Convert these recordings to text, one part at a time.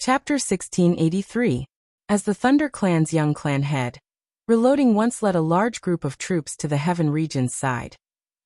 Chapter 1683. As the Thunder Clan's young clan head, Reloading once led a large group of troops to the Heaven region's side,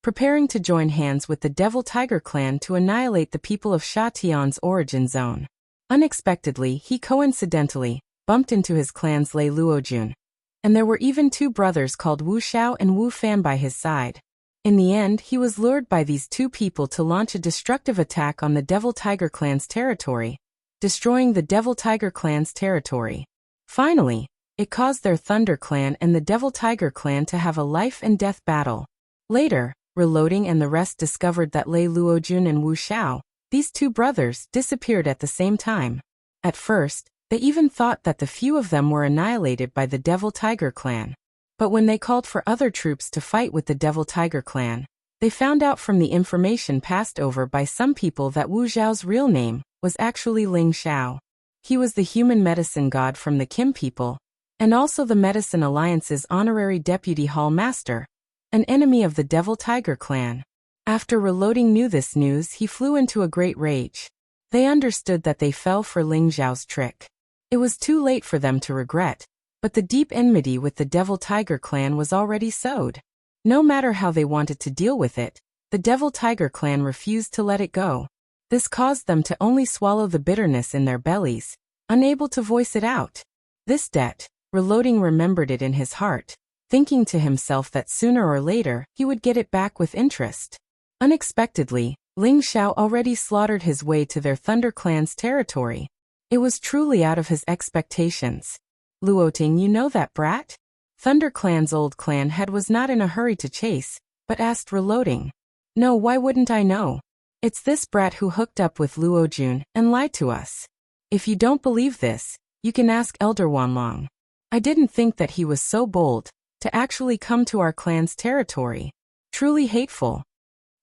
preparing to join hands with the Devil Tiger clan to annihilate the people of Sha Tian's origin zone. Unexpectedly, he coincidentally bumped into his clan's Lei Luojun, and there were even two brothers called Wu Xiao and Wu Fan by his side. In the end, he was lured by these two people to launch a destructive attack on the Devil Tiger clan's territory, destroying the Devil Tiger clan's territory. Finally, it caused their Thunder clan and the Devil Tiger clan to have a life-and-death battle. Later, Reloading and the rest discovered that Lei Luojun and Wu Xiao, these two brothers, disappeared at the same time. At first, they even thought that the few of them were annihilated by the Devil Tiger clan. But when they called for other troops to fight with the Devil Tiger clan, they found out from the information passed over by some people that Wu Xiao's real name was actually Ling Xiao. He was the human medicine god from the Kim people, and also the Medicine Alliance's honorary deputy hall master, an enemy of the Devil Tiger clan. After Reloading knew this news, he flew into a great rage. They understood that they fell for Ling Xiao's trick. It was too late for them to regret, but the deep enmity with the Devil Tiger clan was already sowed. No matter how they wanted to deal with it, the Devil Tiger clan refused to let it go. This caused them to only swallow the bitterness in their bellies, unable to voice it out. This debt, Reloading remembered it in his heart, thinking to himself that sooner or later he would get it back with interest. Unexpectedly, Ling Xiao already slaughtered his way to their Thunder clan's territory. It was truly out of his expectations. Luoting, you know that brat? Thunder clan's old clan head was not in a hurry to chase, but asked Reloading. No, why wouldn't I know? It's this brat who hooked up with Luojun and lied to us. If you don't believe this, you can ask Elder Wanlong. I didn't think that he was so bold to actually come to our clan's territory. Truly hateful.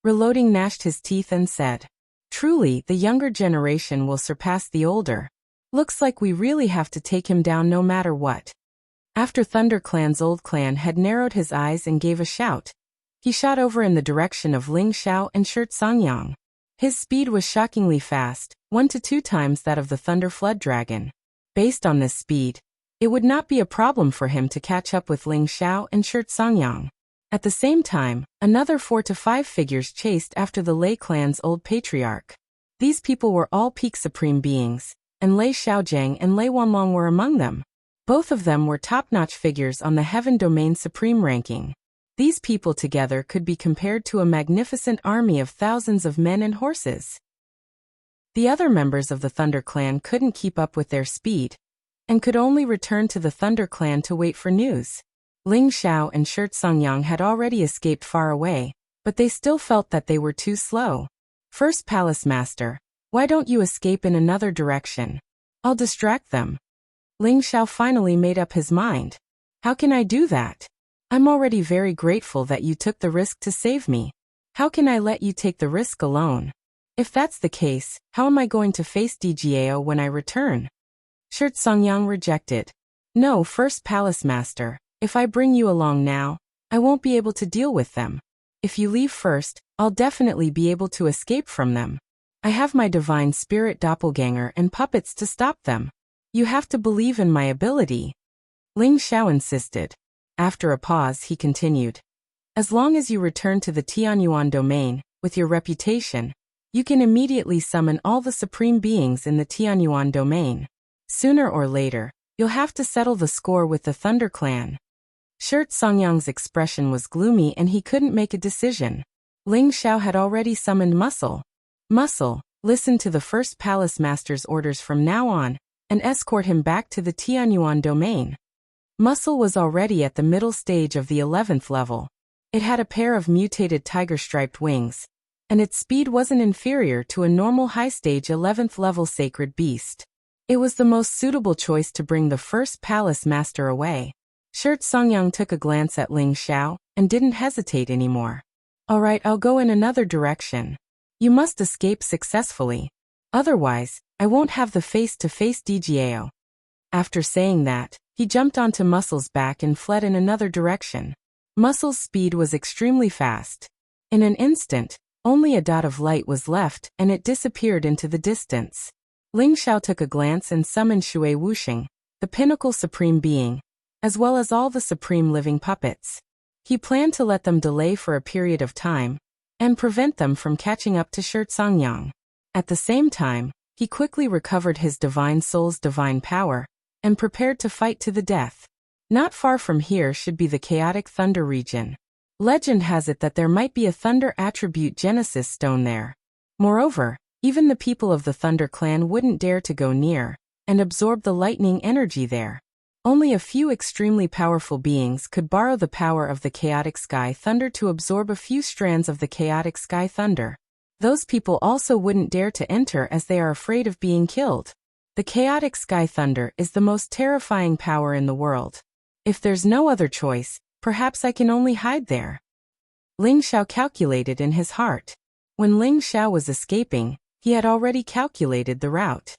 Reloading gnashed his teeth and said, truly, the younger generation will surpass the older. Looks like we really have to take him down no matter what. After Thunder clan's old clan had narrowed his eyes and gave a shout, he shot over in the direction of Ling Xiao and Shirt Songyang. His speed was shockingly fast, 1 to 2 times that of the Thunder Flood Dragon. Based on this speed, it would not be a problem for him to catch up with Ling Xiao and Shirt Songyang. At the same time, another 4 to 5 figures chased after the Lei clan's old patriarch. These people were all peak supreme beings, and Lei Xiaojiang and Lei Wanlong were among them. Both of them were top-notch figures on the Heaven Domain Supreme ranking. These people together could be compared to a magnificent army of thousands of men and horses. The other members of the Thunder clan couldn't keep up with their speed, and could only return to the Thunder clan to wait for news. Ling Xiao and Shirt Songyang had already escaped far away, but they still felt that they were too slow. First Palace Master, why don't you escape in another direction? I'll distract them. Ling Xiao finally made up his mind. How can I do that? I'm already very grateful that you took the risk to save me. How can I let you take the risk alone? If that's the case, how am I going to face DGAO when I return? Shirt Songyang rejected. No, First Palace Master, if I bring you along now, I won't be able to deal with them. If you leave first, I'll definitely be able to escape from them. I have my divine spirit doppelganger and puppets to stop them. You have to believe in my ability. Ling Xiao insisted. After a pause, he continued. As long as you return to the Tianyuan domain, with your reputation, you can immediately summon all the supreme beings in the Tianyuan domain. Sooner or later, you'll have to settle the score with the Thunder clan. Shirt Songyang's expression was gloomy and he couldn't make a decision. Ling Xiao had already summoned Muscle. Muscle, listen to the First Palace Master's orders from now on, and escort him back to the Tianyuan domain. Muscle was already at the middle stage of the 11th level. It had a pair of mutated tiger-striped wings, and its speed wasn't inferior to a normal high-stage 11th level sacred beast. It was the most suitable choice to bring the First Palace Master away. Shirt Songyang took a glance at Ling Xiao, and didn't hesitate anymore. Alright, I'll go in another direction. You must escape successfully. Otherwise, I won't have the face-to-face DGAO. After saying that, he jumped onto Muscle's back and fled in another direction. Muscle's speed was extremely fast. In an instant, only a dot of light was left and it disappeared into the distance. Ling Xiao took a glance and summoned Shui Wuxing, the pinnacle supreme being, as well as all the supreme living puppets. He planned to let them delay for a period of time, and prevent them from catching up to Shangyang. At the same time, he quickly recovered his divine soul's divine power, and prepared to fight to the death. Not far from here should be the chaotic thunder region. Legend has it that there might be a thunder attribute Genesis stone there. Moreover, even the people of the Thunder clan wouldn't dare to go near, and absorb the lightning energy there. Only a few extremely powerful beings could borrow the power of the chaotic sky thunder to absorb a few strands of the chaotic sky thunder. Those people also wouldn't dare to enter as they are afraid of being killed. The chaotic sky thunder is the most terrifying power in the world. If there's no other choice, perhaps I can only hide there. Ling Xiao calculated in his heart. When Ling Xiao was escaping, he had already calculated the route.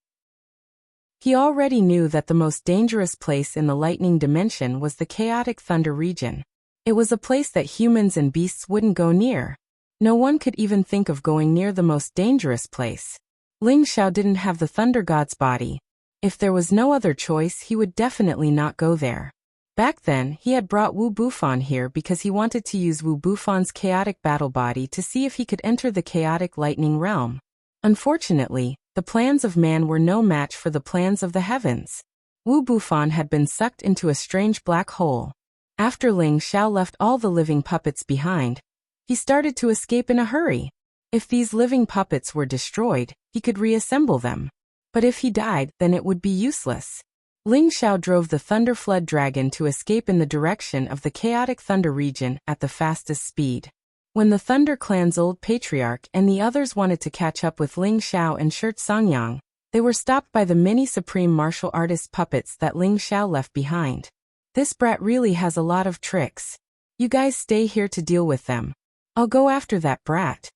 He already knew that the most dangerous place in the lightning dimension was the chaotic thunder region. It was a place that humans and beasts wouldn't go near. No one could even think of going near the most dangerous place. Ling Xiao didn't have the thunder god's body. If there was no other choice, he would definitely not go there. Back then, he had brought Wu Bufan here because he wanted to use Wu Bufan's chaotic battle body to see if he could enter the chaotic lightning realm. Unfortunately, the plans of man were no match for the plans of the heavens. Wu Bufan had been sucked into a strange black hole. After Ling Xiao left all the living puppets behind, he started to escape in a hurry. If these living puppets were destroyed, he could reassemble them. But if he died, then it would be useless. Ling Xiao drove the Thunder Flood Dragon to escape in the direction of the chaotic thunder region at the fastest speed. When the Thunder Clan's old patriarch and the others wanted to catch up with Ling Xiao and Shangyang, they were stopped by the many supreme martial artist puppets that Ling Xiao left behind. This brat really has a lot of tricks. You guys stay here to deal with them. I'll go after that brat.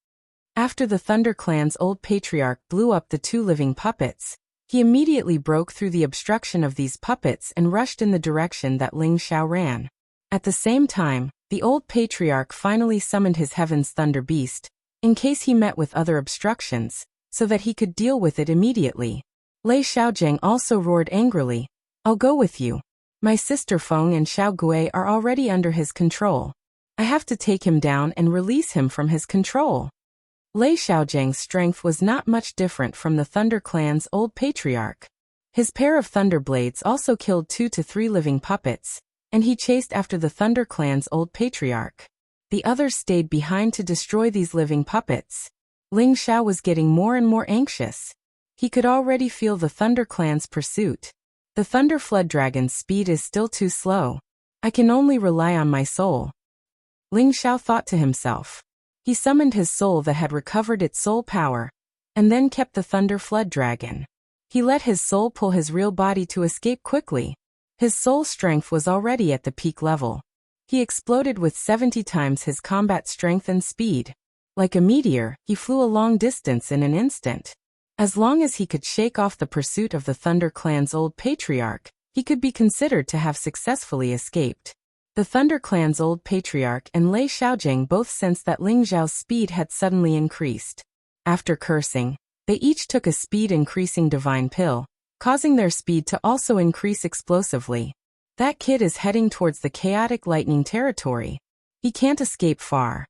After the Thunder Clan's old patriarch blew up the two living puppets, he immediately broke through the obstruction of these puppets and rushed in the direction that Ling Xiao ran. At the same time, the old patriarch finally summoned his Heaven's Thunder Beast, in case he met with other obstructions, so that he could deal with it immediately. Lei Xiaozheng also roared angrily, "I'll go with you. My sister Feng and Xiao Gui are already under his control. I have to take him down and release him from his control." Lei Xiaozheng's strength was not much different from the Thunder Clan's old patriarch. His pair of thunder blades also killed 2 to 3 living puppets, and he chased after the Thunder Clan's old patriarch. The others stayed behind to destroy these living puppets. Ling Xiao was getting more and more anxious. He could already feel the Thunder Clan's pursuit. The Thunder Flood Dragon's speed is still too slow. I can only rely on my soul. Ling Xiao thought to himself. He summoned his soul that had recovered its soul power, and then kept the Thunder Flood Dragon. He let his soul pull his real body to escape quickly. His soul strength was already at the peak level. He exploded with 70 times his combat strength and speed. Like a meteor, he flew a long distance in an instant. As long as he could shake off the pursuit of the Thunder Clan's old patriarch, he could be considered to have successfully escaped. The Thunder Clan's old patriarch and Lei Xiaozheng both sensed that Ling Xiao's speed had suddenly increased. After cursing, they each took a speed-increasing divine pill, causing their speed to also increase explosively. That kid is heading towards the chaotic lightning territory. He can't escape far.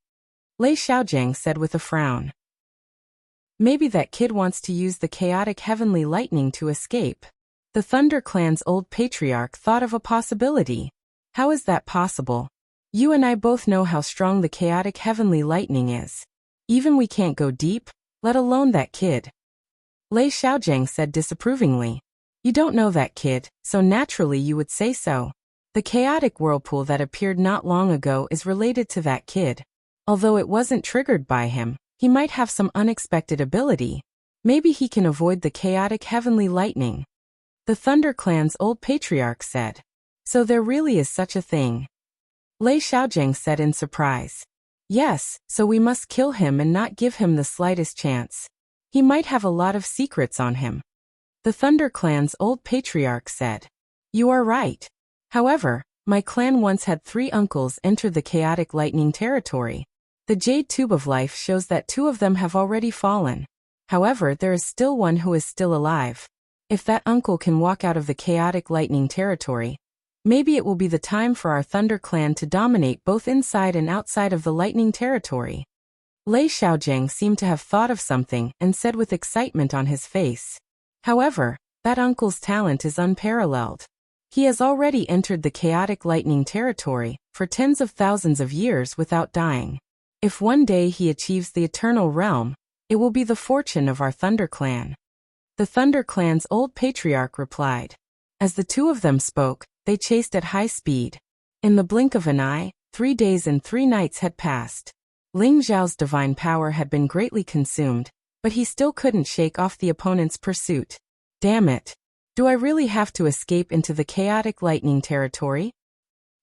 Lei Xiaozheng said with a frown. Maybe that kid wants to use the chaotic heavenly lightning to escape. The Thunder Clan's old patriarch thought of a possibility. How is that possible? You and I both know how strong the chaotic heavenly lightning is. Even we can't go deep, let alone that kid. Lei Xiaozheng said disapprovingly. You don't know that kid, so naturally you would say so. The chaotic whirlpool that appeared not long ago is related to that kid. Although it wasn't triggered by him, he might have some unexpected ability. Maybe he can avoid the chaotic heavenly lightning. The Thunder Clan's old patriarch said. So there really is such a thing. Lei Xiaozheng said in surprise. Yes, so we must kill him and not give him the slightest chance. He might have a lot of secrets on him. The Thunder Clan's old patriarch said. You are right. However, my clan once had 3 uncles enter the chaotic lightning territory. The Jade Tube of Life shows that 2 of them have already fallen. However, there is still one who is still alive. If that uncle can walk out of the chaotic lightning territory, maybe it will be the time for our Thunder Clan to dominate both inside and outside of the lightning territory. Lei Xiaojing seemed to have thought of something and said with excitement on his face. However, that uncle's talent is unparalleled. He has already entered the chaotic lightning territory for tens of thousands of years without dying. If one day he achieves the eternal realm, it will be the fortune of our Thunder Clan. The Thunder Clan's old patriarch replied. As the two of them spoke, they chased at high speed. In the blink of an eye, 3 days and 3 nights had passed. Ling Zhao's divine power had been greatly consumed, but he still couldn't shake off the opponent's pursuit. Damn it! Do I really have to escape into the chaotic lightning territory?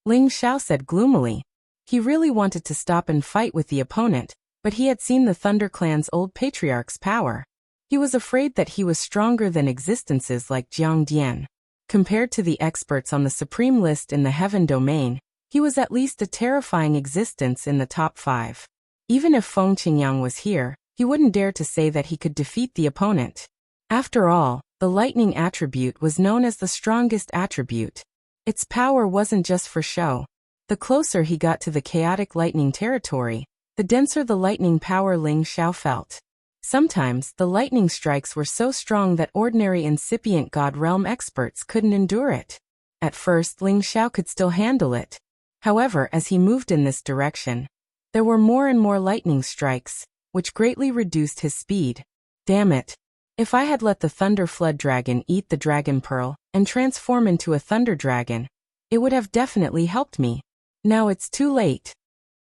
Ling Xiao said gloomily. He really wanted to stop and fight with the opponent, but he had seen the Thunder Clan's old patriarch's power. He was afraid that he was stronger than existences like Jiang Dian. Compared to the experts on the supreme list in the heaven domain, he was at least a terrifying existence in the top 5. Even if Feng Qingyang was here, he wouldn't dare to say that he could defeat the opponent. After all, the lightning attribute was known as the strongest attribute. Its power wasn't just for show. The closer he got to the chaotic lightning territory, the denser the lightning power Ling Xiao felt. Sometimes, the lightning strikes were so strong that ordinary incipient God Realm experts couldn't endure it. At first, Ling Xiao could still handle it. However, as he moved in this direction, there were more and more lightning strikes, which greatly reduced his speed. Damn it! If I had let the Thunder Flood Dragon eat the Dragon Pearl and transform into a Thunder Dragon, it would have definitely helped me. Now it's too late.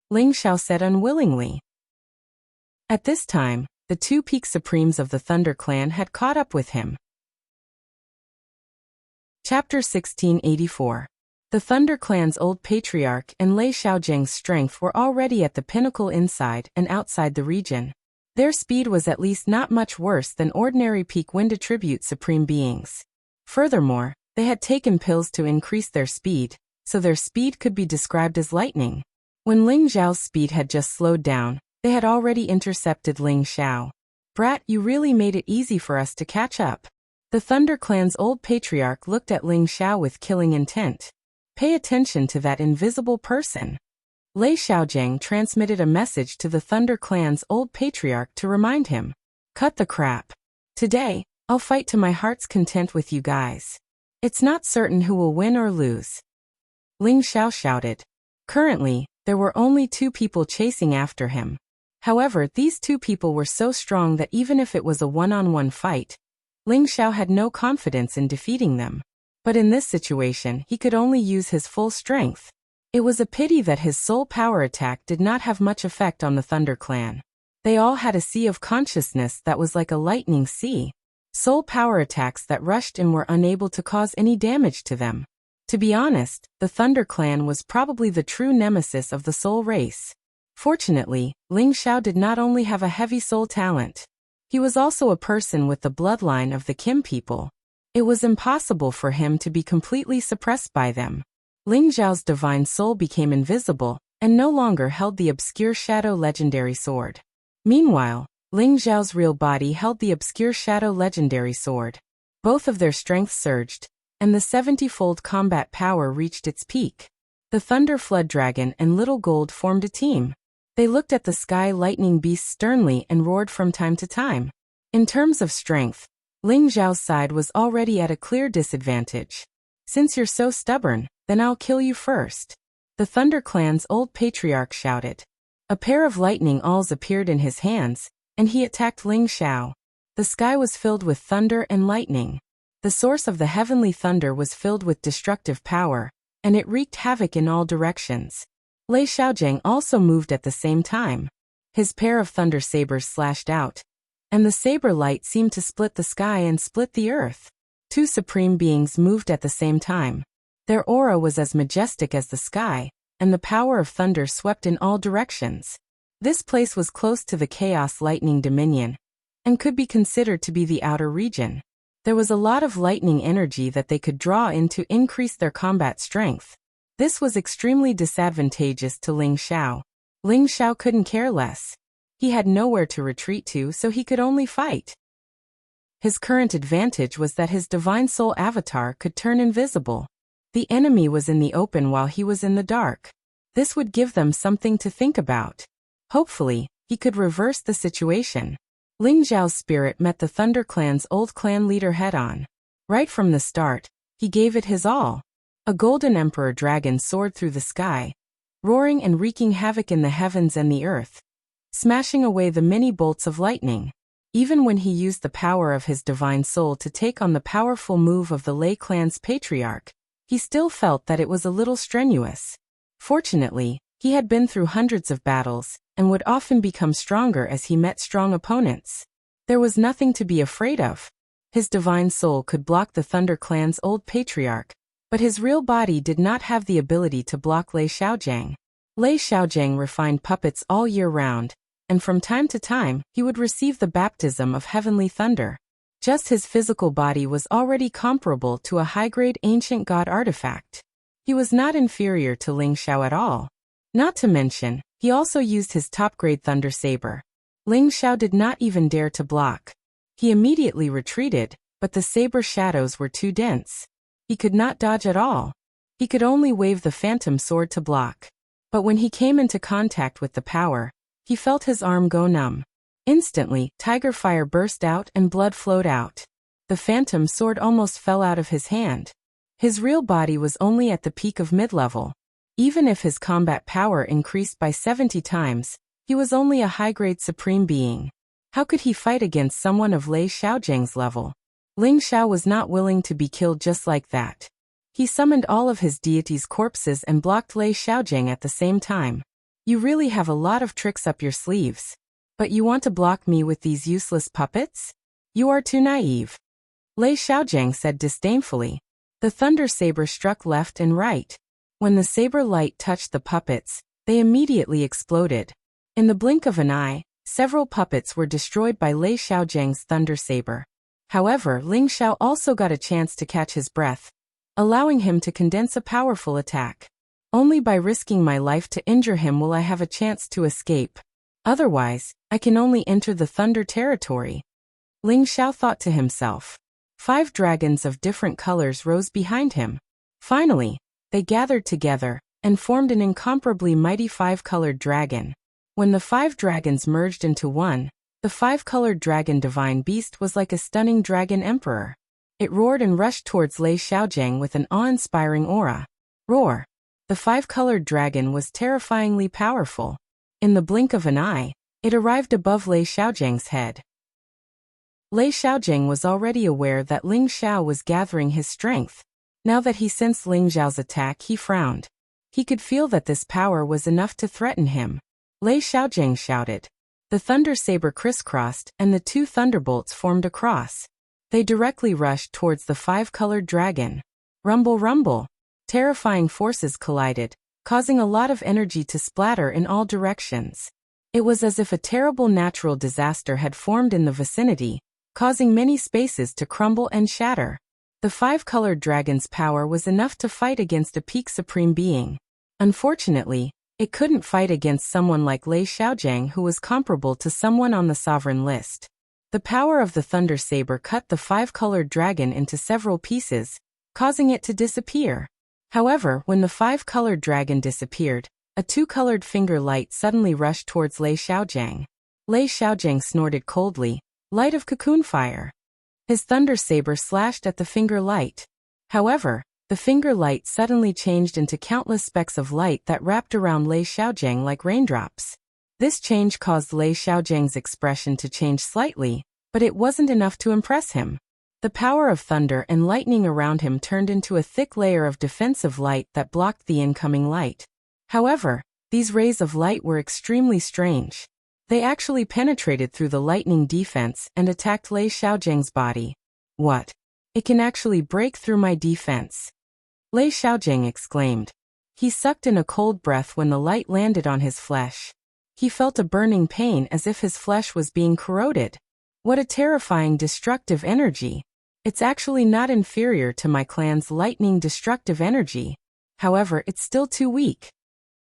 Ling Xiao said unwillingly. At this time, the 2 peak supremes of the Thunder Clan had caught up with him. Chapter 1684. The Thunder Clan's old patriarch and Lei Xiaojing's strength were already at the pinnacle inside and outside the region. Their speed was at least not much worse than ordinary peak wind attribute supreme beings. Furthermore, they had taken pills to increase their speed, so their speed could be described as lightning. When Ling Zhao's speed had just slowed down, they had already intercepted Ling Xiao. Brat, you really made it easy for us to catch up. The Thunder Clan's old patriarch looked at Ling Xiao with killing intent. Pay attention to that invisible person. Lei Xiaojing transmitted a message to the Thunder Clan's old patriarch to remind him. Cut the crap. Today, I'll fight to my heart's content with you guys. It's not certain who will win or lose. Ling Xiao shouted. Currently, there were only 2 people chasing after him. However, these 2 people were so strong that even if it was a one-on-one fight, Ling Xiao had no confidence in defeating them. But in this situation, he could only use his full strength. It was a pity that his soul power attack did not have much effect on the Thunder Clan. They all had a sea of consciousness that was like a lightning sea. Soul power attacks that rushed in were unable to cause any damage to them. To be honest, the Thunder Clan was probably the true nemesis of the soul race. Fortunately, Ling Xiao did not only have a heavy soul talent. He was also a person with the bloodline of the Kim people. It was impossible for him to be completely suppressed by them. Ling Zhao's divine soul became invisible, and no longer held the obscure shadow legendary sword. Meanwhile, Ling Zhao's real body held the obscure shadow legendary sword. Both of their strength surged, and the 70-fold combat power reached its peak. The Thunder Flood Dragon and Little Gold formed a team. They looked at the sky lightning beast sternly and roared from time to time. In terms of strength, Ling Zhao's side was already at a clear disadvantage. Since you're so stubborn, then I'll kill you first. The Thunder Clan's old patriarch shouted. A pair of lightning awls appeared in his hands, and he attacked Ling Xiao. The sky was filled with thunder and lightning. The source of the heavenly thunder was filled with destructive power, and it wreaked havoc in all directions. Lei Xiaojing also moved at the same time. His pair of thunder sabers slashed out, and the saber light seemed to split the sky and split the earth. 2 supreme beings moved at the same time. Their aura was as majestic as the sky, and the power of thunder swept in all directions. This place was close to the Chaos Lightning Dominion, and could be considered to be the outer region. There was a lot of lightning energy that they could draw in to increase their combat strength. This was extremely disadvantageous to Ling Xiao. Ling Xiao couldn't care less. He had nowhere to retreat to, so he could only fight. His current advantage was that his divine soul avatar could turn invisible. The enemy was in the open while he was in the dark. This would give them something to think about. Hopefully, he could reverse the situation. Ling Zhao's spirit met the Thunder Clan's old clan leader head-on. Right from the start, he gave it his all. A golden emperor dragon soared through the sky, roaring and wreaking havoc in the heavens and the earth, smashing away the many bolts of lightning. Even when he used the power of his divine soul to take on the powerful move of the Lei clan's patriarch, he still felt that it was a little strenuous. Fortunately, he had been through hundreds of battles, and would often become stronger as he met strong opponents. There was nothing to be afraid of. His divine soul could block the Thunder Clan's old patriarch, but his real body did not have the ability to block Lei Xiaojiang. Lei Xiaojiang refined puppets all year round, and from time to time, he would receive the baptism of heavenly thunder. Just his physical body was already comparable to a high-grade ancient god artifact. He was not inferior to Ling Xiao at all. Not to mention, he also used his top-grade thunder saber. Ling Xiao did not even dare to block. He immediately retreated, but the saber shadows were too dense. He could not dodge at all. He could only wave the phantom sword to block. But when he came into contact with the power, he felt his arm go numb. Instantly, tiger fire burst out and blood flowed out. The phantom sword almost fell out of his hand. His real body was only at the peak of mid-level. Even if his combat power increased by 70 times, he was only a high-grade supreme being. How could he fight against someone of Lei Xiaojiang's level? Ling Xiao was not willing to be killed just like that. He summoned all of his deity's corpses and blocked Lei Xiaojiang at the same time. You really have a lot of tricks up your sleeves. But you want to block me with these useless puppets? You are too naive. Lei Xiaojiang said disdainfully. The thunder saber struck left and right. When the saber light touched the puppets, they immediately exploded. In the blink of an eye, several puppets were destroyed by Lei Xiaojiang's thunder saber. However, Ling Xiao also got a chance to catch his breath, allowing him to condense a powerful attack. Only by risking my life to injure him will I have a chance to escape. Otherwise, I can only enter the thunder territory. Ling Xiao thought to himself. 5 dragons of different colors rose behind him. Finally, they gathered together and formed an incomparably mighty 5-colored dragon. When the 5 dragons merged into one, the 5-colored dragon divine beast was like a stunning dragon emperor. It roared and rushed towards Lei Xiaojiang with an awe-inspiring aura. Roar! The 5-colored dragon was terrifyingly powerful. In the blink of an eye, it arrived above Lei Xiaojiang's head. Lei Xiaojiang was already aware that Ling Xiao was gathering his strength. Now that he sensed Ling Xiao's attack, he frowned. He could feel that this power was enough to threaten him. Lei Xiaojiang shouted. The thunder saber crisscrossed, and the 2 thunderbolts formed a cross. They directly rushed towards the 5-colored dragon. Rumble, rumble! Terrifying forces collided, causing a lot of energy to splatter in all directions. It was as if a terrible natural disaster had formed in the vicinity, causing many spaces to crumble and shatter. The 5-colored dragon's power was enough to fight against a peak supreme being. Unfortunately, it couldn't fight against someone like Lei Xiaojiang, who was comparable to someone on the sovereign list. The power of the thunder saber cut the 5-colored dragon into several pieces, causing it to disappear. However, when the 5-colored dragon disappeared, a 2-colored finger light suddenly rushed towards Lei Xiaojiang. Lei Xiaojiang snorted coldly, light of cocoon fire. His thunder saber slashed at the finger light. However, the finger light suddenly changed into countless specks of light that wrapped around Lei Xiaojiang like raindrops. This change caused Lei Xiaojiang's expression to change slightly, but it wasn't enough to impress him. The power of thunder and lightning around him turned into a thick layer of defensive light that blocked the incoming light. However, these rays of light were extremely strange. They actually penetrated through the lightning defense and attacked Lei Xiaojiang's body. What? It can actually break through my defense. Lei Xiaojiang exclaimed. He sucked in a cold breath when the light landed on his flesh. He felt a burning pain as if his flesh was being corroded. What a terrifying destructive energy. It's actually not inferior to my clan's lightning destructive energy. However, it's still too weak.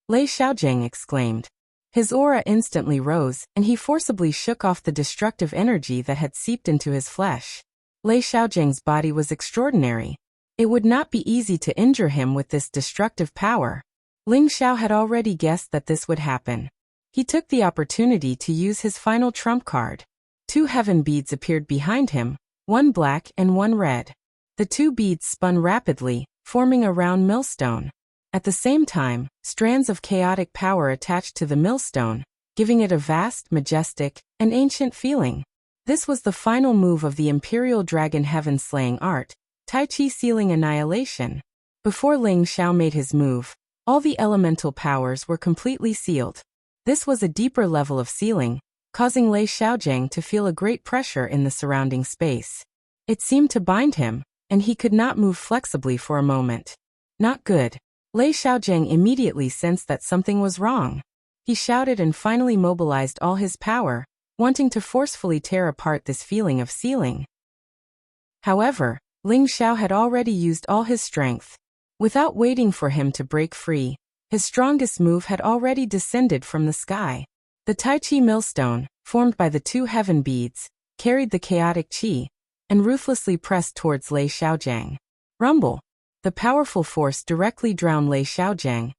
Lei Xiaojiang exclaimed. His aura instantly rose, and he forcibly shook off the destructive energy that had seeped into his flesh. Lei Xiaojiang's body was extraordinary. It would not be easy to injure him with this destructive power. Ling Xiao had already guessed that this would happen. He took the opportunity to use his final trump card. 2 heaven beads appeared behind him, one black and one red. The 2 beads spun rapidly, forming a round millstone. At the same time, strands of chaotic power attached to the millstone, giving it a vast, majestic, and ancient feeling. This was the final move of the Imperial Dragon Heaven-slaying art, Tai Chi sealing annihilation. Before Ling Xiao made his move, all the elemental powers were completely sealed. This was a deeper level of sealing, causing Lei Xiaojiang to feel a great pressure in the surrounding space. It seemed to bind him, and he could not move flexibly for a moment. Not good. Lei Xiaojiang immediately sensed that something was wrong. He shouted and finally mobilized all his power, wanting to forcefully tear apart this feeling of sealing. However, Ling Xiao had already used all his strength. Without waiting for him to break free, his strongest move had already descended from the sky. The Tai Chi millstone, formed by the 2 heaven beads, carried the chaotic chi, and ruthlessly pressed towards Lei Xiaojiang. Rumble! The powerful force directly drowned Lei Xiaojiang,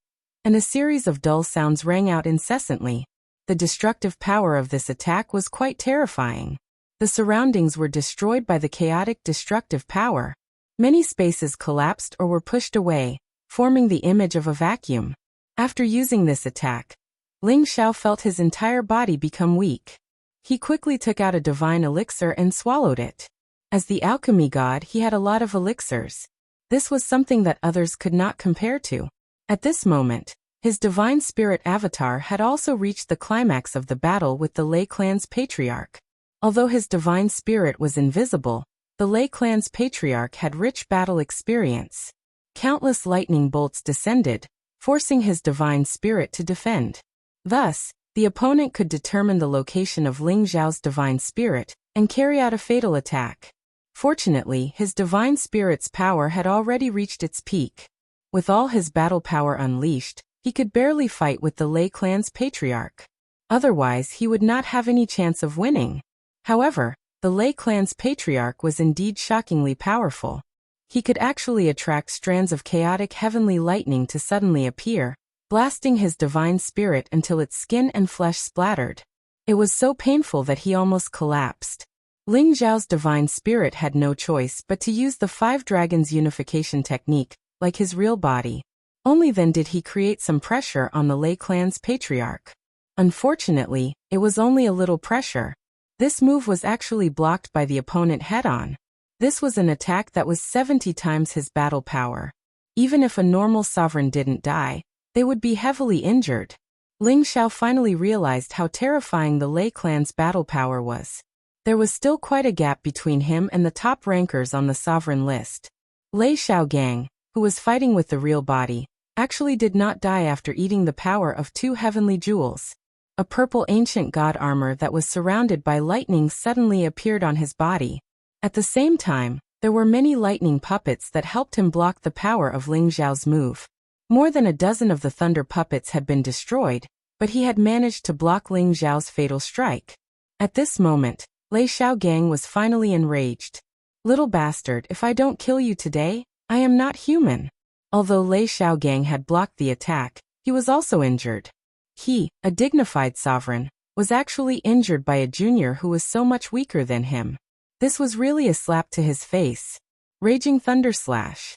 and a series of dull sounds rang out incessantly. The destructive power of this attack was quite terrifying. The surroundings were destroyed by the chaotic destructive power. Many spaces collapsed or were pushed away, forming the image of a vacuum. After using this attack, Ling Xiao felt his entire body become weak. He quickly took out a divine elixir and swallowed it. As the alchemy god, he had a lot of elixirs. This was something that others could not compare to. At this moment, his divine spirit avatar had also reached the climax of the battle with the Lei clan's patriarch. Although his divine spirit was invisible, the Lei clan's patriarch had rich battle experience. Countless lightning bolts descended, forcing his divine spirit to defend. Thus, the opponent could determine the location of Ling Xiao's divine spirit and carry out a fatal attack. Fortunately, his divine spirit's power had already reached its peak. With all his battle power unleashed, he could barely fight with the Lei clan's patriarch. Otherwise, he would not have any chance of winning. However, the Lei clan's patriarch was indeed shockingly powerful. He could actually attract strands of chaotic heavenly lightning to suddenly appear, blasting his divine spirit until its skin and flesh splattered. It was so painful that he almost collapsed. Ling Xiao's divine spirit had no choice but to use the 5 dragons unification technique, like his real body. Only then did he create some pressure on the Lei clan's patriarch. Unfortunately, it was only a little pressure. This move was actually blocked by the opponent head-on. This was an attack that was 70 times his battle power. Even if a normal sovereign didn't die, they would be heavily injured. Ling Xiao finally realized how terrifying the Lei clan's battle power was. There was still quite a gap between him and the top rankers on the sovereign list. Lei Xiaogang, who was fighting with the real body, actually did not die after eating the power of 2 heavenly jewels. A purple ancient god armor that was surrounded by lightning suddenly appeared on his body. At the same time, there were many lightning puppets that helped him block the power of Ling Xiao's move. More than a dozen of the thunder puppets had been destroyed, but he had managed to block Ling Xiao's fatal strike. At this moment, Lei Xiaogang was finally enraged. "Little bastard, if I don't kill you today, I am not human." Although Lei Xiaogang had blocked the attack, he was also injured. He, a dignified sovereign, was actually injured by a junior who was so much weaker than him. This was really a slap to his face. Raging Thunder Slash.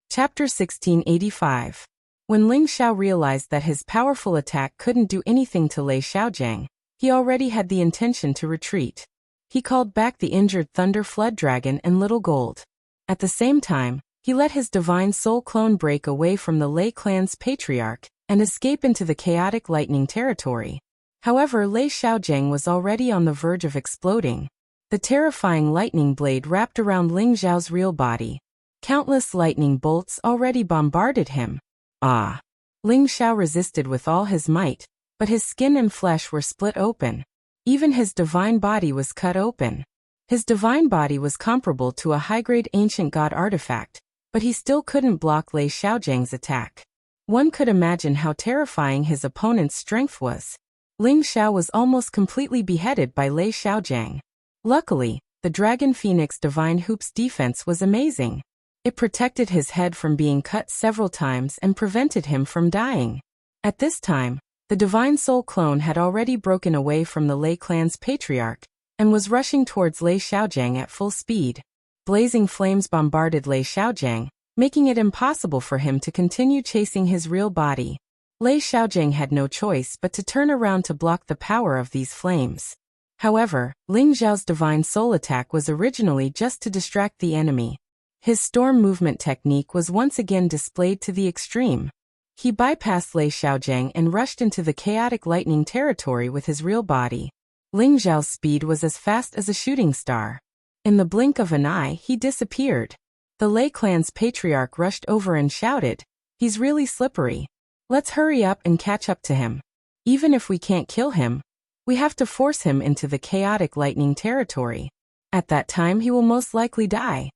Chapter 1685. When Ling Xiao realized that his powerful attack couldn't do anything to Lei Xiaojiang, he already had the intention to retreat. He called back the injured Thunder Flood Dragon and Little Gold. At the same time, he let his divine soul clone break away from the Lei clan's patriarch and escape into the chaotic lightning territory. However, Lei Xiaojiang was already on the verge of exploding. The terrifying lightning blade wrapped around Ling Xiao's real body. Countless lightning bolts already bombarded him. Ling Xiao resisted with all his might, but his skin and flesh were split open. Even his divine body was cut open. His divine body was comparable to a high-grade ancient god artifact, but he still couldn't block Lei Xiaojiang's attack. One could imagine how terrifying his opponent's strength was. Ling Xiao was almost completely beheaded by Lei Xiaojiang. Luckily, the Dragon Phoenix Divine Hoop's defense was amazing. It protected his head from being cut several times and prevented him from dying. At this time, the Divine Soul clone had already broken away from the Lei clan's patriarch and was rushing towards Lei Xiaojiang at full speed. Blazing flames bombarded Lei Xiaojiang, making it impossible for him to continue chasing his real body. Lei Xiaojiang had no choice but to turn around to block the power of these flames. However, Ling Xiao's Divine Soul attack was originally just to distract the enemy. His storm movement technique was once again displayed to the extreme. He bypassed Lei Xiaojiang and rushed into the chaotic lightning territory with his real body. Ling Xiao's speed was as fast as a shooting star. In the blink of an eye, he disappeared. The Lei clan's patriarch rushed over and shouted, "He's really slippery. Let's hurry up and catch up to him. Even if we can't kill him, we have to force him into the chaotic lightning territory. At that time he will most likely die."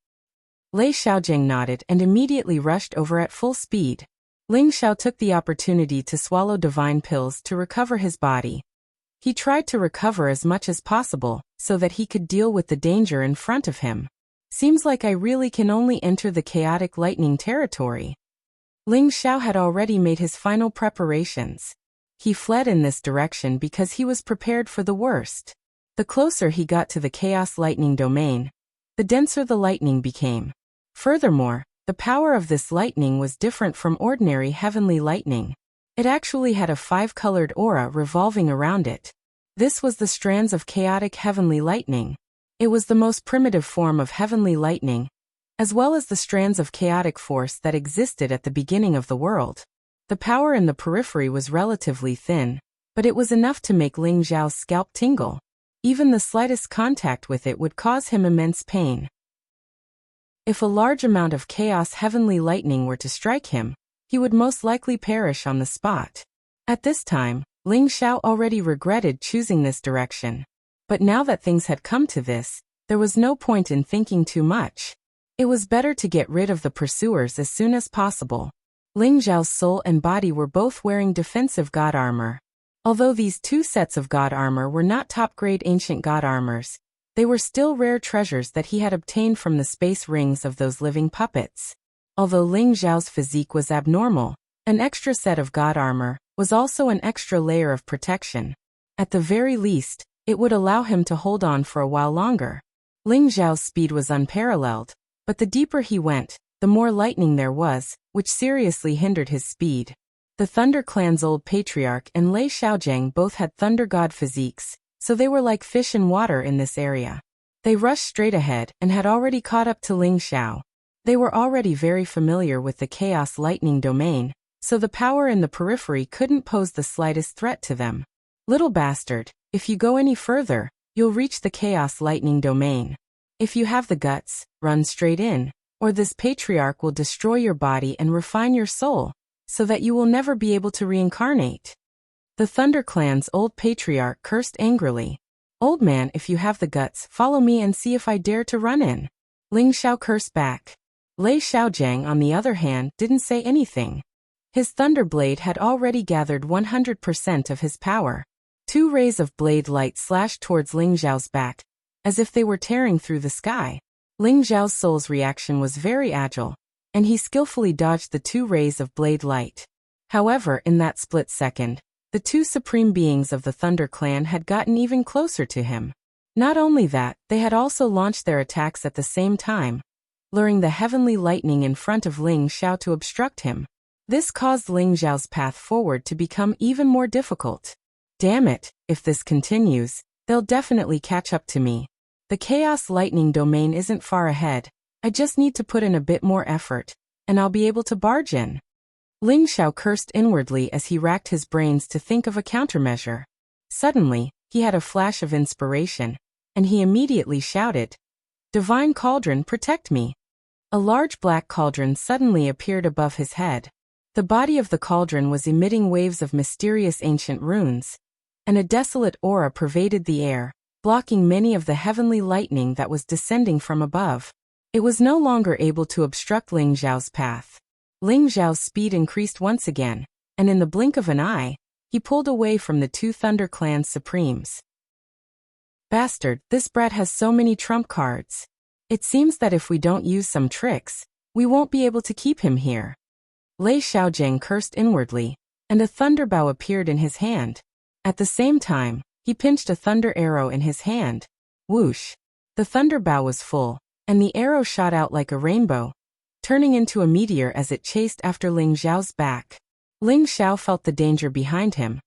Lei Xiaojiang nodded and immediately rushed over at full speed. Ling Xiao took the opportunity to swallow divine pills to recover his body. He tried to recover as much as possible, so that he could deal with the danger in front of him. Seems like I really can only enter the chaotic lightning territory. Ling Xiao had already made his final preparations. He fled in this direction because he was prepared for the worst. The closer he got to the chaos lightning domain, the denser the lightning became. Furthermore, the power of this lightning was different from ordinary heavenly lightning. It actually had a 5-colored aura revolving around it. This was the strands of chaotic heavenly lightning. It was the most primitive form of heavenly lightning, as well as the strands of chaotic force that existed at the beginning of the world. The power in the periphery was relatively thin, but it was enough to make Ling Xiao's scalp tingle. Even the slightest contact with it would cause him immense pain. If a large amount of chaos heavenly lightning were to strike him, he would most likely perish on the spot. At this time, Ling Xiao already regretted choosing this direction. But now that things had come to this, there was no point in thinking too much. It was better to get rid of the pursuers as soon as possible. Ling Xiao's soul and body were both wearing defensive god armor. Although these two sets of god armor were not top-grade ancient god armors, they were still rare treasures that he had obtained from the space rings of those living puppets. Although Ling Xiao's physique was abnormal, an extra set of god armor was also an extra layer of protection. At the very least, it would allow him to hold on for a while longer. Ling Xiao's speed was unparalleled, but the deeper he went, the more lightning there was, which seriously hindered his speed. The Thunder Clan's old patriarch and Lei Xiaojiang both had thunder god physiques, so they were like fish in water in this area. They rushed straight ahead and had already caught up to Ling Xiao. They were already very familiar with the chaos lightning domain, so the power in the periphery couldn't pose the slightest threat to them. "Little bastard, if you go any further, you'll reach the chaos lightning domain. If you have the guts, run straight in, or this patriarch will destroy your body and refine your soul, so that you will never be able to reincarnate." The Thunder Clan's old patriarch cursed angrily. "Old man, if you have the guts, follow me and see if I dare to run in." Ling Xiao cursed back. Lei Xiaojiang, on the other hand, didn't say anything. His thunder blade had already gathered 100% of his power. 2 rays of blade light slashed towards Ling Xiao's back, as if they were tearing through the sky. Ling Xiao's soul's reaction was very agile, and he skillfully dodged the 2 rays of blade light. However, in that split second, the 2 supreme beings of the Thunder Clan had gotten even closer to him. Not only that, they had also launched their attacks at the same time, luring the heavenly lightning in front of Ling Xiao to obstruct him. This caused Ling Xiao's path forward to become even more difficult. "Damn it, if this continues, they'll definitely catch up to me. The chaos lightning domain isn't far ahead. I just need to put in a bit more effort, and I'll be able to barge in." Ling Xiao cursed inwardly as he racked his brains to think of a countermeasure. Suddenly, he had a flash of inspiration, and he immediately shouted, "Divine Cauldron, protect me!" A large black cauldron suddenly appeared above his head. The body of the cauldron was emitting waves of mysterious ancient runes, and a desolate aura pervaded the air, blocking many of the heavenly lightning that was descending from above. It was no longer able to obstruct Ling Xiao's path. Ling Xiao's speed increased once again, and in the blink of an eye, he pulled away from the two Thunder Clan's supremes. Bastard, this brat has so many trump cards. It seems that if we don't use some tricks, we won't be able to keep him here. Lei Xiaojing cursed inwardly, and a thunder bow appeared in his hand. At the same time, he pinched a thunder arrow in his hand. Whoosh! The thunder bow was full, and the arrow shot out like a rainbow, turning into a meteor as it chased after Ling Xiao's back. Ling Xiao felt the danger behind him,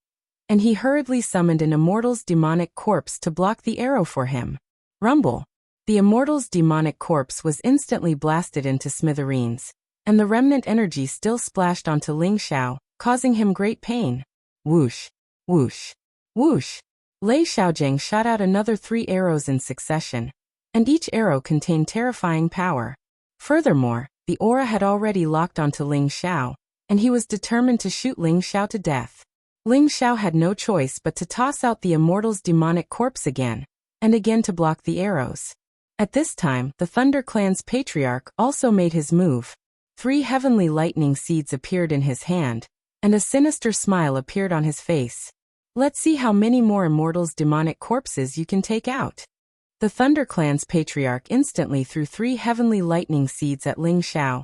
and he hurriedly summoned an immortal's demonic corpse to block the arrow for him. Rumble! The immortal's demonic corpse was instantly blasted into smithereens, and the remnant energy still splashed onto Ling Xiao, causing him great pain. Whoosh! Whoosh! Whoosh! Lei Xiaojing shot out another 3 arrows in succession, and each arrow contained terrifying power. Furthermore, the aura had already locked onto Ling Xiao, and he was determined to shoot Ling Xiao to death. Ling Xiao had no choice but to toss out the immortal's demonic corpse again, and again to block the arrows. At this time, the Thunder Clan's patriarch also made his move. 3 heavenly lightning seeds appeared in his hand, and a sinister smile appeared on his face. Let's see how many more immortals' demonic corpses you can take out. The Thunder Clan's patriarch instantly threw 3 heavenly lightning seeds at Ling Xiao,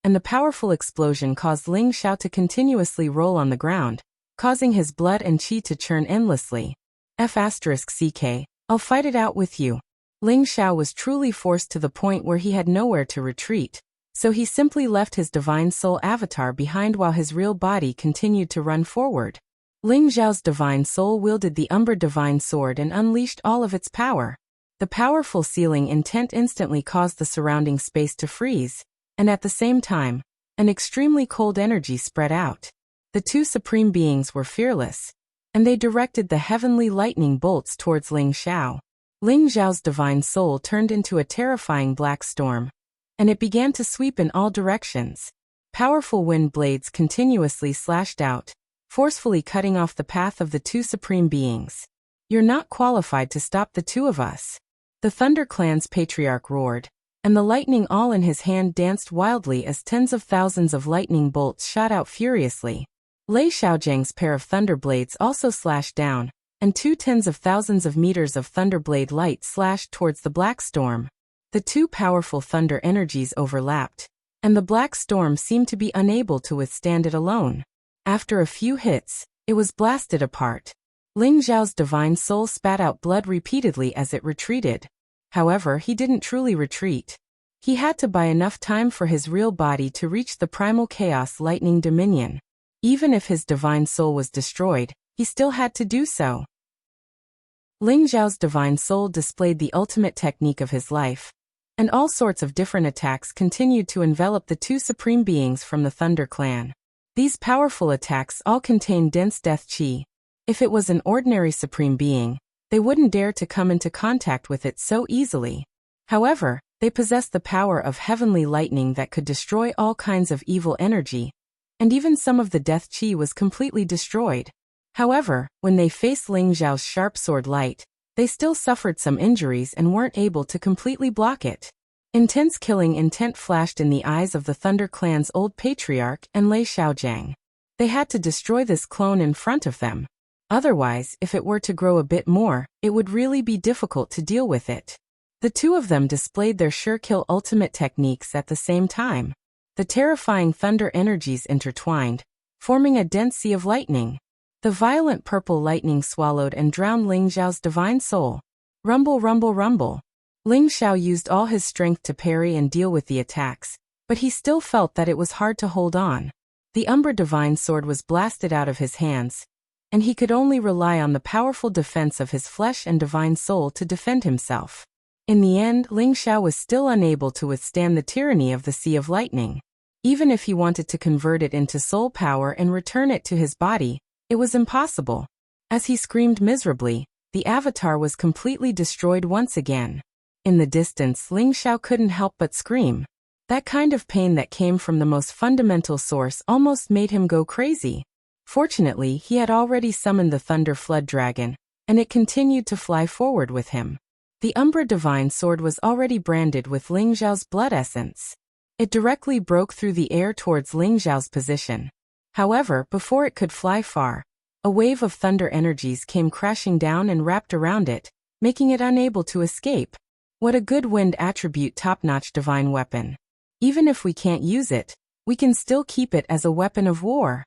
and the powerful explosion caused Ling Xiao to continuously roll on the ground, causing his blood and qi to churn endlessly. F***CK, I'll fight it out with you. Ling Xiao was truly forced to the point where he had nowhere to retreat, so he simply left his divine soul avatar behind while his real body continued to run forward. Ling Xiao's divine soul wielded the Umbra Divine Sword and unleashed all of its power. The powerful sealing intent instantly caused the surrounding space to freeze, and at the same time, an extremely cold energy spread out. The 2 supreme beings were fearless, and they directed the heavenly lightning bolts towards Ling Xiao. Ling Xiao's divine soul turned into a terrifying black storm, and it began to sweep in all directions. Powerful wind blades continuously slashed out, forcefully cutting off the path of the 2 supreme beings. You're not qualified to stop the 2 of us. The Thunder Clan's patriarch roared, and the lightning all in his hand danced wildly as tens of thousands of lightning bolts shot out furiously. Lei Xiaojing's pair of thunder blades also slashed down, and 2 tens of thousands of meters of thunderblade light slashed towards the black storm. The 2 powerful thunder energies overlapped, and the black storm seemed to be unable to withstand it alone. After a few hits, it was blasted apart. Ling Xiao's divine soul spat out blood repeatedly as it retreated. However, he didn't truly retreat. He had to buy enough time for his real body to reach the primal chaos lightning dominion. Even if his divine soul was destroyed, he still had to do so. Ling Xiao's divine soul displayed the ultimate technique of his life, and all sorts of different attacks continued to envelop the 2 supreme beings from the Thunder Clan. These powerful attacks all contained dense death qi. If it was an ordinary supreme being, they wouldn't dare to come into contact with it so easily. However, they possessed the power of heavenly lightning that could destroy all kinds of evil energy, and even some of the death qi was completely destroyed. However, when they faced Ling Xiao's sharp sword light, they still suffered some injuries and weren't able to completely block it. Intense killing intent flashed in the eyes of the Thunder Clan's old patriarch and Lei Xiaojing. They had to destroy this clone in front of them. Otherwise, if it were to grow a bit more, it would really be difficult to deal with it. The 2 of them displayed their sure-kill ultimate techniques at the same time. The terrifying thunder energies intertwined, forming a dense sea of lightning. The violent purple lightning swallowed and drowned Ling Xiao's divine soul. Rumble, rumble, rumble. Ling Xiao used all his strength to parry and deal with the attacks, but he still felt that it was hard to hold on. The Umbra Divine Sword was blasted out of his hands, and he could only rely on the powerful defense of his flesh and divine soul to defend himself. In the end, Ling Xiao was still unable to withstand the tyranny of the Sea of Lightning. Even if he wanted to convert it into soul power and return it to his body, it was impossible. As he screamed miserably, the avatar was completely destroyed once again. In the distance, Ling Xiao couldn't help but scream. That kind of pain that came from the most fundamental source almost made him go crazy. Fortunately, he had already summoned the Thunder Flood Dragon, and it continued to fly forward with him. The Umbra Divine Sword was already branded with Ling Xiao's blood essence. It directly broke through the air towards Ling Xiao's position. However, before it could fly far, a wave of thunder energies came crashing down and wrapped around it, making it unable to escape. What a good wind attribute top-notch divine weapon. Even if we can't use it, we can still keep it as a weapon of war.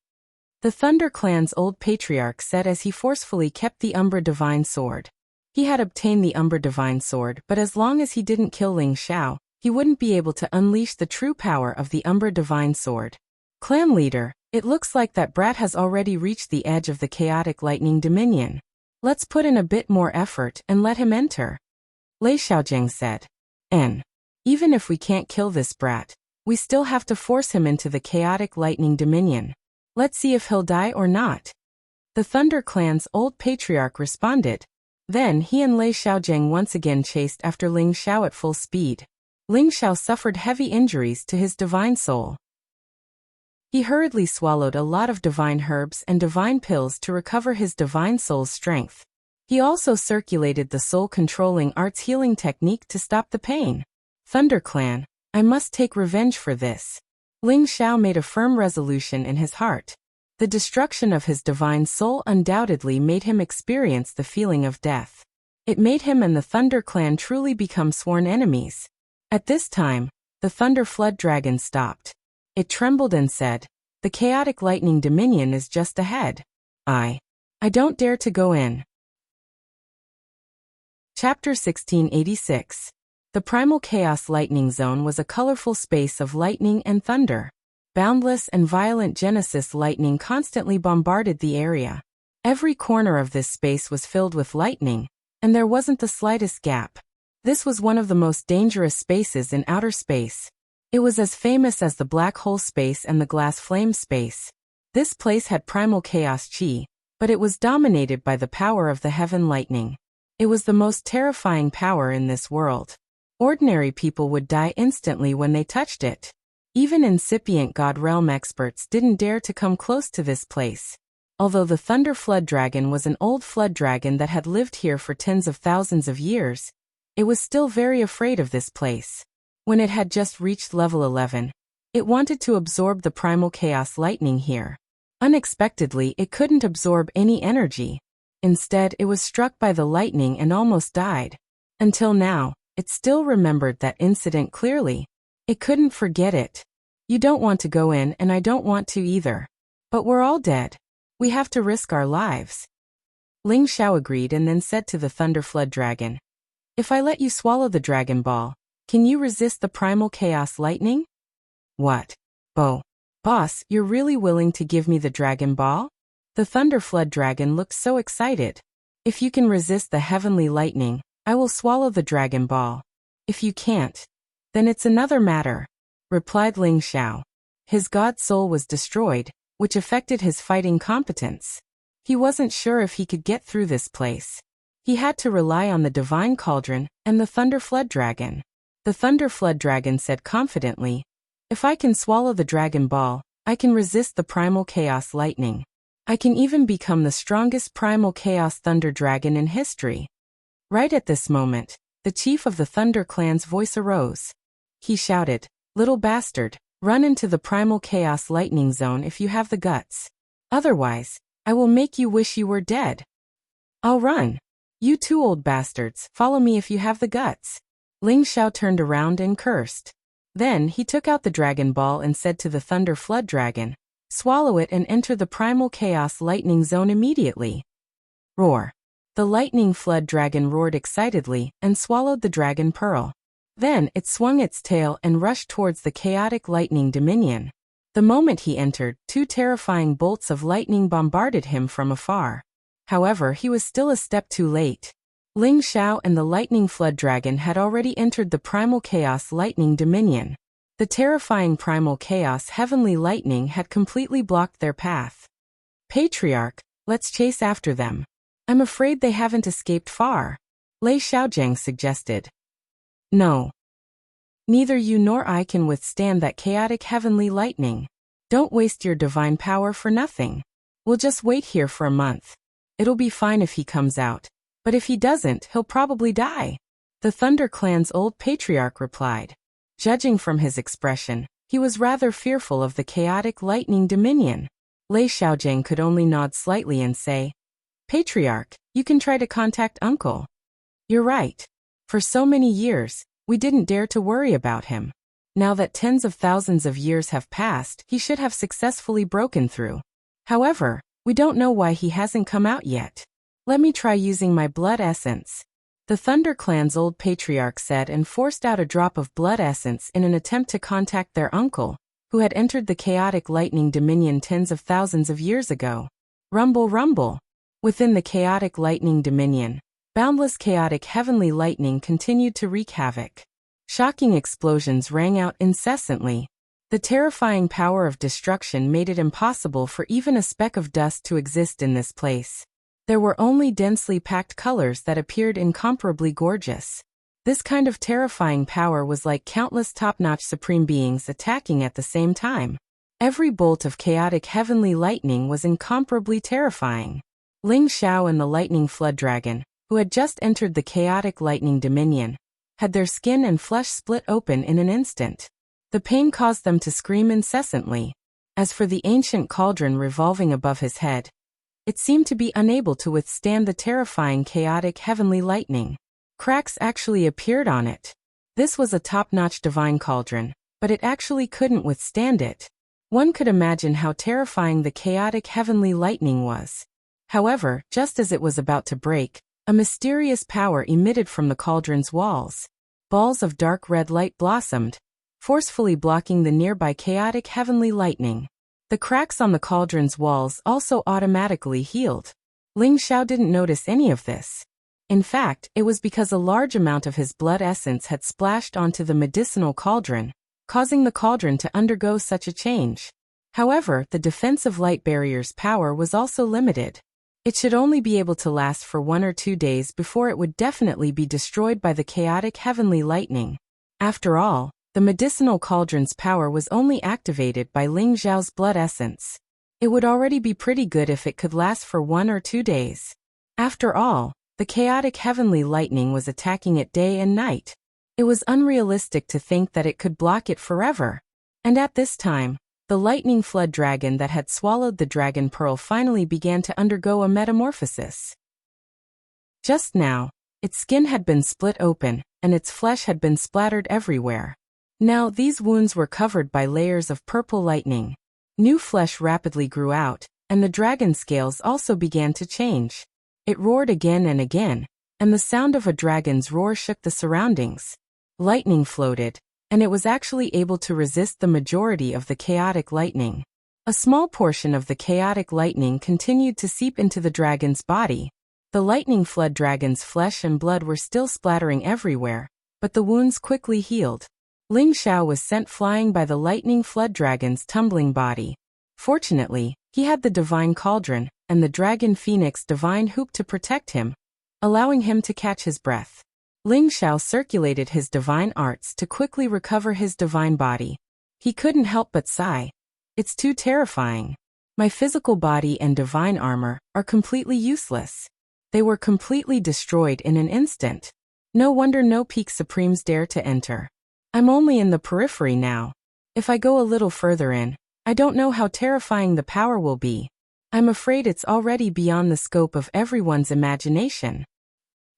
The Thunder Clan's old patriarch said as he forcefully kept the Umbra Divine Sword. He had obtained the Umbra Divine Sword, but as long as he didn't kill Ling Xiao, he wouldn't be able to unleash the true power of the Umbra Divine Sword. Clan leader, it looks like that brat has already reached the edge of the chaotic lightning dominion. Let's put in a bit more effort and let him enter. Lei Xiaojing said. Even if we can't kill this brat, we still have to force him into the chaotic lightning dominion. Let's see if he'll die or not. The Thunder Clan's old patriarch responded. Then he and Lei Xiaojing once again chased after Ling Xiao at full speed. Ling Xiao suffered heavy injuries to his divine soul. He hurriedly swallowed a lot of divine herbs and divine pills to recover his divine soul's strength. He also circulated the soul-controlling arts healing technique to stop the pain. Thunder Clan, I must take revenge for this. Ling Xiao made a firm resolution in his heart. The destruction of his divine soul undoubtedly made him experience the feeling of death. It made him and the Thunder Clan truly become sworn enemies. At this time, the Thunder Flood Dragon stopped. It trembled and said, "The chaotic lightning dominion is just ahead. I don't dare to go in." Chapter 1686. The Primal Chaos Lightning Zone was a colorful space of lightning and thunder. Boundless and violent Genesis lightning constantly bombarded the area. Every corner of this space was filled with lightning, and there wasn't the slightest gap. This was one of the most dangerous spaces in outer space. It was as famous as the black hole space and the glass flame space. This place had primal chaos chi, but it was dominated by the power of the heaven lightning. It was the most terrifying power in this world. Ordinary people would die instantly when they touched it. Even incipient God Realm experts didn't dare to come close to this place. Although the Thunder Flood Dragon was an old flood dragon that had lived here for tens of thousands of years, it was still very afraid of this place. When it had just reached level 11, it wanted to absorb the primal chaos lightning here. Unexpectedly, it couldn't absorb any energy. Instead, it was struck by the lightning and almost died. Until now, it still remembered that incident clearly. It couldn't forget it. You don't want to go in and I don't want to either. But we're all dead. We have to risk our lives. Ling Xiao agreed and then said to the Thunder Flood Dragon, "If I let you swallow the Dragon Ball, can you resist the primal chaos lightning?" "What? Boss, you're really willing to give me the Dragon Ball?" The Thunder Flood Dragon looked so excited. "If you can resist the heavenly lightning, I will swallow the Dragon Ball. If you can't, then it's another matter," replied Ling Xiao. His god soul was destroyed, which affected his fighting competence. He wasn't sure if he could get through this place. He had to rely on the Divine Cauldron and the Thunder Flood Dragon. The Thunder Flood Dragon said confidently, "If I can swallow the Dragon Ball, I can resist the Primal Chaos Lightning. I can even become the strongest Primal Chaos Thunder Dragon in history." Right at this moment, the chief of the Thunder Clan's voice arose. He shouted, "Little bastard, run into the Primal Chaos Lightning Zone if you have the guts. Otherwise, I will make you wish you were dead." "I'll run. You two old bastards, follow me if you have the guts." Ling Xiao turned around and cursed. Then he took out the Dragon Ball and said to the Thunder Flood Dragon, "Swallow it and enter the Primal Chaos Lightning Zone immediately." Roar. The Lightning Flood Dragon roared excitedly and swallowed the Dragon Pearl. Then it swung its tail and rushed towards the chaotic lightning dominion. The moment he entered, two terrifying bolts of lightning bombarded him from afar. However, he was still a step too late. Ling Xiao and the Lightning Flood Dragon had already entered the Primal Chaos Lightning Dominion. The terrifying Primal Chaos Heavenly Lightning had completely blocked their path. "Patriarch, let's chase after them. I'm afraid they haven't escaped far," Lei Xiaojing suggested. "No. Neither you nor I can withstand that chaotic heavenly lightning. Don't waste your divine power for nothing. We'll just wait here for a month. It'll be fine if he comes out. But if he doesn't, he'll probably die," the Thunder Clan's old patriarch replied. Judging from his expression, he was rather fearful of the chaotic lightning dominion. Lei Xiaojing could only nod slightly and say, "Patriarch, you can try to contact Uncle." "You're right. For so many years, we didn't dare to worry about him. Now that tens of thousands of years have passed, he should have successfully broken through. However, we don't know why he hasn't come out yet. Let me try using my blood essence." The Thunder Clan's old patriarch said and forced out a drop of blood essence in an attempt to contact their uncle, who had entered the chaotic lightning dominion tens of thousands of years ago. Rumble, rumble. Within the chaotic lightning dominion, boundless chaotic heavenly lightning continued to wreak havoc. Shocking explosions rang out incessantly. The terrifying power of destruction made it impossible for even a speck of dust to exist in this place. There were only densely packed colors that appeared incomparably gorgeous. This kind of terrifying power was like countless top-notch supreme beings attacking at the same time. Every bolt of chaotic heavenly lightning was incomparably terrifying. Ling Xiao and the lightning flood dragon, who had just entered the chaotic lightning dominion, had their skin and flesh split open in an instant. The pain caused them to scream incessantly. As for the ancient cauldron revolving above his head, it seemed to be unable to withstand the terrifying chaotic heavenly lightning. Cracks actually appeared on it. This was a top-notch divine cauldron, but it actually couldn't withstand it. One could imagine how terrifying the chaotic heavenly lightning was. However, just as it was about to break, a mysterious power emitted from the cauldron's walls. Balls of dark red light blossomed, forcefully blocking the nearby chaotic heavenly lightning. The cracks on the cauldron's walls also automatically healed. Ling Xiao didn't notice any of this. In fact, it was because a large amount of his blood essence had splashed onto the medicinal cauldron, causing the cauldron to undergo such a change. However, the defensive light barrier's power was also limited. It should only be able to last for 1 or 2 days before it would definitely be destroyed by the chaotic heavenly lightning. After all, the medicinal cauldron's power was only activated by Ling Xiao's blood essence. It would already be pretty good if it could last for 1 or 2 days. After all, the chaotic heavenly lightning was attacking it day and night. It was unrealistic to think that it could block it forever. And at this time, the lightning flood dragon that had swallowed the dragon pearl finally began to undergo a metamorphosis. Just now, its skin had been split open, and its flesh had been splattered everywhere. Now these wounds were covered by layers of purple lightning. New flesh rapidly grew out, and the dragon scales also began to change. It roared again and again, and the sound of a dragon's roar shook the surroundings. Lightning floated, and it was actually able to resist the majority of the chaotic lightning. A small portion of the chaotic lightning continued to seep into the dragon's body. The lightning flood dragon's flesh and blood were still splattering everywhere, but the wounds quickly healed. Ling Xiao was sent flying by the lightning flood dragon's tumbling body. Fortunately, he had the divine cauldron and the dragon phoenix divine hoop to protect him, allowing him to catch his breath. Ling Xiao circulated his divine arts to quickly recover his divine body. He couldn't help but sigh. It's too terrifying. My physical body and divine armor are completely useless. They were completely destroyed in an instant. No wonder no peak supremes dare to enter. I'm only in the periphery now. If I go a little further in, I don't know how terrifying the power will be. I'm afraid it's already beyond the scope of everyone's imagination.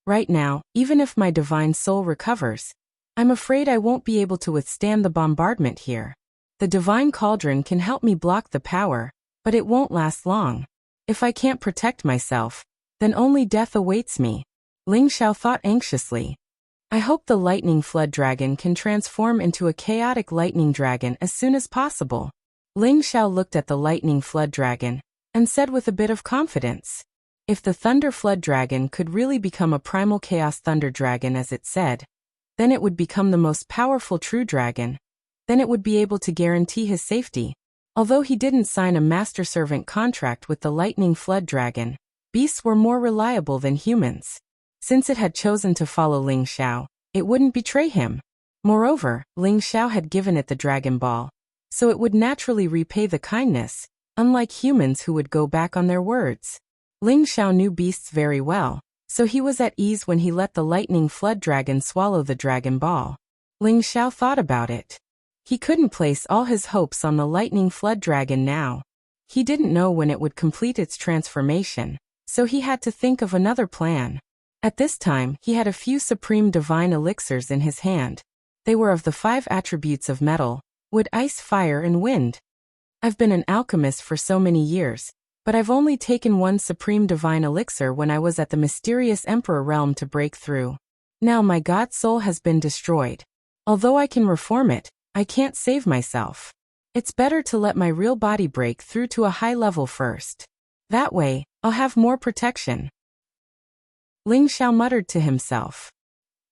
Right now, even if my divine soul recovers, I'm afraid I won't be able to withstand the bombardment here. The divine cauldron can help me block the power, but it won't last long. If I can't protect myself, then only death awaits me. Ling Xiao thought anxiously. I hope the lightning flood dragon can transform into a chaotic lightning dragon as soon as possible. Ling Xiao looked at the lightning flood dragon and said with a bit of confidence, if the thunder flood dragon could really become a primal chaos thunder dragon as it said, then it would become the most powerful true dragon. Then it would be able to guarantee his safety. Although he didn't sign a master-servant contract with the lightning flood dragon, beasts were more reliable than humans. Since it had chosen to follow Ling Xiao, it wouldn't betray him. Moreover, Ling Xiao had given it the Dragon Ball, so it would naturally repay the kindness, unlike humans who would go back on their words. Ling Xiao knew beasts very well, so he was at ease when he let the lightning flood dragon swallow the Dragon Ball. Ling Xiao thought about it. He couldn't place all his hopes on the lightning flood dragon now. He didn't know when it would complete its transformation, so he had to think of another plan. At this time, he had a few supreme divine elixirs in his hand. They were of the 5 attributes of metal: wood, ice, fire, and wind. I've been an alchemist for so many years, but I've only taken one supreme divine elixir when I was at the mysterious Emperor realm to break through. Now my god soul has been destroyed. Although I can reform it, I can't save myself. It's better to let my real body break through to a high level first. That way, I'll have more protection. Ling Xiao muttered to himself.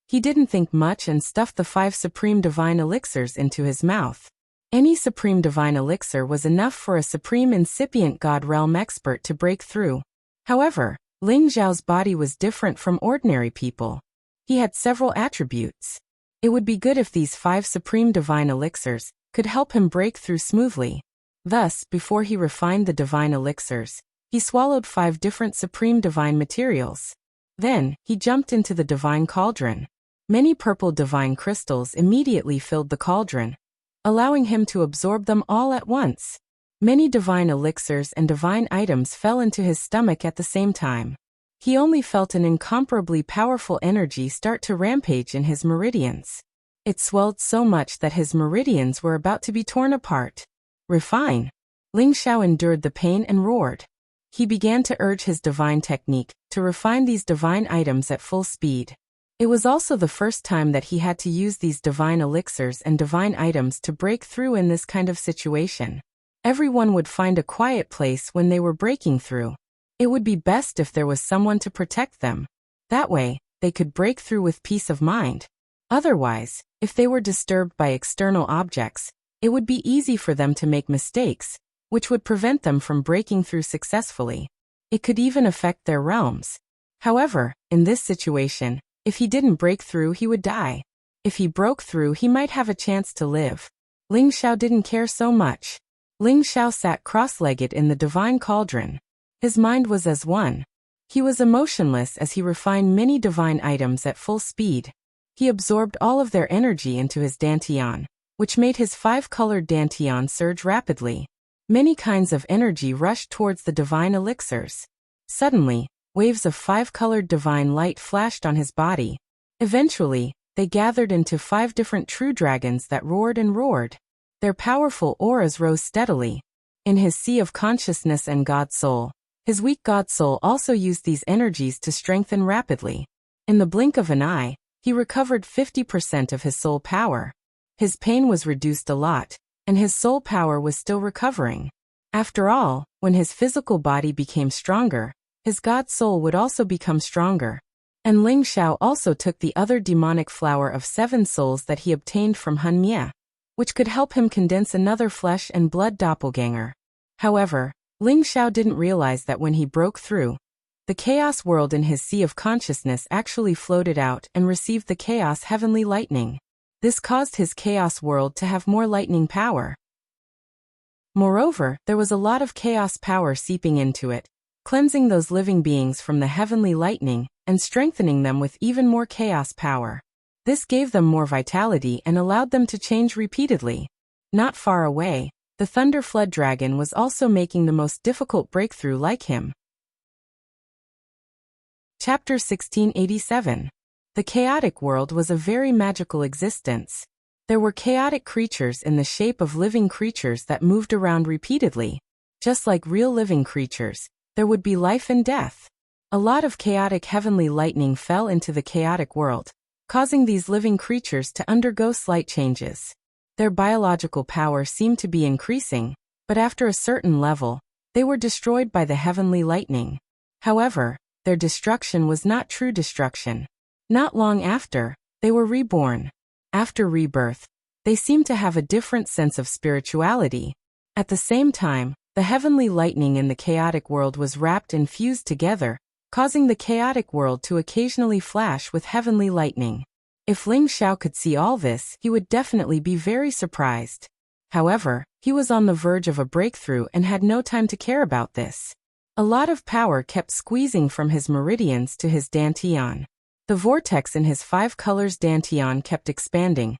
He didn't think much and stuffed the 5 supreme divine elixirs into his mouth. Any supreme divine elixir was enough for a supreme incipient god realm expert to break through. However, Ling Xiao's body was different from ordinary people. He had several attributes. It would be good if these 5 supreme divine elixirs could help him break through smoothly. Thus, before he refined the divine elixirs, he swallowed 5 different supreme divine materials. Then, he jumped into the divine cauldron. Many purple divine crystals immediately filled the cauldron, allowing him to absorb them all at once. Many divine elixirs and divine items fell into his stomach at the same time. He only felt an incomparably powerful energy start to rampage in his meridians. It swelled so much that his meridians were about to be torn apart. Refine. Ling Xiao endured the pain and roared. He began to urge his divine technique to refine these divine items at full speed. It was also the first time that he had to use these divine elixirs and divine items to break through in this kind of situation. Everyone would find a quiet place when they were breaking through. It would be best if there was someone to protect them. That way, they could break through with peace of mind. Otherwise, if they were disturbed by external objects, it would be easy for them to make mistakes, which would prevent them from breaking through successfully. It could even affect their realms. However, in this situation, if he didn't break through, he would die. If he broke through, he might have a chance to live. Ling Xiao didn't care so much. Ling Xiao sat cross-legged in the divine cauldron. His mind was as one. He was emotionless as he refined many divine items at full speed. He absorbed all of their energy into his dantian, which made his 5-colored dantian surge rapidly. Many kinds of energy rushed towards the divine elixirs. Suddenly, waves of 5-colored divine light flashed on his body. Eventually, they gathered into 5 different true dragons that roared and roared. Their powerful auras rose steadily. In his sea of consciousness and God soul, his weak God soul also used these energies to strengthen rapidly. In the blink of an eye, he recovered 50% of his soul power. His pain was reduced a lot, and his soul power was still recovering. After all, when his physical body became stronger, his God soul would also become stronger. And Ling Xiao also took the other demonic flower of 7 souls that he obtained from Hun Mie, which could help him condense another flesh and blood doppelganger. However, Ling Xiao didn't realize that when he broke through, the chaos world in his sea of consciousness actually floated out and received the chaos heavenly lightning. This caused his chaos world to have more lightning power. Moreover, there was a lot of chaos power seeping into it, cleansing those living beings from the heavenly lightning and strengthening them with even more chaos power. This gave them more vitality and allowed them to change repeatedly. Not far away, the Thunder Flood Dragon was also making the most difficult breakthrough like him. Chapter 1687. The chaotic world was a very magical existence. There were chaotic creatures in the shape of living creatures that moved around repeatedly. Just like real living creatures, there would be life and death. A lot of chaotic heavenly lightning fell into the chaotic world, causing these living creatures to undergo slight changes. Their biological power seemed to be increasing, but after a certain level, they were destroyed by the heavenly lightning. However, their destruction was not true destruction. Not long after, they were reborn. After rebirth, they seemed to have a different sense of spirituality. At the same time, the heavenly lightning in the chaotic world was wrapped and fused together, causing the chaotic world to occasionally flash with heavenly lightning. If Ling Xiao could see all this, he would definitely be very surprised. However, he was on the verge of a breakthrough and had no time to care about this. A lot of power kept squeezing from his meridians to his dantian. The vortex in his 5 colors dantian kept expanding,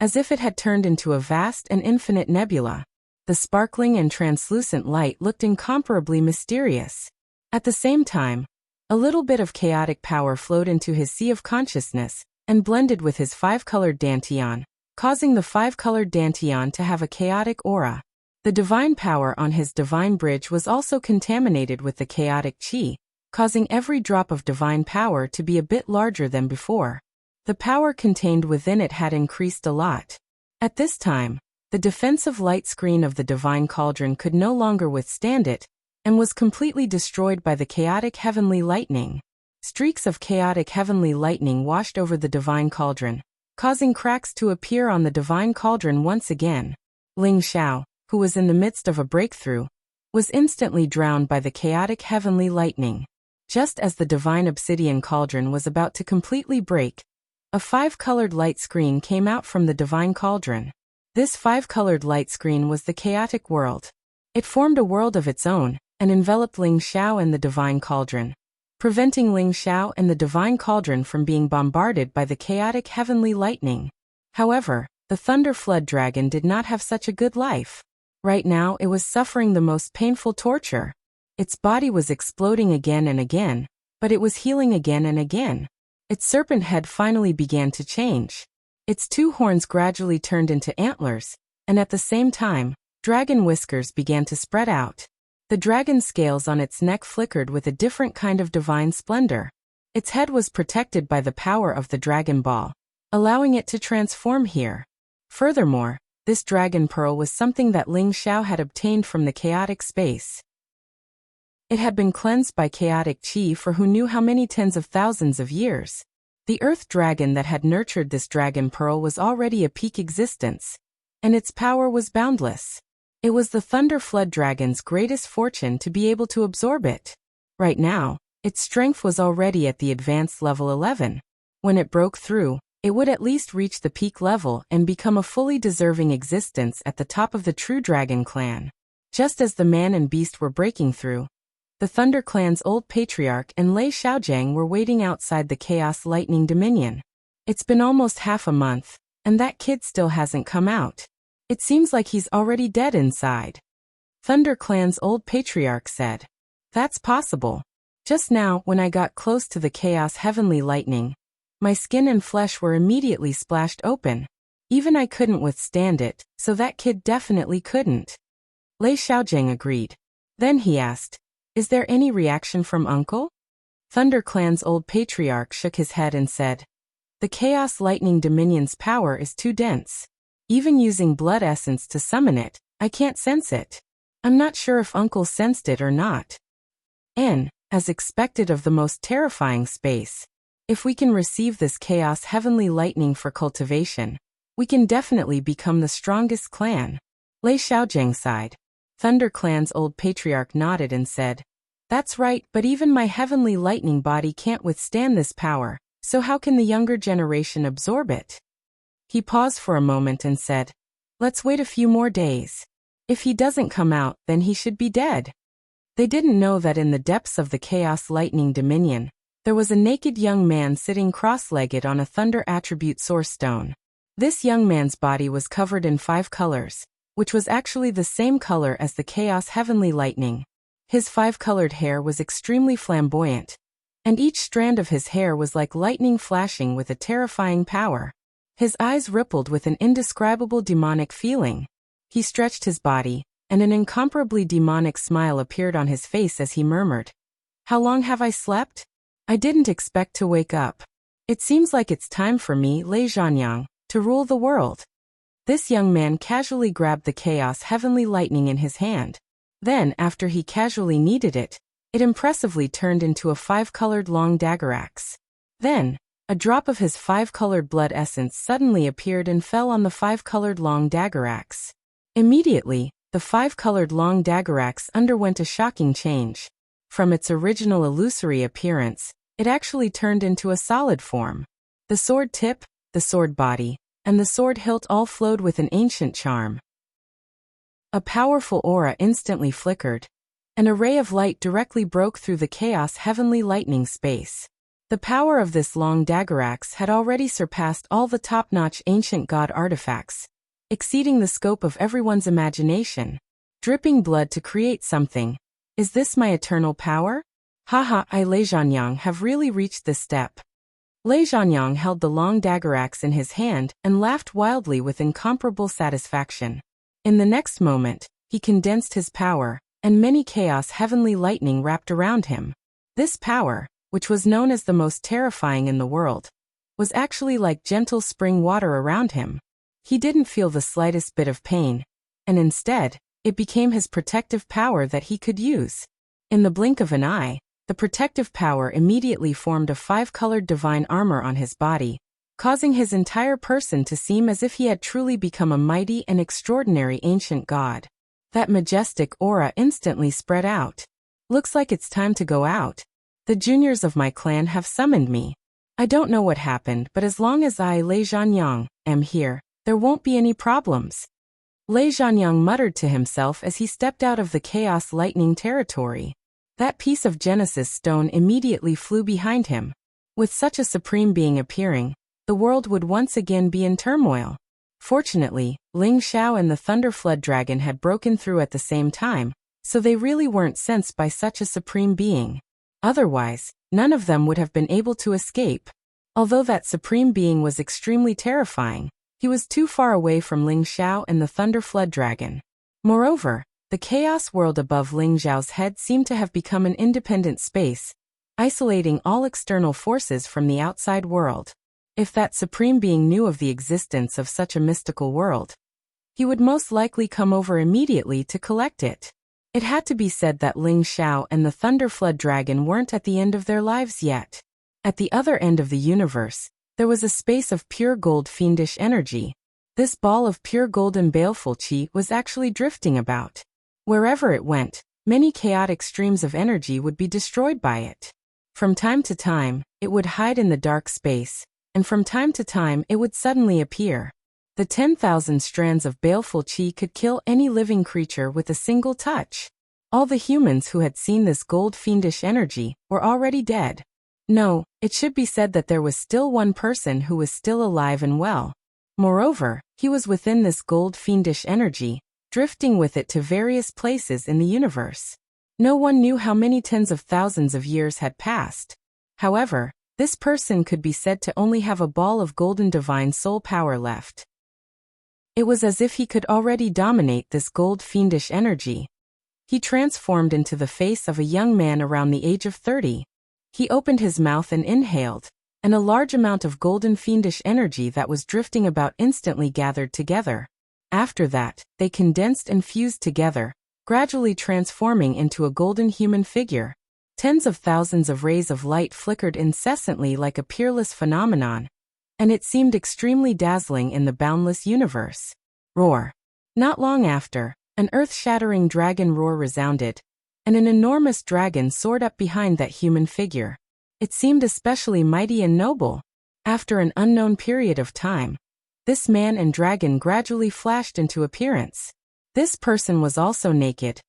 as if it had turned into a vast and infinite nebula. The sparkling and translucent light looked incomparably mysterious. At the same time, a little bit of chaotic power flowed into his sea of consciousness and blended with his five-colored dantian, causing the five-colored dantian to have a chaotic aura. The divine power on his divine bridge was also contaminated with the chaotic chi, causing every drop of divine power to be a bit larger than before. The power contained within it had increased a lot. At this time, the defensive light screen of the divine cauldron could no longer withstand it, and was completely destroyed by the chaotic heavenly lightning. Streaks of chaotic heavenly lightning washed over the divine cauldron, causing cracks to appear on the divine cauldron once again. Ling Xiao, who was in the midst of a breakthrough, was instantly drowned by the chaotic heavenly lightning. Just as the divine obsidian cauldron was about to completely break, a five-colored light screen came out from the divine cauldron. This five-colored light screen was the chaotic world. It formed a world of its own, and enveloped Ling Xiao and the divine cauldron, preventing Ling Xiao and the divine cauldron from being bombarded by the chaotic heavenly lightning. However, the thunder flood dragon did not have such a good life. Right now it was suffering the most painful torture. Its body was exploding again and again, but it was healing again and again. Its serpent head finally began to change. Its two horns gradually turned into antlers, and at the same time, dragon whiskers began to spread out. The dragon scales on its neck flickered with a different kind of divine splendor. Its head was protected by the power of the Dragon Ball, allowing it to transform here. Furthermore, this dragon pearl was something that Ling Xiao had obtained from the chaotic space. It had been cleansed by chaotic chi for who knew how many tens of thousands of years. The earth dragon that had nurtured this dragon pearl was already a peak existence, and its power was boundless. It was the thunder flood dragon's greatest fortune to be able to absorb it. Right now, its strength was already at the advanced level 11. When it broke through, it would at least reach the peak level and become a fully deserving existence at the top of the true dragon clan. Just as the man and beast were breaking through, the Thunder Clan's old patriarch and Lei Xiaojiang were waiting outside the Chaos Lightning Dominion. It's been almost half a month, and that kid still hasn't come out. It seems like he's already dead inside. Thunder Clan's old patriarch said. That's possible. Just now, when I got close to the Chaos Heavenly Lightning, my skin and flesh were immediately splashed open. Even I couldn't withstand it, so that kid definitely couldn't. Lei Xiaojiang agreed. Then he asked, is there any reaction from Uncle? Thunder Clan's old patriarch shook his head and said, the Chaos Lightning Dominion's power is too dense. Even using blood essence to summon it, I can't sense it. I'm not sure if Uncle sensed it or not. And, as expected of the most terrifying space, if we can receive this Chaos Heavenly Lightning for cultivation, we can definitely become the strongest clan. Lei Xiaojiang sighed. Thunder Clan's old patriarch nodded and said, that's right, but even my heavenly lightning body can't withstand this power, so how can the younger generation absorb it? He paused for a moment and said, let's wait a few more days. If he doesn't come out, then he should be dead. They didn't know that in the depths of the Chaos Lightning Dominion, there was a naked young man sitting cross-legged on a thunder attribute source stone. This young man's body was covered in 5 colors, which was actually the same color as the Chaos Heavenly Lightning. His 5-colored hair was extremely flamboyant, and each strand of his hair was like lightning flashing with a terrifying power. His eyes rippled with an indescribable demonic feeling. He stretched his body, and an incomparably demonic smile appeared on his face as he murmured, how long have I slept? I didn't expect to wake up. It seems like it's time for me, Lei Zhanyang, to rule the world. This young man casually grabbed the Chaos Heavenly Lightning in his hand. Then, after he casually kneaded it, it impressively turned into a 5-colored long dagger axe. Then, a drop of his 5-colored blood essence suddenly appeared and fell on the 5-colored long dagger axe. Immediately, the 5-colored long dagger axe underwent a shocking change. From its original illusory appearance, it actually turned into a solid form. The sword tip, the sword body, and the sword hilt all flowed with an ancient charm. A powerful aura instantly flickered. An array of light directly broke through the Chaos Heavenly Lightning space. The power of this long dagger axe had already surpassed all the top-notch ancient god artifacts, exceeding the scope of everyone's imagination. Dripping blood to create something. Is this my eternal power? Haha, I Lei Zhanyang have really reached this step. Lei Zhanyang held the long dagger axe in his hand and laughed wildly with incomparable satisfaction. In the next moment, he condensed his power, and many chaos heavenly lightning wrapped around him. This power, which was known as the most terrifying in the world, was actually like gentle spring water around him. He didn't feel the slightest bit of pain, and instead, it became his protective power that he could use. In the blink of an eye, the protective power immediately formed a 5-colored divine armor on his body, causing his entire person to seem as if he had truly become a mighty and extraordinary ancient god. That majestic aura instantly spread out. Looks like it's time to go out. The juniors of my clan have summoned me. I don't know what happened, but as long as I, Lei Zhanyang, am here, there won't be any problems. Lei Zhanyang muttered to himself as he stepped out of the chaos lightning territory. That piece of Genesis stone immediately flew behind him. With such a supreme being appearing, the world would once again be in turmoil. Fortunately, Ling Xiao and the Thunderflood Dragon had broken through at the same time, so they really weren't sensed by such a supreme being. Otherwise, none of them would have been able to escape. Although that supreme being was extremely terrifying, he was too far away from Ling Xiao and the Thunderflood Dragon. Moreover, the chaos world above Ling Xiao's head seemed to have become an independent space, isolating all external forces from the outside world. If that supreme being knew of the existence of such a mystical world, he would most likely come over immediately to collect it. It had to be said that Ling Xiao and the Thunderflood Dragon weren't at the end of their lives yet. At the other end of the universe, there was a space of pure gold fiendish energy. This ball of pure golden baleful qi was actually drifting about. Wherever it went, many chaotic streams of energy would be destroyed by it. From time to time, it would hide in the dark space, and from time to time it would suddenly appear. The 10,000 strands of baleful qi could kill any living creature with a single touch. All the humans who had seen this gold fiendish energy were already dead. No, it should be said that there was still one person who was still alive and well. Moreover, he was within this gold fiendish energy, drifting with it to various places in the universe. No one knew how many tens of thousands of years had passed. However, this person could be said to only have a ball of golden divine soul power left. It was as if he could already dominate this gold fiendish energy. He transformed into the face of a young man around the age of 30. He opened his mouth and inhaled, and a large amount of golden fiendish energy that was drifting about instantly gathered together. After that, they condensed and fused together, gradually transforming into a golden human figure. Tens of thousands of rays of light flickered incessantly like a peerless phenomenon, and it seemed extremely dazzling in the boundless universe. Roar. Not long after, an earth-shattering dragon roar resounded, and an enormous dragon soared up behind that human figure. It seemed especially mighty and noble. After an unknown period of time, this man and dragon gradually flashed into appearance. This person was also naked,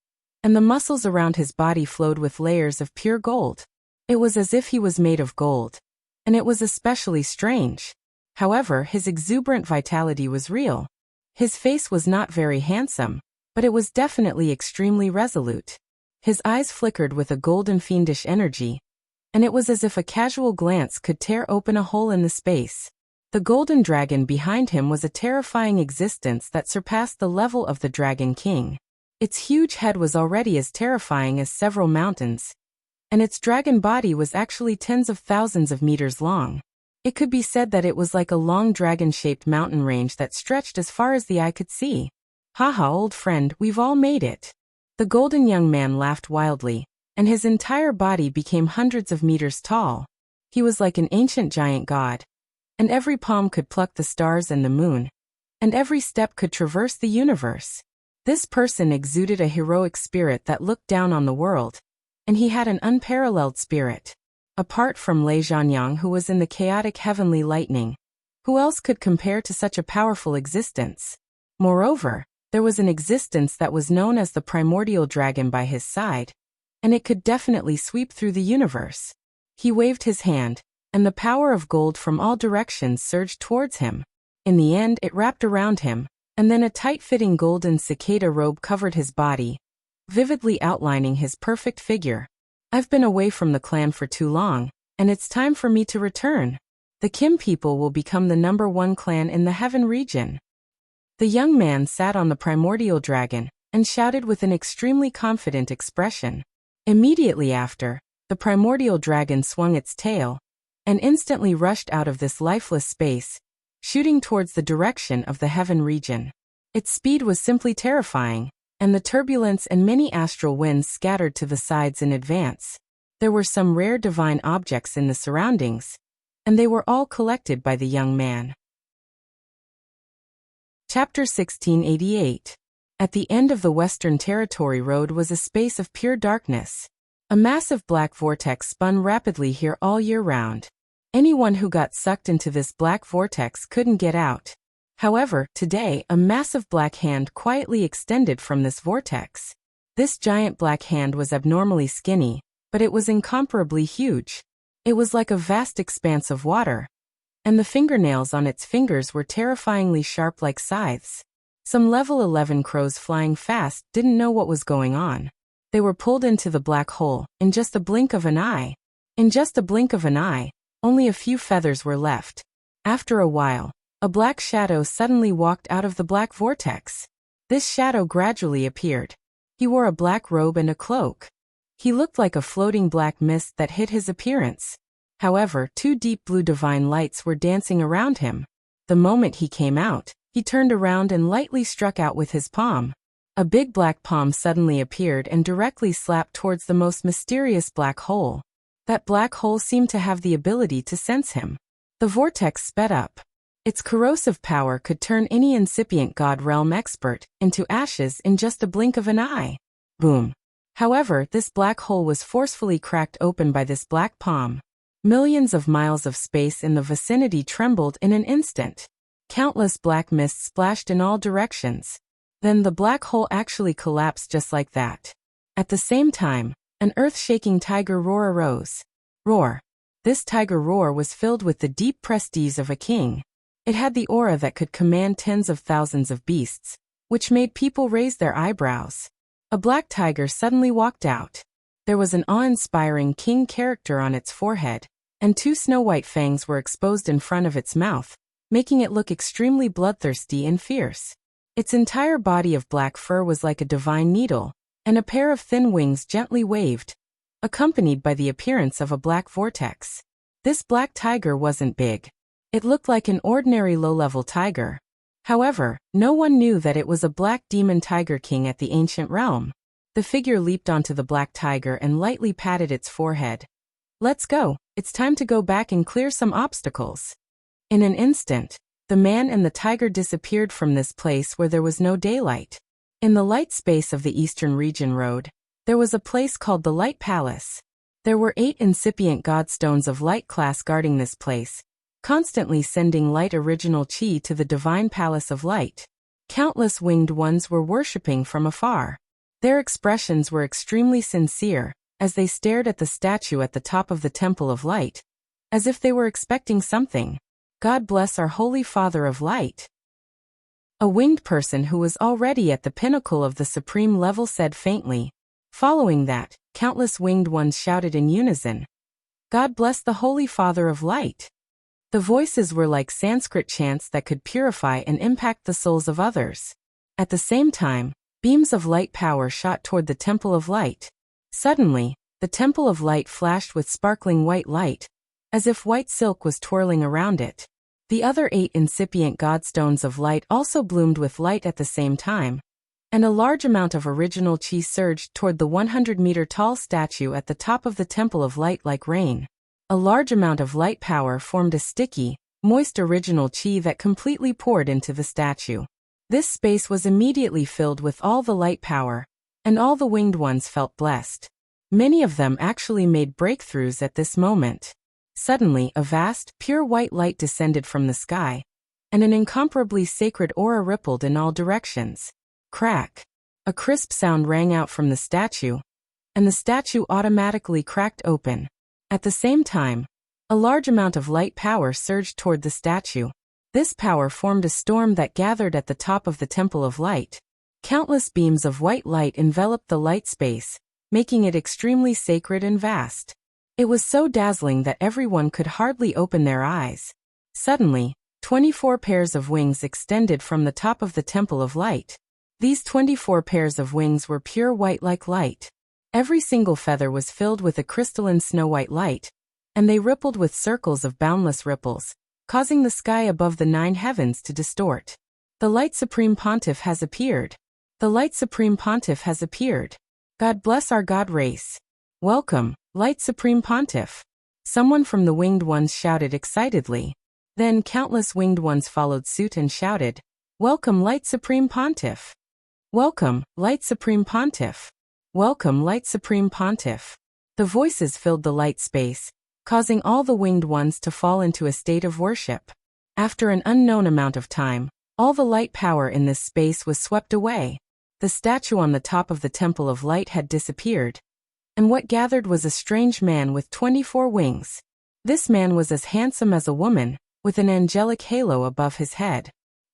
and the muscles around his body flowed with layers of pure gold. It was as if he was made of gold, and it was especially strange. However, his exuberant vitality was real. His face was not very handsome, but it was definitely extremely resolute. His eyes flickered with a golden fiendish energy, and it was as if a casual glance could tear open a hole in the space. The golden dragon behind him was a terrifying existence that surpassed the level of the Dragon King. Its huge head was already as terrifying as several mountains, and its dragon body was actually tens of thousands of meters long. It could be said that it was like a long dragon-shaped mountain range that stretched as far as the eye could see. Haha, old friend, we've all made it. The golden young man laughed wildly, and his entire body became hundreds of meters tall. He was like an ancient giant god, and every palm could pluck the stars and the moon, and every step could traverse the universe. This person exuded a heroic spirit that looked down on the world, and he had an unparalleled spirit. Apart from Lei Zhanyang, who was in the chaotic heavenly lightning, who else could compare to such a powerful existence? Moreover, there was an existence that was known as the primordial dragon by his side, and it could definitely sweep through the universe. He waved his hand, and the power of gold from all directions surged towards him. In the end, it wrapped around him, and then a tight-fitting golden cicada robe covered his body, vividly outlining his perfect figure. I've been away from the clan for too long, and it's time for me to return. The Kim people will become the #1 clan in the Heaven region. The young man sat on the primordial dragon and shouted with an extremely confident expression. Immediately after, the primordial dragon swung its tail and instantly rushed out of this lifeless space, shooting towards the direction of the Heaven region. Its speed was simply terrifying, and the turbulence and many astral winds scattered to the sides in advance. There were some rare divine objects in the surroundings, and they were all collected by the young man. Chapter 1688. At the end of the Western Territory Road was a space of pure darkness. A massive black vortex spun rapidly here all year round. Anyone who got sucked into this black vortex couldn't get out. However, today, a massive black hand quietly extended from this vortex. This giant black hand was abnormally skinny, but it was incomparably huge. It was like a vast expanse of water, and the fingernails on its fingers were terrifyingly sharp like scythes. Some level 11 crows flying fast didn't know what was going on. They were pulled into the black hole in just a blink of an eye. In just a blink of an eye, only a few feathers were left. After a while, a black shadow suddenly walked out of the black vortex. This shadow gradually appeared. He wore a black robe and a cloak. He looked like a floating black mist that hid his appearance. However, two deep blue divine lights were dancing around him. The moment he came out, he turned around and lightly struck out with his palm. A big black palm suddenly appeared and directly slapped towards the most mysterious black hole. That black hole seemed to have the ability to sense him. The vortex sped up. Its corrosive power could turn any incipient God realm expert into ashes in just a blink of an eye. Boom. However, this black hole was forcefully cracked open by this black palm. Millions of miles of space in the vicinity trembled in an instant. Countless black mists splashed in all directions. Then the black hole actually collapsed just like that. At the same time, an earth-shaking tiger roar arose. Roar. This tiger roar was filled with the deep prestige of a king. It had the aura that could command tens of thousands of beasts, which made people raise their eyebrows. A black tiger suddenly walked out. There was an awe-inspiring king character on its forehead, and two snow-white fangs were exposed in front of its mouth, making it look extremely bloodthirsty and fierce. Its entire body of black fur was like a divine needle, and a pair of thin wings gently waved, accompanied by the appearance of a black vortex. This black tiger wasn't big. It looked like an ordinary low-level tiger. However, no one knew that it was a black demon tiger king at the ancient realm. The figure leaped onto the black tiger and lightly patted its forehead. Let's go. It's time to go back and clear some obstacles. In an instant, the man and the tiger disappeared from this place where there was no daylight. In the light space of the Eastern Region Road, there was a place called the Light Palace. There were 8 incipient godstones of light class guarding this place, constantly sending light original chi to the divine palace of light. Countless winged ones were worshipping from afar. Their expressions were extremely sincere, as they stared at the statue at the top of the Temple of Light, as if they were expecting something. God bless our Holy Father of Light. A winged person who was already at the pinnacle of the supreme level said faintly. Following that, countless winged ones shouted in unison, God bless the Holy Father of Light. The voices were like Sanskrit chants that could purify and impact the souls of others. At the same time, beams of light power shot toward the Temple of Light. Suddenly, the Temple of Light flashed with sparkling white light, as if white silk was twirling around it. The other 8 incipient godstones of light also bloomed with light at the same time, and a large amount of original chi surged toward the 100-meter-tall statue at the top of the Temple of Light like rain. A large amount of light power formed a sticky, moist original chi that completely poured into the statue. This space was immediately filled with all the light power, and all the winged ones felt blessed. Many of them actually made breakthroughs at this moment. Suddenly, a vast, pure white light descended from the sky, and an incomparably sacred aura rippled in all directions. Crack! A crisp sound rang out from the statue, and the statue automatically cracked open. At the same time, A large amount of light power surged toward the statue. This power formed a storm that gathered at the top of the Temple of Light. Countless beams of white light enveloped the light space, making it extremely sacred and vast. It was so dazzling that everyone could hardly open their eyes. Suddenly, 24 pairs of wings extended from the top of the Temple of Light. These 24 pairs of wings were pure white like light. Every single feather was filled with a crystalline snow-white light, and they rippled with circles of boundless ripples, causing the sky above the 9 heavens to distort. The Light Supreme Pontiff has appeared. The Light Supreme Pontiff has appeared. God bless our God race. Welcome, Light Supreme Pontiff. Someone from the Winged Ones shouted excitedly. Then countless Winged Ones followed suit and shouted, Welcome, Light Supreme Pontiff. Welcome, Light Supreme Pontiff. Welcome, Light Supreme Pontiff. The voices filled the light space, causing all the Winged Ones to fall into a state of worship. After an unknown amount of time, all the light power in this space was swept away. The statue on the top of the Temple of Light had disappeared, and what gathered was a strange man with 24 wings. This man was as handsome as a woman, with an angelic halo above his head.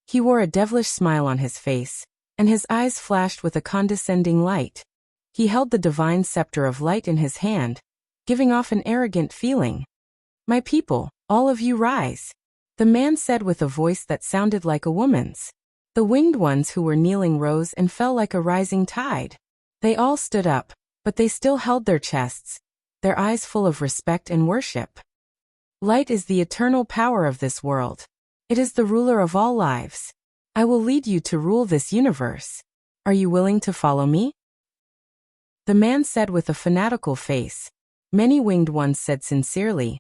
He wore a devilish smile on his face, and his eyes flashed with a condescending light. He held the divine scepter of light in his hand, giving off an arrogant feeling. My people, all of you rise, the man said with a voice that sounded like a woman's. The Winged Ones who were kneeling rose and fell like a rising tide. They all stood up, but they still held their chests, their eyes full of respect and worship. Light is the eternal power of this world. It is the ruler of all lives. I will lead you to rule this universe. Are you willing to follow me? The man said with a fanatical face. Many Winged Ones said sincerely,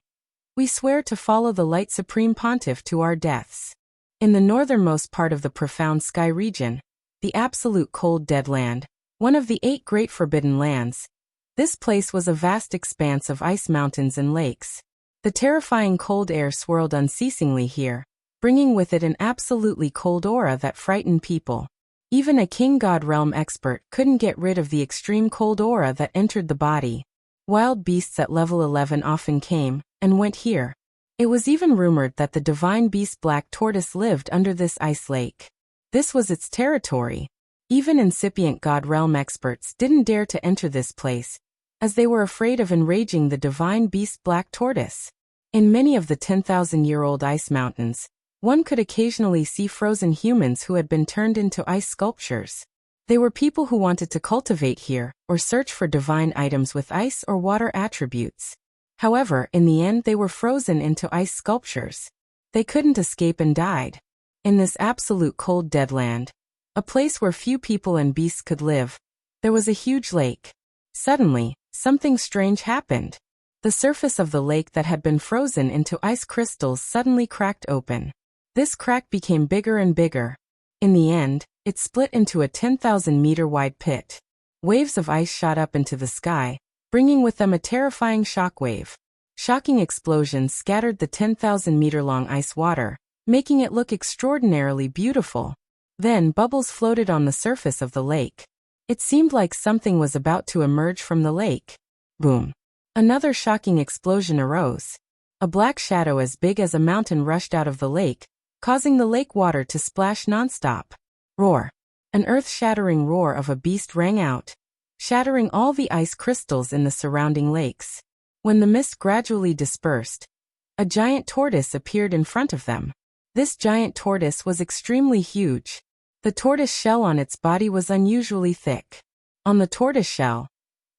We swear to follow the Light Supreme Pontiff to our deaths. In the northernmost part of the profound sky region, the absolute cold dead land, one of the 8 great forbidden lands, this place was a vast expanse of ice mountains and lakes. The terrifying cold air swirled unceasingly here, bringing with it an absolutely cold aura that frightened people. Even a King God Realm expert couldn't get rid of the extreme cold aura that entered the body. Wild beasts at level 11 often came and went here. It was even rumored that the divine beast Black Tortoise lived under this ice lake. This was its territory. Even incipient God Realm experts didn't dare to enter this place, as they were afraid of enraging the divine beast Black Tortoise. In many of the 10,000-year-old ice mountains, one could occasionally see frozen humans who had been turned into ice sculptures. They were people who wanted to cultivate here or search for divine items with ice or water attributes. However, in the end they were frozen into ice sculptures. They couldn't escape and died. In this absolute cold dead land, a place where few people and beasts could live, there was a huge lake. Suddenly, something strange happened. The surface of the lake that had been frozen into ice crystals suddenly cracked open. This crack became bigger and bigger. In the end, it split into a 10,000-meter wide pit. Waves of ice shot up into the sky, bringing with them a terrifying shockwave. Shocking explosions scattered the 10,000-meter-long ice water, making it look extraordinarily beautiful. Then bubbles floated on the surface of the lake. It seemed like something was about to emerge from the lake. Boom! Another shocking explosion arose. A black shadow as big as a mountain rushed out of the lake, causing the lake water to splash nonstop. Roar! An earth-shattering roar of a beast rang out, shattering all the ice crystals in the surrounding lakes. When the mist gradually dispersed, a giant tortoise appeared in front of them. This giant tortoise was extremely huge. The tortoise shell on its body was unusually thick. On the tortoise shell,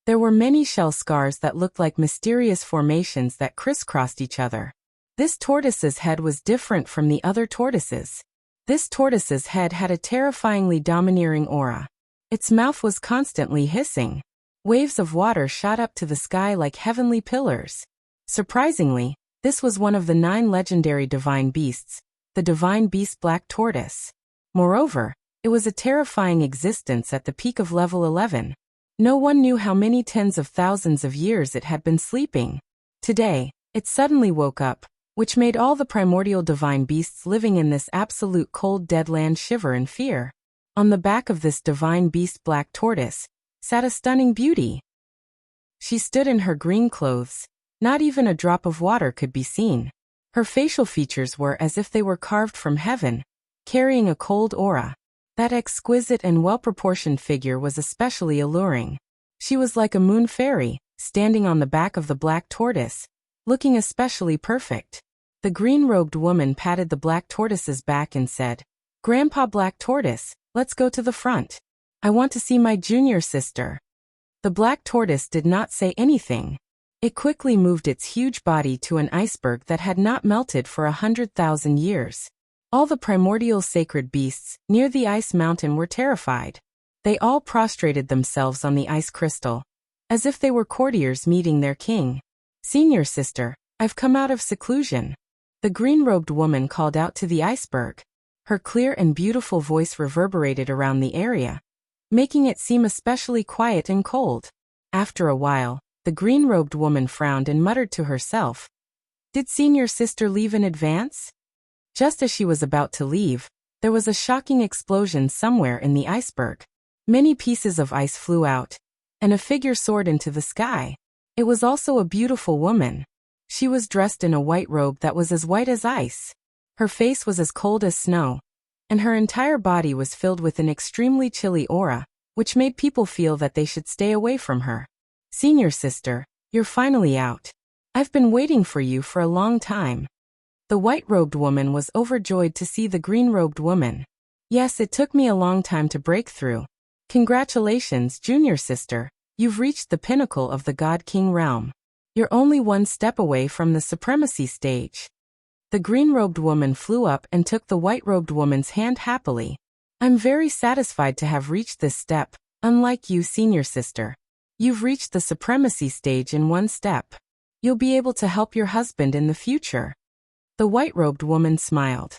there were many shell scars that looked like mysterious formations that crisscrossed each other. This tortoise's head was different from the other tortoises. This tortoise's head had a terrifyingly domineering aura. Its mouth was constantly hissing. Waves of water shot up to the sky like heavenly pillars. Surprisingly, this was one of the 9 legendary divine beasts, the divine beast Black Tortoise. Moreover, it was a terrifying existence at the peak of level 11. No one knew how many tens of thousands of years it had been sleeping. Today, it suddenly woke up, which made all the primordial divine beasts living in this absolute cold dead land shiver in fear. On the back of this divine beast Black Tortoise sat a stunning beauty. She stood in her green clothes, Not even a drop of water could be seen. Her facial features were as if they were carved from heaven, carrying a cold aura. That exquisite and well-proportioned figure was especially alluring. She was like a moon fairy, standing on the back of the black tortoise, looking especially perfect. The green-robed woman patted the black tortoise's back and said, "Grandpa Black Tortoise, let's go to the front. I want to see my junior sister." The black tortoise did not say anything. It quickly moved its huge body to an iceberg that had not melted for 100,000 years. All the primordial sacred beasts near the ice mountain were terrified. They all prostrated themselves on the ice crystal, as if they were courtiers meeting their king. "Senior sister, I've come out of seclusion," the green-robed woman called out to the iceberg. Her clear and beautiful voice reverberated around the area, making it seem especially quiet and cold. After a while, the green-robed woman frowned and muttered to herself, "Did senior sister leave in advance?" Just as she was about to leave, there was a shocking explosion somewhere in the iceberg. Many pieces of ice flew out, and a figure soared into the sky. It was also a beautiful woman. She was dressed in a white robe that was as white as ice. Her face was as cold as snow, and her entire body was filled with an extremely chilly aura, which made people feel that they should stay away from her. "Senior sister, you're finally out. I've been waiting for you for a long time." The white-robed woman was overjoyed to see the green-robed woman. "Yes, it took me a long time to break through. Congratulations, junior sister. You've reached the pinnacle of the God-King realm. You're only one step away from the supremacy stage." The green-robed woman flew up and took the white-robed woman's hand happily. "I'm very satisfied to have reached this step, unlike you, senior sister. You've reached the supremacy stage in one step. You'll be able to help your husband in the future." The white-robed woman smiled.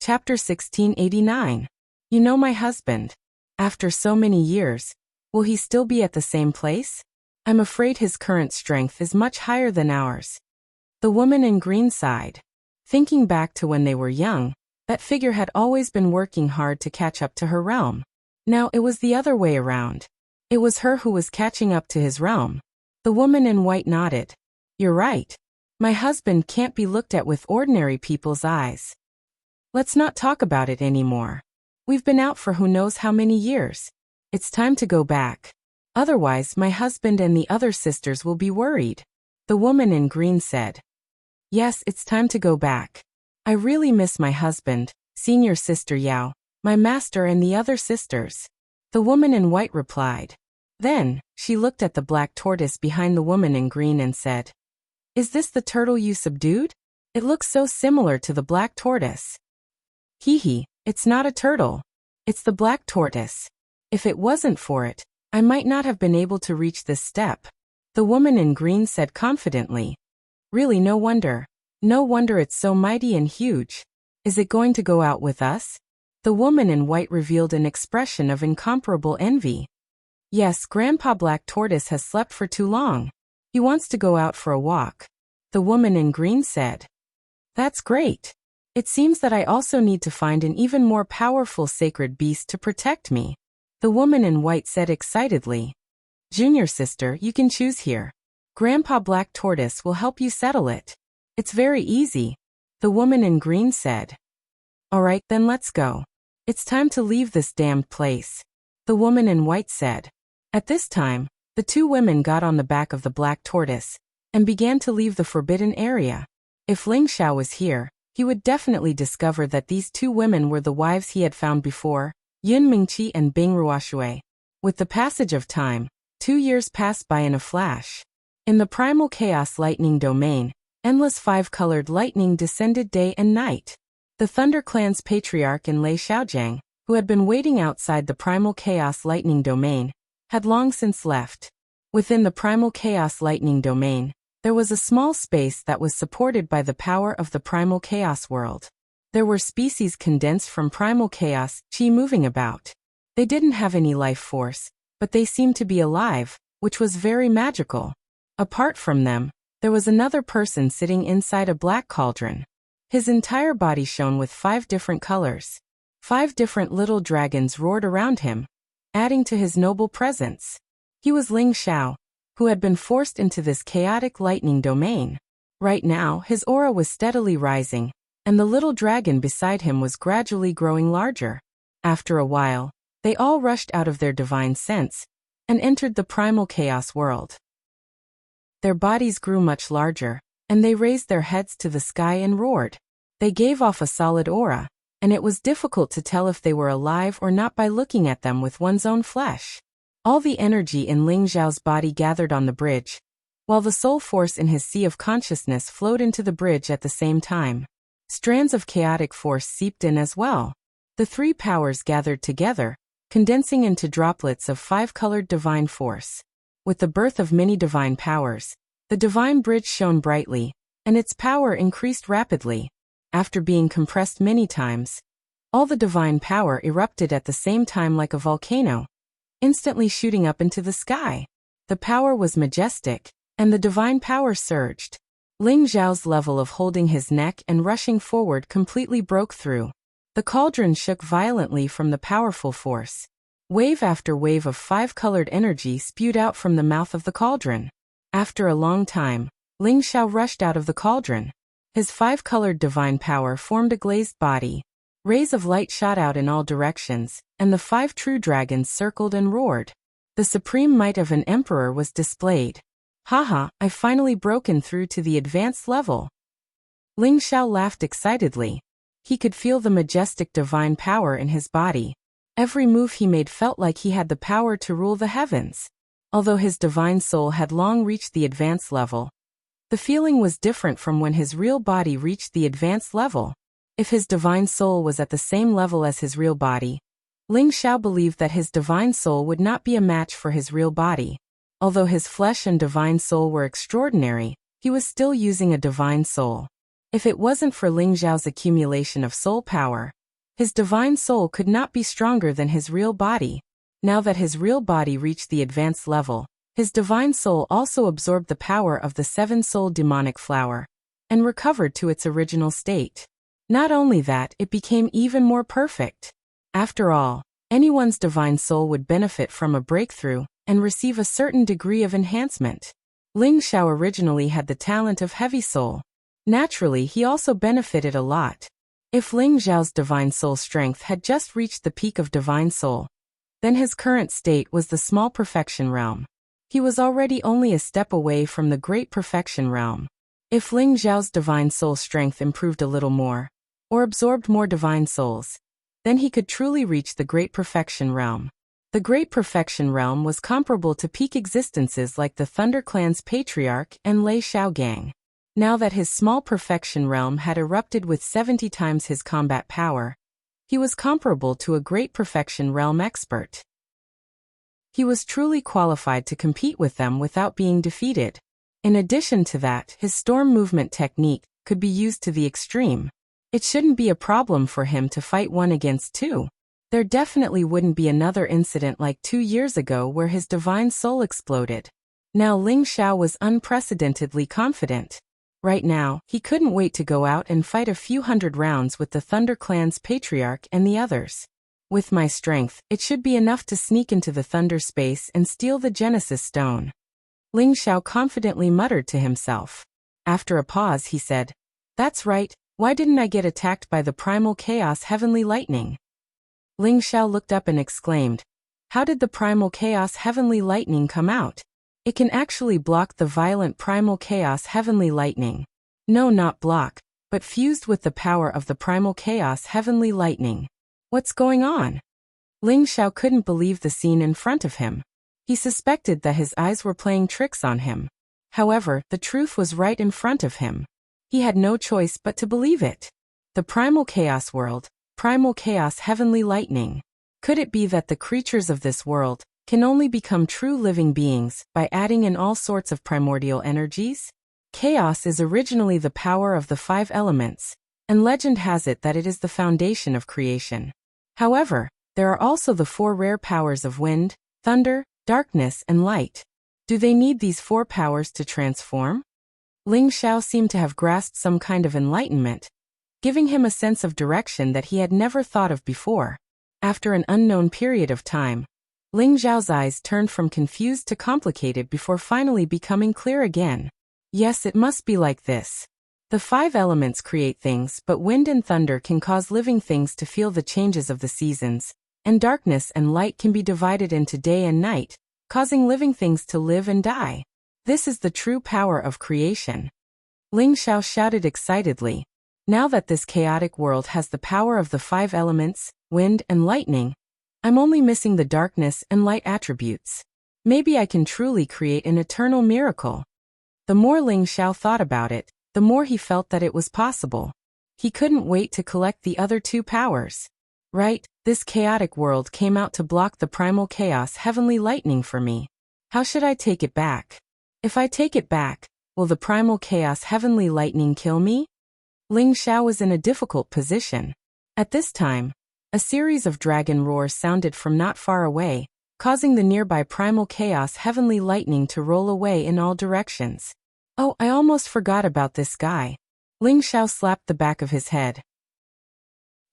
Chapter 1689. You know my husband. After so many years, will he still be at the same place? I'm afraid his current strength is much higher than ours. The woman in green sighed. Thinking back to when they were young, that figure had always been working hard to catch up to her realm. Now it was the other way around. It was her who was catching up to his realm. The woman in white nodded. "You're right. My husband can't be looked at with ordinary people's eyes. Let's not talk about it anymore. We've been out for who knows how many years. It's time to go back. Otherwise, my husband and the other sisters will be worried." The woman in green said. "Yes, it's time to go back. I really miss my husband, senior sister Yao, my master and the other sisters." The woman in white replied. Then, she looked at the black tortoise behind the woman in green and said, "Is this the turtle you subdued? It looks so similar to the black tortoise." "Hee, it's not a turtle. It's the black tortoise. If it wasn't for it, I might not have been able to reach this step," the woman in green said confidently. "Really, no wonder. No wonder it's so mighty and huge. Is it going to go out with us?" The woman in white revealed an expression of incomparable envy. "Yes, Grandpa Black Tortoise has slept for too long. He wants to go out for a walk," the woman in green said. "That's great. It seems that I also need to find an even more powerful sacred beast to protect me," the woman in white said excitedly. "Junior sister, you can choose here. Grandpa Black Tortoise will help you settle it. It's very easy," the woman in green said. "All right, then let's go. It's time to leave this damned place," the woman in white said. At this time, the two women got on the back of the black tortoise and began to leave the forbidden area. If Ling Xiao was here, he would definitely discover that these two women were the wives he had found before, Yun Mingqi and Bing Ruoshui. With the passage of time, 2 years passed by in a flash. In the primal chaos lightning domain, endless 5-colored lightning descended day and night. The Thunder Clan's patriarch and Lei Xiaojiang, who had been waiting outside the primal chaos lightning domain, had long since left. Within the primal chaos lightning domain, there was a small space that was supported by the power of the primal chaos world. There were species condensed from primal chaos chi moving about. They didn't have any life force, but they seemed to be alive, which was very magical. Apart from them, there was another person sitting inside a black cauldron. His entire body shone with 5 different colors. 5 different little dragons roared around him, adding to his noble presence. He was Ling Xiao, who had been forced into this chaotic lightning domain. Right now, his aura was steadily rising, and the little dragon beside him was gradually growing larger. After a while, they all rushed out of their divine sense and entered the primal chaos world. Their bodies grew much larger, and they raised their heads to the sky and roared. They gave off a solid aura, and it was difficult to tell if they were alive or not by looking at them with one's own flesh. All the energy in Ling Xiao's body gathered on the bridge, while the soul force in his sea of consciousness flowed into the bridge at the same time. Strands of chaotic force seeped in as well. The three powers gathered together, condensing into droplets of five-colored divine force. With the birth of many divine powers, the divine bridge shone brightly, and its power increased rapidly. After being compressed many times, all the divine power erupted at the same time like a volcano, instantly shooting up into the sky. The power was majestic, and the divine power surged. Ling Xiao's level of holding his neck and rushing forward completely broke through. The cauldron shook violently from the powerful force. Wave after wave of five-colored energy spewed out from the mouth of the cauldron. After a long time, Ling Xiao rushed out of the cauldron. His five-colored divine power formed a glazed body. Rays of light shot out in all directions, and the five true dragons circled and roared. The supreme might of an emperor was displayed. Haha, I've finally broken through to the advanced level. Ling Xiao laughed excitedly. He could feel the majestic divine power in his body. Every move he made felt like he had the power to rule the heavens. Although his divine soul had long reached the advanced level, the feeling was different from when his real body reached the advanced level. If his divine soul was at the same level as his real body, Ling Xiao believed that his divine soul would not be a match for his real body. Although his flesh and divine soul were extraordinary, he was still using a divine soul. If it wasn't for Ling Xiao's accumulation of soul power, his divine soul could not be stronger than his real body. Now that his real body reached the advanced level, his divine soul also absorbed the power of the seven-souled demonic flower and recovered to its original state. Not only that, it became even more perfect. After all, anyone's divine soul would benefit from a breakthrough and receive a certain degree of enhancement. Ling Xiao originally had the talent of heavy soul. Naturally, he also benefited a lot. If Ling Xiao's divine soul strength had just reached the peak of divine soul, then his current state was the small perfection realm. He was already only a step away from the great perfection realm. If Ling Xiao's divine soul strength improved a little more, or absorbed more divine souls, then he could truly reach the great perfection realm. The great perfection realm was comparable to peak existences like the Thunder Clan's patriarch and Lei Xiaogang. Now that his small perfection realm had erupted with 70 times his combat power, he was comparable to a great perfection realm expert. He was truly qualified to compete with them without being defeated. In addition to that, his storm movement technique could be used to the extreme. It shouldn't be a problem for him to fight 1 against 2. There definitely wouldn't be another incident like 2 years ago where his divine soul exploded. Now Ling Xiao was unprecedentedly confident. Right now, he couldn't wait to go out and fight a few hundred rounds with the Thunder Clan's patriarch and the others. With my strength, it should be enough to sneak into the Thunder space and steal the Genesis Stone. Ling Xiao confidently muttered to himself. After a pause, he said, "That's right, why didn't I get attacked by the Primal Chaos Heavenly Lightning?" Ling Xiao looked up and exclaimed, "How did the Primal Chaos Heavenly Lightning come out? It can actually block the violent Primal Chaos Heavenly Lightning. No, not block, but fused with the power of the Primal Chaos Heavenly Lightning. What's going on?" Ling Xiao couldn't believe the scene in front of him. He suspected that his eyes were playing tricks on him. However, the truth was right in front of him. He had no choice but to believe it. The Primal Chaos World, Primal Chaos Heavenly Lightning. Could it be that the creatures of this world can only become true living beings by adding in all sorts of primordial energies? Chaos is originally the power of the 5 elements, and legend has it that it is the foundation of creation. However, there are also the 4 rare powers of wind, thunder, darkness, and light. Do they need these 4 powers to transform? Ling Xiao seemed to have grasped some kind of enlightenment, giving him a sense of direction that he had never thought of before. After an unknown period of time, Ling Xiao's eyes turned from confused to complicated before finally becoming clear again. Yes, it must be like this. The 5 elements create things, but wind and thunder can cause living things to feel the changes of the seasons, and darkness and light can be divided into day and night, causing living things to live and die. This is the true power of creation. Ling Xiao shouted excitedly. Now that this chaotic world has the power of the 5 elements, wind and lightning, I'm only missing the darkness and light attributes. Maybe I can truly create an eternal miracle. The more Ling Xiao thought about it, the more he felt that it was possible. He couldn't wait to collect the other 2 powers. Right, this chaotic world came out to block the primal chaos heavenly lightning for me. How should I take it back? If I take it back, will the primal chaos heavenly lightning kill me? Ling Xiao was in a difficult position. At this time, a series of dragon roars sounded from not far away, causing the nearby primal chaos heavenly lightning to roll away in all directions. Oh, I almost forgot about this guy. Ling Xiao slapped the back of his head.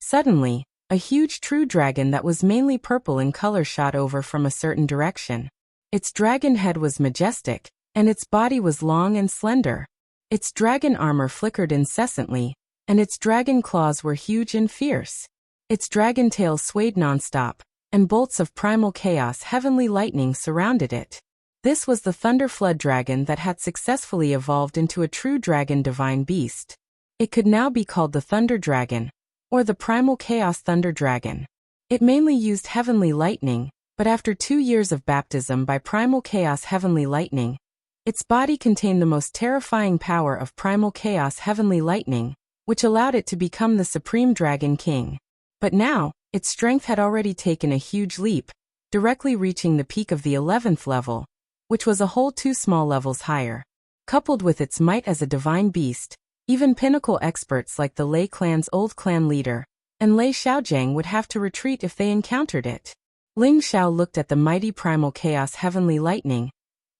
Suddenly, a huge true dragon that was mainly purple in color shot over from a certain direction. Its dragon head was majestic, and its body was long and slender. Its dragon armor flickered incessantly, and its dragon claws were huge and fierce. Its dragon tail swayed nonstop, and bolts of primal chaos heavenly lightning surrounded it. This was the Thunder Flood Dragon that had successfully evolved into a true dragon divine beast. It could now be called the Thunder Dragon, or the Primal Chaos Thunder Dragon. It mainly used heavenly lightning, but after 2 years of baptism by Primal Chaos Heavenly Lightning, its body contained the most terrifying power of Primal Chaos Heavenly Lightning, which allowed it to become the Supreme Dragon King. But now, its strength had already taken a huge leap, directly reaching the peak of the 11th level, which was a whole 2 small levels higher. Coupled with its might as a divine beast, even pinnacle experts like the Lei clan's old clan leader, and Lei Xiaojiang would have to retreat if they encountered it. Ling Xiao looked at the mighty primal chaos heavenly lightning,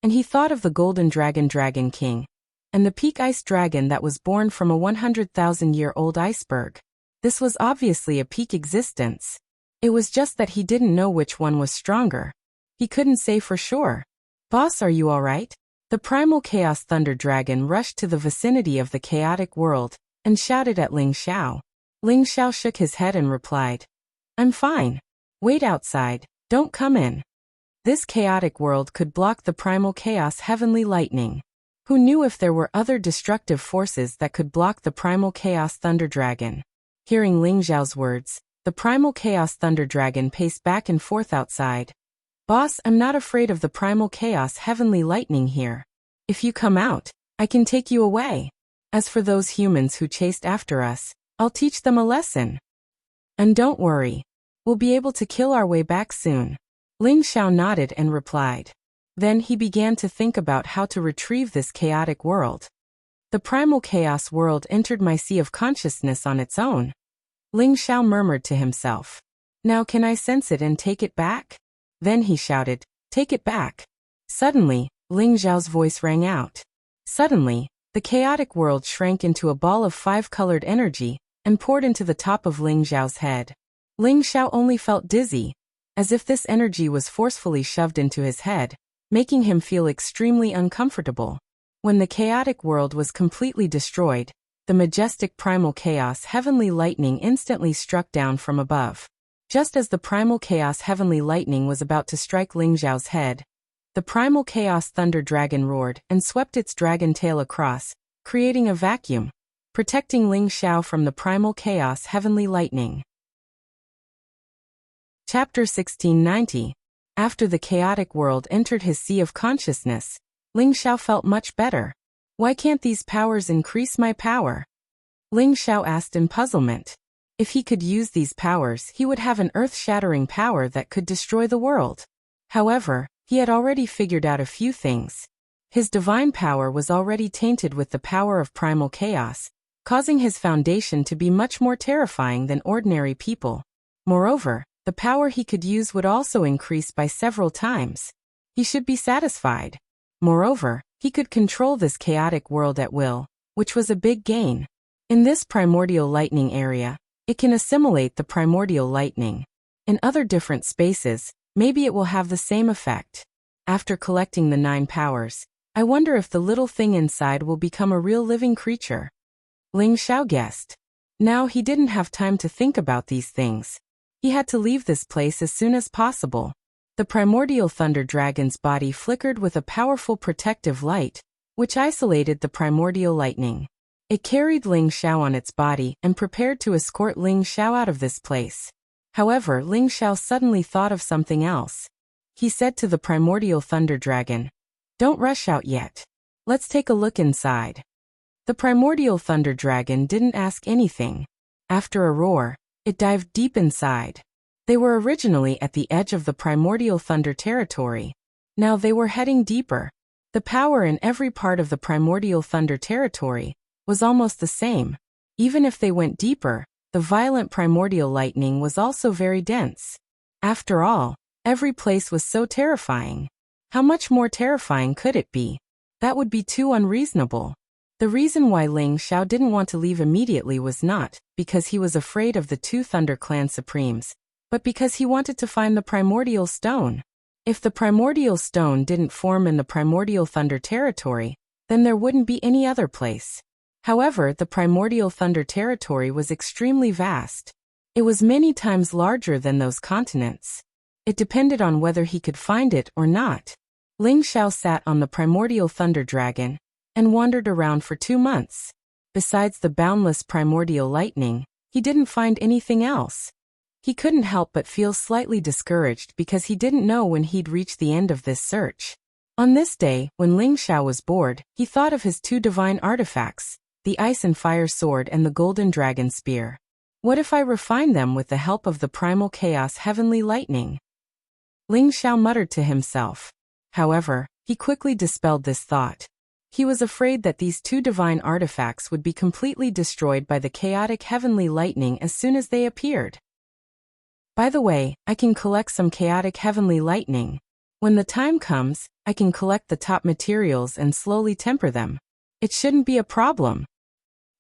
and he thought of the golden dragon Dragon King, and the peak ice dragon that was born from a 100,000-year-old iceberg. This was obviously a peak existence. It was just that he didn't know which one was stronger. He couldn't say for sure. Boss, are you alright? The primal chaos thunder dragon rushed to the vicinity of the chaotic world, and shouted at Ling Xiao. Ling Xiao shook his head and replied, I'm fine. Wait outside, don't come in. This chaotic world could block the primal chaos heavenly lightning. Who knew if there were other destructive forces that could block the primal chaos thunder dragon? Hearing Ling Xiao's words, the primal chaos thunder dragon paced back and forth outside. Boss, I'm not afraid of the primal chaos heavenly lightning here. If you come out, I can take you away. As for those humans who chased after us, I'll teach them a lesson. And don't worry, we'll be able to kill our way back soon. Ling Xiao nodded and replied. Then he began to think about how to retrieve this chaotic world. The primal chaos world entered my sea of consciousness on its own. Ling Xiao murmured to himself. Now can I sense it and take it back? Then he shouted, take it back. Suddenly, Ling Xiao's voice rang out. Suddenly, the chaotic world shrank into a ball of 5-colored energy, and poured into the top of Ling Xiao's head. Ling Xiao only felt dizzy, as if this energy was forcefully shoved into his head, making him feel extremely uncomfortable. When the chaotic world was completely destroyed, the majestic primal chaos heavenly lightning instantly struck down from above. Just as the primal chaos heavenly lightning was about to strike Ling Xiao's head, the primal chaos thunder dragon roared and swept its dragon tail across, creating a vacuum, protecting Ling Xiao from the primal chaos heavenly lightning. Chapter 1690. After the chaotic world entered his sea of consciousness, Ling Xiao felt much better. Why can't these powers increase my power? Ling Xiao asked in puzzlement. If he could use these powers, he would have an earth-shattering power that could destroy the world. However, he had already figured out a few things. His divine power was already tainted with the power of primal chaos, causing his foundation to be much more terrifying than ordinary people. Moreover, the power he could use would also increase by several times. He should be satisfied. Moreover, he could control this chaotic world at will, which was a big gain. In this primordial lightning area, it can assimilate the primordial lightning. In other different spaces, Maybe it will have the same effect. After collecting the 9 powers, I wonder if the little thing inside will become a real living creature. Ling Xiao guessed. Now he didn't have time to think about these things. He had to leave this place as soon as possible. The primordial thunder dragon's body flickered with a powerful protective light, which isolated the primordial lightning. It carried Ling Xiao on its body and prepared to escort Ling Xiao out of this place. However, Ling Xiao suddenly thought of something else. He said to the primordial thunder dragon, "Don't rush out yet. Let's take a look inside." The primordial thunder dragon didn't ask anything. After a roar, it dived deep inside. They were originally at the edge of the primordial thunder territory. Now they were heading deeper. The power in every part of the primordial thunder territory was almost the same. Even if they went deeper, the violent primordial lightning was also very dense. After all, every place was so terrifying. How much more terrifying could it be? That would be too unreasonable. The reason why Ling Xiao didn't want to leave immediately was not because he was afraid of the 2 Thunder Clan Supremes, but because he wanted to find the primordial stone. If the primordial stone didn't form in the primordial thunder territory, then there wouldn't be any other place. However, the primordial thunder territory was extremely vast. It was many times larger than those continents. It depended on whether he could find it or not. Ling Xiao sat on the primordial thunder dragon and wandered around for 2 months. Besides the boundless primordial lightning, he didn't find anything else. He couldn't help but feel slightly discouraged because he didn't know when he'd reach the end of this search. On this day, when Ling Xiao was bored, he thought of his 2 divine artifacts, the Ice and Fire Sword and the Golden Dragon Spear. What if I refine them with the help of the Primal Chaos Heavenly Lightning? Ling Xiao muttered to himself. However, he quickly dispelled this thought. He was afraid that these 2 divine artifacts would be completely destroyed by the chaotic heavenly lightning as soon as they appeared. By the way, I can collect some chaotic heavenly lightning. When the time comes, I can collect the top materials and slowly temper them. It shouldn't be a problem.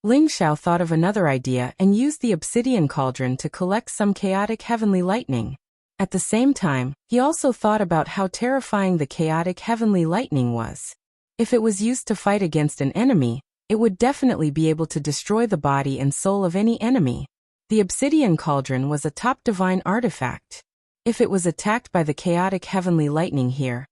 Ling Xiao thought of another idea and used the obsidian cauldron to collect some chaotic heavenly lightning. At the same time, he also thought about how terrifying the chaotic heavenly lightning was. If it was used to fight against an enemy, it would definitely be able to destroy the body and soul of any enemy. The obsidian cauldron was a top divine artifact. If it was attacked by the chaotic heavenly lightning here,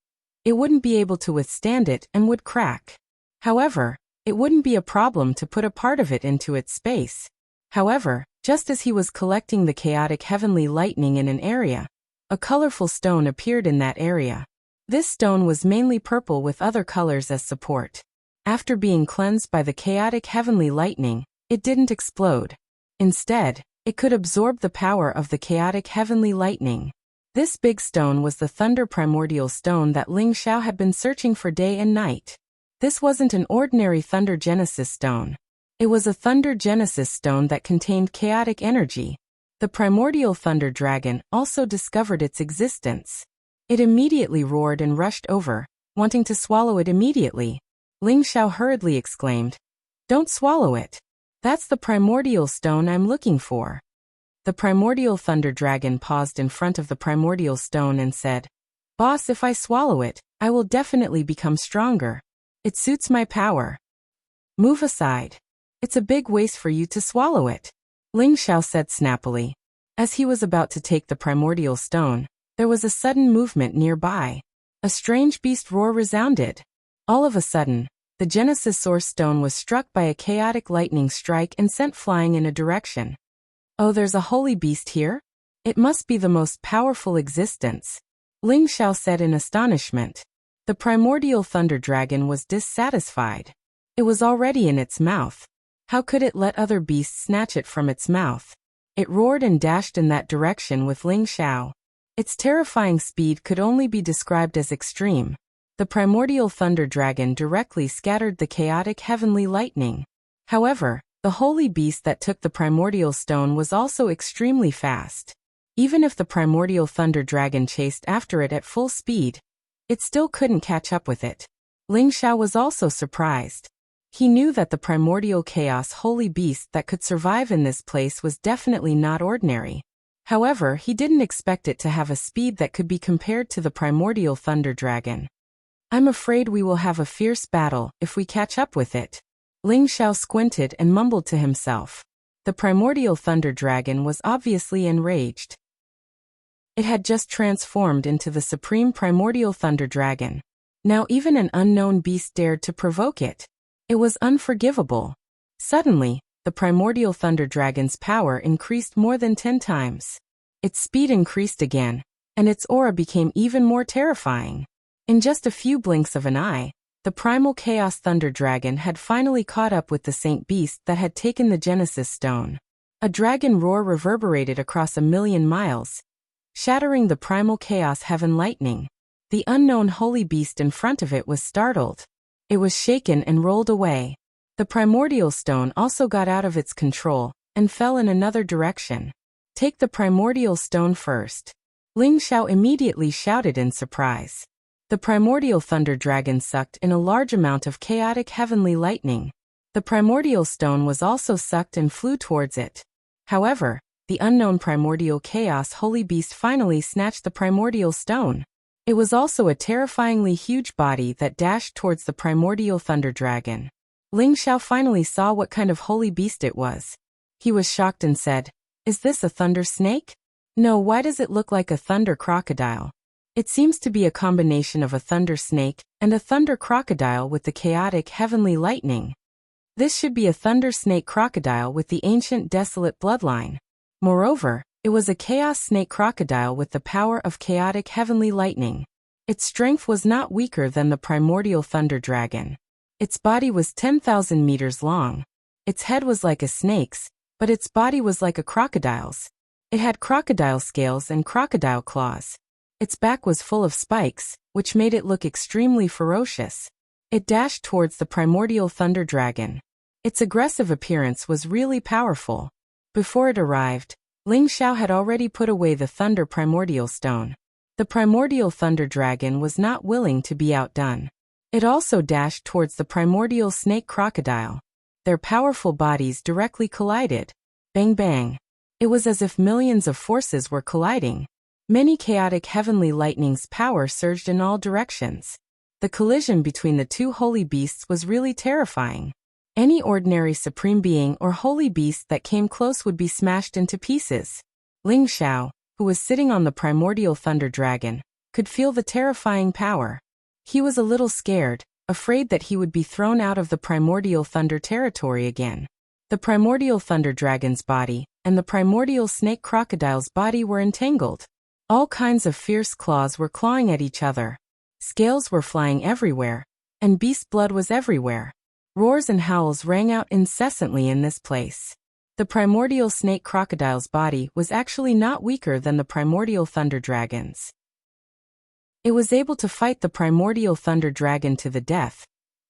it wouldn't be able to withstand it and would crack. However, it wouldn't be a problem to put a part of it into its space. However, just as he was collecting the chaotic heavenly lightning in an area, a colorful stone appeared in that area. This stone was mainly purple with other colors as support. After being cleansed by the chaotic heavenly lightning, it didn't explode. Instead, it could absorb the power of the chaotic heavenly lightning. This big stone was the Thunder Primordial Stone that Ling Xiao had been searching for day and night. This wasn't an ordinary Thunder Genesis stone. It was a Thunder Genesis stone that contained chaotic energy. The primordial thunder dragon also discovered its existence. It immediately roared and rushed over, wanting to swallow it immediately. Ling Xiao hurriedly exclaimed, "Don't swallow it. That's the primordial stone I'm looking for." The primordial thunder dragon paused in front of the primordial stone and said, "Boss, if I swallow it, I will definitely become stronger. It suits my power. Move aside. It's a big waste for you to swallow it," Ling Xiao said snappily. As he was about to take the primordial stone, there was a sudden movement nearby. A strange beast roar resounded. All of a sudden, the Genesis Source Stone was struck by a chaotic lightning strike and sent flying in a direction. "Oh, there's a holy beast here? It must be the most powerful existence," Ling Xiao said in astonishment. The primordial thunder dragon was dissatisfied. It was already in its mouth. How could it let other beasts snatch it from its mouth? It roared and dashed in that direction with Ling Xiao. Its terrifying speed could only be described as extreme. The primordial thunder dragon directly scattered the chaotic heavenly lightning. However, the holy beast that took the primordial stone was also extremely fast. Even if the primordial thunder dragon chased after it at full speed, it still couldn't catch up with it. Ling Xiao was also surprised. He knew that the primordial chaos holy beast that could survive in this place was definitely not ordinary. However, he didn't expect it to have a speed that could be compared to the primordial thunder dragon. I'm afraid we will have a fierce battle if we catch up with it. Ling Xiao squinted and mumbled to himself. The primordial thunder dragon was obviously enraged. It had just transformed into the supreme primordial thunder dragon. Now even an unknown beast dared to provoke it. It was unforgivable. Suddenly, the primordial thunder dragon's power increased more than 10 times. Its speed increased again, and its aura became even more terrifying. In just a few blinks of an eye, the primal chaos thunder dragon had finally caught up with the saint beast that had taken the Genesis stone. A dragon roar reverberated across 1,000,000 miles, shattering the primal chaos heaven lightning. The unknown holy beast in front of it was startled. It was shaken and rolled away. The primordial stone also got out of its control and fell in another direction. Take the primordial stone first. Ling Xiao immediately shouted in surprise. The primordial thunder dragon sucked in a large amount of chaotic heavenly lightning. The primordial stone was also sucked and flew towards it. However, the unknown primordial chaos holy beast finally snatched the primordial stone. It was also a terrifyingly huge body that dashed towards the primordial thunder dragon. Ling Xiao finally saw what kind of holy beast it was. He was shocked and said, "Is this a thunder snake? No, why does it look like a thunder crocodile? It seems to be a combination of a thunder snake and a thunder crocodile with the chaotic heavenly lightning. This should be a thunder snake crocodile with the ancient desolate bloodline." Moreover, it was a chaos snake crocodile with the power of chaotic heavenly lightning. Its strength was not weaker than the primordial thunder dragon. Its body was 10,000 meters long. Its head was like a snake's, but its body was like a crocodile's. It had crocodile scales and crocodile claws. Its back was full of spikes, which made it look extremely ferocious. It dashed towards the primordial thunder dragon. Its aggressive appearance was really powerful. Before it arrived, Ling Xiao had already put away the thunder primordial stone. The primordial thunder dragon was not willing to be outdone. It also dashed towards the primordial snake crocodile. Their powerful bodies directly collided. Bang bang. It was as if millions of forces were colliding. Many chaotic heavenly lightning's power surged in all directions. The collision between the two holy beasts was really terrifying. Any ordinary supreme being or holy beast that came close would be smashed into pieces. Ling Xiao, who was sitting on the primordial thunder dragon, could feel the terrifying power. He was a little scared, afraid that he would be thrown out of the primordial thunder territory again. The primordial thunder dragon's body and the primordial snake crocodile's body were entangled. All kinds of fierce claws were clawing at each other. Scales were flying everywhere, and beast blood was everywhere. Roars and howls rang out incessantly in this place. The primordial snake crocodile's body was actually not weaker than the primordial thunder dragon's. It was able to fight the primordial thunder dragon to the death,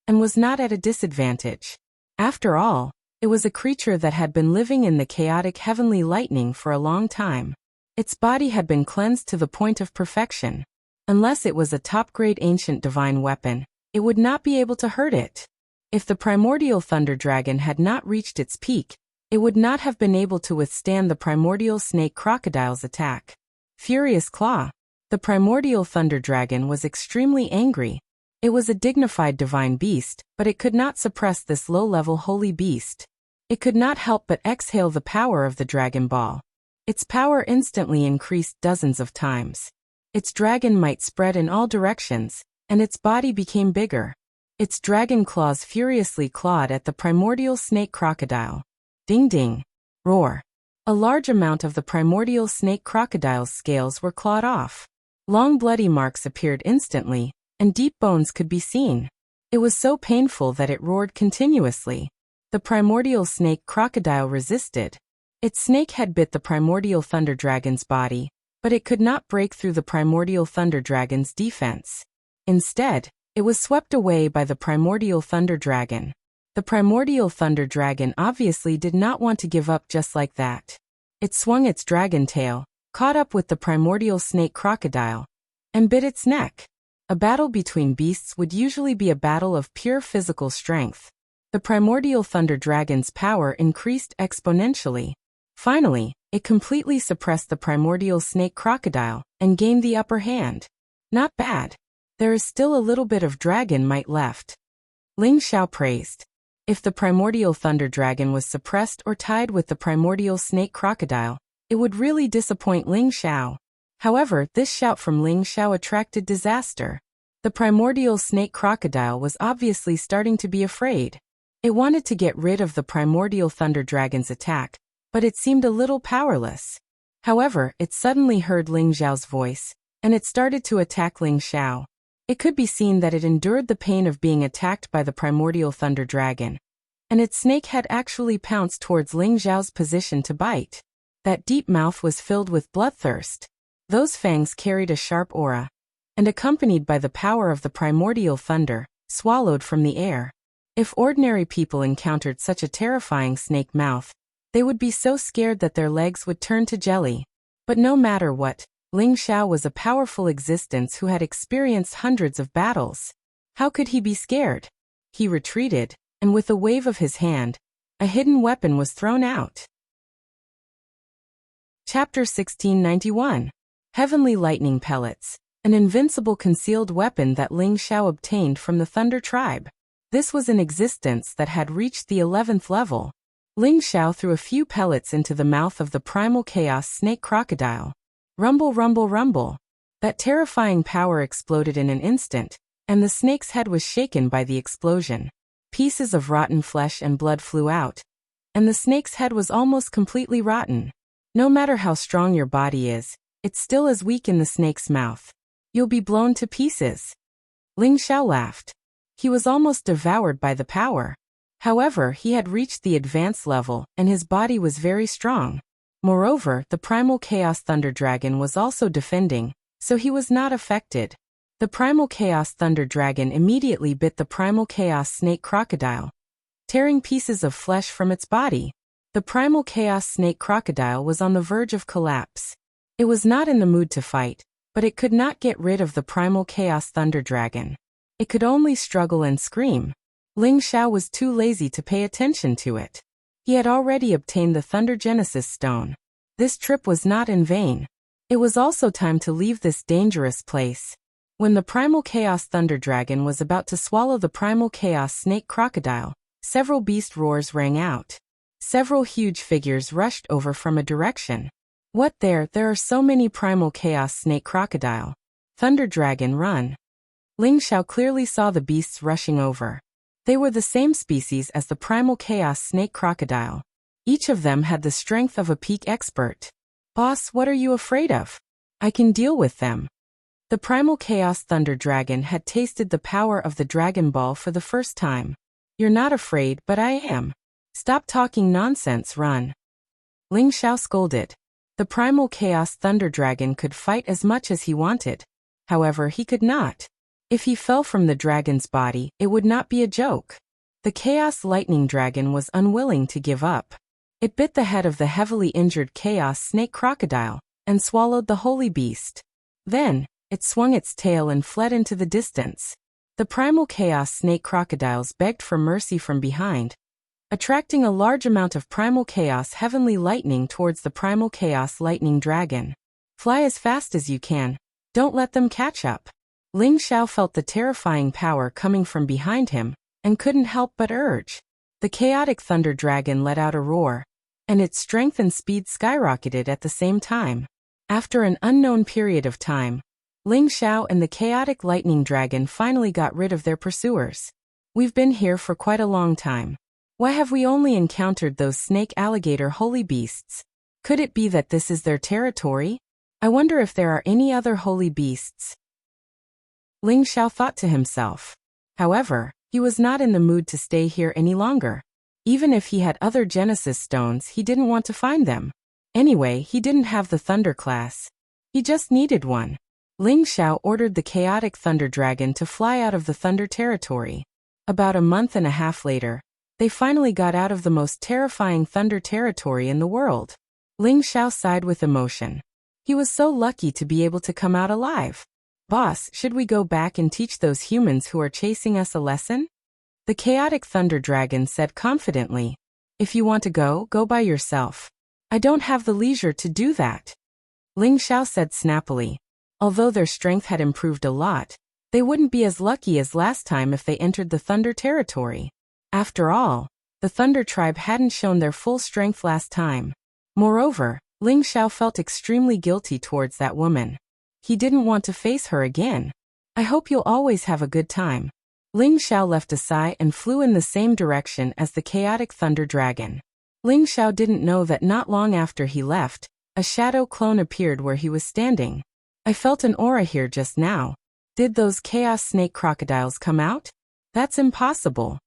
and was not at a disadvantage. After all, it was a creature that had been living in the chaotic heavenly lightning for a long time. Its body had been cleansed to the point of perfection. Unless it was a top-grade ancient divine weapon, it would not be able to hurt it. If the primordial thunder dragon had not reached its peak, it would not have been able to withstand the primordial snake crocodile's attack. Furious Claw. The primordial thunder dragon was extremely angry. It was a dignified divine beast, but it could not suppress this low-level holy beast. It could not help but exhale the power of the Dragon Ball. Its power instantly increased dozens of times. Its dragon might spread in all directions, and its body became bigger. Its dragon claws furiously clawed at the primordial snake crocodile. Ding ding. Roar. A large amount of the primordial snake crocodile's scales were clawed off. Long bloody marks appeared instantly, and deep bones could be seen. It was so painful that it roared continuously. The primordial snake crocodile resisted. Its snake head bit the primordial thunder dragon's body, but it could not break through the primordial thunder dragon's defense. Instead, it was swept away by the primordial thunder dragon. The primordial thunder dragon obviously did not want to give up just like that. It swung its dragon tail, caught up with the primordial snake crocodile, and bit its neck. A battle between beasts would usually be a battle of pure physical strength. The primordial thunder dragon's power increased exponentially. Finally, it completely suppressed the primordial snake crocodile and gained the upper hand. Not bad. There is still a little bit of dragon might left. Ling Xiao praised. If the primordial thunder dragon was suppressed or tied with the primordial snake crocodile, it would really disappoint Ling Xiao. However, this shout from Ling Xiao attracted disaster. The primordial snake crocodile was obviously starting to be afraid. It wanted to get rid of the primordial thunder dragon's attack, but it seemed a little powerless. However, it suddenly heard Ling Xiao's voice, and it started to attack Ling Xiao. It could be seen that it endured the pain of being attacked by the primordial thunder dragon, and its snake head actually pounced towards Ling Xiao's position to bite. That deep mouth was filled with bloodthirst. Those fangs carried a sharp aura, and accompanied by the power of the primordial thunder, swallowed from the air. If ordinary people encountered such a terrifying snake mouth, they would be so scared that their legs would turn to jelly. But no matter what, Ling Xiao was a powerful existence who had experienced hundreds of battles. How could he be scared? He retreated, and with a wave of his hand, a hidden weapon was thrown out. Chapter 1691. Heavenly Lightning Pellets, an invincible concealed weapon that Ling Xiao obtained from the Thunder Tribe. This was an existence that had reached the 11th level. Ling Xiao threw a few pellets into the mouth of the primal chaos snake crocodile. Rumble, rumble, rumble. That terrifying power exploded in an instant, and the snake's head was shaken by the explosion. Pieces of rotten flesh and blood flew out, and the snake's head was almost completely rotten. No matter how strong your body is, it's still as weak in the snake's mouth. You'll be blown to pieces. Ling Xiao laughed. He was almost devoured by the power. However, he had reached the advanced level, and his body was very strong. Moreover, the primal chaos thunder dragon was also defending, so he was not affected. The primal chaos thunder dragon immediately bit the primal chaos snake crocodile, tearing pieces of flesh from its body. The primal chaos snake crocodile was on the verge of collapse. It was not in the mood to fight, but it could not get rid of the primal chaos thunder dragon. It could only struggle and scream. Ling Xiao was too lazy to pay attention to it. He had already obtained the Thunder Genesis Stone. This trip was not in vain. It was also time to leave this dangerous place. When the primal chaos thunder dragon was about to swallow the primal chaos snake crocodile, several beast roars rang out. Several huge figures rushed over from a direction. What there are so many primal chaos snake crocodile. Thunder dragon, run. Ling Xiao clearly saw the beasts rushing over. They were the same species as the primal chaos snake crocodile. Each of them had the strength of a peak expert. Boss, what are you afraid of? I can deal with them. The primal chaos thunder dragon had tasted the power of the Dragon Ball for the first time. You're not afraid, but I am. Stop talking nonsense, run. Ling Xiao scolded. The primal chaos thunder dragon could fight as much as he wanted. However, he could not. If he fell from the dragon's body, it would not be a joke. The chaos lightning dragon was unwilling to give up. It bit the head of the heavily injured chaos snake crocodile, and swallowed the holy beast. Then, it swung its tail and fled into the distance. The primal chaos snake crocodiles begged for mercy from behind, attracting a large amount of primal chaos heavenly lightning towards the primal chaos lightning dragon. Fly as fast as you can. Don't let them catch up. Ling Xiao felt the terrifying power coming from behind him, and couldn't help but urge. The chaotic thunder dragon let out a roar, and its strength and speed skyrocketed at the same time. After an unknown period of time, Ling Xiao and the chaotic lightning dragon finally got rid of their pursuers. We've been here for quite a long time. Why have we only encountered those snake alligator holy beasts? Could it be that this is their territory? I wonder if there are any other holy beasts. Ling Xiao thought to himself. However, he was not in the mood to stay here any longer. Even if he had other Genesis stones, he didn't want to find them. Anyway, he didn't have the Thunder class. He just needed one. Ling Xiao ordered the chaotic thunder dragon to fly out of the thunder territory. About a month and a half later, they finally got out of the most terrifying thunder territory in the world. Ling Xiao sighed with emotion. He was so lucky to be able to come out alive. Boss, should we go back and teach those humans who are chasing us a lesson? The chaotic thunder dragon said confidently. If you want to go, go by yourself. I don't have the leisure to do that, Ling Xiao said snappily. Although their strength had improved a lot, they wouldn't be as lucky as last time if they entered the Thunder territory. After all, the Thunder tribe hadn't shown their full strength last time. Moreover, Ling Xiao felt extremely guilty towards that woman. He didn't want to face her again. I hope you'll always have a good time. Ling Xiao left a sigh and flew in the same direction as the chaotic Thunder Dragon. Ling Xiao didn't know that not long after he left, a shadow clone appeared where he was standing. I felt an aura here just now. Did those chaos snake crocodiles come out? That's impossible.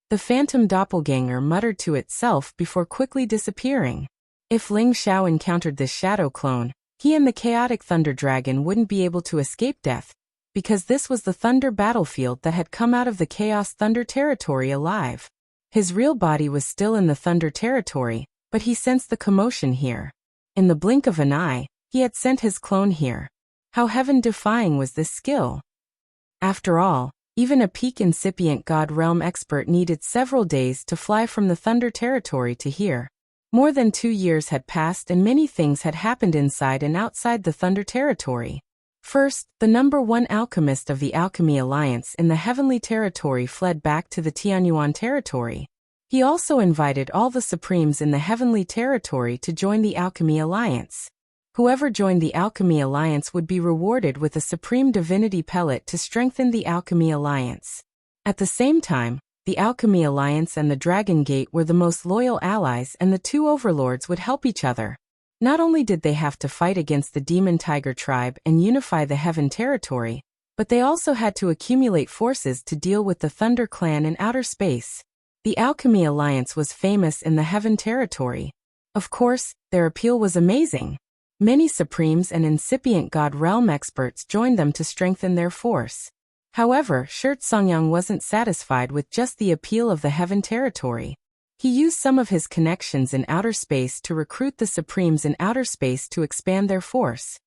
The phantom doppelganger muttered to itself before quickly disappearing. If Ling Xiao encountered this shadow clone, he and the chaotic Thunder Dragon wouldn't be able to escape death, because this was the Thunder battlefield that had come out of the Chaos Thunder territory alive. His real body was still in the Thunder territory, but he sensed the commotion here. In the blink of an eye, he had sent his clone here. How heaven-defying was this skill? After all, even a peak incipient God Realm expert needed several days to fly from the Thunder territory to here. More than 2 years had passed and many things had happened inside and outside the Thunder territory. First, the #1 alchemist of the Alchemy Alliance in the Heavenly Territory fled back to the Tianyuan territory. He also invited all the Supremes in the Heavenly Territory to join the Alchemy Alliance. Whoever joined the Alchemy Alliance would be rewarded with a Supreme Divinity Pellet to strengthen the Alchemy Alliance. At the same time, the Alchemy Alliance and the Dragon Gate were the most loyal allies, and the two overlords would help each other. Not only did they have to fight against the Demon Tiger tribe and unify the Heaven territory, but they also had to accumulate forces to deal with the Thunder clan in outer space. The Alchemy Alliance was famous in the Heaven territory. Of course, their appeal was amazing. Many Supremes and incipient God Realm experts joined them to strengthen their force. However, Shirt Songyang wasn't satisfied with just the appeal of the Heaven territory. He used some of his connections in outer space to recruit the Supremes in outer space to expand their force.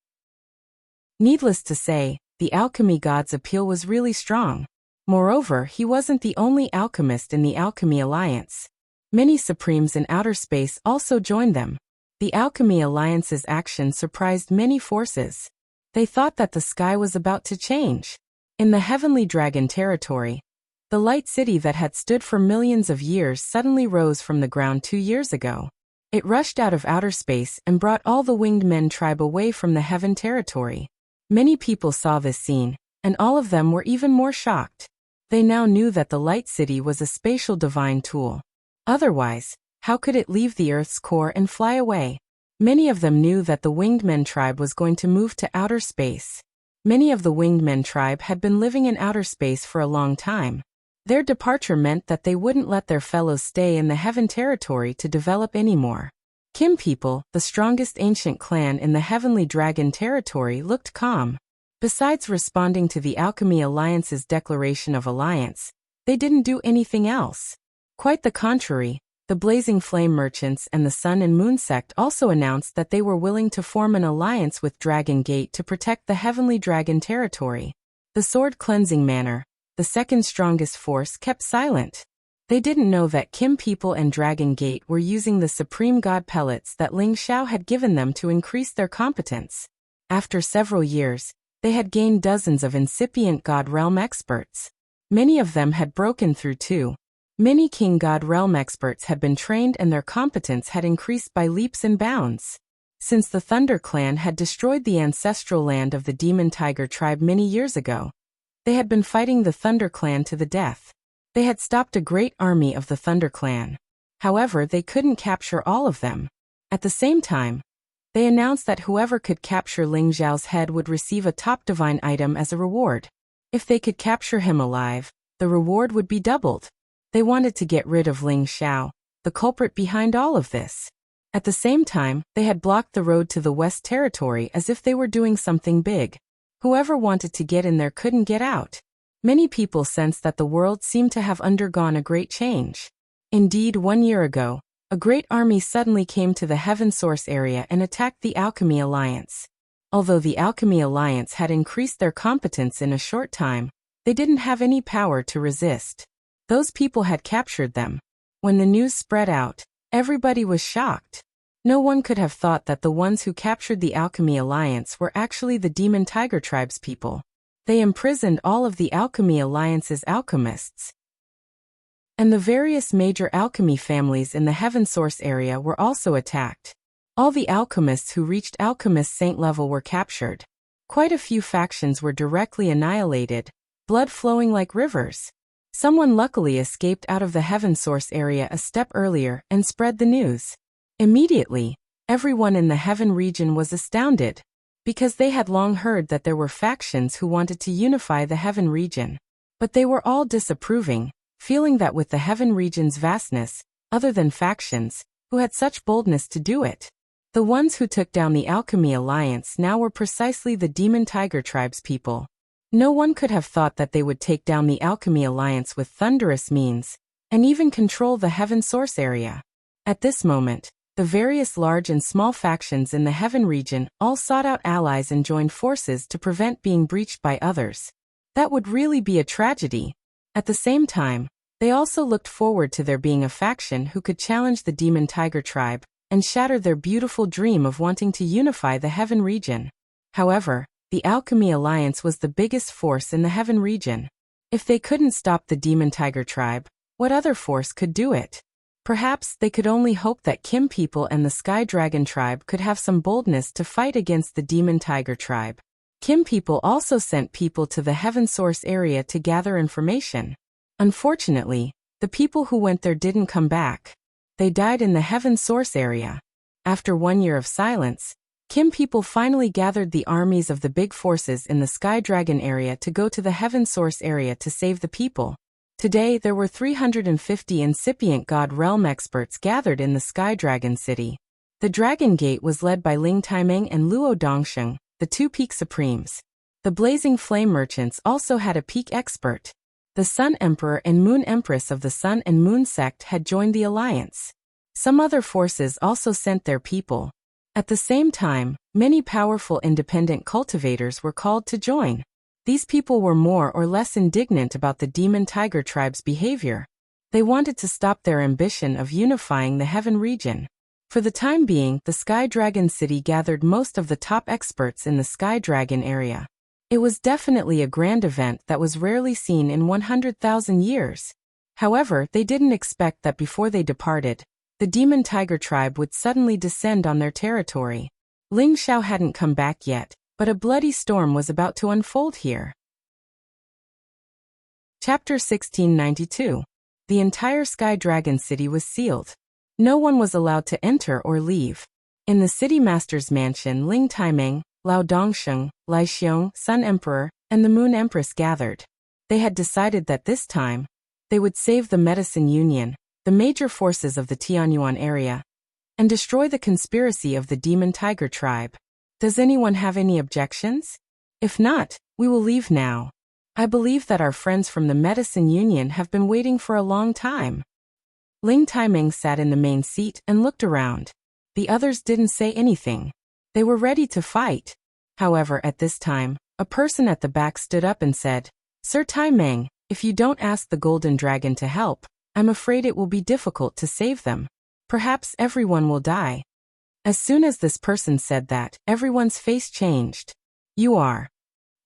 Needless to say, the alchemy god's appeal was really strong. Moreover, he wasn't the only alchemist in the Alchemy Alliance. Many Supremes in outer space also joined them. The Alchemy Alliance's action surprised many forces. They thought that the sky was about to change. In the Heavenly Dragon territory, the light city that had stood for millions of years suddenly rose from the ground 2 years ago. It rushed out of outer space and brought all the Winged Men tribe away from the Heaven territory. Many people saw this scene, and all of them were even more shocked. They now knew that the light city was a spatial divine tool. Otherwise, how could it leave the Earth's core and fly away? Many of them knew that the Winged Men tribe was going to move to outer space. Many of the Winged Men tribe had been living in outer space for a long time. Their departure meant that they wouldn't let their fellows stay in the Heaven territory to develop anymore. Kim people, the strongest ancient clan in the Heavenly Dragon territory, looked calm. Besides responding to the Alchemy Alliance's declaration of alliance, they didn't do anything else. Quite the contrary, the Blazing Flame Merchants and the Sun and Moon sect also announced that they were willing to form an alliance with Dragon Gate to protect the Heavenly Dragon territory. The Sword Cleansing Manor, the second strongest force, kept silent. They didn't know that Kim people and Dragon Gate were using the Supreme God pellets that Ling Xiao had given them to increase their competence. After several years, they had gained dozens of incipient God Realm experts. Many of them had broken through too. Many King God Realm experts had been trained and their competence had increased by leaps and bounds. Since the Thunder clan had destroyed the ancestral land of the Demon Tiger tribe many years ago, they had been fighting the Thunder clan to the death. They had stopped a great army of the Thunder clan. However, they couldn't capture all of them. At the same time, they announced that whoever could capture Ling Xiao's head would receive a top divine item as a reward. If they could capture him alive, the reward would be doubled. They wanted to get rid of Ling Xiao, the culprit behind all of this. At the same time, they had blocked the road to the West Territory as if they were doing something big. Whoever wanted to get in there couldn't get out. Many people sensed that the world seemed to have undergone a great change. Indeed, 1 year ago, a great army suddenly came to the Heaven Source area and attacked the Alchemy Alliance. Although the Alchemy Alliance had increased their competence in a short time, they didn't have any power to resist. Those people had captured them. When the news spread out, everybody was shocked. No one could have thought that the ones who captured the Alchemy Alliance were actually the Demon Tiger Tribe's people. They imprisoned all of the Alchemy Alliance's alchemists. And the various major alchemy families in the Heaven Source area were also attacked. All the alchemists who reached Alchemist Saint level were captured. Quite a few factions were directly annihilated, blood flowing like rivers. Someone luckily escaped out of the Heaven Source area a step earlier and spread the news. Immediately, everyone in the Heaven region was astounded, because they had long heard that there were factions who wanted to unify the Heaven region. But they were all disapproving, feeling that with the Heaven region's vastness, other than factions, who had such boldness to do it? The ones who took down the Alchemy Alliance now were precisely the Demon Tiger Tribe's people. No one could have thought that they would take down the Alchemy Alliance with thunderous means, and even control the Heaven Source area. At this moment, the various large and small factions in the Heaven region all sought out allies and joined forces to prevent being breached by others. That would really be a tragedy. At the same time, they also looked forward to there being a faction who could challenge the Demon Tiger Tribe and shatter their beautiful dream of wanting to unify the Heaven region. However, the Alchemy Alliance was the biggest force in the Heaven region. If they couldn't stop the Demon Tiger Tribe, what other force could do it? Perhaps they could only hope that Kim people and the Sky Dragon Tribe could have some boldness to fight against the Demon Tiger Tribe. Kim people also sent people to the Heaven Source area to gather information. Unfortunately, the people who went there didn't come back. They died in the Heaven Source area. After 1 year of silence, Kim people finally gathered the armies of the big forces in the Sky Dragon area to go to the Heaven Source area to save the people. Today there were 350 incipient God Realm experts gathered in the Sky Dragon City. The Dragon Gate was led by Ling Taimeng and Luo Dongsheng, the two peak supremes. The Blazing Flame merchants also had a peak expert. The Sun Emperor and Moon Empress of the Sun and Moon sect had joined the alliance. Some other forces also sent their people. At the same time, many powerful independent cultivators were called to join. These people were more or less indignant about the Demon Tiger Tribe's behavior. They wanted to stop their ambition of unifying the Heaven region. For the time being, the Sky Dragon City gathered most of the top experts in the Sky Dragon area. It was definitely a grand event that was rarely seen in 100,000 years. However, they didn't expect that before they departed, the Demon Tiger Tribe would suddenly descend on their territory. Ling Xiao hadn't come back yet, but a bloody storm was about to unfold here. Chapter 1692. The entire Sky Dragon City was sealed. No one was allowed to enter or leave. In the City Master's mansion, Ling Taimeng, Lao Dongsheng, Lai Xiong, Sun Emperor, and the Moon Empress gathered. They had decided that this time, they would save the Medicine Union, the major forces of the Tianyuan area, and destroy the conspiracy of the Demon Tiger Tribe. Does anyone have any objections? If not, we will leave now. I believe that our friends from the Medicine Union have been waiting for a long time. Ling Taimeng sat in the main seat and looked around. The others didn't say anything. They were ready to fight. However, at this time, a person at the back stood up and said, "Sir Taimeng, if you don't ask the Golden Dragon to help, I'm afraid it will be difficult to save them. Perhaps everyone will die." As soon as this person said that, everyone's face changed. "You are?"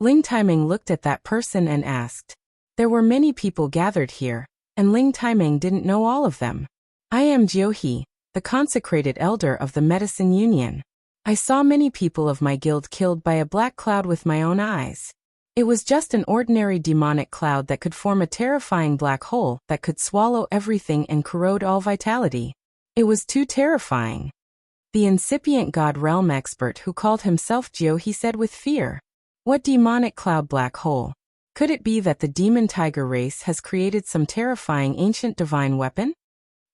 Ling Taimeng looked at that person and asked. There were many people gathered here, and Ling Taimeng didn't know all of them. "I am Jiuhe, the consecrated elder of the Medicine Union. I saw many people of my guild killed by a black cloud with my own eyes. It was just an ordinary demonic cloud that could form a terrifying black hole that could swallow everything and corrode all vitality. It was too terrifying." The incipient God Realm expert who called himself Jiuhe said with fear, "What demonic cloud black hole? Could it be that the Demon Tiger race has created some terrifying ancient divine weapon?"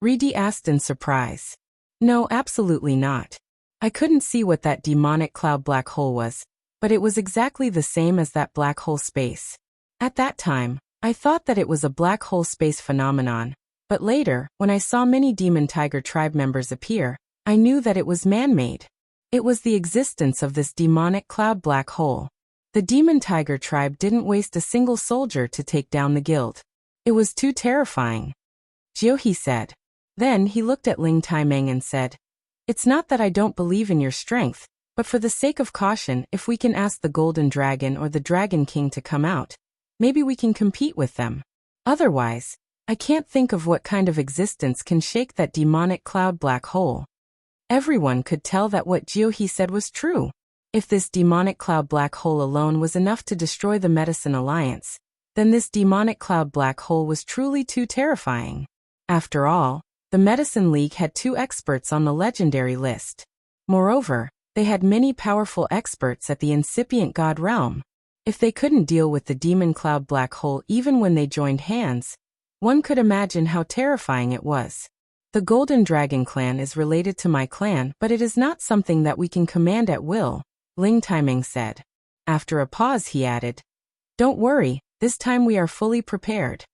Ridi asked in surprise. "No, absolutely not. I couldn't see what that demonic cloud black hole was, but it was exactly the same as that black hole space. At that time, I thought that it was a black hole space phenomenon, but later, when I saw many Demon Tiger Tribe members appear, I knew that it was man-made. It was the existence of this demonic cloud black hole. The Demon Tiger Tribe didn't waste a single soldier to take down the guild. It was too terrifying," Jiuhe said. Then he looked at Ling Taimeng and said, It's not that I don't believe in your strength, but for the sake of caution, if we can ask the Golden Dragon or the Dragon King to come out, maybe we can compete with them. Otherwise, I can't think of what kind of existence can shake that demonic cloud black hole. Everyone could tell that what Jiuhe said was true. If this demonic cloud black hole alone was enough to destroy the Medicine Alliance, then this demonic cloud black hole was truly too terrifying. After all, the Medicine League had 2 experts on the legendary list. Moreover, they had many powerful experts at the incipient god realm. If they couldn't deal with the demon cloud black hole even when they joined hands, one could imagine how terrifying it was. The Golden Dragon clan is related to my clan, but it is not something that we can command at will, Ling Taiming said. After a pause he added, "Don't worry, this time we are fully prepared.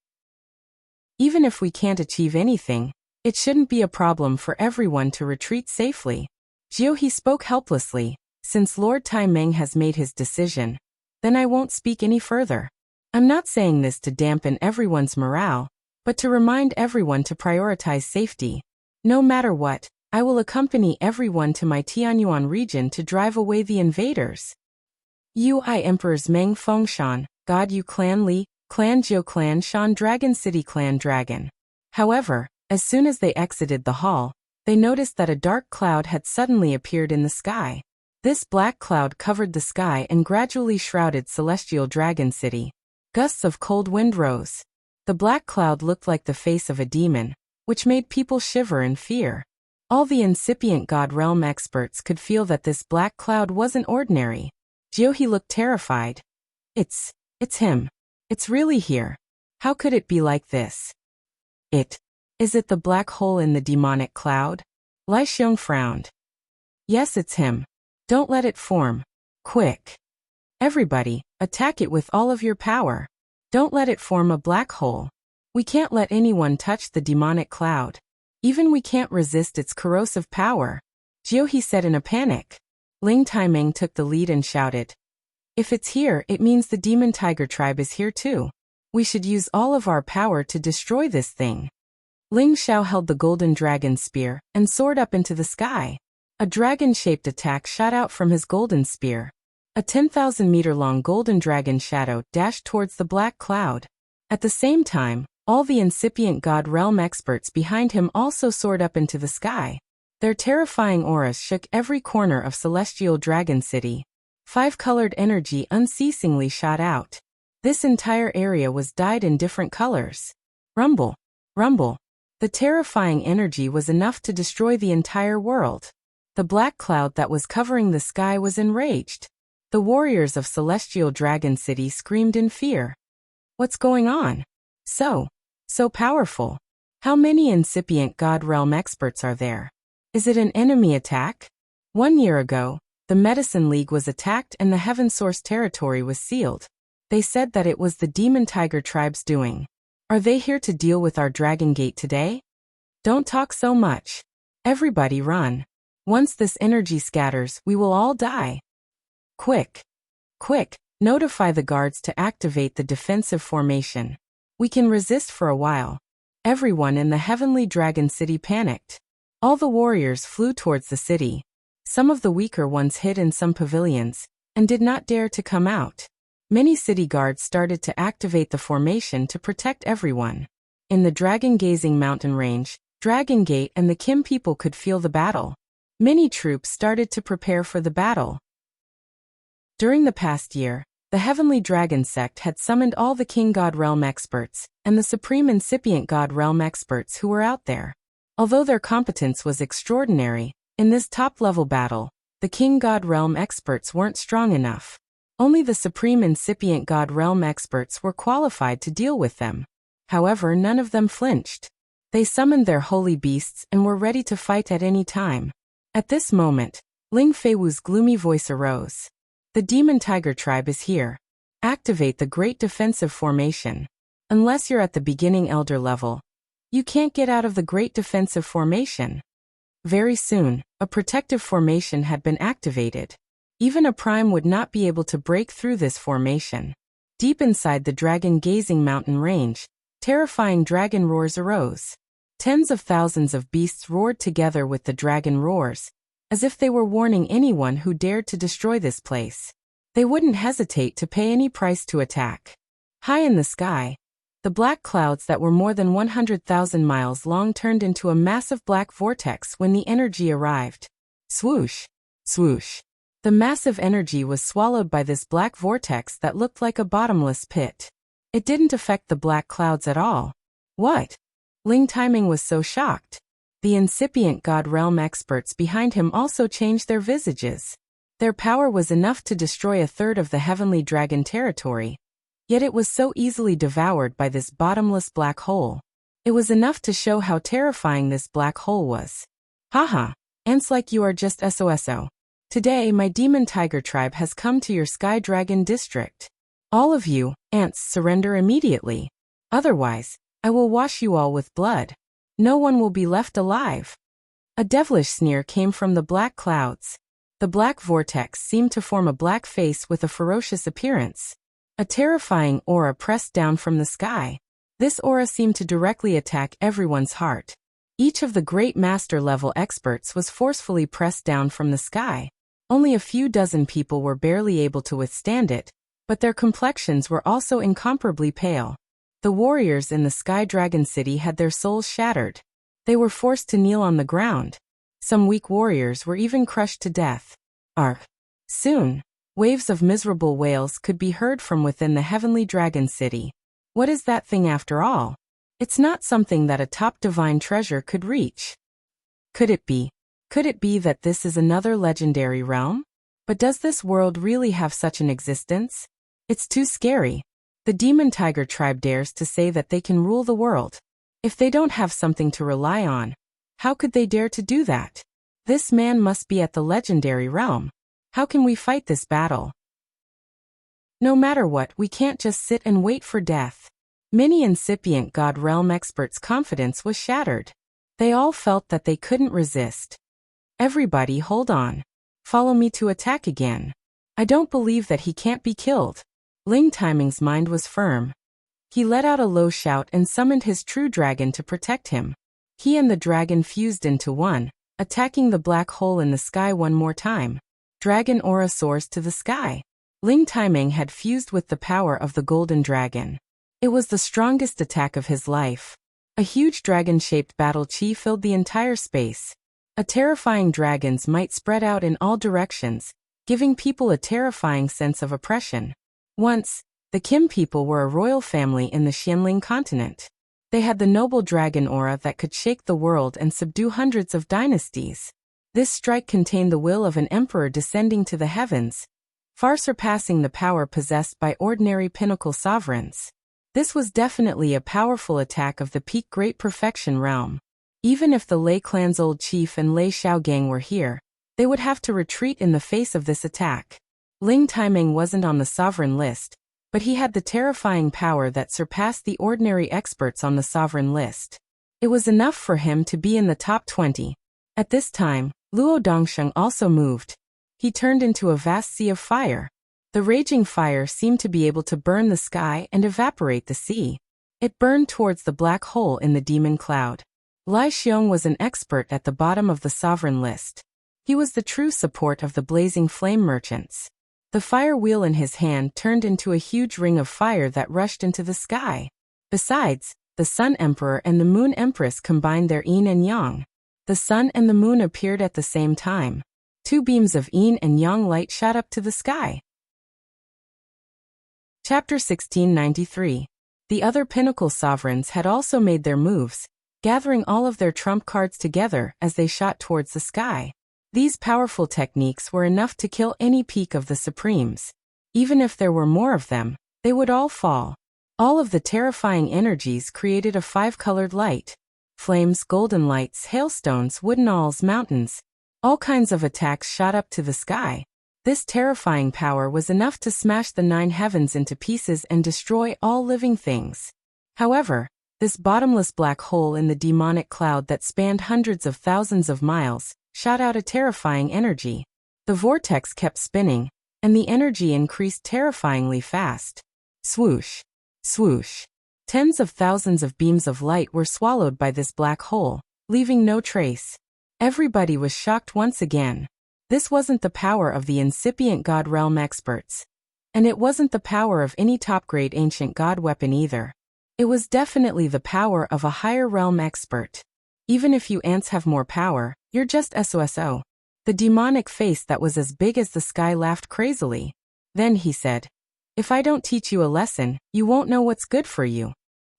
Even if we can't achieve anything, it shouldn't be a problem for everyone to retreat safely." Jiuhe spoke helplessly. Since Lord Taiming has made his decision, then I won't speak any further. I'm not saying this to dampen everyone's morale, but to remind everyone to prioritize safety. No matter what, I will accompany everyone to my Tianyuan region to drive away the invaders. Ui Emperors Meng Fengshan, God Yu Clan Li, Clan Jiu Clan Shan Dragon City Clan Dragon. However, as soon as they exited the hall, they noticed that a dark cloud had suddenly appeared in the sky. This black cloud covered the sky and gradually shrouded Celestial Dragon City. Gusts of cold wind rose. The black cloud looked like the face of a demon, which made people shiver in fear. All the incipient God Realm experts could feel that this black cloud wasn't ordinary. Jiuhe looked terrified. It's him. It's really here. How could it be like this? Is it the black hole in the demonic cloud? Lai Xiong frowned. Yes, it's him. Don't let it form. Quick. Everybody, attack it with all of your power. Don't let it form a black hole. We can't let anyone touch the demonic cloud. Even we can't resist its corrosive power, Jiuhe said in a panic. Ling Taiming took the lead and shouted, "If it's here, it means the Demon Tiger tribe is here too. We should use all of our power to destroy this thing." Ling Xiao held the golden dragon spear and soared up into the sky. A dragon-shaped attack shot out from his golden spear. A 10,000-meter-long golden dragon shadow dashed towards the black cloud. At the same time, all the incipient God Realm experts behind him also soared up into the sky. Their terrifying auras shook every corner of Celestial Dragon City. 5-colored energy unceasingly shot out. This entire area was dyed in different colors. Rumble, rumble. The terrifying energy was enough to destroy the entire world. The black cloud that was covering the sky was enraged. The warriors of Celestial Dragon City screamed in fear. What's going on? So powerful. How many incipient God Realm experts are there? Is it an enemy attack? 1 year ago, the Medicine League was attacked and the Heaven Source territory was sealed. They said that it was the Demon Tiger tribe's doing. Are they here to deal with our Dragon Gate today? Don't talk so much. Everybody run. Once this energy scatters, we will all die. Quick, notify the guards to activate the defensive formation. We can resist for a while. Everyone in the Heavenly Dragon City panicked. All the warriors flew towards the city. Some of the weaker ones hid in some pavilions and did not dare to come out. Many city guards started to activate the formation to protect everyone. In the dragon-gazing mountain range, Dragon Gate and the Kim people could feel the battle. Many troops started to prepare for the battle. During the past year, the Heavenly Dragon Sect had summoned all the King God Realm experts and the Supreme Incipient God Realm experts who were out there. Although their competence was extraordinary, in this top-level battle, the King God Realm experts weren't strong enough. Only the Supreme Incipient God Realm experts were qualified to deal with them. However, none of them flinched. They summoned their holy beasts and were ready to fight at any time. At this moment, Ling Feiwu's gloomy voice arose. The Demon Tiger tribe is here. Activate the Great Defensive Formation. Unless you're at the beginning Elder level, you can't get out of the Great Defensive Formation. Very soon, a protective formation had been activated. Even a prime would not be able to break through this formation. Deep inside the dragon-gazing mountain range, terrifying dragon roars arose. Tens of thousands of beasts roared together with the dragon roars, as if they were warning anyone who dared to destroy this place. They wouldn't hesitate to pay any price to attack. High in the sky, the black clouds that were more than 100,000 miles long turned into a massive black vortex when the energy arrived. Swoosh! Swoosh! The massive energy was swallowed by this black vortex that looked like a bottomless pit. It didn't affect the black clouds at all. What? Ling Timing was so shocked. The incipient God Realm experts behind him also changed their visages. Their power was enough to destroy a third of the heavenly dragon territory, yet it was so easily devoured by this bottomless black hole. It was enough to show how terrifying this black hole was. Haha, ants like you are just SOSO. Today my demon tiger tribe has come to your sky dragon district. All of you, ants, surrender immediately. Otherwise, I will wash you all with blood. No one will be left alive. A devilish sneer came from the black clouds. The black vortex seemed to form a black face with a ferocious appearance. A terrifying aura pressed down from the sky. This aura seemed to directly attack everyone's heart. Each of the great master-level experts was forcefully pressed down from the sky. Only a few dozen people were barely able to withstand it, but their complexions were also incomparably pale. The warriors in the Sky Dragon City had their souls shattered. They were forced to kneel on the ground. Some weak warriors were even crushed to death. Soon, waves of miserable wails could be heard from within the heavenly dragon city. What is that thing after all? It's not something that a top divine treasure could reach. Could it be? Could it be that this is another legendary realm? But does this world really have such an existence? It's too scary. The demon tiger tribe dares to say that they can rule the world. If they don't have something to rely on, how could they dare to do that? This man must be at the legendary realm. How can we fight this battle? No matter what, we can't just sit and wait for death. Many incipient God Realm experts' confidence was shattered. They all felt that they couldn't resist. Everybody hold on. Follow me to attack again. I don't believe that he can't be killed. Ling Timing's mind was firm. He let out a low shout and summoned his true dragon to protect him. He and the dragon fused into one, attacking the black hole in the sky one more time. Dragon aura soars to the sky. Ling Timing had fused with the power of the golden dragon. It was the strongest attack of his life. A huge dragon-shaped battle chi filled the entire space. A terrifying dragon's might spread out in all directions, giving people a terrifying sense of oppression. Once, the Kim people were a royal family in the Xianling continent. They had the noble dragon aura that could shake the world and subdue hundreds of dynasties. This strike contained the will of an emperor descending to the heavens, far surpassing the power possessed by ordinary pinnacle sovereigns. This was definitely a powerful attack of the peak Great Perfection realm. Even if the Lei clan's old chief and Lei Xiao gang were here, they would have to retreat in the face of this attack. Ling Timing wasn't on the sovereign list, but he had the terrifying power that surpassed the ordinary experts on the sovereign list. It was enough for him to be in the top 20. At this time, Luo Dongsheng also moved. He turned into a vast sea of fire. The raging fire seemed to be able to burn the sky and evaporate the sea. It burned towards the black hole in the demon cloud. Lai Xiong was an expert at the bottom of the sovereign list. He was the true support of the blazing flame merchants. The fire wheel in his hand turned into a huge ring of fire that rushed into the sky. Besides, the Sun Emperor and the Moon Empress combined their yin and yang. The sun and the moon appeared at the same time. Two beams of yin and yang light shot up to the sky. Chapter 1693. The other pinnacle sovereigns had also made their moves, gathering all of their trump cards together as they shot towards the sky. These powerful techniques were enough to kill any peak of the Supremes. Even if there were more of them, they would all fall. All of the terrifying energies created a five-colored light. Flames, golden lights, hailstones, wooden owls, mountains. All kinds of attacks shot up to the sky. This terrifying power was enough to smash the 9 heavens into pieces and destroy all living things. However, this bottomless black hole in the demonic cloud that spanned hundreds of thousands of miles shot out a terrifying energy. The vortex kept spinning, and the energy increased terrifyingly fast. Swoosh! Swoosh! Tens of thousands of beams of light were swallowed by this black hole, leaving no trace. Everybody was shocked once again. This wasn't the power of the incipient god realm experts. And it wasn't the power of any top-grade ancient god weapon either. It was definitely the power of a higher realm expert. Even if you ants have more power, you're just SOSO. The demonic face that was as big as the sky laughed crazily. Then he said, "If I don't teach you a lesson, you won't know what's good for you."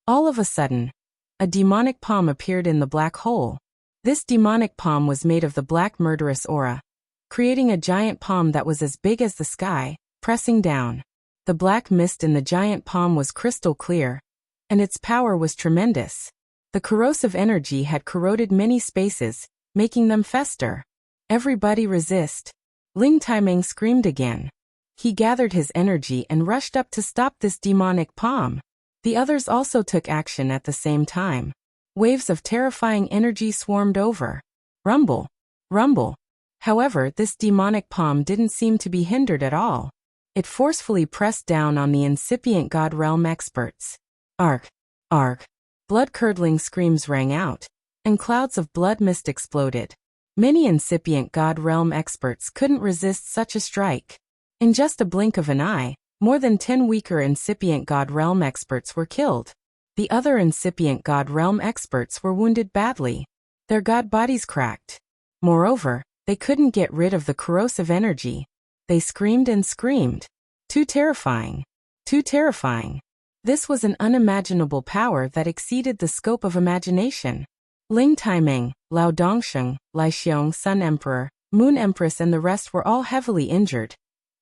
All of a sudden, a demonic palm appeared in the black hole. This demonic palm was made of the black murderous aura, creating a giant palm that was as big as the sky, pressing down. The black mist in the giant palm was crystal clear, and its power was tremendous. The corrosive energy had corroded many spaces, making them fester. "Everybody resist!" Ling Taimeng screamed again. He gathered his energy and rushed up to stop this demonic palm. The others also took action at the same time. Waves of terrifying energy swarmed over. Rumble! Rumble! However, this demonic palm didn't seem to be hindered at all. It forcefully pressed down on the incipient god realm experts. Arc! Arc! Blood-curdling screams rang out, and clouds of blood mist exploded. Many incipient god realm experts couldn't resist such a strike. In just a blink of an eye, more than 10 weaker incipient god realm experts were killed. The other incipient god realm experts were wounded badly. Their god bodies cracked. Moreover, they couldn't get rid of the corrosive energy. They screamed and screamed. Too terrifying. Too terrifying. This was an unimaginable power that exceeded the scope of imagination. Ling Taimeng, Lao Dongsheng, Lai Xiong, Sun Emperor, Moon Empress and the rest were all heavily injured,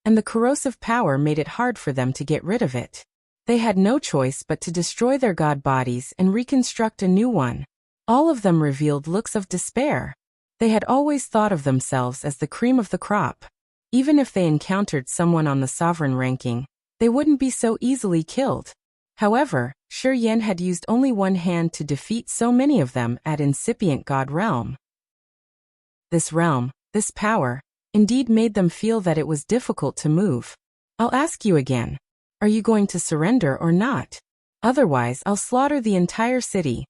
and the corrosive power made it hard for them to get rid of it. They had no choice but to destroy their god bodies and reconstruct a new one. All of them revealed looks of despair. They had always thought of themselves as the cream of the crop. Even if they encountered someone on the sovereign ranking, they wouldn't be so easily killed. However, Shi Yan had used only one hand to defeat so many of them at incipient god realm. This realm, this power, indeed made them feel that it was difficult to move. "I'll ask you again. Are you going to surrender or not? Otherwise, I'll slaughter the entire city."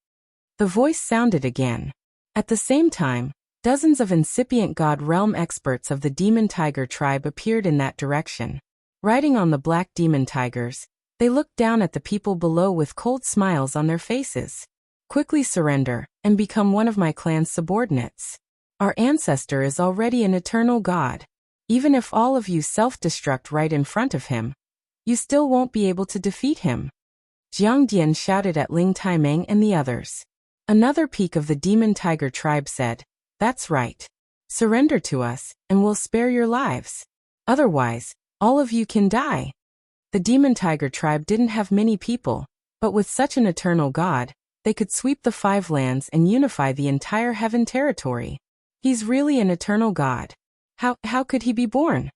The voice sounded again. At the same time, dozens of incipient god realm experts of the demon tiger tribe appeared in that direction. Riding on the black demon tigers, they looked down at the people below with cold smiles on their faces. "Quickly surrender, and become one of my clan's subordinates. Our ancestor is already an eternal god. Even if all of you self-destruct right in front of him, you still won't be able to defeat him." Jiang Dian shouted at Ling Taimeng and the others. Another peak of the demon tiger tribe said, "That's right. Surrender to us, and we'll spare your lives. Otherwise, all of you can die." The demon tiger tribe didn't have many people, but with such an eternal god, they could sweep the 5 lands and unify the entire heaven territory. He's really an eternal god. How could he be born?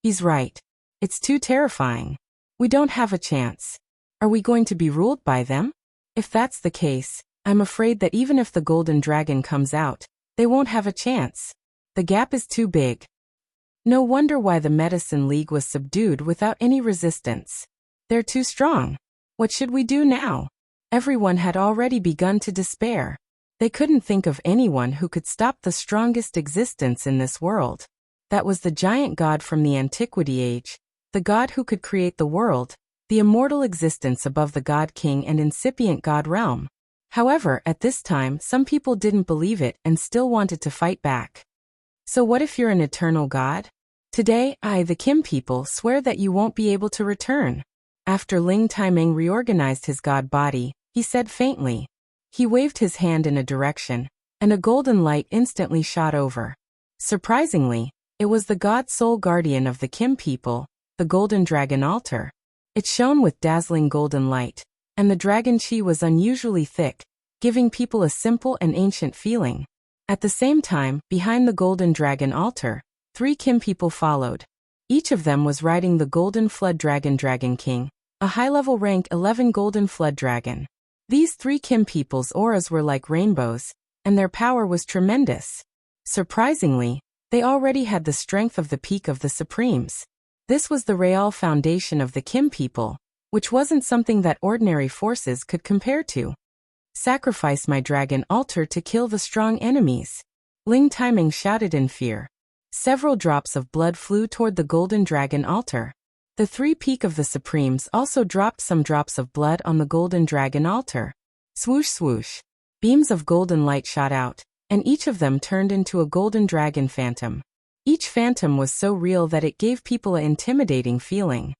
He's right. It's too terrifying. We don't have a chance. Are we going to be ruled by them? If that's the case, I'm afraid that even if the golden dragon comes out, they won't have a chance. The gap is too big. No wonder why the Medicine League was subdued without any resistance. They're too strong. What should we do now? Everyone had already begun to despair. They couldn't think of anyone who could stop the strongest existence in this world. That was the giant god from the Antiquity Age, the god who could create the world, the immortal existence above the god king and incipient god realm. However, at this time, some people didn't believe it and still wanted to fight back. So what if you're an eternal god? Today, I, the Kim people, swear that you won't be able to return. After Ling Taimeng reorganized his god body, he said faintly. He waved his hand in a direction, and a golden light instantly shot over. Surprisingly, it was the god soul guardian of the Kim people, the golden dragon altar. It shone with dazzling golden light, and the dragon chi was unusually thick, giving people a simple and ancient feeling. At the same time, behind the golden dragon altar, 3 Kim people followed. Each of them was riding the golden flood dragon king, a high-level rank 11 golden flood dragon. These 3 Kim people's auras were like rainbows, and their power was tremendous. Surprisingly, they already had the strength of the peak of the Supremes. This was the real foundation of the Kim people, which wasn't something that ordinary forces could compare to. Sacrifice my dragon altar to kill the strong enemies. Ling Taiming shouted in fear. Several drops of blood flew toward the golden dragon altar. The three peak of the Supremes also dropped some drops of blood on the golden dragon altar. Swoosh swoosh. Beams of golden light shot out, and each of them turned into a golden dragon phantom. Each phantom was so real that it gave people an intimidating feeling.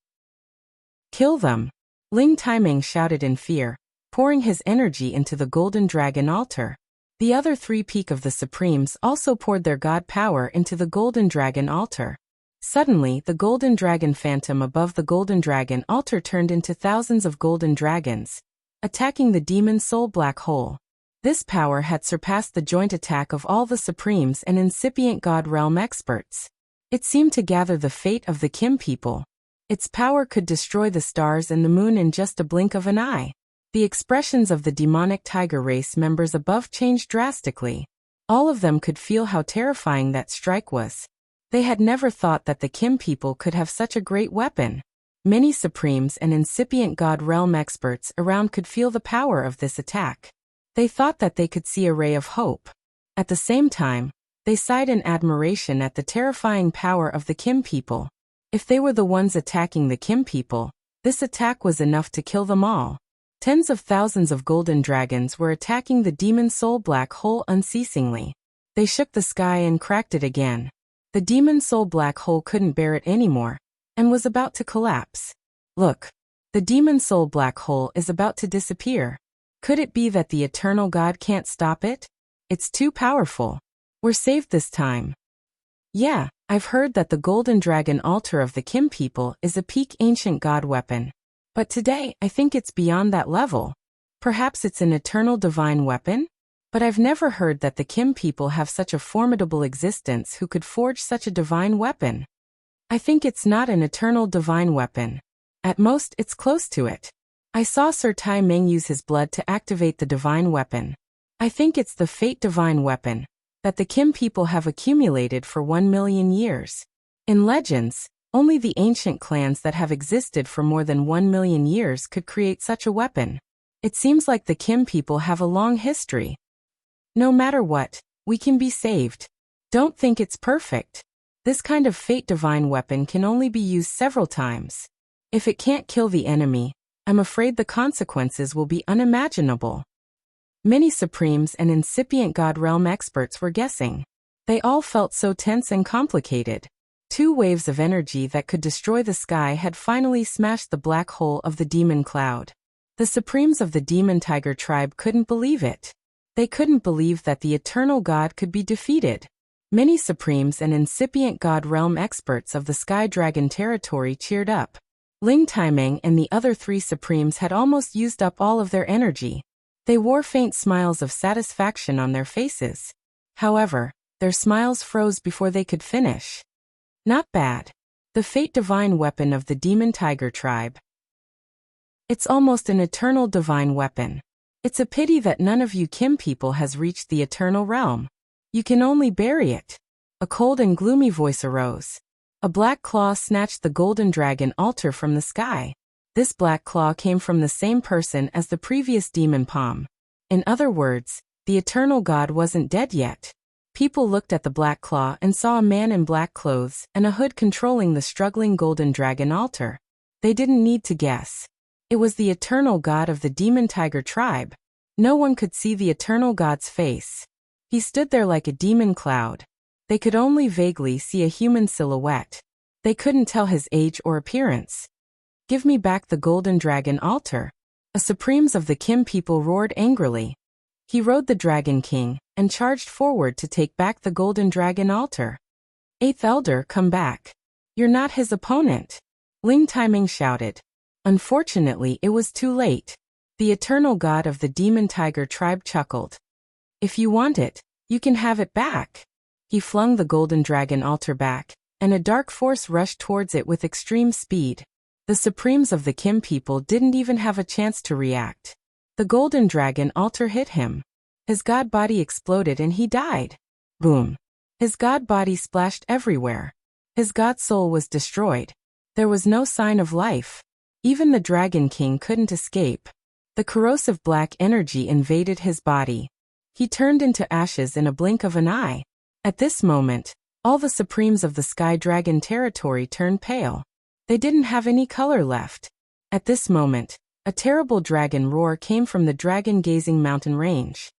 Kill them! Ling Taiming shouted in fear, pouring his energy into the golden dragon altar. The other three peak of the Supremes also poured their god power into the golden dragon altar. Suddenly, the golden dragon phantom above the golden dragon altar turned into thousands of golden dragons, attacking the demon soul black hole. This power had surpassed the joint attack of all the Supremes and incipient God realm experts. It seemed to gather the fate of the Kim people. Its power could destroy the stars and the moon in just a blink of an eye. The expressions of the demonic tiger race members above changed drastically. All of them could feel how terrifying that strike was. They had never thought that the Kim people could have such a great weapon. Many Supremes and incipient God realm experts around could feel the power of this attack. They thought that they could see a ray of hope. At the same time, they sighed in admiration at the terrifying power of the Kim people. If they were the ones attacking the Kim people, this attack was enough to kill them all. Tens of thousands of golden dragons were attacking the demon soul black hole unceasingly. They shook the sky and cracked it again. The demon soul black hole couldn't bear it anymore, and was about to collapse. Look, the demon soul black hole is about to disappear. Could it be that the eternal God can't stop it? It's too powerful. We're saved this time. Yeah, I've heard that the golden dragon altar of the Kim people is a peak ancient god weapon. But today, I think it's beyond that level. Perhaps it's an eternal divine weapon? But I've never heard that the Kim people have such a formidable existence who could forge such a divine weapon. I think it's not an eternal divine weapon. At most, it's close to it. I saw Sir Tai Meng use his blood to activate the divine weapon. I think it's the fate divine weapon that the Kim people have accumulated for 1 million years. In legends, only the ancient clans that have existed for more than 1 million years could create such a weapon. It seems like the Kim people have a long history. No matter what, we can be saved. Don't think it's perfect. This kind of fate divine weapon can only be used several times. If it can't kill the enemy, I'm afraid the consequences will be unimaginable. Many Supremes and incipient God realm experts were guessing. They all felt so tense and complicated. Two waves of energy that could destroy the sky had finally smashed the black hole of the demon cloud. The Supremes of the demon tiger tribe couldn't believe it. They couldn't believe that the eternal God could be defeated. Many Supremes and incipient God realm experts of the Sky Dragon territory cheered up. Ling Taiming and the other three Supremes had almost used up all of their energy. They wore faint smiles of satisfaction on their faces. However, their smiles froze before they could finish. Not bad. The fate divine weapon of the demon tiger tribe. It's almost an eternal divine weapon. It's a pity that none of you Kim people has reached the eternal realm. You can only bury it. A cold and gloomy voice arose. A black claw snatched the golden dragon altar from the sky. This black claw came from the same person as the previous demon palm. In other words, the eternal God wasn't dead yet. People looked at the black claw and saw a man in black clothes and a hood controlling the struggling golden dragon altar. They didn't need to guess. It was the eternal God of the demon tiger tribe. No one could see the eternal God's face. He stood there like a demon cloud. They could only vaguely see a human silhouette. They couldn't tell his age or appearance. Give me back the golden dragon altar. A Supremes of the Kim people roared angrily. He rode the Dragon King and charged forward to take back the golden dragon altar. Eighth Elder, come back. You're not his opponent. Ling Taiming shouted. Unfortunately, it was too late. The eternal God of the demon tiger tribe chuckled. If you want it, you can have it back. He flung the golden dragon altar back, and a dark force rushed towards it with extreme speed. The Supremes of the Kim people didn't even have a chance to react. The golden dragon altar hit him. His god body exploded and he died. Boom. His god body splashed everywhere. His god soul was destroyed. There was no sign of life. Even the Dragon King couldn't escape. The corrosive black energy invaded his body. He turned into ashes in a blink of an eye. At this moment, all the Supremes of the Sky Dragon territory turned pale. They didn't have any color left. At this moment, a terrible dragon roar came from the dragon-gazing mountain range.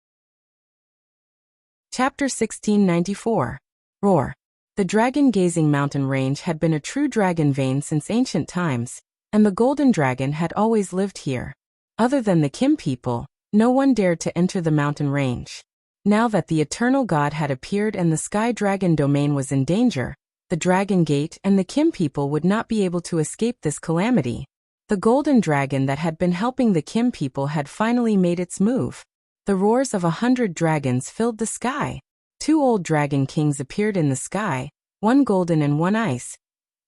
Chapter 1694. Roar. The dragon-gazing mountain range had been a true dragon vein since ancient times, and the golden dragon had always lived here. Other than the Kim people, no one dared to enter the mountain range. Now that the eternal god had appeared and the sky dragon domain was in danger, the Dragon Gate and the Kim people would not be able to escape this calamity. The golden dragon that had been helping the Kim people had finally made its move. The roars of 100 dragons filled the sky. 2 old dragon kings appeared in the sky, one golden and one ice,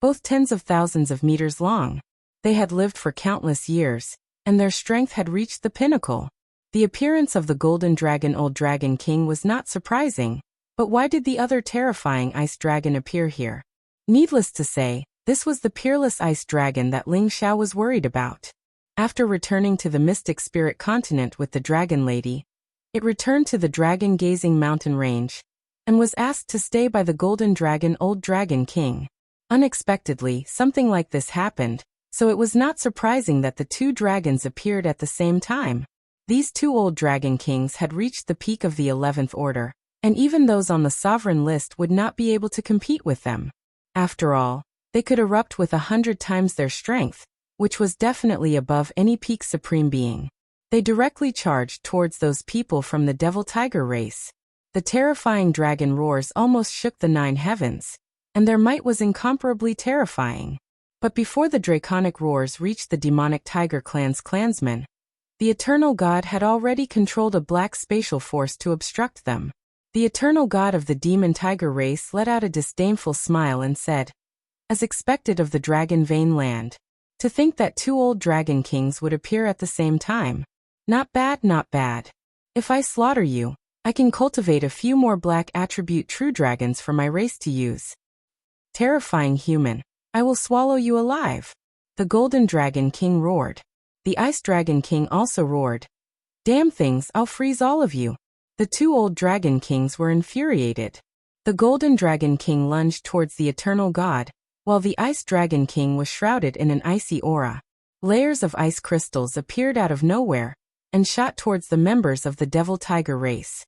both tens of thousands of meters long. They had lived for countless years, and their strength had reached the pinnacle. The appearance of the golden dragon old dragon king was not surprising, but why did the other terrifying ice dragon appear here? Needless to say, this was the peerless ice dragon that Ling Xiao was worried about. After returning to the mystic spirit continent with the dragon lady, it returned to the dragon-gazing mountain range, and was asked to stay by the golden dragon old dragon king. Unexpectedly, something like this happened, so it was not surprising that the 2 dragons appeared at the same time. These 2 old dragon kings had reached the peak of the 11th order, and even those on the sovereign list would not be able to compete with them. After all, they could erupt with 100 times their strength, which was definitely above any peak supreme being. They directly charged towards those people from the Devil Tiger race. The terrifying dragon roars almost shook the 9 heavens, and their might was incomparably terrifying. But before the draconic roars reached the demonic tiger clan's clansmen, the eternal god had already controlled a black spatial force to obstruct them. The eternal god of the demon tiger race let out a disdainful smile and said, as expected of the dragon vein land, to think that 2 old dragon kings would appear at the same time. Not bad, not bad. If I slaughter you, I can cultivate a few more black attribute true dragons for my race to use. Terrifying human, I will swallow you alive. The golden dragon king roared. The ice dragon king also roared. Damn things, I'll freeze all of you. The 2 old dragon kings were infuriated. The golden dragon king lunged towards the eternal god, while the ice dragon king was shrouded in an icy aura. Layers of ice crystals appeared out of nowhere, and shot towards the members of the Devil Tiger race.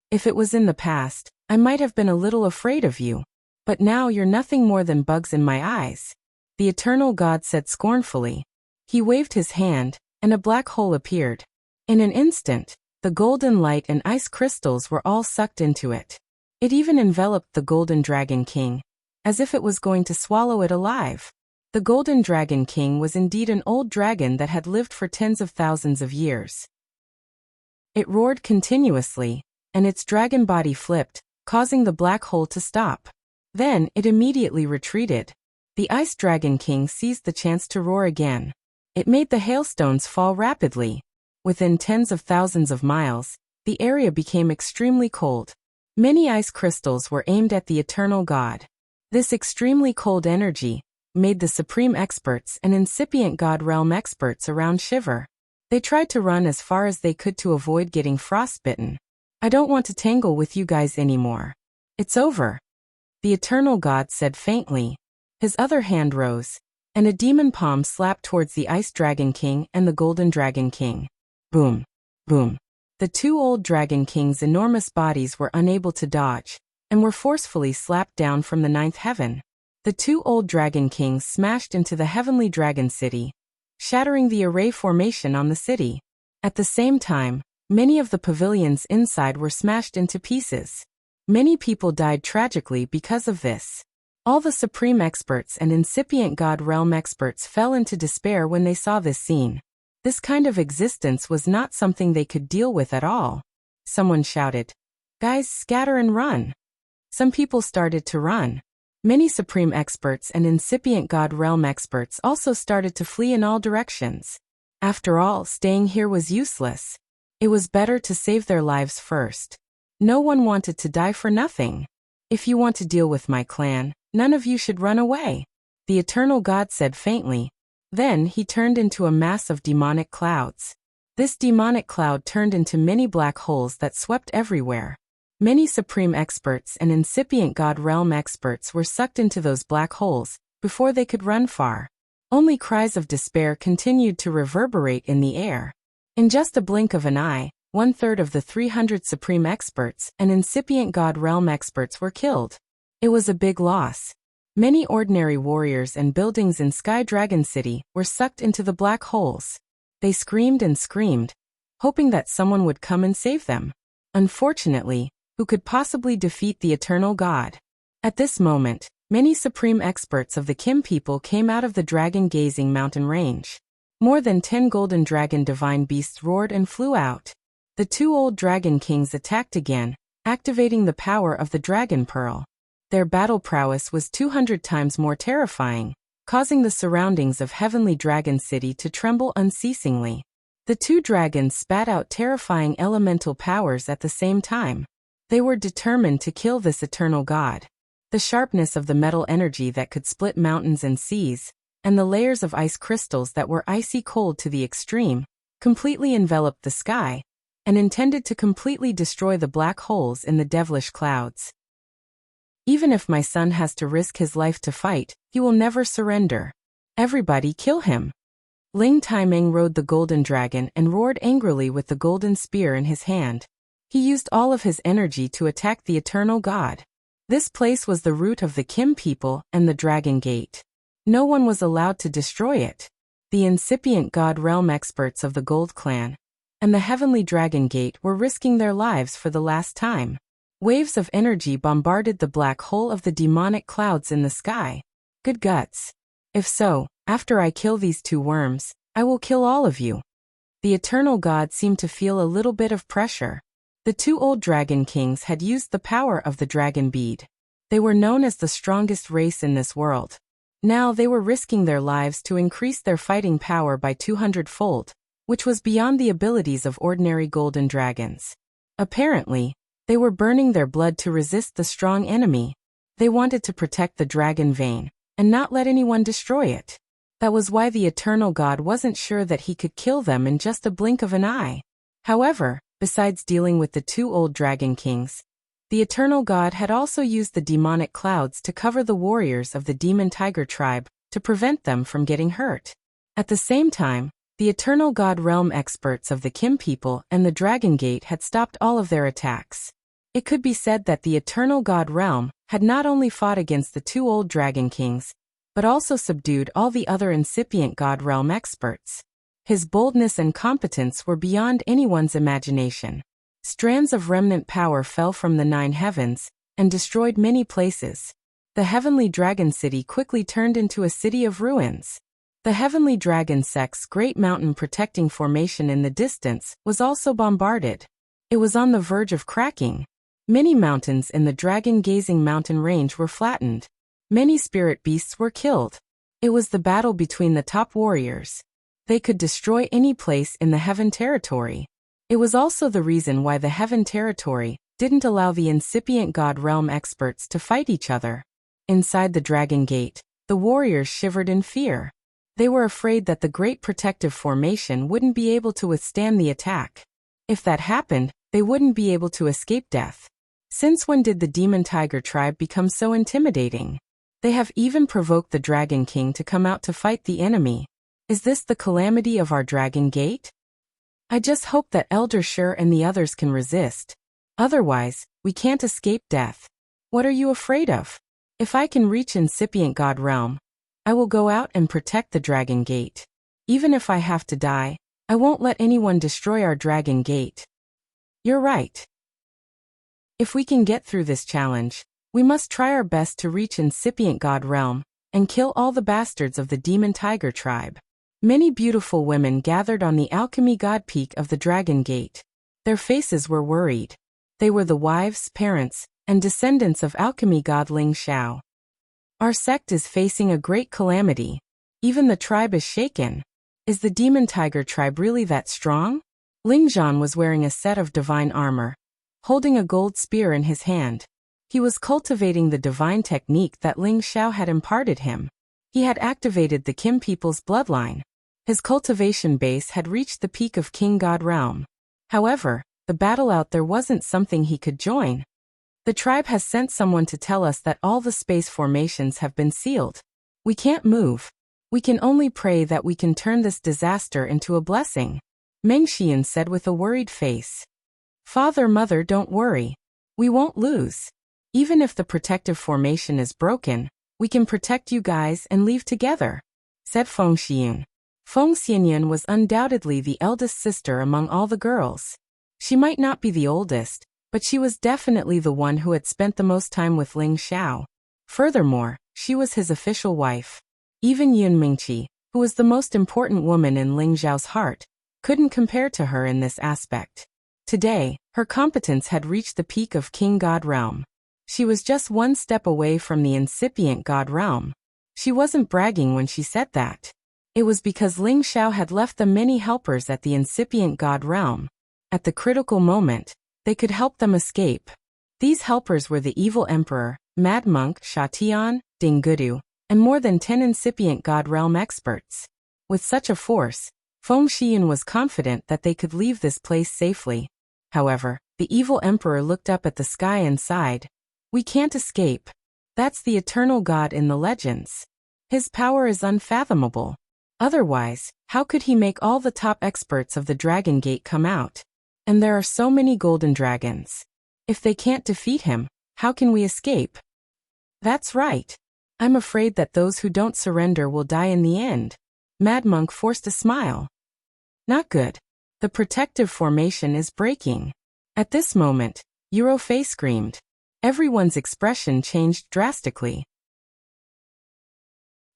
If it was in the past, I might have been a little afraid of you, but now you're nothing more than bugs in my eyes. The eternal god said scornfully. He waved his hand, and a black hole appeared. In an instant, the golden light and ice crystals were all sucked into it. It even enveloped the golden dragon king, as if it was going to swallow it alive. The golden dragon king was indeed an old dragon that had lived for tens of thousands of years. It roared continuously, and its dragon body flipped, causing the black hole to stop. Then it immediately retreated. The ice dragon king seized the chance to roar again. It made the hailstones fall rapidly. Within tens of thousands of miles, the area became extremely cold. Many ice crystals were aimed at the eternal god. This extremely cold energy made the supreme experts and incipient god realm experts around shiver. They tried to run as far as they could to avoid getting frostbitten. I don't want to tangle with you guys anymore. It's over. The eternal god said faintly. His other hand rose, and a demon palm slapped towards the ice dragon king and the golden dragon king. Boom. Boom. The 2 old dragon kings' enormous bodies were unable to dodge, and were forcefully slapped down from the 9th heaven. The 2 old dragon kings smashed into the heavenly dragon city, shattering the array formation on the city. At the same time, many of the pavilions inside were smashed into pieces. Many people died tragically because of this. All the supreme experts and incipient god realm experts fell into despair when they saw this scene. This kind of existence was not something they could deal with at all. Someone shouted, "Guys, scatter and run." Some people started to run. Many supreme experts and incipient god realm experts also started to flee in all directions. After all, staying here was useless. It was better to save their lives first. No one wanted to die for nothing. If you want to deal with my clan, none of you should run away. The eternal god said faintly. Then he turned into a mass of demonic clouds. This demonic cloud turned into many black holes that swept everywhere. Many supreme experts and incipient God realm experts were sucked into those black holes before they could run far. Only cries of despair continued to reverberate in the air. In just a blink of an eye, 1/3 of the 300 supreme experts and incipient God realm experts were killed. It was a big loss. Many ordinary warriors and buildings in Sky Dragon City were sucked into the black holes. They screamed and screamed, hoping that someone would come and save them. Unfortunately, who could possibly defeat the eternal God? At this moment, many supreme experts of the Kim people came out of the dragon-gazing mountain range. More than 10 golden dragon divine beasts roared and flew out. The 2 old dragon kings attacked again, activating the power of the dragon pearl. Their battle prowess was 200 times more terrifying, causing the surroundings of Heavenly Dragon City to tremble unceasingly. The 2 dragons spat out terrifying elemental powers at the same time. They were determined to kill this eternal god. The sharpness of the metal energy that could split mountains and seas, and the layers of ice crystals that were icy cold to the extreme, completely enveloped the sky, and intended to completely destroy the black holes in the devilish clouds. Even if my son has to risk his life to fight, he will never surrender. Everybody kill him. Ling Taimeng rode the golden dragon and roared angrily with the golden spear in his hand. He used all of his energy to attack the eternal god. This place was the root of the Kim people and the Dragon Gate. No one was allowed to destroy it. The incipient god realm experts of the Gold Clan and the Heavenly Dragon Gate were risking their lives for the last time. Waves of energy bombarded the black hole of the demonic clouds in the sky. Good guts. If so, after I kill these 2 worms, I will kill all of you. The eternal god seemed to feel a little bit of pressure. The 2 old dragon kings had used the power of the dragon bead. They were known as the strongest race in this world. Now they were risking their lives to increase their fighting power by 200-fold, which was beyond the abilities of ordinary golden dragons. Apparently, they were burning their blood to resist the strong enemy. They wanted to protect the dragon vein and not let anyone destroy it. That was why the eternal god wasn't sure that he could kill them in just a blink of an eye. However, besides dealing with the 2 old dragon kings, the eternal god had also used the demonic clouds to cover the warriors of the demon tiger tribe to prevent them from getting hurt. At the same time, the eternal god realm experts of the Kim people and the Dragon Gate had stopped all of their attacks. It could be said that the eternal god realm had not only fought against the 2 old dragon kings, but also subdued all the other incipient god realm experts. His boldness and competence were beyond anyone's imagination. Strands of remnant power fell from the 9 heavens and destroyed many places. The Heavenly Dragon City quickly turned into a city of ruins. The Heavenly Dragon Sect's great mountain protecting formation in the distance was also bombarded. It was on the verge of cracking. Many mountains in the dragon-gazing mountain range were flattened. Many spirit beasts were killed. It was the battle between the top warriors. They could destroy any place in the Heaven Territory. It was also the reason why the Heaven Territory didn't allow the incipient God realm experts to fight each other. Inside the Dragon Gate, the warriors shivered in fear. They were afraid that the Great Protective Formation wouldn't be able to withstand the attack. If that happened, they wouldn't be able to escape death. Since when did the Demon Tiger tribe become so intimidating? They have even provoked the Dragon King to come out to fight the enemy. Is this the calamity of our Dragon Gate? I just hope that Elder Shur and the others can resist. Otherwise, we can't escape death. What are you afraid of? If I can reach incipient God realm, I will go out and protect the Dragon Gate. Even if I have to die, I won't let anyone destroy our Dragon Gate. You're right. If we can get through this challenge, we must try our best to reach incipient God realm and kill all the bastards of the Demon Tiger tribe. Many beautiful women gathered on the Alchemy God Peak of the Dragon Gate. Their faces were worried. They were the wives, parents, and descendants of Alchemy God Ling Xiao. Our sect is facing a great calamity. Even the tribe is shaken. Is the Demon Tiger tribe really that strong? Ling Zhan was wearing a set of divine armor, holding a gold spear in his hand. He was cultivating the divine technique that Ling Xiao had imparted him. He had activated the Kim people's bloodline. His cultivation base had reached the peak of King God realm. However, the battle out there wasn't something he could join. The tribe has sent someone to tell us that all the space formations have been sealed. We can't move. We can only pray that we can turn this disaster into a blessing, Meng Xian said with a worried face. Father, mother, don't worry. We won't lose. Even if the protective formation is broken, we can protect you guys and leave together, said Feng Xian. Feng Xianyun was undoubtedly the eldest sister among all the girls. She might not be the oldest, but she was definitely the one who had spent the most time with Ling Xiao. Furthermore, she was his official wife. Even Yun Mingqi, who was the most important woman in Ling Xiao's heart, couldn't compare to her in this aspect. Today, her competence had reached the peak of King God realm. She was just one step away from the incipient God realm. She wasn't bragging when she said that. It was because Ling Xiao had left them many helpers at the incipient God realm. At the critical moment, they could help them escape. These helpers were the evil emperor, Mad Monk, Sha Tian, Ding Gudu, and more than 10 incipient God realm experts. With such a force, Feng Xian was confident that they could leave this place safely. However, the evil emperor looked up at the sky and sighed. We can't escape. That's the eternal God in the legends. His power is unfathomable. Otherwise, how could he make all the top experts of the Dragon Gate come out? And there are so many golden dragons. If they can't defeat him, how can we escape? That's right. I'm afraid that those who don't surrender will die in the end. Mad Monk forced a smile. Not good. The protective formation is breaking. At this moment, Eurofei screamed. Everyone's expression changed drastically.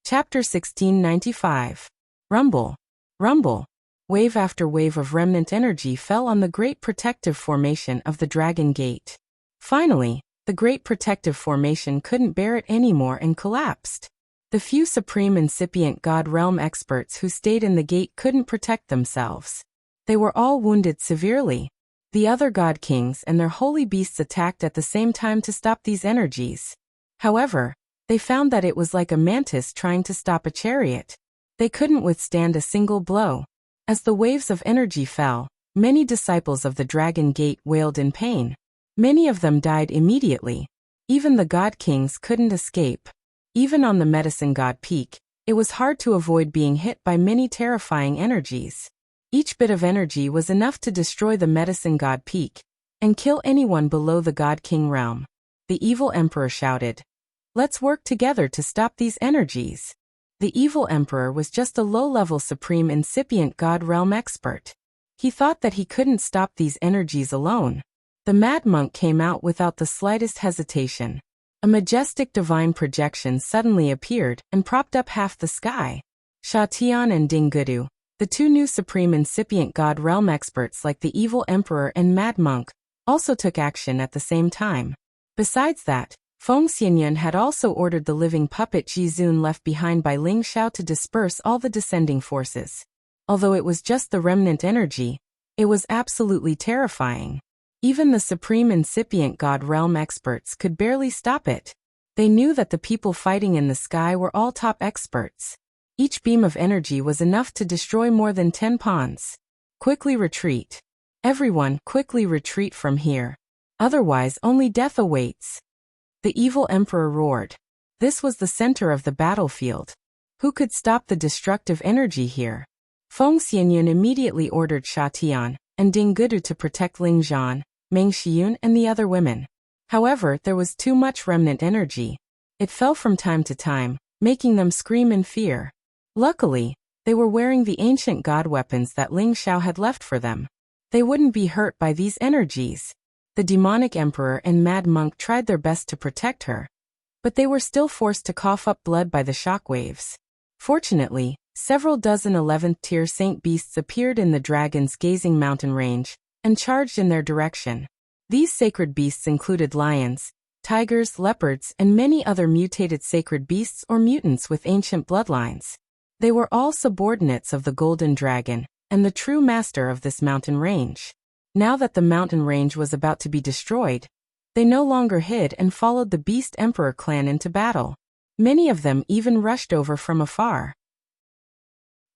Chapter 1695. Rumble. Rumble. Wave after wave of remnant energy fell on the great protective formation of the Dragon Gate. Finally, the great protective formation couldn't bear it anymore and collapsed. The few supreme incipient God realm experts who stayed in the gate couldn't protect themselves. They were all wounded severely. The other God Kings and their holy beasts attacked at the same time to stop these energies. However, they found that it was like a mantis trying to stop a chariot. They couldn't withstand a single blow. As the waves of energy fell, many disciples of the Dragon Gate wailed in pain. Many of them died immediately. Even the God Kings couldn't escape. Even on the Medicine God Peak, it was hard to avoid being hit by many terrifying energies. Each bit of energy was enough to destroy the Medicine God Peak and kill anyone below the God King realm. The evil emperor shouted, "Let's work together to stop these energies." The evil emperor was just a low-level supreme incipient God realm expert. He thought that he couldn't stop these energies alone. The Mad Monk came out without the slightest hesitation. A majestic divine projection suddenly appeared and propped up half the sky. Sha Tian and Ding Gudu, the two new supreme incipient God realm experts like the evil emperor and Mad Monk, also took action at the same time. Besides that, Feng Xianyun had also ordered the living puppet Jizun left behind by Ling Xiao to disperse all the descending forces. Although it was just the remnant energy, it was absolutely terrifying. Even the supreme incipient God realm experts could barely stop it. They knew that the people fighting in the sky were all top experts. Each beam of energy was enough to destroy more than 10 pawns. Quickly retreat. Everyone, quickly retreat from here. Otherwise, only death awaits. The evil emperor roared. This was the center of the battlefield. Who could stop the destructive energy here? Feng Xianyun immediately ordered Sha Tian and Ding Gudu to protect Ling Zhan, Meng Xiun and the other women. However, there was too much remnant energy. It fell from time to time, making them scream in fear. Luckily, they were wearing the ancient god weapons that Ling Xiao had left for them. They wouldn't be hurt by these energies. The demonic emperor and Mad Monk tried their best to protect her, but they were still forced to cough up blood by the shockwaves. Fortunately, several dozen 11th-tier saint beasts appeared in the dragon's gazing mountain range and charged in their direction. These sacred beasts included lions, tigers, leopards, and many other mutated sacred beasts or mutants with ancient bloodlines. They were all subordinates of the Golden Dragon and the true master of this mountain range. Now that the mountain range was about to be destroyed, they no longer hid and followed the Beast Emperor clan into battle. Many of them even rushed over from afar.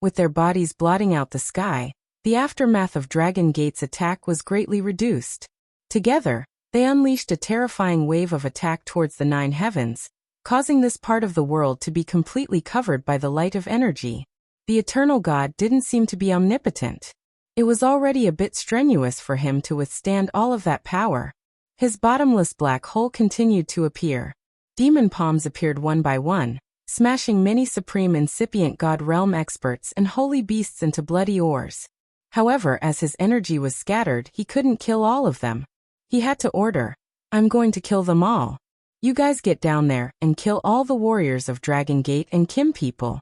With their bodies blotting out the sky, the aftermath of Dragon Gate's attack was greatly reduced. Together, they unleashed a terrifying wave of attack towards the 9 heavens, causing this part of the world to be completely covered by the light of energy. The eternal God didn't seem to be omnipotent. It was already a bit strenuous for him to withstand all of that power. His bottomless black hole continued to appear. Demon palms appeared one by one, smashing many supreme incipient God realm experts and holy beasts into bloody ores. However, as his energy was scattered, he couldn't kill all of them. He had to order, "I'm going to kill them all. You guys get down there and kill all the warriors of Dragon Gate and Kim people."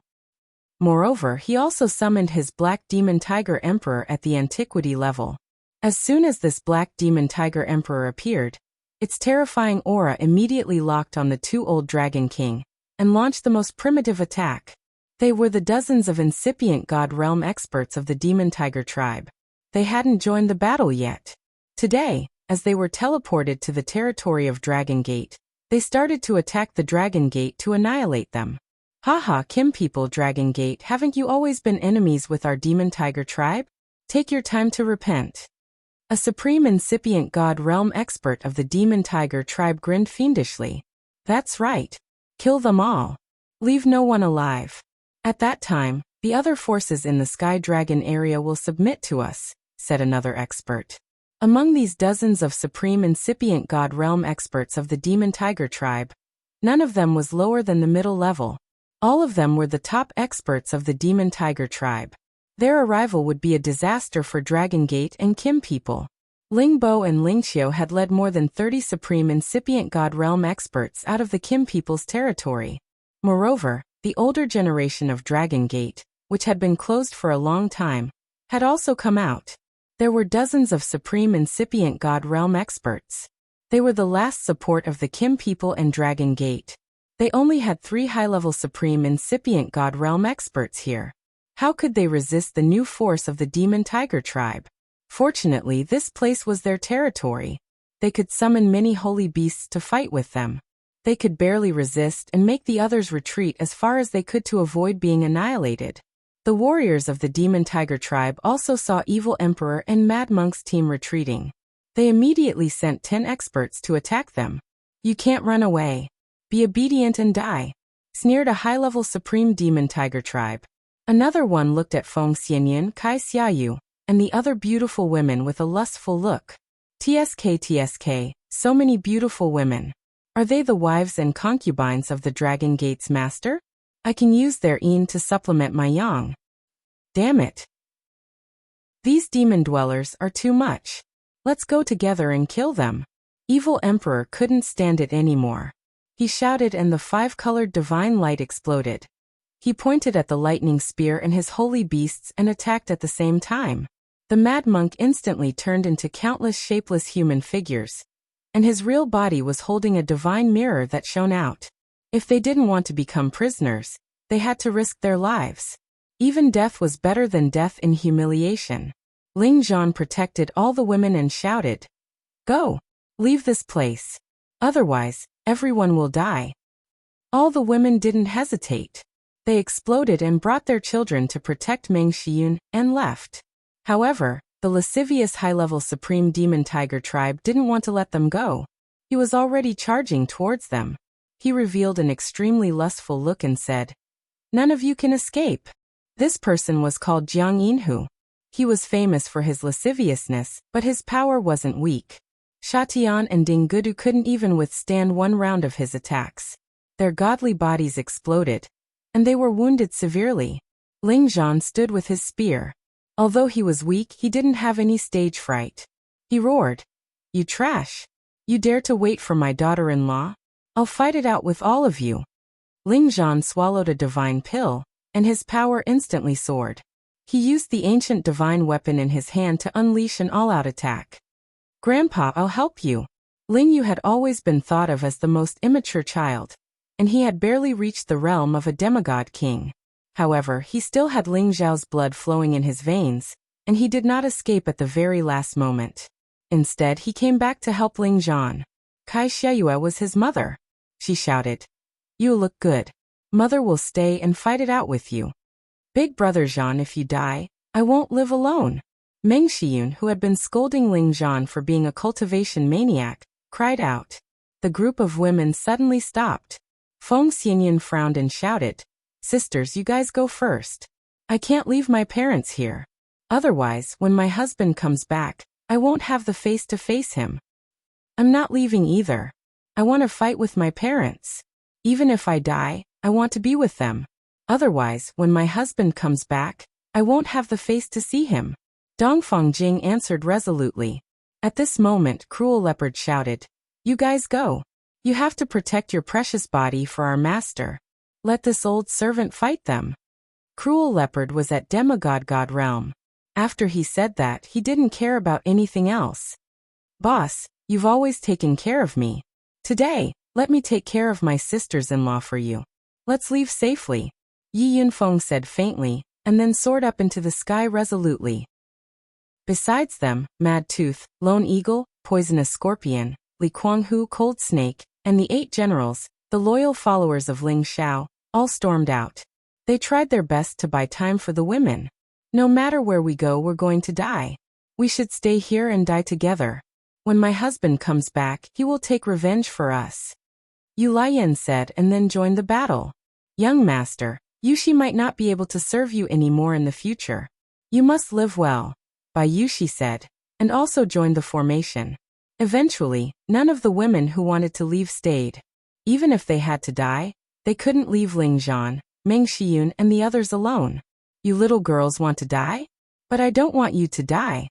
Moreover, he also summoned his Black Demon Tiger Emperor at the antiquity level. As soon as this Black Demon Tiger Emperor appeared, its terrifying aura immediately locked on the 2 old Dragon King, and launched the most primitive attack. They were the dozens of incipient God realm experts of the Demon Tiger tribe. They hadn't joined the battle yet. Today, as they were teleported to the territory of Dragon Gate, they started to attack the Dragon Gate to annihilate them. "Haha, Kim people, Dragon Gate, haven't you always been enemies with our Demon Tiger tribe? Take your time to repent." A supreme incipient God realm expert of the Demon Tiger tribe grinned fiendishly. "That's right. Kill them all. Leave no one alive. At that time, the other forces in the Sky Dragon area will submit to us," said another expert. Among these dozens of supreme incipient God realm experts of the Demon Tiger tribe, none of them was lower than the middle level. All of them were the top experts of the Demon Tiger tribe. Their arrival would be a disaster for Dragon Gate and Kim people. Ling Bo and Ling Xiao had led more than 30 supreme incipient God realm experts out of the Kim people's territory. Moreover, the older generation of Dragon Gate, which had been closed for a long time, had also come out. There were dozens of supreme incipient God realm experts. They were the last support of the Kim people and Dragon Gate. They only had 3 high-level supreme incipient God realm experts here. How could they resist the new force of the Demon Tiger tribe? Fortunately, this place was their territory. They could summon many holy beasts to fight with them. They could barely resist and make the others retreat as far as they could to avoid being annihilated. The warriors of the Demon Tiger tribe also saw Evil Emperor and Mad Monk's team retreating. They immediately sent 10 experts to attack them. "You can't run away. Be obedient and die," sneered a high-level Supreme Demon Tiger tribe. Another one looked at Feng Xianyun, Kai Xiaoyu, and the other beautiful women with a lustful look. TSK, so many beautiful women. Are they the wives and concubines of the Dragon Gate's master? I can use their yin to supplement my yang. Damn it. These demon dwellers are too much. Let's go together and kill them. Evil Emperor couldn't stand it anymore. He shouted and the 5-colored divine light exploded. He pointed at the lightning spear and his holy beasts and attacked at the same time. The Mad Monk instantly turned into countless shapeless human figures, and his real body was holding a divine mirror that shone out. If they didn't want to become prisoners, they had to risk their lives. Even death was better than death in humiliation. Ling Zhan protected all the women and shouted, "Go! Leave this place. Otherwise, everyone will die." All the women didn't hesitate. They exploded and brought their children to protect Meng Xiyun and left. However, the lascivious high-level Supreme Demon Tiger tribe didn't want to let them go. He was already charging towards them. He revealed an extremely lustful look and said, "None of you can escape." This person was called Jiang Yinhu. He was famous for his lasciviousness, but his power wasn't weak. Shatian and Ding Gudu couldn't even withstand one round of his attacks. Their godly bodies exploded, and they were wounded severely. Ling Zhan stood with his spear. Although he was weak, he didn't have any stage fright. He roared, "You trash! You dare to wait for my daughter-in-law? I'll fight it out with all of you." Ling Zhan swallowed a divine pill, and his power instantly soared. He used the ancient divine weapon in his hand to unleash an all-out attack. "Grandpa, I'll help you." Ling Yu had always been thought of as the most immature child, and he had barely reached the realm of a demigod king. However, he still had Ling Zhao's blood flowing in his veins, and he did not escape at the very last moment. Instead, he came back to help Ling Zhan. Kai Xiayue was his mother. She shouted, You look good. Mother will stay and fight it out with you. Big brother Zhan, if you die, I won't live alone. Meng Xiyun, who had been scolding Ling Zhan for being a cultivation maniac, cried out. The group of women suddenly stopped. Feng Xianyan frowned and shouted, Sisters, you guys go first. I can't leave my parents here. Otherwise, when my husband comes back, I won't have the face to face him. I'm not leaving either. I want to fight with my parents. Even if I die, I want to be with them. Otherwise, when my husband comes back, I won't have the face to see him. Dongfang Jing answered resolutely. At this moment, Cruel Leopard shouted, You guys go. You have to protect your precious body for our master. Let this old servant fight them. Cruel Leopard was at Demigod God realm. After he said that, he didn't care about anything else. Boss, you've always taken care of me. Today, let me take care of my sisters-in-law for you. Let's leave safely. Yi Yunfeng said faintly, and then soared up into the sky resolutely. Besides them, Mad Tooth, Lone Eagle, Poisonous Scorpion, Li Kuanghu Cold Snake, and the 8 generals, the loyal followers of Ling Xiao, all stormed out. They tried their best to buy time for the women. No matter where we go, we're going to die. We should stay here and die together. When my husband comes back, he will take revenge for us. Yu Laiyan said and then joined the battle. Young master, Yushi might not be able to serve you anymore in the future. You must live well. Bai Yushi said, and also joined the formation. Eventually, none of the women who wanted to leave stayed. Even if they had to die, they couldn't leave Ling Zhan, Meng Xiyun and the others alone. You little girls want to die? But I don't want you to die.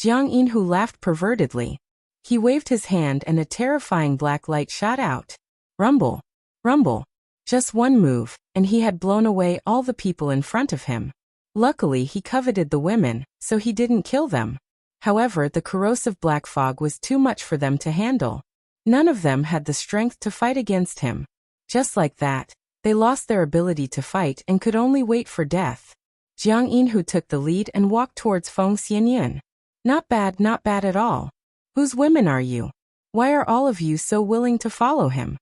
Jiang Yinhu laughed pervertedly. He waved his hand and a terrifying black light shot out. Rumble. Rumble. Just one move, and he had blown away all the people in front of him. Luckily, he coveted the women, so he didn't kill them. However, the corrosive black fog was too much for them to handle. None of them had the strength to fight against him. Just like that, they lost their ability to fight and could only wait for death. Jiang Yinhu took the lead and walked towards Feng Xianyan. Not bad at all. Whose women are you? Why are all of you so willing to follow him?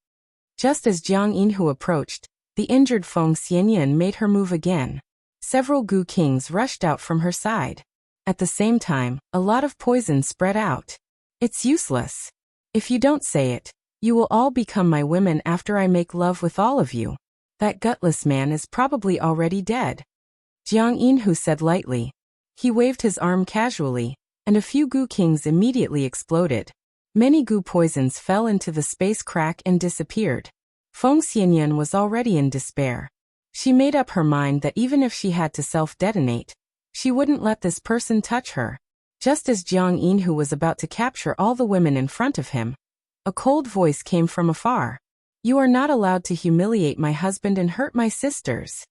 Just as Jiang Yinhu approached, the injured Feng Xianyan made her move again. Several Gu Kings rushed out from her side. At the same time, a lot of poison spread out. It's useless. If you don't say it, you will all become my women after I make love with all of you. That gutless man is probably already dead. Jiang Yinhu said lightly. He waved his arm casually, and a few Gu Kings immediately exploded. Many Gu poisons fell into the space crack and disappeared. Feng Xianyan was already in despair. She made up her mind that even if she had to self-detonate, she wouldn't let this person touch her. Just as Jiang Yinhu was about to capture all the women in front of him, a cold voice came from afar. You are not allowed to humiliate my husband and hurt my sisters.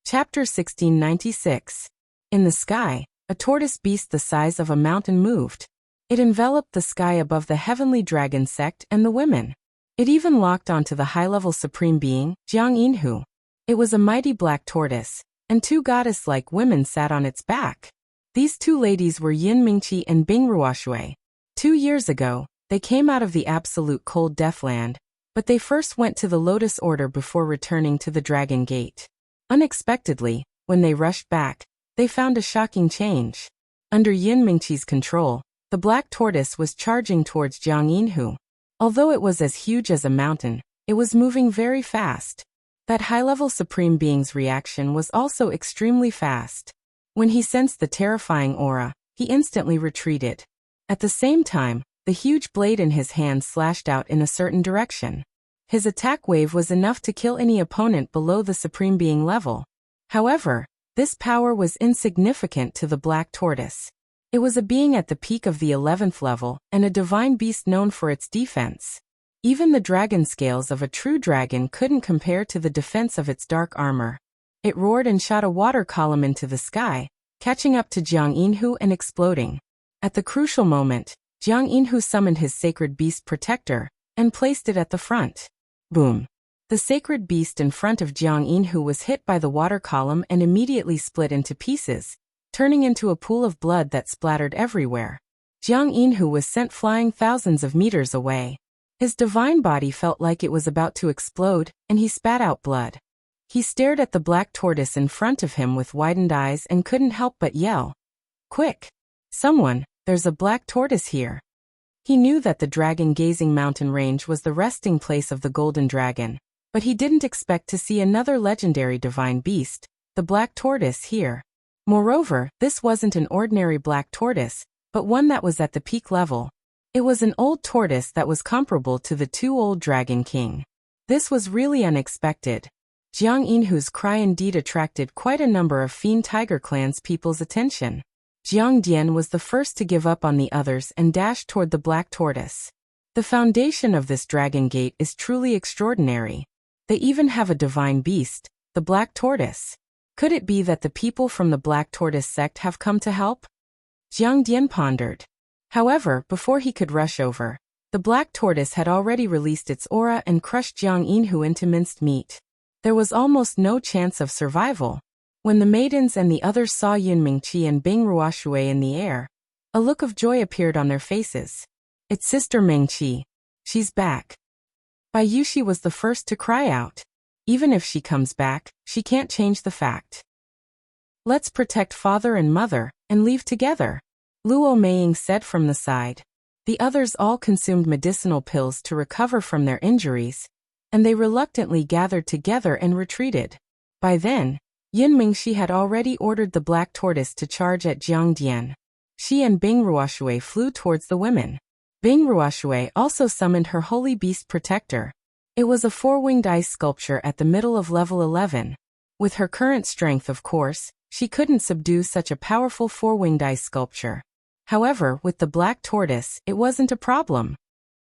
Chapter 1696. In the sky, a tortoise beast the size of a mountain moved. It enveloped the sky above the heavenly dragon sect and the women. It even locked onto the high-level supreme being, Jiang Yinhu. It was a mighty black tortoise, and 2 goddess-like women sat on its back. These 2 ladies were Yin Mingqi and Bing Ruoshui. 2 years ago, they came out of the absolute cold Deathland, but they first went to the Lotus Order before returning to the Dragon Gate. Unexpectedly, when they rushed back, they found a shocking change. Under Yin Mingqi's control, the black tortoise was charging towards Jiang Yinhu. Although it was as huge as a mountain, it was moving very fast. That high-level supreme being's reaction was also extremely fast. When he sensed the terrifying aura, he instantly retreated. At the same time, the huge blade in his hand slashed out in a certain direction. His attack wave was enough to kill any opponent below the supreme being level. However, this power was insignificant to the black tortoise. It was a being at the peak of the 11th level and a divine beast known for its defense. Even the dragon scales of a true dragon couldn't compare to the defense of its dark armor. It roared and shot a water column into the sky, catching up to Jiang Yinhu and exploding. At the crucial moment, Jiang Yinhu summoned his sacred beast protector and placed it at the front. Boom! The sacred beast in front of Jiang Yinhu was hit by the water column and immediately split into pieces, turning into a pool of blood that splattered everywhere. Jiang Yinhu was sent flying thousands of meters away. His divine body felt like it was about to explode, and he spat out blood. He stared at the black tortoise in front of him with widened eyes and couldn't help but yell, "Quick! Someone, there's a black tortoise here!" He knew that the dragon-gazing mountain range was the resting place of the golden dragon, but he didn't expect to see another legendary divine beast, the black tortoise, here. Moreover, this wasn't an ordinary black tortoise, but one that was at the peak level. It was an old tortoise that was comparable to the two old Dragon King. This was really unexpected. Jiang Yinhu's cry indeed attracted quite a number of Fiend Tiger Clan's people's attention. Jiang Dian was the first to give up on the others and dashed toward the black tortoise. The foundation of this dragon gate is truly extraordinary. They even have a divine beast, the black tortoise. Could it be that the people from the black tortoise sect have come to help? Jiang Dian pondered. However, before he could rush over, the black tortoise had already released its aura and crushed Jiang Yinhu into minced meat. There was almost no chance of survival. When the maidens and the others saw Yun Mingqi and Bing Ruoshui in the air, a look of joy appeared on their faces. "It's Sister Mingqi. She's back." Bai Yushi was the first to cry out. Even if she comes back, she can't change the fact. "Let's protect father and mother, and leave together," Luo Meiying said from the side. The others all consumed medicinal pills to recover from their injuries, and they reluctantly gathered together and retreated. By then, Yun Mingxi had already ordered the black tortoise to charge at Jiang Dian. She and Bing Ruoshui flew towards the women. Bing Ruoshui also summoned her holy beast protector. It was a four-winged ice sculpture at the middle of level 11. With her current strength, of course, she couldn't subdue such a powerful four-winged ice sculpture. However, with the black tortoise, it wasn't a problem.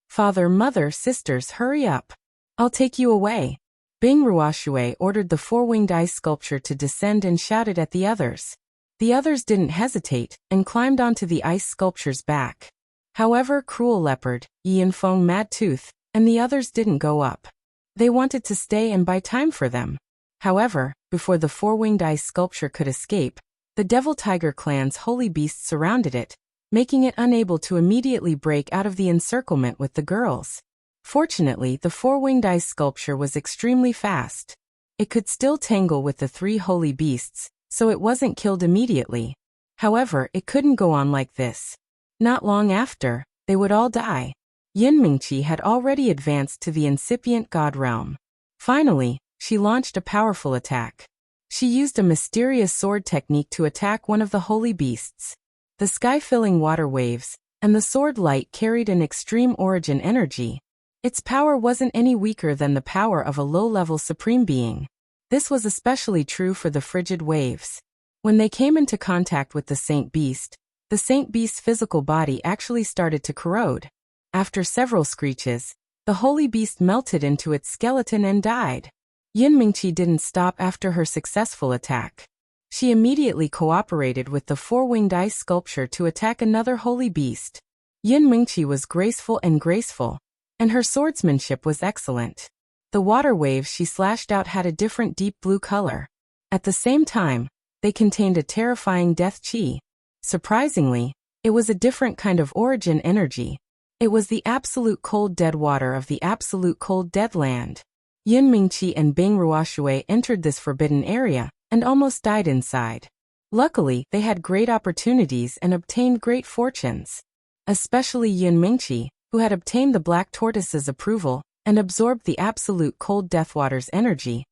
"Father, mother, sisters, hurry up. I'll take you away." Bing Ruoshui ordered the four-winged ice sculpture to descend and shouted at the others. The others didn't hesitate and climbed onto the ice sculpture's back. However, Cruel Leopard, Yanfeng Mad Tooth, and the others didn't go up. They wanted to stay and buy time for them. However, before the four-winged ice sculpture could escape, the Devil Tiger Clan's holy beasts surrounded it, making it unable to immediately break out of the encirclement with the girls. Fortunately, the four-winged ice sculpture was extremely fast. It could still tangle with the three holy beasts, so it wasn't killed immediately. However, it couldn't go on like this. Not long after, they would all die. Yun Mingqi had already advanced to the incipient god realm. Finally, she launched a powerful attack. She used a mysterious sword technique to attack one of the holy beasts. The sky-filling water waves, and the sword light carried an extreme origin energy. Its power wasn't any weaker than the power of a low-level supreme being. This was especially true for the frigid waves. When they came into contact with the Saint Beast, the Saint Beast's physical body actually started to corrode. After several screeches, the holy beast melted into its skeleton and died. Yun Mingqi didn't stop after her successful attack. She immediately cooperated with the four-winged ice sculpture to attack another holy beast. Yun Mingqi was graceful, and her swordsmanship was excellent. The water waves she slashed out had a different deep blue color. At the same time, they contained a terrifying death chi. Surprisingly, it was a different kind of origin energy. It was the absolute cold dead water of the absolute cold dead land. Yun Mingqi and Bing Ruoshui entered this forbidden area and almost died inside. Luckily, they had great opportunities and obtained great fortunes. Especially Yun Mingqi, who had obtained the black tortoise's approval and absorbed the absolute cold deathwater's energy,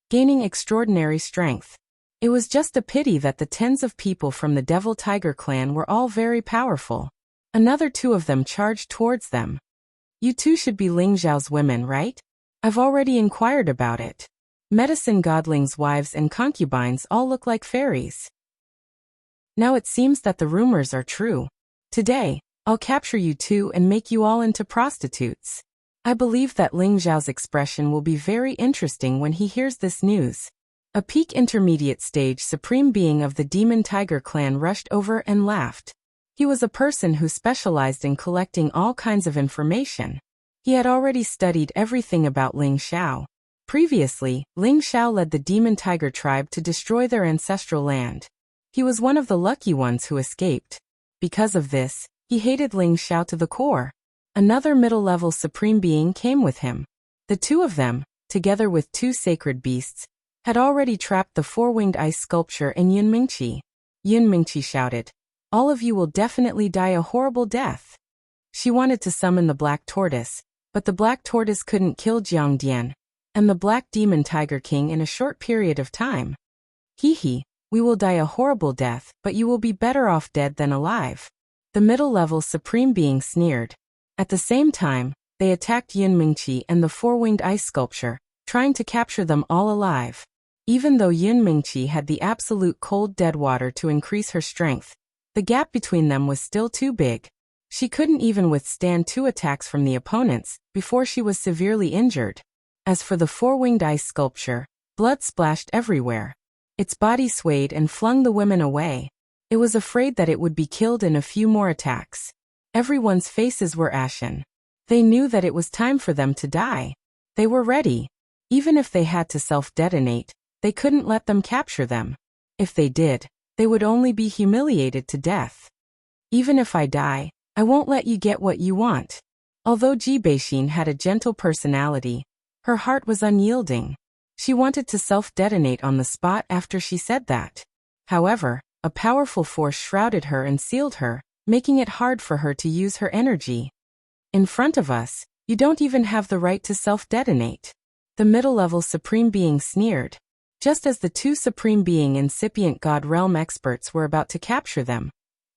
gaining extraordinary strength. It was just a pity that the tens of people from the Devil Tiger Clan were all very powerful. Another two of them charged towards them. "You two should be Ling Zhao's women, right? I've already inquired about it. Medicine Godling's wives and concubines all look like fairies. Now it seems that the rumors are true. Today, I'll capture you two and make you all into prostitutes." I believe that Ling Zhao's expression will be very interesting when he hears this news. A peak intermediate stage supreme being of the Demon Tiger Clan rushed over and laughed. He was a person who specialized in collecting all kinds of information. He had already studied everything about Ling Xiao. Previously, Ling Xiao led the Demon Tiger tribe to destroy their ancestral land. He was one of the lucky ones who escaped. Because of this, he hated Ling Xiao to the core. Another middle-level supreme being came with him. The two of them, together with two sacred beasts, had already trapped the four-winged ice sculpture in Yunmingqi. Yunmingqi shouted, "All of you will definitely die a horrible death." She wanted to summon the black tortoise, but the black tortoise couldn't kill Jiangdian and the black demon tiger king in a short period of time. "Hee, we will die a horrible death, but you will be better off dead than alive," the middle-level supreme being sneered. At the same time, they attacked Yunmingqi and the four-winged ice sculpture, trying to capture them all alive. Even though Yunmingqi had the absolute cold dead water to increase her strength, the gap between them was still too big. She couldn't even withstand 2 attacks from the opponents before she was severely injured. As for the four-winged ice sculpture, blood splashed everywhere. Its body swayed and flung the women away. It was afraid that it would be killed in a few more attacks. Everyone's faces were ashen. They knew that it was time for them to die. They were ready. Even if they had to self-detonate, they couldn't let them capture them. If they did, they would only be humiliated to death. "Even if I die, I won't let you get what you want." Although Ji Beixin had a gentle personality, her heart was unyielding. She wanted to self-detonate on the spot after she said that. However, a powerful force shrouded her and sealed her, making it hard for her to use her energy. "In front of us, you don't even have the right to self-detonate," the middle-level supreme being sneered. Just as the two supreme being incipient god realm experts were about to capture them,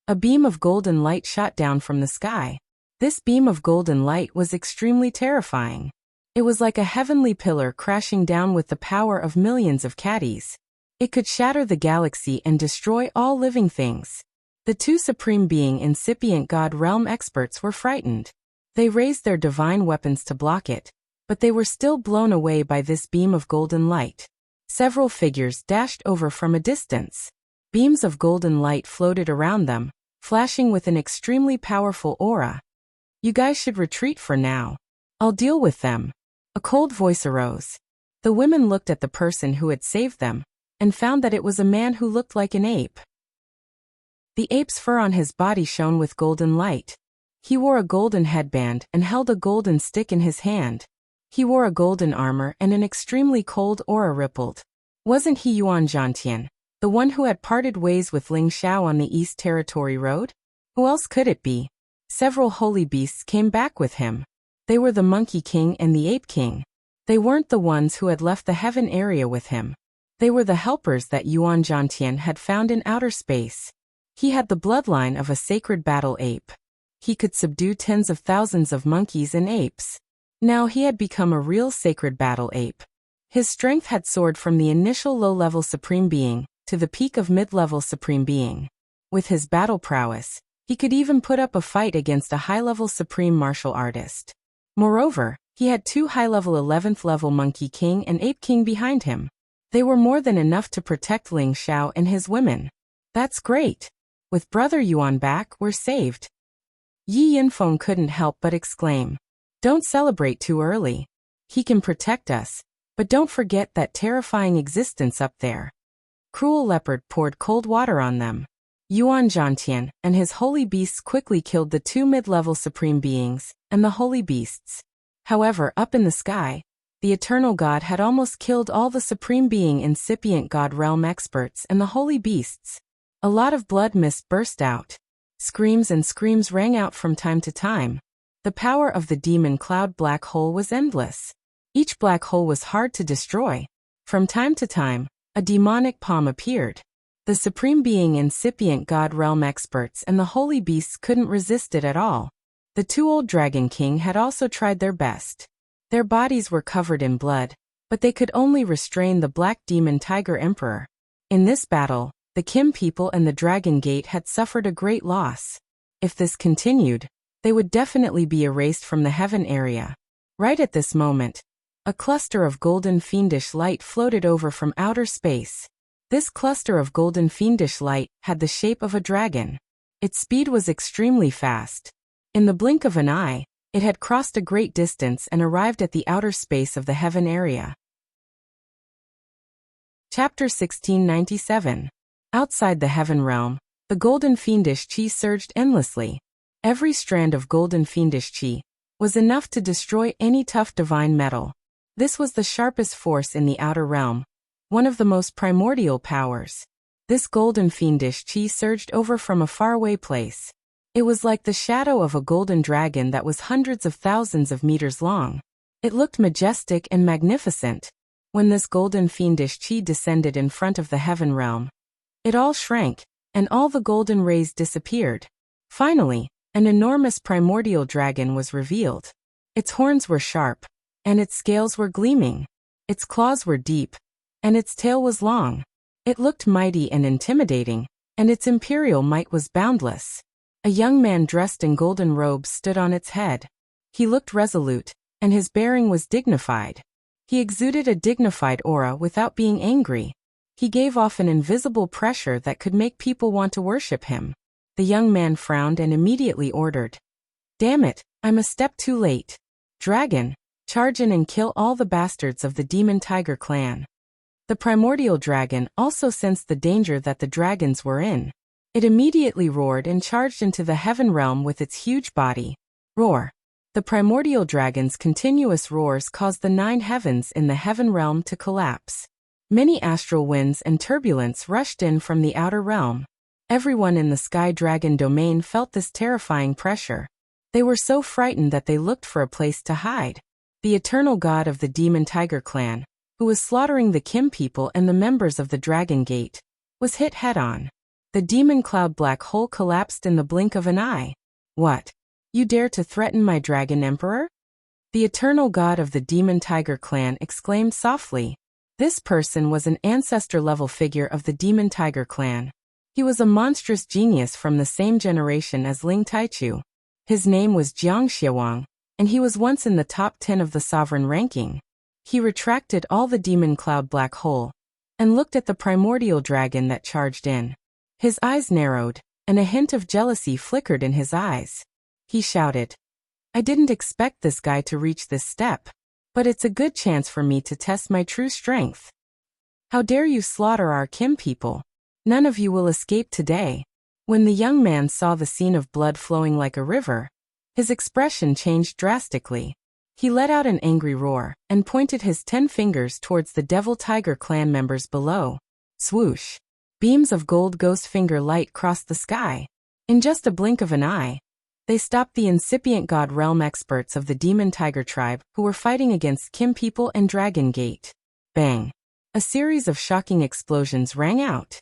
a beam of golden light shot down from the sky. This beam of golden light was extremely terrifying. It was like a heavenly pillar crashing down with the power of millions of caddies. It could shatter the galaxy and destroy all living things. The two supreme being incipient god realm experts were frightened. They raised their divine weapons to block it, but they were still blown away by this beam of golden light. Several figures dashed over from a distance. Beams of golden light floated around them, flashing with an extremely powerful aura. "You guys should retreat for now. I'll deal with them." A cold voice arose. The women looked at the person who had saved them, and found that it was a man who looked like an ape. The ape's fur on his body shone with golden light. He wore a golden headband and held a golden stick in his hand. He wore a golden armor and an extremely cold aura rippled. Wasn't he Yuan Zhantian, the one who had parted ways with Ling Xiao on the East Territory Road? Who else could it be? Several holy beasts came back with him. They were the Monkey King and the Ape King. They weren't the ones who had left the heaven area with him. They were the helpers that Yuan Zhantian had found in outer space. He had the bloodline of a sacred battle ape. He could subdue tens of thousands of monkeys and apes. Now he had become a real sacred battle ape. His strength had soared from the initial low-level supreme being to the peak of mid-level supreme being. With his battle prowess, he could even put up a fight against a high-level supreme martial artist. Moreover, he had 2 high-level 11th level Monkey King and Ape King behind him. They were more than enough to protect Ling Xiao and his women. "That's great. With Brother Yuan back, we're saved." Yi Yinfeng couldn't help but exclaim. "Don't celebrate too early. He can protect us, but don't forget that terrifying existence up there." Cruel Leopard poured cold water on them. Yuan Zhantian and his holy beasts quickly killed the 2 mid-level supreme beings and the holy beasts. However, up in the sky, the eternal god had almost killed all the supreme being incipient god realm experts and the holy beasts. A lot of blood mist burst out. Screams and screams rang out from time to time. The power of the demon cloud black hole was endless. Each black hole was hard to destroy. From time to time, a demonic palm appeared. The supreme being incipient god realm experts and the holy beasts couldn't resist it at all. The 2 old dragon king had also tried their best. Their bodies were covered in blood, but they could only restrain the black demon tiger emperor. In this battle, the Kim people and the Dragon Gate had suffered a great loss. If this continued, they would definitely be erased from the heaven area. Right at this moment, a cluster of golden fiendish light floated over from outer space. This cluster of golden fiendish light had the shape of a dragon. Its speed was extremely fast. In the blink of an eye, it had crossed a great distance and arrived at the outer space of the heaven area. Chapter 1697. Outside the heaven realm, the golden fiendish chi surged endlessly. Every strand of golden fiendish chi was enough to destroy any tough divine metal. This was the sharpest force in the outer realm, one of the most primordial powers. This golden fiendish chi surged over from a faraway place. It was like the shadow of a golden dragon that was hundreds of thousands of meters long. It looked majestic and magnificent. When this golden fiendish chi descended in front of the heaven realm, it all shrank, and all the golden rays disappeared. Finally, an enormous primordial dragon was revealed. Its horns were sharp, and its scales were gleaming. Its claws were deep, and its tail was long. It looked mighty and intimidating, and its imperial might was boundless. A young man dressed in golden robes stood on its head. He looked resolute, and his bearing was dignified. He exuded a dignified aura without being angry. He gave off an invisible pressure that could make people want to worship him. The young man frowned and immediately ordered, "Damn it, I'm a step too late. Dragon, charge in and kill all the bastards of the Demon Tiger clan." The primordial dragon also sensed the danger that the dragons were in. It immediately roared and charged into the heaven realm with its huge body. Roar. The primordial dragon's continuous roars caused the 9 heavens in the heaven realm to collapse. Many astral winds and turbulence rushed in from the outer realm. Everyone in the Sky Dragon domain felt this terrifying pressure. They were so frightened that they looked for a place to hide. The eternal god of the Demon Tiger clan, who was slaughtering the Kim people and the members of the Dragon Gate, was hit head-on. The demon cloud black hole collapsed in the blink of an eye. "What? You dare to threaten my Dragon Emperor?" The eternal god of the Demon Tiger clan exclaimed softly. This person was an ancestor-level figure of the Demon Tiger clan. He was a monstrous genius from the same generation as Ling Taichu. His name was Jiang Xiawang, and he was once in the top 10 of the sovereign ranking. He retracted all the demon cloud black hole and looked at the primordial dragon that charged in. His eyes narrowed, and a hint of jealousy flickered in his eyes. He shouted, "I didn't expect this guy to reach this step, but it's a good chance for me to test my true strength. How dare you slaughter our Kim people? None of you will escape today." When the young man saw the scene of blood flowing like a river, his expression changed drastically. He let out an angry roar and pointed his 10 fingers towards the Devil Tiger clan members below. Swoosh! Beams of gold ghost finger light crossed the sky. In just a blink of an eye, they stopped the incipient God Realm experts of the Demon Tiger tribe who were fighting against Kim people and Dragon Gate. Bang! A series of shocking explosions rang out.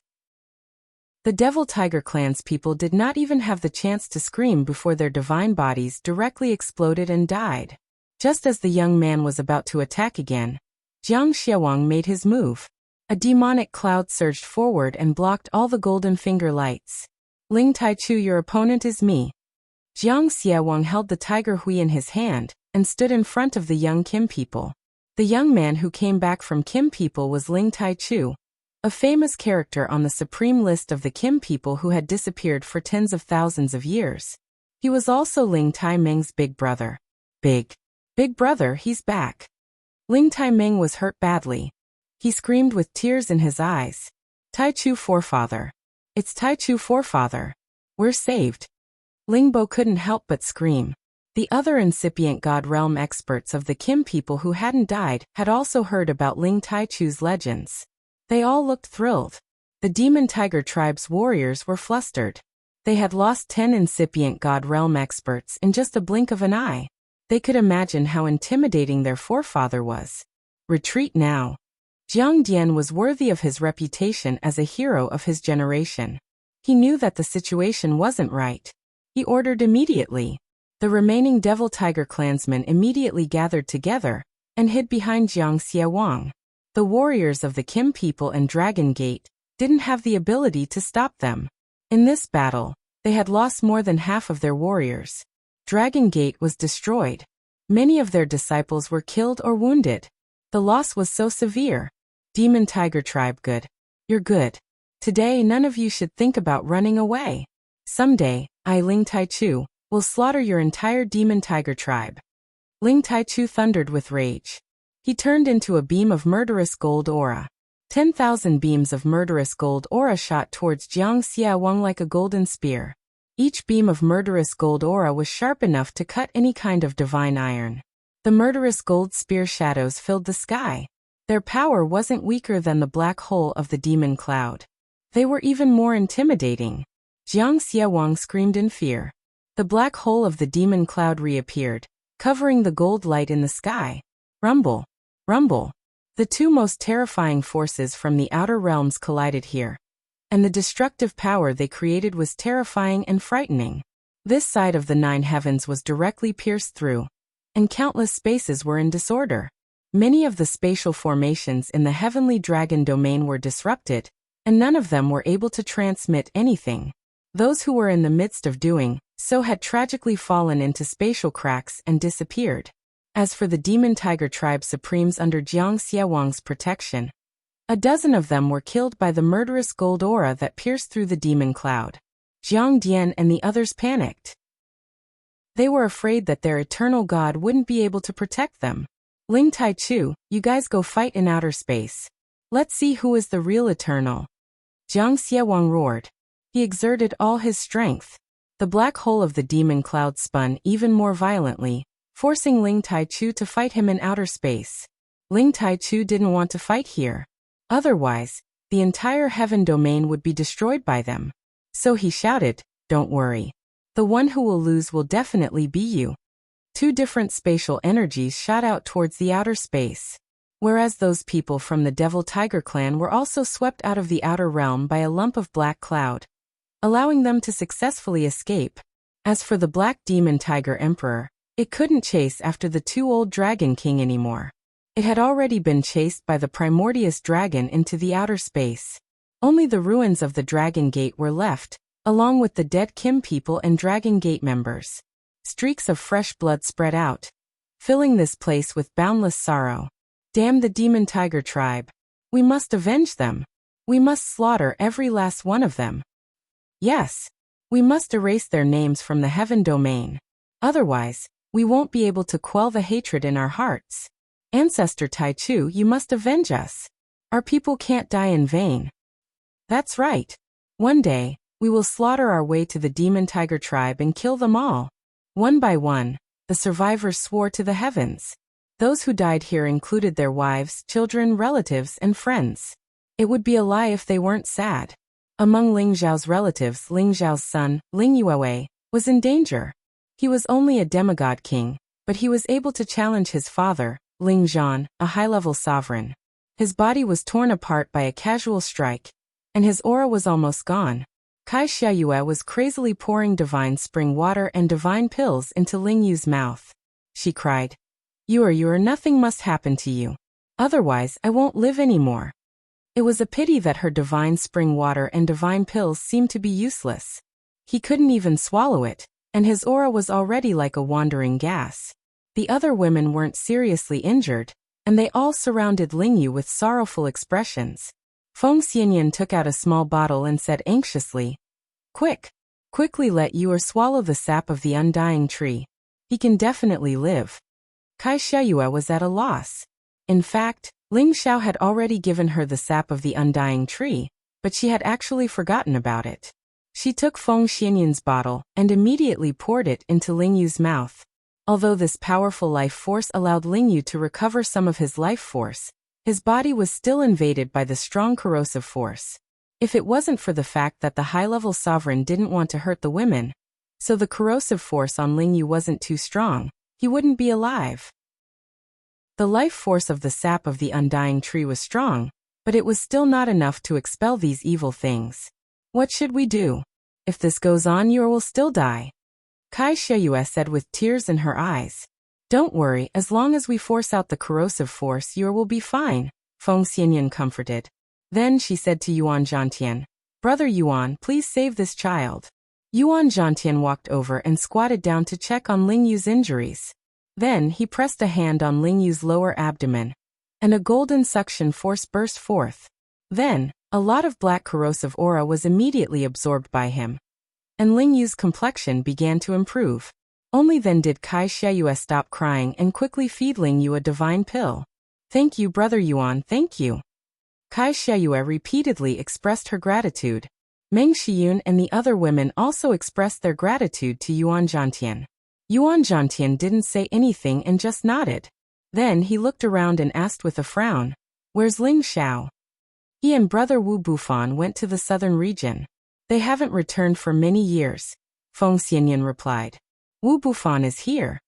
The Devil Tiger clan's people did not even have the chance to scream before their divine bodies directly exploded and died. Just as the young man was about to attack again, Jiang Xiawang made his move. A demonic cloud surged forward and blocked all the golden finger lights. "Ling Taichu, your opponent is me." Jiang Xiawang held the tiger hui in his hand and stood in front of the young Kim people. The young man who came back from Kim people was Ling Taichu, a famous character on the supreme list of the Kim people who had disappeared for tens of thousands of years. He was also Ling Tai-meng's big brother. Big brother, he's back. Ling Tai-meng was hurt badly. He screamed with tears in his eyes. "Taichu forefather. It's Taichu forefather. We're saved." Lingbo couldn't help but scream. The other incipient God Realm experts of the Kim people who hadn't died had also heard about Ling Taichu's legends. They all looked thrilled. The Demon Tiger tribe's warriors were flustered. They had lost 10 incipient God Realm experts in just a blink of an eye. They could imagine how intimidating their forefather was. Retreat now. Jiang Dian was worthy of his reputation as a hero of his generation. He knew that the situation wasn't right. He ordered immediately. The remaining Devil Tiger clansmen immediately gathered together and hid behind Jiang Xiawang. The warriors of the Kim people and Dragon Gate didn't have the ability to stop them. In this battle, they had lost more than half of their warriors. Dragon Gate was destroyed. Many of their disciples were killed or wounded. The loss was so severe. Demon Tiger tribe, good. You're good. Today none of you should think about running away. Someday, I, Ling Taichu, will slaughter your entire Demon Tiger tribe. Ling Taichu thundered with rage. He turned into a beam of murderous gold aura. 10,000 beams of murderous gold aura shot towards Jiang Xiawang like a golden spear. Each beam of murderous gold aura was sharp enough to cut any kind of divine iron. The murderous gold spear shadows filled the sky. Their power wasn't weaker than the black hole of the demon cloud. They were even more intimidating. Jiang Xiewang screamed in fear. The black hole of the demon cloud reappeared, covering the gold light in the sky. Rumble! Rumble! The two most terrifying forces from the outer realms collided here. And the destructive power they created was terrifying and frightening. This side of the 9 heavens was directly pierced through, and countless spaces were in disorder. Many of the spatial formations in the heavenly dragon domain were disrupted, and none of them were able to transmit anything. Those who were in the midst of doing so had tragically fallen into spatial cracks and disappeared. As for the demon tiger tribe supremes under Jiang Xiewang's protection, a dozen of them were killed by the murderous gold aura that pierced through the demon cloud. Jiang Dian and the others panicked. They were afraid that their eternal god wouldn't be able to protect them. Ling Taichu, you guys go fight in outer space. Let's see who is the real eternal. Jiang Xiewang roared. He exerted all his strength. The black hole of the demon cloud spun even more violently, forcing Ling Taichu to fight him in outer space. Ling Taichu didn't want to fight here. Otherwise, the entire heaven domain would be destroyed by them. So he shouted, "Don't worry. The one who will lose will definitely be you." 2 different spatial energies shot out towards the outer space. Whereas those people from the Devil Tiger clan were also swept out of the outer realm by a lump of black cloud, allowing them to successfully escape. As for the Black Demon Tiger Emperor, it couldn't chase after the 2 old Dragon King anymore. It had already been chased by the Primordius Dragon into the outer space. Only the ruins of the Dragon Gate were left, along with the dead Kim people and Dragon Gate members. Streaks of fresh blood spread out, filling this place with boundless sorrow. Damn the Demon Tiger tribe. We must avenge them. We must slaughter every last one of them. Yes, we must erase their names from the heaven domain. Otherwise, we won't be able to quell the hatred in our hearts. Ancestor Taichu, you must avenge us. Our people can't die in vain. That's right. One day, we will slaughter our way to the Demon Tiger tribe and kill them all. One by one, the survivors swore to the heavens. Those who died here included their wives, children, relatives, and friends. It would be a lie if they weren't sad. Among Ling Zhao's relatives, Ling Zhao's son, Ling Yuewei, was in danger. He was only a demigod king, but he was able to challenge his father, Ling Zhan, a high-level sovereign. His body was torn apart by a casual strike, and his aura was almost gone. Kai Xiayue was crazily pouring divine spring water and divine pills into Ling Yu's mouth. She cried, You are nothing must happen to you. Otherwise I won't live anymore." It was a pity that her divine spring water and divine pills seemed to be useless. He couldn't even swallow it, and his aura was already like a wandering gas. The other women weren't seriously injured, and they all surrounded Ling Yu with sorrowful expressions. Feng Xianyan took out a small bottle and said anxiously, Quickly let Yu swallow the sap of the undying tree. He can definitely live." Kai Xiayue was at a loss. In fact, Ling Xiao had already given her the sap of the undying tree, but she had actually forgotten about it. She took Feng Xianyan's bottle and immediately poured it into Ling Yu's mouth. Although this powerful life force allowed Ling Yu to recover some of his life force, his body was still invaded by the strong corrosive force. If it wasn't for the fact that the high-level sovereign didn't want to hurt the women, so the corrosive force on Ling Yu wasn't too strong, he wouldn't be alive. The life force of the sap of the undying tree was strong, but it was still not enough to expel these evil things. "What should we do? If this goes on, you will still die," Kai Xiayue said with tears in her eyes. "Don't worry, as long as we force out the corrosive force, you will be fine," Feng Xianyan comforted. Then she said to Yuan Zhantian, "Brother Yuan, please save this child." Yuan Zhantian walked over and squatted down to check on Ling Yu's injuries. Then he pressed a hand on Ling Yu's lower abdomen, and a golden suction force burst forth. Then, a lot of black corrosive aura was immediately absorbed by him, and Ling Yu's complexion began to improve. Only then did Kai Xiayue stop crying and quickly feed Ling Yu a divine pill. "Thank you, Brother Yuan, thank you." Kai Xiayue repeatedly expressed her gratitude. Meng Xiyun and the other women also expressed their gratitude to Yuan Zhantian. Yuan Zhantian didn't say anything and just nodded. Then he looked around and asked with a frown, "Where's Ling Xiao?" He and brother Wu Bufan went to the southern region. They haven't returned for many years, Feng Xianyan replied. Wu Bufan is here.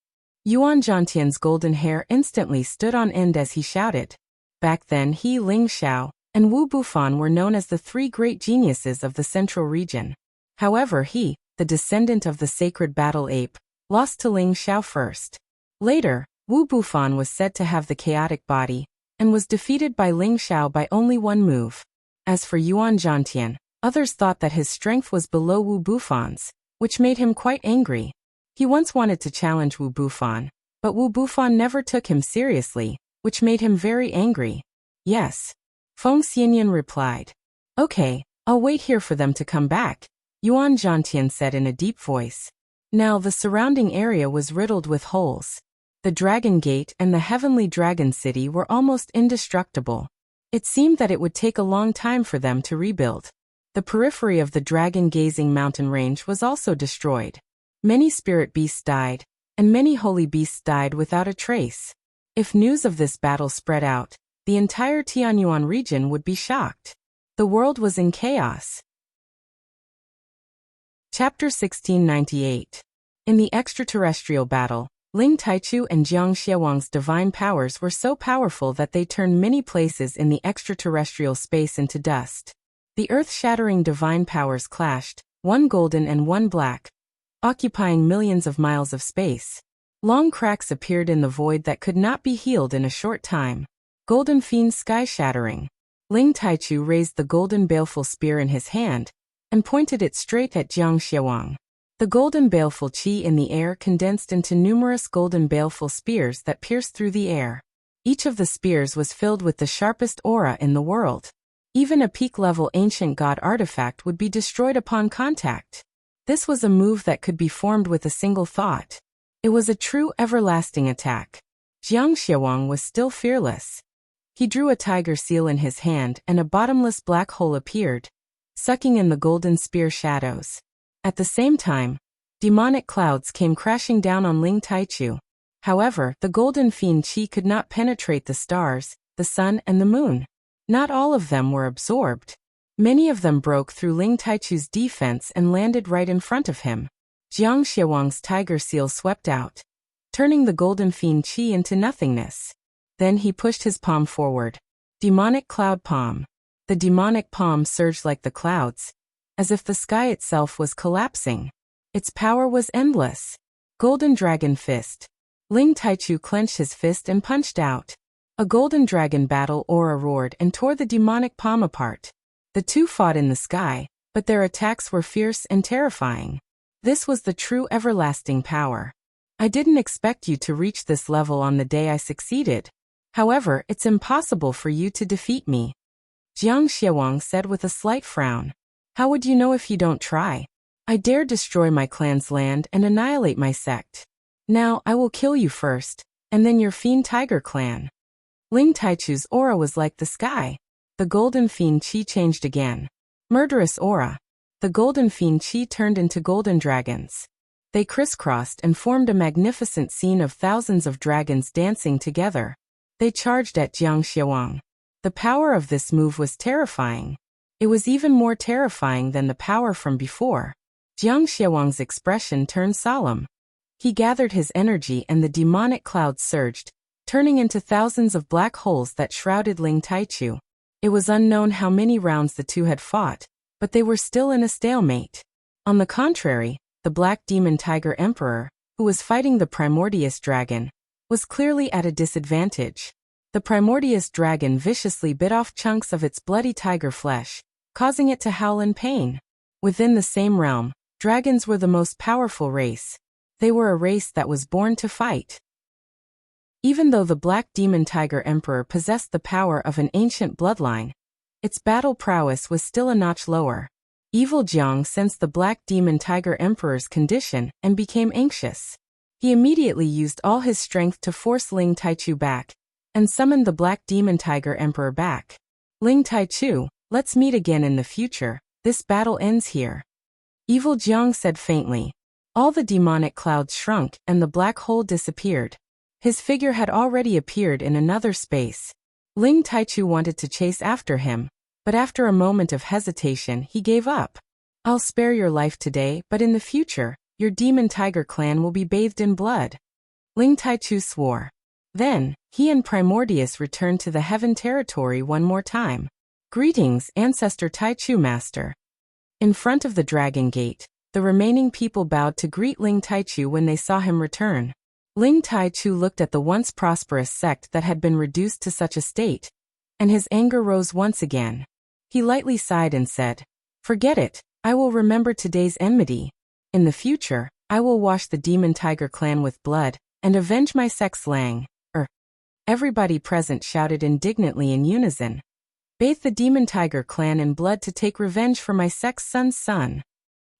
Yuan Zhantian's golden hair instantly stood on end as he shouted. Back then he, Ling Xiao, and Wu Bufan were known as the three great geniuses of the central region. However he, the descendant of the sacred battle ape, lost to Ling Xiao first. Later, Wu Bufan was said to have the chaotic body, and was defeated by Ling Xiao by only one move. As for Yuan Zhantian, others thought that his strength was below Wu Bufan's, which made him quite angry. He once wanted to challenge Wu Bufan, but Wu Bufan never took him seriously, which made him very angry. Yes. Feng Xianyan replied. Okay, I'll wait here for them to come back, Yuan Zhantian said in a deep voice. Now the surrounding area was riddled with holes. The Dragon Gate and the Heavenly Dragon City were almost indestructible. It seemed that it would take a long time for them to rebuild. The periphery of the dragon-gazing mountain range was also destroyed. Many spirit beasts died, and many holy beasts died without a trace. If news of this battle spread out, the entire Tianyuan region would be shocked. The world was in chaos. Chapter 1698. In the extraterrestrial battle, Ling Taichu and Jiang Xiawang's divine powers were so powerful that they turned many places in the extraterrestrial space into dust. The earth-shattering divine powers clashed, one golden and one black, occupying millions of miles of space. Long cracks appeared in the void that could not be healed in a short time. Golden fiend sky-shattering. Ling Taichu raised the golden baleful spear in his hand, and pointed it straight at Jiang Xiawang. The golden baleful qi in the air condensed into numerous golden baleful spears that pierced through the air. Each of the spears was filled with the sharpest aura in the world. Even a peak-level ancient god artifact would be destroyed upon contact. This was a move that could be formed with a single thought. It was a true everlasting attack. Jiang Xiawang was still fearless. He drew a tiger seal in his hand and a bottomless black hole appeared, sucking in the golden spear shadows. At the same time, demonic clouds came crashing down on Ling Taichu. However, the golden fiend qi could not penetrate the stars, the sun and the moon. Not all of them were absorbed. Many of them broke through Ling Taichu's defense and landed right in front of him. Jiang Xiawang's tiger seal swept out, turning the golden fiend qi into nothingness. Then he pushed his palm forward. Demonic cloud palm. The demonic palm surged like the clouds, as if the sky itself was collapsing. Its power was endless. Golden dragon fist. Ling Taichu clenched his fist and punched out. A golden dragon battle aura roared and tore the demonic palm apart. The two fought in the sky, but their attacks were fierce and terrifying. This was the true everlasting power. I didn't expect you to reach this level on the day I succeeded. However, it's impossible for you to defeat me, Jiang Xiawang said with a slight frown. How would you know if you don't try? I dare destroy my clan's land and annihilate my sect. Now I will kill you first, and then your fiend tiger clan. Ling Taichu's aura was like the sky. The golden fiend qi changed again. Murderous aura. The golden fiend qi turned into golden dragons. They crisscrossed and formed a magnificent scene of thousands of dragons dancing together. They charged at Jiang Xiawang. The power of this move was terrifying. It was even more terrifying than the power from before. Jiang Xiawang's expression turned solemn. He gathered his energy and the demonic clouds surged, turning into thousands of black holes that shrouded Ling Taichu. It was unknown how many rounds the two had fought, but they were still in a stalemate. On the contrary, the Black Demon Tiger Emperor, who was fighting the Primordius Dragon, was clearly at a disadvantage. The Primordius Dragon viciously bit off chunks of its bloody tiger flesh, causing it to howl in pain. Within the same realm, dragons were the most powerful race. They were a race that was born to fight. Even though the Black Demon Tiger Emperor possessed the power of an ancient bloodline, its battle prowess was still a notch lower. Evil Jiang sensed the Black Demon Tiger Emperor's condition and became anxious. He immediately used all his strength to force Ling Taichu back, and summoned the Black Demon Tiger Emperor back. Ling Taichu, let's meet again in the future, This battle ends here. Evil Jiang said faintly. All the demonic clouds shrunk and the black hole disappeared. His figure had already appeared in another space. Ling Taichu wanted to chase after him, but after a moment of hesitation he gave up. I'll spare your life today, but in the future, your demon tiger clan will be bathed in blood. Ling Taichu swore. Then, he and Primordius returned to the heaven territory one more time. Greetings, Ancestor Taichu Master. In front of the Dragon Gate, the remaining people bowed to greet Ling Taichu when they saw him return. Ling Taichu looked at the once prosperous sect that had been reduced to such a state, and his anger rose once again. He lightly sighed and said, "Forget it, I will remember today's enmity. In the future, I will wash the Demon Tiger clan with blood, and avenge my sect's Lang." Everybody present shouted indignantly in unison. "Bathe the Demon Tiger clan in blood to take revenge for my sect's son's son."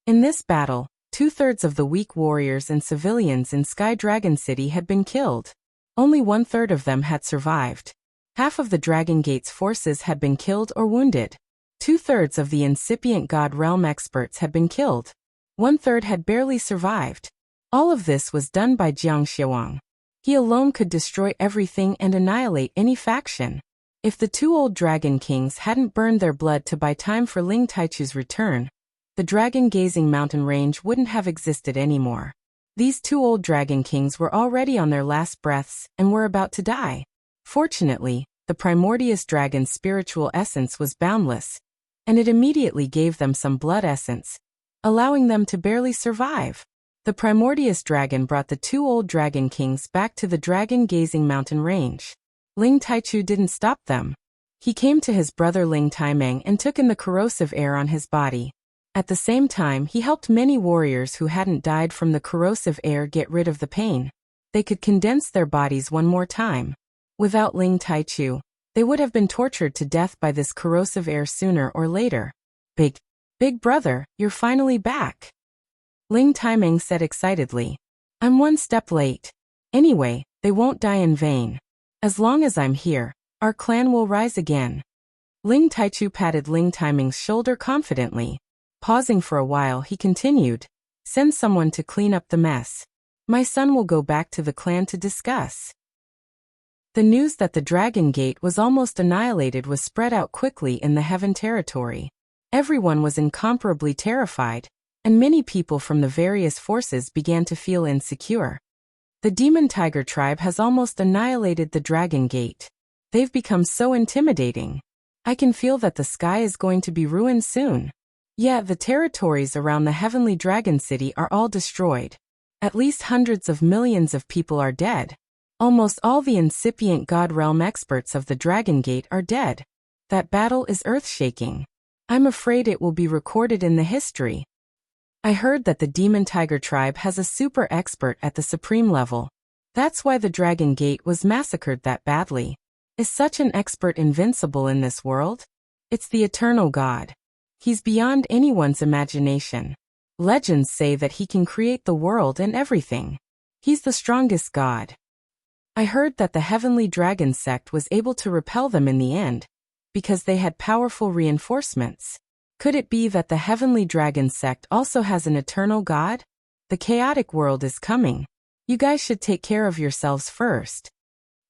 In this battle, 2/3 of the weak warriors and civilians in Sky Dragon City had been killed. Only 1/3 of them had survived. Half of the Dragon Gate's forces had been killed or wounded. 2/3 of the incipient God Realm experts had been killed. 1/3 had barely survived. All of this was done by Jiang Xiaowang. He alone could destroy everything and annihilate any faction. If the 2 old Dragon Kings hadn't burned their blood to buy time for Ling Taichu's return, the dragon-gazing mountain range wouldn't have existed anymore. These 2 old Dragon Kings were already on their last breaths and were about to die. Fortunately, the Primordius Dragon's spiritual essence was boundless, and it immediately gave them some blood essence, allowing them to barely survive. The Primordius Dragon brought the 2 old Dragon Kings back to the dragon-gazing mountain range. Ling Taichu didn't stop them. He came to his brother Ling Taimeng and took in the corrosive air on his body. At the same time, he helped many warriors who hadn't died from the corrosive air get rid of the pain. They could condense their bodies one more time. Without Ling Taichu, they would have been tortured to death by this corrosive air sooner or later. Big brother, you're finally back," Ling Taimeng said excitedly. "I'm one step late. Anyway, they won't die in vain. As long as I'm here, our clan will rise again." Ling Taichu patted Ling Taimeng's shoulder confidently. Pausing for a while, he continued, "Send someone to clean up the mess. My son will go back to the clan to discuss." The news that the Dragon Gate was almost annihilated was spread out quickly in the Heaven territory. Everyone was incomparably terrified, and many people from the various forces began to feel insecure. The Demon Tiger tribe has almost annihilated the Dragon Gate. They've become so intimidating. I can feel that the sky is going to be ruined soon. Yeah, the territories around the Heavenly Dragon City are all destroyed. At least hundreds of millions of people are dead. Almost all the incipient God Realm experts of the Dragon Gate are dead. That battle is earth-shaking. I'm afraid it will be recorded in the history. I heard that the Demon Tiger tribe has a super expert at the supreme level. That's why the Dragon Gate was massacred that badly. Is such an expert invincible in this world? It's the eternal God. He's beyond anyone's imagination. Legends say that he can create the world and everything. He's the strongest God. I heard that the Heavenly Dragon sect was able to repel them in the end, because they had powerful reinforcements. Could it be that the Heavenly Dragon sect also has an eternal God? The chaotic world is coming. You guys should take care of yourselves first.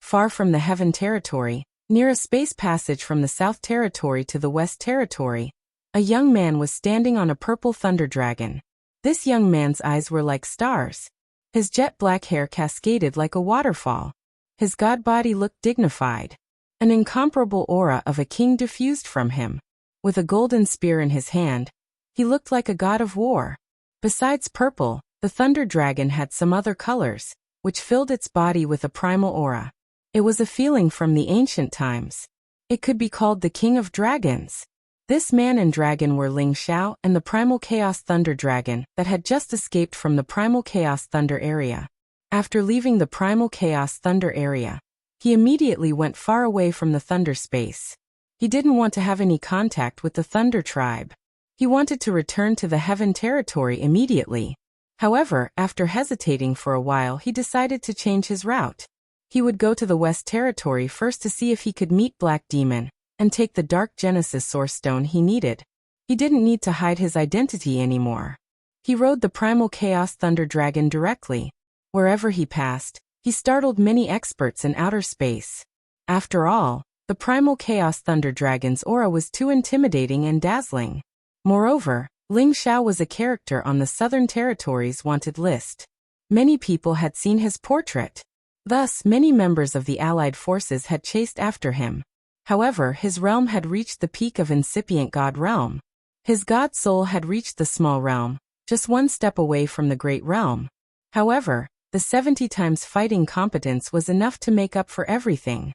Far from the Heaven territory, near a space passage from the South territory to the West territory, a young man was standing on a purple thunder dragon. This young man's eyes were like stars. His jet black hair cascaded like a waterfall. His god body looked dignified. An incomparable aura of a king diffused from him. With a golden spear in his hand, he looked like a god of war. Besides purple, the thunder dragon had some other colors, which filled its body with a primal aura. It was a feeling from the ancient times. It could be called the King of Dragons. This man and dragon were Ling Xiao and the primal chaos thunder dragon that had just escaped from the primal chaos thunder area. After leaving the primal chaos thunder area, he immediately went far away from the thunder space. He didn't want to have any contact with the Thunder tribe. He wanted to return to the Heaven territory immediately. However, after hesitating for a while, he decided to change his route. He would go to the West territory first to see if he could meet Black Demon and take the Dark Genesis Source Stone he needed. He didn't need to hide his identity anymore. He rode the primal Chaos Thunder Dragon directly. Wherever he passed, he startled many experts in outer space. After all, the primal Chaos Thunder Dragon's aura was too intimidating and dazzling. Moreover, Ling Xiao was a character on the Southern Territories wanted list. Many people had seen his portrait. Thus, many members of the Allied forces had chased after him. However, his realm had reached the peak of incipient God realm. His God soul had reached the small realm, just one step away from the great realm. However, the 70 times fighting competence was enough to make up for everything.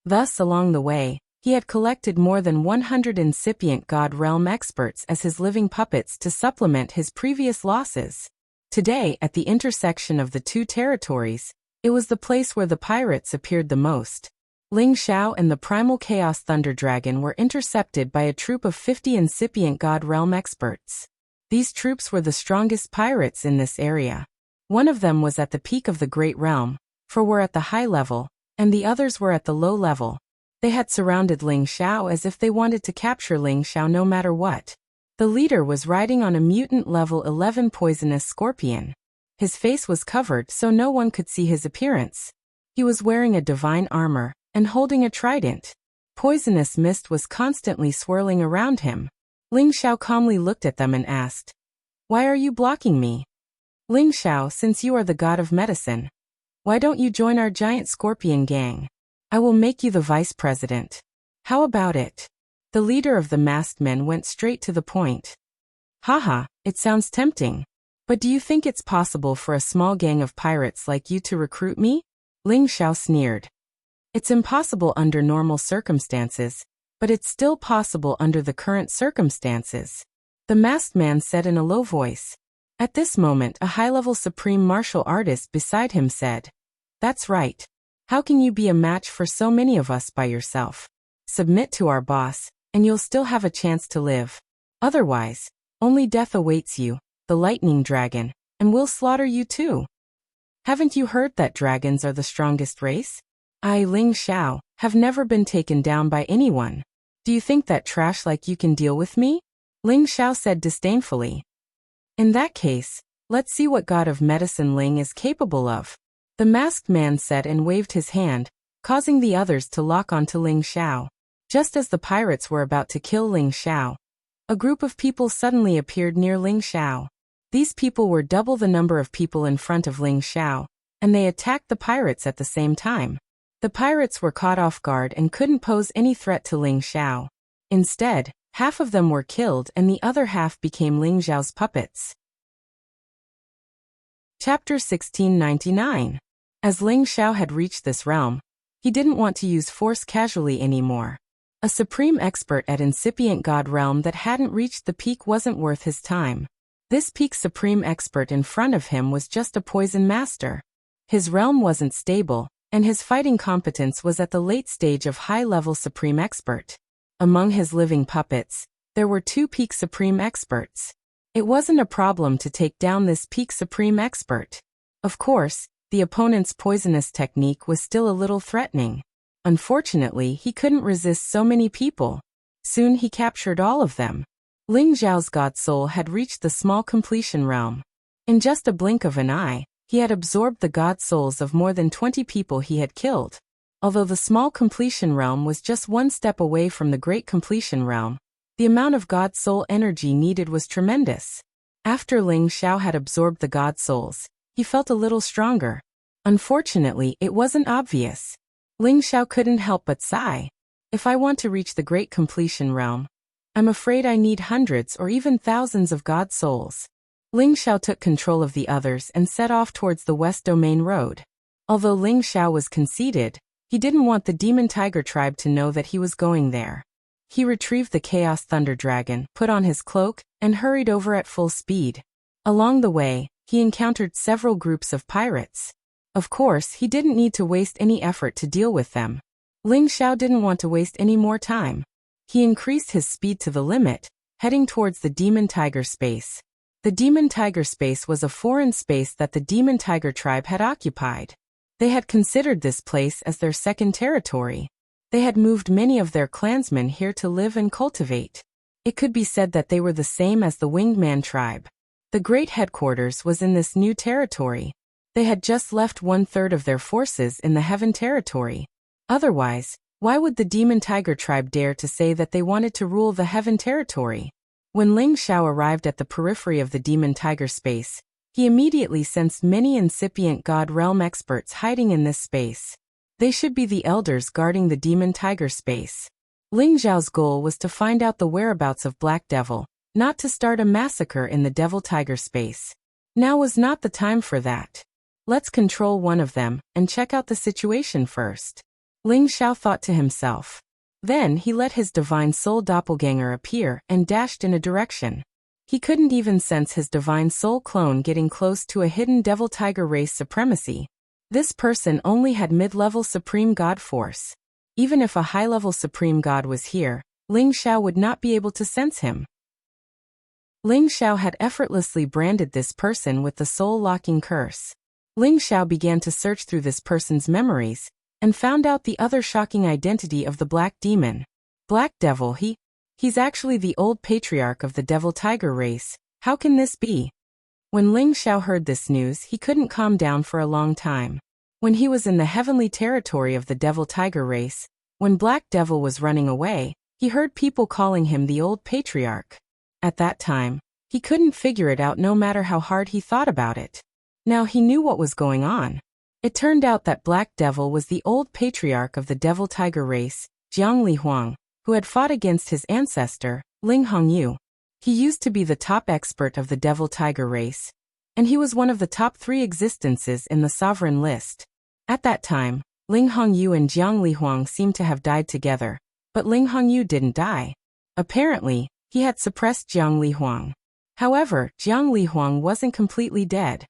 Thus, along the way, he had collected more than 100 incipient God realm experts as his living puppets to supplement his previous losses. Today, at the intersection of the two territories, it was the place where the pirates appeared the most. Ling Xiao and the primal Chaos Thunder Dragon were intercepted by a troop of 50 incipient God realm experts. These troops were the strongest pirates in this area. One of them was at the peak of the Great Realm, 4 were at the high level, and the others were at the low level. They had surrounded Ling Xiao as if they wanted to capture Ling Xiao no matter what. The leader was riding on a mutant level 11 poisonous scorpion. His face was covered so no one could see his appearance. He was wearing a divine armor and holding a trident. Poisonous mist was constantly swirling around him. Ling Xiao calmly looked at them and asked, "Why are you blocking me?" "Ling Xiao, since you are the god of medicine, why don't you join our giant scorpion gang? I will make you the vice president. How about it?" The leader of the masked men went straight to the point. "Haha, it sounds tempting. But do you think it's possible for a small gang of pirates like you to recruit me?" Ling Xiao sneered. "It's impossible under normal circumstances, but it's still possible under the current circumstances," the masked man said in a low voice. At this moment, a high-level supreme martial artist beside him said, "That's right. How can you be a match for so many of us by yourself? Submit to our boss, and you'll still have a chance to live. Otherwise, only death awaits you, the lightning dragon, and we'll slaughter you too. Haven't you heard that dragons are the strongest race? I, Ling Xiao, have never been taken down by anyone. Do you think that trash like you can deal with me?" Ling Xiao said disdainfully. "In that case, let's see what god of medicine Ling is capable of," the masked man said and waved his hand, causing the others to lock onto Ling Xiao. Just as the pirates were about to kill Ling Xiao, a group of people suddenly appeared near Ling Xiao. These people were double the number of people in front of Ling Xiao, and they attacked the pirates at the same time. The pirates were caught off guard and couldn't pose any threat to Ling Xiao. Instead, half of them were killed and the other half became Ling Xiao's puppets. Chapter 1699. As Ling Xiao had reached this realm, he didn't want to use force casually anymore. A supreme expert at incipient god realm that hadn't reached the peak wasn't worth his time. This peak supreme expert in front of him was just a poison master. His realm wasn't stable, and his fighting competence was at the late stage of high-level supreme expert. Among his living puppets, there were 2 peak supreme experts. It wasn't a problem to take down this peak supreme expert. Of course, the opponent's poisonous technique was still a little threatening. Unfortunately, he couldn't resist so many people. Soon he captured all of them. Ling Xiao's god soul had reached the small completion realm. In just a blink of an eye, he had absorbed the god souls of more than 20 people he had killed. Although the small completion realm was just one step away from the great completion realm, the amount of god soul energy needed was tremendous. After Ling Xiao had absorbed the god souls, he felt a little stronger. Unfortunately, it wasn't obvious. Ling Xiao couldn't help but sigh. If I want to reach the great completion realm, I'm afraid I need hundreds or even thousands of god souls. Ling Xiao took control of the others and set off towards the West Domain Road. Although Ling Xiao was conceited, he didn't want the Demon Tiger tribe to know that he was going there. He retrieved the Chaos Thunder Dragon, put on his cloak, and hurried over at full speed. Along the way, he encountered several groups of pirates. Of course, he didn't need to waste any effort to deal with them. Ling Xiao didn't want to waste any more time. He increased his speed to the limit, heading towards the Demon Tiger space. The Demon Tiger space was a foreign space that the Demon Tiger tribe had occupied. They had considered this place as their second territory. They had moved many of their clansmen here to live and cultivate. It could be said that they were the same as the Winged Man tribe. The great headquarters was in this new territory. They had just left 1/3 of their forces in the Heaven territory. Otherwise, why would the Demon Tiger tribe dare to say that they wanted to rule the Heaven territory? When Ling Xiao arrived at the periphery of the Demon Tiger space, he immediately sensed many incipient God Realm experts hiding in this space. They should be the elders guarding the Demon Tiger space. Ling Xiao's goal was to find out the whereabouts of Black Devil, not to start a massacre in the Devil Tiger space. Now was not the time for that. Let's control one of them and check out the situation first. Ling Xiao thought to himself. Then he let his divine soul doppelganger appear and dashed in a direction. He couldn't even sense his divine soul clone getting close to a hidden Devil Tiger race supremacy. This person only had mid-level Supreme God force. Even if a high-level Supreme God was here, Ling Xiao would not be able to sense him. Ling Xiao had effortlessly branded this person with the soul-locking curse. Ling Xiao began to search through this person's memories, and found out the other shocking identity of the Black Demon. Black Devil, he's actually the old patriarch of the Devil Tiger race. How can this be? When Ling Xiao heard this news, he couldn't calm down for a long time. When he was in the heavenly territory of the Devil Tiger race, when Black Devil was running away, he heard people calling him the old patriarch. At that time, he couldn't figure it out no matter how hard he thought about it. Now he knew what was going on. It turned out that Black Devil was the old patriarch of the Devil Tiger race, Jiang Lihuang, who had fought against his ancestor, Ling Hongyu. He used to be the top expert of the Devil Tiger race, and he was one of the top 3 existences in the sovereign list. At that time, Ling Hongyu and Jiang Lihuang seemed to have died together, but Ling Hongyu didn't die. Apparently, he had suppressed Jiang Lihuang. However, Jiang Lihuang wasn't completely dead.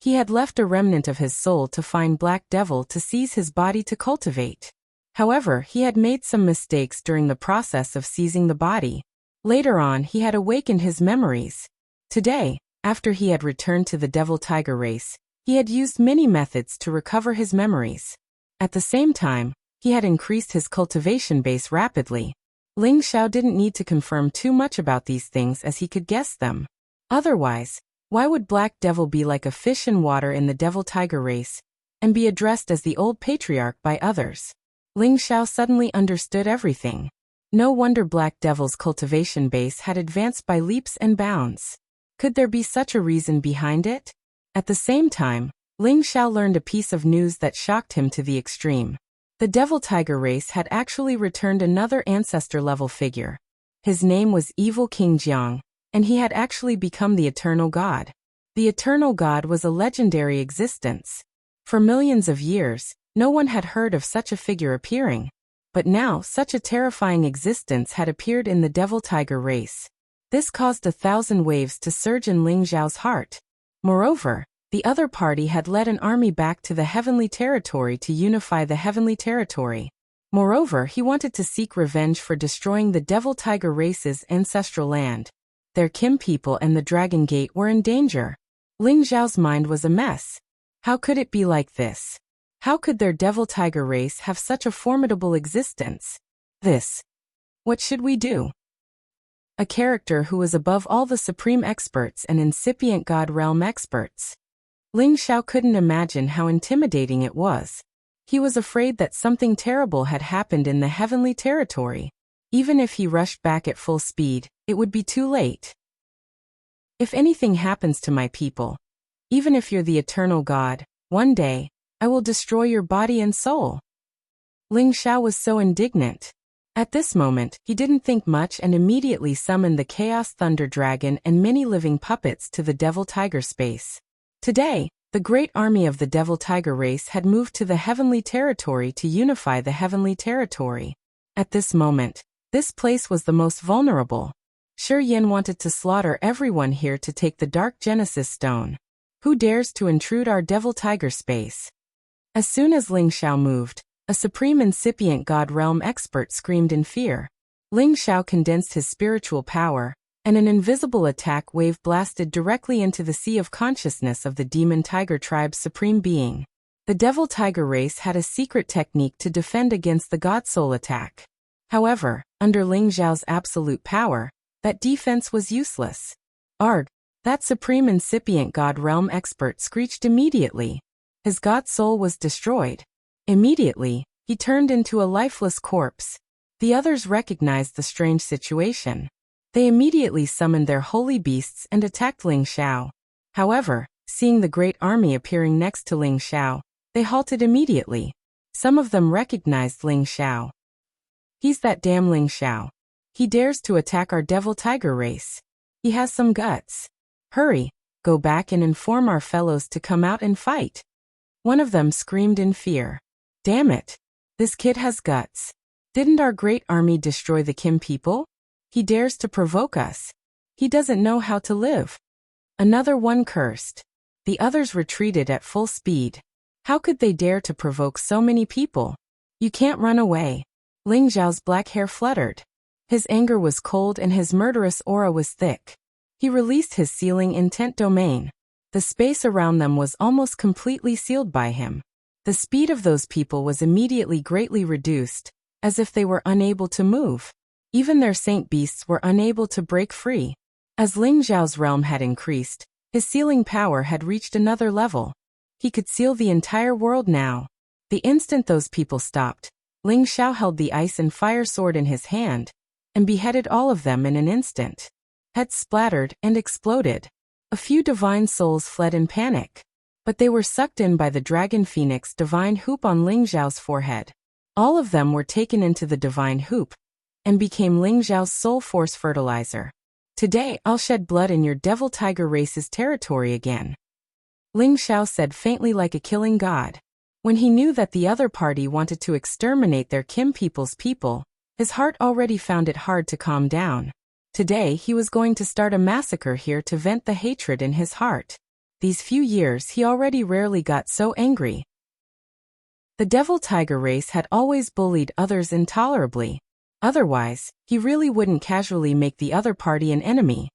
He had left a remnant of his soul to find Black Devil to seize his body to cultivate. However, he had made some mistakes during the process of seizing the body. Later on, he had awakened his memories. Today, after he had returned to the Devil Tiger race, he had used many methods to recover his memories. At the same time, he had increased his cultivation base rapidly. Ling Xiao didn't need to confirm too much about these things as he could guess them. Otherwise, why would Black Devil be like a fish in water in the Devil Tiger race, and be addressed as the old patriarch by others? Ling Xiao suddenly understood everything. No wonder Black Devil's cultivation base had advanced by leaps and bounds. Could there be such a reason behind it? At the same time, Ling Xiao learned a piece of news that shocked him to the extreme. The Devil Tiger race had actually returned another ancestor-level figure. His name was Evil King Jiang, and he had actually become the Eternal God. The Eternal God was a legendary existence. For millions of years, no one had heard of such a figure appearing. But now, such a terrifying existence had appeared in the Devil Tiger race. This caused 1,000 waves to surge in Ling Xiao's heart. Moreover, the other party had led an army back to the Heavenly Territory to unify the Heavenly Territory. Moreover, he wanted to seek revenge for destroying the Devil Tiger race's ancestral land. Their Kim people and the Dragon Gate were in danger. Ling Xiao's mind was a mess. How could it be like this? How could their Devil Tiger race have such a formidable existence? What should we do? A character who was above all the supreme experts and incipient God realm experts. Ling Xiao couldn't imagine how intimidating it was. He was afraid that something terrible had happened in the Heavenly Territory. Even if he rushed back at full speed, it would be too late. If anything happens to my people, even if you're the Eternal God, one day, I will destroy your body and soul. Ling Xiao was so indignant. At this moment, he didn't think much and immediately summoned the Chaos Thunder Dragon and many living puppets to the Devil Tiger space. Today, the great army of the Devil Tiger race had moved to the Heavenly Territory to unify the Heavenly Territory. At this moment, this place was the most vulnerable. Shi Yin wanted to slaughter everyone here to take the Dark Genesis Stone. Who dares to intrude our Devil Tiger space? As soon as Ling Xiao moved, a supreme incipient God realm expert screamed in fear. Ling Xiao condensed his spiritual power, and an invisible attack wave blasted directly into the sea of consciousness of the Demon Tiger tribe's supreme being. The Devil Tiger race had a secret technique to defend against the God Soul attack. However, under Ling Xiao's absolute power, That defense was useless. Arg! That supreme incipient god realm expert screeched immediately. His god soul was destroyed. Immediately, he turned into a lifeless corpse. The others recognized the strange situation. They immediately summoned their holy beasts and attacked Ling Xiao. However, seeing the great army appearing next to Ling Xiao, they halted immediately. Some of them recognized Ling Xiao. He's that damn Ling Xiao. He dares to attack our devil tiger race. He has some guts. Hurry, go back and inform our fellows to come out and fight. One of them screamed in fear. Damn it. This kid has guts. Didn't our great army destroy the Kim people? He dares to provoke us. He doesn't know how to live. Another one cursed. The others retreated at full speed. How could they dare to provoke so many people? You can't run away. Ling Xiao's black hair fluttered. His anger was cold and his murderous aura was thick. He released his sealing intent domain. The space around them was almost completely sealed by him. The speed of those people was immediately greatly reduced, as if they were unable to move. Even their saint beasts were unable to break free. As Ling Xiao's realm had increased, his sealing power had reached another level. He could seal the entire world now. The instant those people stopped, Ling Xiao held the ice and fire sword in his hand, and beheaded all of them in an instant. Heads splattered and exploded. A few divine souls fled in panic, but they were sucked in by the dragon phoenix divine hoop on Ling Xiao's forehead. All of them were taken into the divine hoop, and became Ling Xiao's soul force fertilizer. Today I'll shed blood in your devil tiger race's territory again. Ling Xiao said faintly like a killing god. When he knew that the other party wanted to exterminate their Kim people's people, his heart already found it hard to calm down. Today he was going to start a massacre here to vent the hatred in his heart. These few years he already rarely got so angry. The devil tiger race had always bullied others intolerably. Otherwise, he really wouldn't casually make the other party an enemy.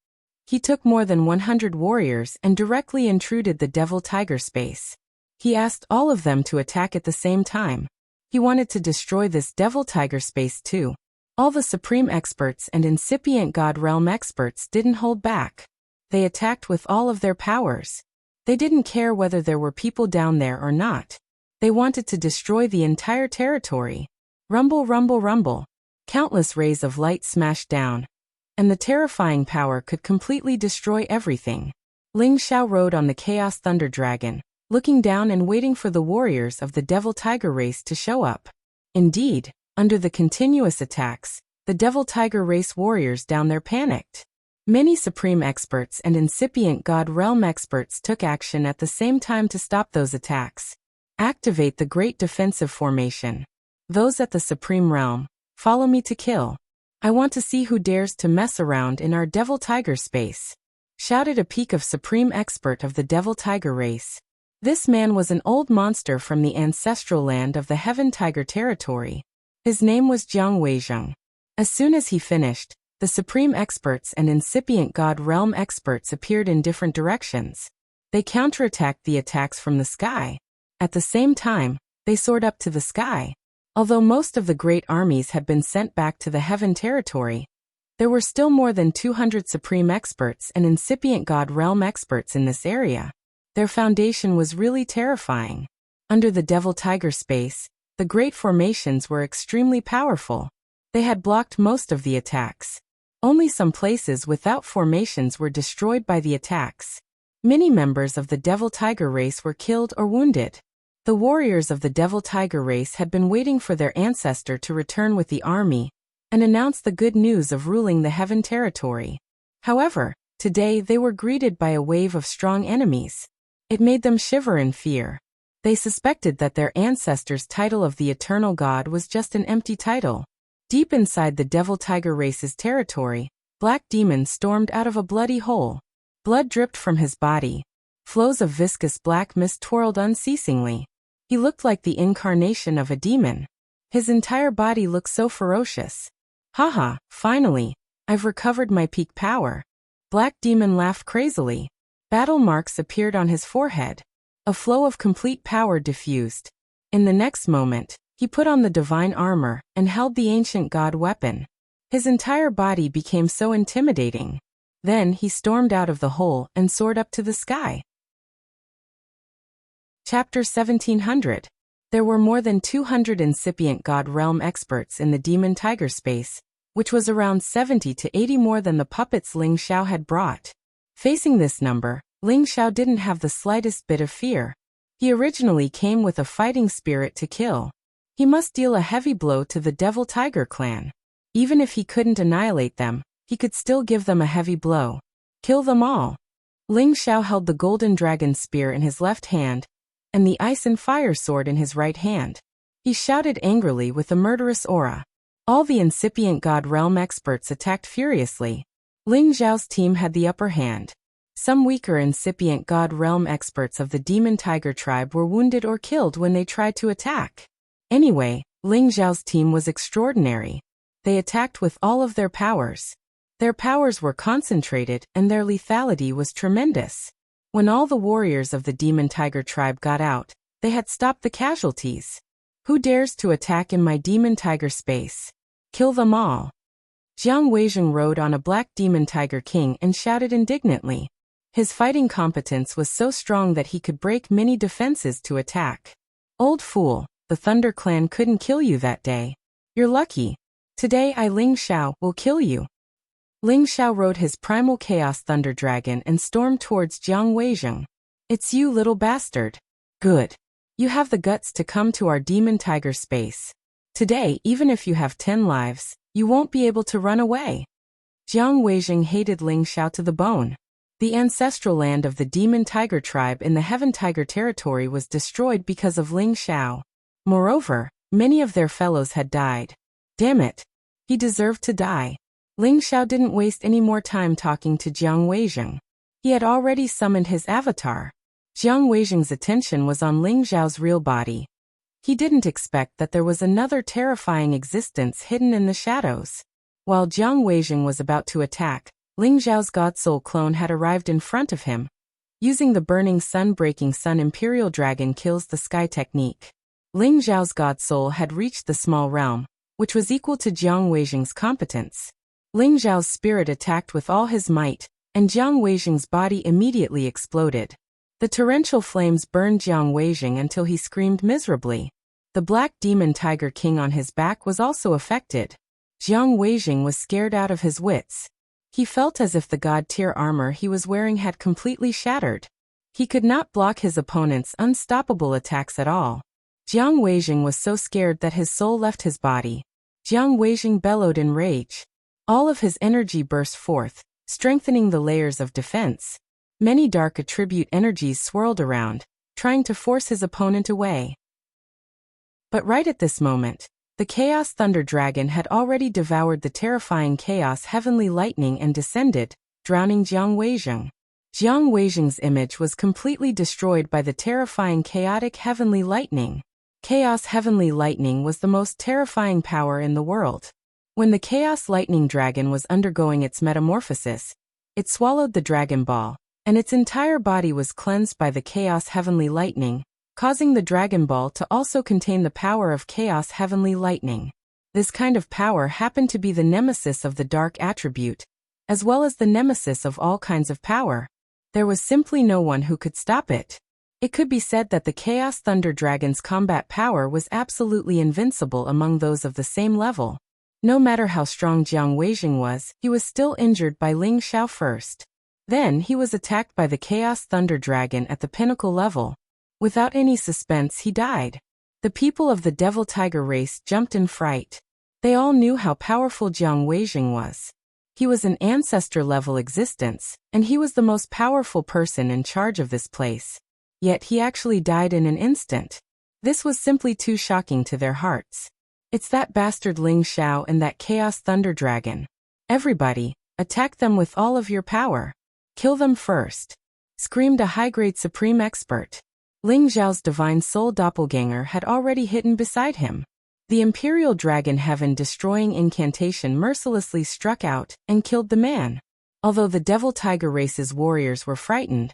He took more than 100 warriors and directly intruded the devil tiger space. He asked all of them to attack at the same time. He wanted to destroy this devil tiger space too. All the supreme experts and incipient god realm experts didn't hold back. They attacked with all of their powers. They didn't care whether there were people down there or not. They wanted to destroy the entire territory. Rumble, rumble, rumble. Countless rays of light smashed down, and the terrifying power could completely destroy everything. Ling Xiao rode on the Chaos Thunder Dragon, looking down and waiting for the warriors of the Devil Tiger race to show up. Indeed, under the continuous attacks, the Devil Tiger race warriors down there panicked. Many supreme experts and incipient god realm experts took action at the same time to stop those attacks. Activate the Great Defensive Formation. Those at the supreme realm, follow me to kill. I want to see who dares to mess around in our Devil Tiger space, shouted a peak of supreme expert of the Devil Tiger race. This man was an old monster from the ancestral land of the Heaven Tiger territory. His name was Jiang Weizheng. As soon as he finished, the supreme experts and incipient god realm experts appeared in different directions. They counterattacked the attacks from the sky. At the same time, they soared up to the sky. Although most of the great armies had been sent back to the Heaven territory, there were still more than 200 supreme experts and incipient god realm experts in this area. Their foundation was really terrifying. Under the Devil Tiger space, the great formations were extremely powerful. They had blocked most of the attacks. Only some places without formations were destroyed by the attacks. Many members of the Devil Tiger race were killed or wounded. The warriors of the Devil Tiger race had been waiting for their ancestor to return with the army and announce the good news of ruling the Heaven territory. However, today they were greeted by a wave of strong enemies. It made them shiver in fear. They suspected that their ancestor's title of the Eternal God was just an empty title. Deep inside the Devil Tiger race's territory, Black Demon stormed out of a bloody hole. Blood dripped from his body. Flows of viscous black mist twirled unceasingly. He looked like the incarnation of a demon. His entire body looked so ferocious. Haha, finally, I've recovered my peak power. Black Demon laughed crazily. Battle marks appeared on his forehead. A flow of complete power diffused. In the next moment, he put on the divine armor and held the ancient god weapon. His entire body became so intimidating. Then he stormed out of the hole and soared up to the sky. Chapter 1700. There were more than 200 incipient God realm experts in the demon tiger space, which was around 70 to 80 more than the puppets Ling Xiao had brought. Facing this number, Ling Xiao didn't have the slightest bit of fear. He originally came with a fighting spirit to kill. He must deal a heavy blow to the Devil Tiger clan. Even if he couldn't annihilate them, he could still give them a heavy blow. Kill them all. Ling Xiao held the golden dragon spear in his left hand, and the ice and fire sword in his right hand. He shouted angrily with a murderous aura. All the incipient God realm experts attacked furiously. Ling Xiao's team had the upper hand. Some weaker incipient God realm experts of the demon tiger tribe were wounded or killed when they tried to attack. Anyway, Ling Xiao's team was extraordinary. They attacked with all of their powers. Their powers were concentrated and their lethality was tremendous. When all the warriors of the demon tiger tribe got out, they had stopped the casualties. Who dares to attack in my demon tiger space? Kill them all. Jiang Weizheng rode on a black demon tiger king and shouted indignantly. His fighting competence was so strong that he could break many defenses to attack. Old fool, the Thunder Clan couldn't kill you that day. You're lucky. Today I, Ling Xiao, will kill you. Ling Xiao rode his primal chaos thunder dragon and stormed towards Jiang Weizheng. It's you, little bastard. Good. You have the guts to come to our demon tiger space. Today, even if you have 10 lives, you won't be able to run away. Jiang Weizheng hated Ling Xiao to the bone. The ancestral land of the demon tiger tribe in the Heaven Tiger territory was destroyed because of Ling Xiao. Moreover, many of their fellows had died. Damn it. He deserved to die. Ling Xiao didn't waste any more time talking to Jiang Weizheng. He had already summoned his avatar. Jiang Weizheng's attention was on Ling Xiao's real body. He didn't expect that there was another terrifying existence hidden in the shadows. While Jiang Weizheng was about to attack, Ling Xiao's God Soul clone had arrived in front of him. Using the Burning Sun Breaking Sun Imperial Dragon Kills the Sky technique, Ling Xiao's God Soul had reached the small realm, which was equal to Jiang Weizheng's competence. Ling Xiao's spirit attacked with all his might, and Jiang Weizheng's body immediately exploded. The torrential flames burned Jiang Weizheng until he screamed miserably. The black demon tiger king on his back was also affected. Jiang Weizheng was scared out of his wits. He felt as if the god-tier armor he was wearing had completely shattered. He could not block his opponent's unstoppable attacks at all. Jiang Weizheng was so scared that his soul left his body. Jiang Weizheng bellowed in rage. All of his energy burst forth, strengthening the layers of defense. Many dark attribute energies swirled around, trying to force his opponent away. But right at this moment, the Chaos Thunder Dragon had already devoured the terrifying Chaos Heavenly Lightning and descended, drowning Jiang Weizheng. Jiang Weizheng's image was completely destroyed by the terrifying Chaotic Heavenly Lightning. Chaos Heavenly Lightning was the most terrifying power in the world. When the Chaos Lightning Dragon was undergoing its metamorphosis, it swallowed the Dragon Ball, and its entire body was cleansed by the Chaos Heavenly Lightning, causing the Dragon Ball to also contain the power of Chaos Heavenly Lightning. This kind of power happened to be the nemesis of the Dark Attribute, as well as the nemesis of all kinds of power. There was simply no one who could stop it. It could be said that the Chaos Thunder Dragon's combat power was absolutely invincible among those of the same level. No matter how strong Jiang Weizheng was, he was still injured by Ling Xiao first. Then he was attacked by the Chaos Thunder Dragon at the pinnacle level. Without any suspense, he died. The people of the Devil Tiger race jumped in fright. They all knew how powerful Jiang Weizheng was. He was an ancestor-level existence, and he was the most powerful person in charge of this place. Yet he actually died in an instant. This was simply too shocking to their hearts. It's that bastard Ling Xiao and that Chaos Thunder Dragon. Everybody, attack them with all of your power. Kill them first, screamed a high-grade supreme expert. Ling Xiao's divine soul doppelganger had already hidden beside him. The Imperial Dragon Heaven-destroying incantation mercilessly struck out and killed the man. Although the Devil Tiger race's warriors were frightened,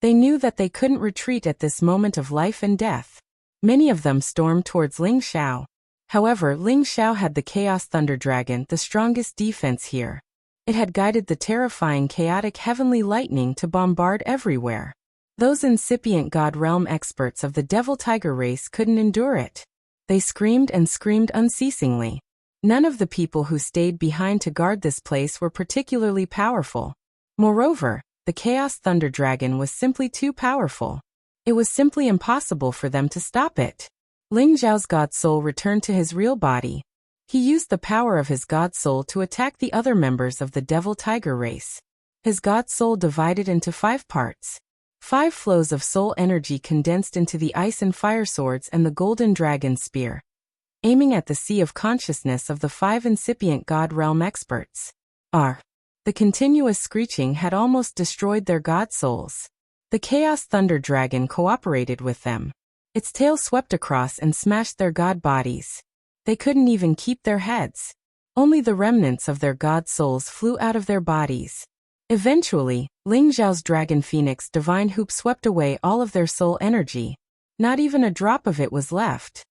they knew that they couldn't retreat at this moment of life and death. Many of them stormed towards Ling Xiao. However, Ling Xiao had the Chaos Thunder Dragon, the strongest defense here. It had guided the terrifying chaotic heavenly lightning to bombard everywhere. Those incipient God Realm experts of the Devil Tiger race couldn't endure it. They screamed and screamed unceasingly. None of the people who stayed behind to guard this place were particularly powerful. Moreover, the Chaos Thunder Dragon was simply too powerful. It was simply impossible for them to stop it. Ling Xiao's God Soul returned to his real body. He used the power of his God Soul to attack the other members of the Devil Tiger race. His God Soul divided into 5 parts. 5 flows of soul energy condensed into the ice and fire swords and the golden dragon spear, aiming at the sea of consciousness of the 5 incipient God Realm experts. The continuous screeching had almost destroyed their God Souls. The Chaos Thunder Dragon cooperated with them. Its tail swept across and smashed their god bodies. They couldn't even keep their heads. Only the remnants of their god souls flew out of their bodies. Eventually, Ling Xiao's Dragon Phoenix Divine Hoop swept away all of their soul energy. Not even a drop of it was left.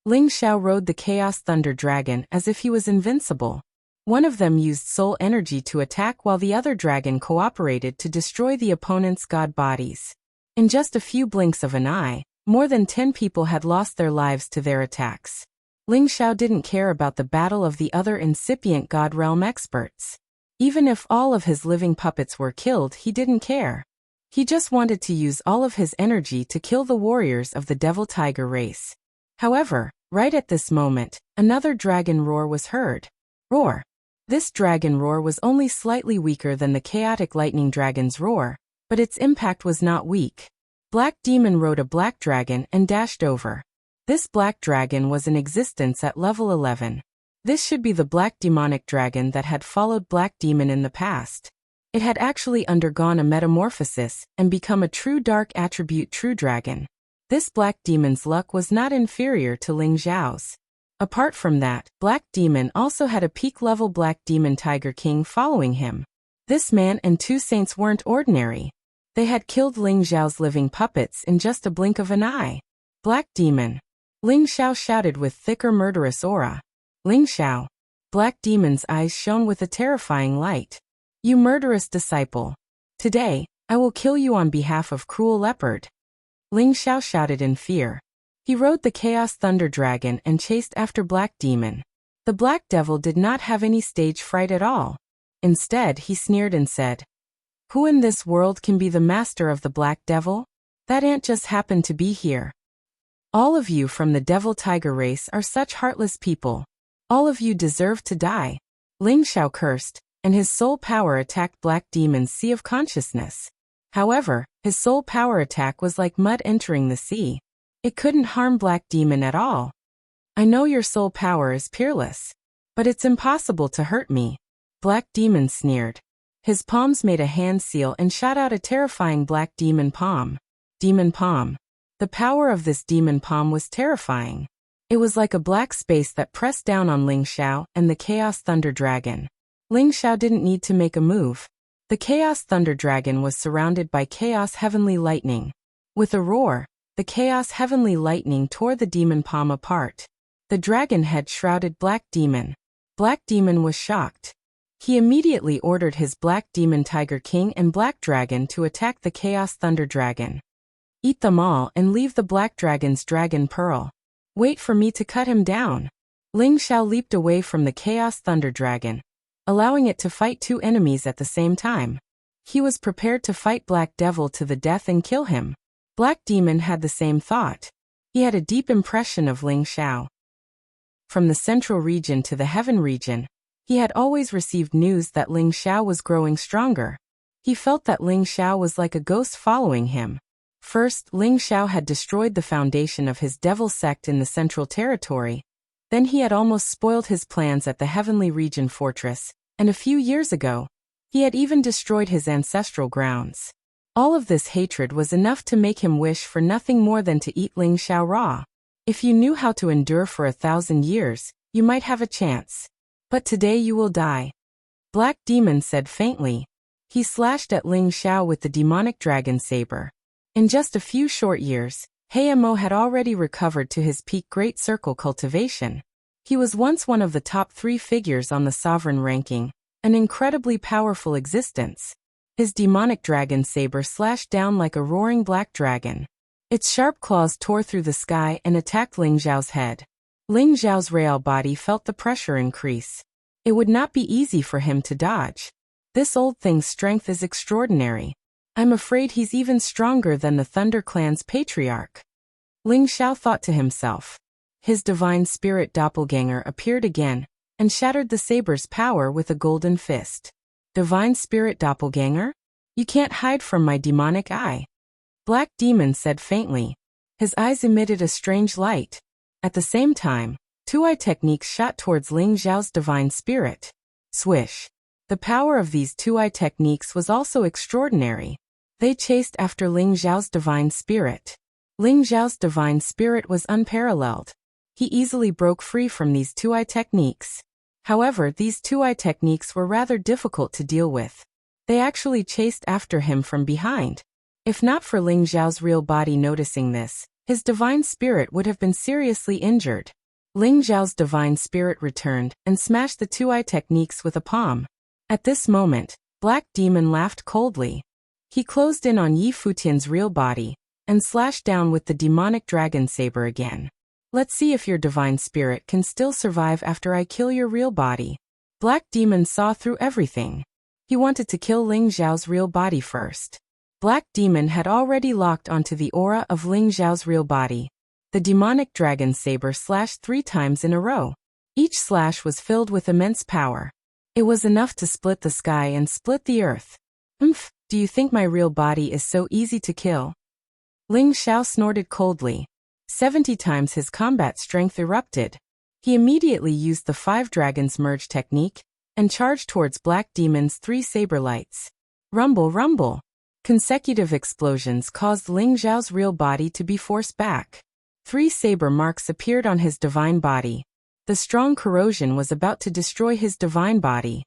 Ling Xiao rode the Chaos Thunder Dragon as if he was invincible. One of them used soul energy to attack while the other dragon cooperated to destroy the opponent's god bodies. In just a few blinks of an eye, more than 10 people had lost their lives to their attacks. Ling Xiao didn't care about the battle of the other incipient God Realm experts. Even if all of his living puppets were killed, he didn't care. He just wanted to use all of his energy to kill the warriors of the Devil Tiger race. However, right at this moment, another dragon roar was heard. Roar. This dragon roar was only slightly weaker than the chaotic lightning dragon's roar, but its impact was not weak. Black Demon rode a black dragon and dashed over. This black dragon was in existence at level 11. This should be the black demonic dragon that had followed Black Demon in the past. It had actually undergone a metamorphosis and become a true dark attribute true dragon. This black demon's luck was not inferior to Ling Xiao's. Apart from that, Black Demon also had a peak-level Black Demon Tiger King following him. This man and 2 saints weren't ordinary. They had killed Ling Xiao's living puppets in just a blink of an eye. Black Demon. Ling Xiao shouted with thicker murderous aura. Ling Xiao. Black Demon's eyes shone with a terrifying light. You murderous disciple. Today, I will kill you on behalf of Cruel Leopard. Ling Xiao shouted in fear. He rode the Chaos Thunder Dragon and chased after Black Demon. The Black Devil did not have any stage fright at all. Instead, he sneered and said, "Who in this world can be the master of the Black Devil? That ant just happened to be here. All of you from the Devil Tiger race are such heartless people. All of you deserve to die." Ling Xiao cursed, and his soul power attacked Black Demon's sea of consciousness. However, his soul power attack was like mud entering the sea. It couldn't harm Black Demon at all. "I know your soul power is peerless, but it's impossible to hurt me," Black Demon sneered. His palms made a hand seal and shot out a terrifying Black Demon Palm. Demon Palm. The power of this Demon Palm was terrifying. It was like a black space that pressed down on Ling Xiao and the Chaos Thunder Dragon. Ling Xiao didn't need to make a move. The Chaos Thunder Dragon was surrounded by Chaos Heavenly Lightning. With a roar, the Chaos Heavenly Lightning tore the Demon Palm apart. The dragon head shrouded Black Demon. Black Demon was shocked. He immediately ordered his Black Demon Tiger King and Black Dragon to attack the Chaos Thunder Dragon. "Eat them all and leave the Black Dragon's Dragon Pearl. Wait for me to cut him down." Ling Xiao leaped away from the Chaos Thunder Dragon, allowing it to fight 2 enemies at the same time. He was prepared to fight Black Devil to the death and kill him. Black Demon had the same thought. He had a deep impression of Ling Xiao. From the central region to the heaven region, he had always received news that Ling Xiao was growing stronger. He felt that Ling Xiao was like a ghost following him. First, Ling Xiao had destroyed the foundation of his devil sect in the central territory. Then he had almost spoiled his plans at the heavenly region fortress, and a few years ago, he had even destroyed his ancestral grounds. All of this hatred was enough to make him wish for nothing more than to eat Ling Xiao raw. If you knew how to endure for 1,000 years, you might have a chance. But today you will die. Black Demon said faintly. He slashed at Ling Xiao with the demonic dragon saber. In just a few short years, Hayamo had already recovered to his peak Great Circle cultivation. He was once one of the top 3 figures on the sovereign ranking, an incredibly powerful existence. His demonic dragon saber slashed down like a roaring black dragon. Its sharp claws tore through the sky and attacked Ling Zhao's head. Ling Zhao's real body felt the pressure increase. It would not be easy for him to dodge. This old thing's strength is extraordinary. I'm afraid he's even stronger than the Thunder Clan's patriarch. Ling Zhao thought to himself. His divine spirit doppelganger appeared again, and shattered the saber's power with a golden fist. Divine spirit doppelganger? You can't hide from my demonic eye. Black Demon said faintly. His eyes emitted a strange light. At the same time, 2-eye techniques shot towards Ling Zhao's divine spirit. Swish. The power of these 2-eye techniques was also extraordinary. They chased after Ling Zhao's divine spirit. Ling Zhao's divine spirit was unparalleled. He easily broke free from these 2-eye techniques. However, these 2-eye techniques were rather difficult to deal with. They actually chased after him from behind. If not for Ling Zhao's real body noticing this, his divine spirit would have been seriously injured. Ling Zhao's divine spirit returned and smashed the 2-eye techniques with a palm. At this moment, Black Demon laughed coldly. He closed in on Yi Futian's real body and slashed down with the demonic dragon saber again. Let's see if your divine spirit can still survive after I kill your real body. Black Demon saw through everything. He wanted to kill Ling Zhao's real body first. Black Demon had already locked onto the aura of Ling Zhao's real body. The demonic dragon saber slashed 3 times in a row. Each slash was filled with immense power. It was enough to split the sky and split the earth. Do you think my real body is so easy to kill? Ling Zhao snorted coldly. 70 times his combat strength erupted. He immediately used the 5 Dragons Merge technique and charged towards Black Demon's 3 saber lights. Rumble, rumble. Consecutive explosions caused Ling Zhao's real body to be forced back. 3 saber marks appeared on his divine body. The strong corrosion was about to destroy his divine body.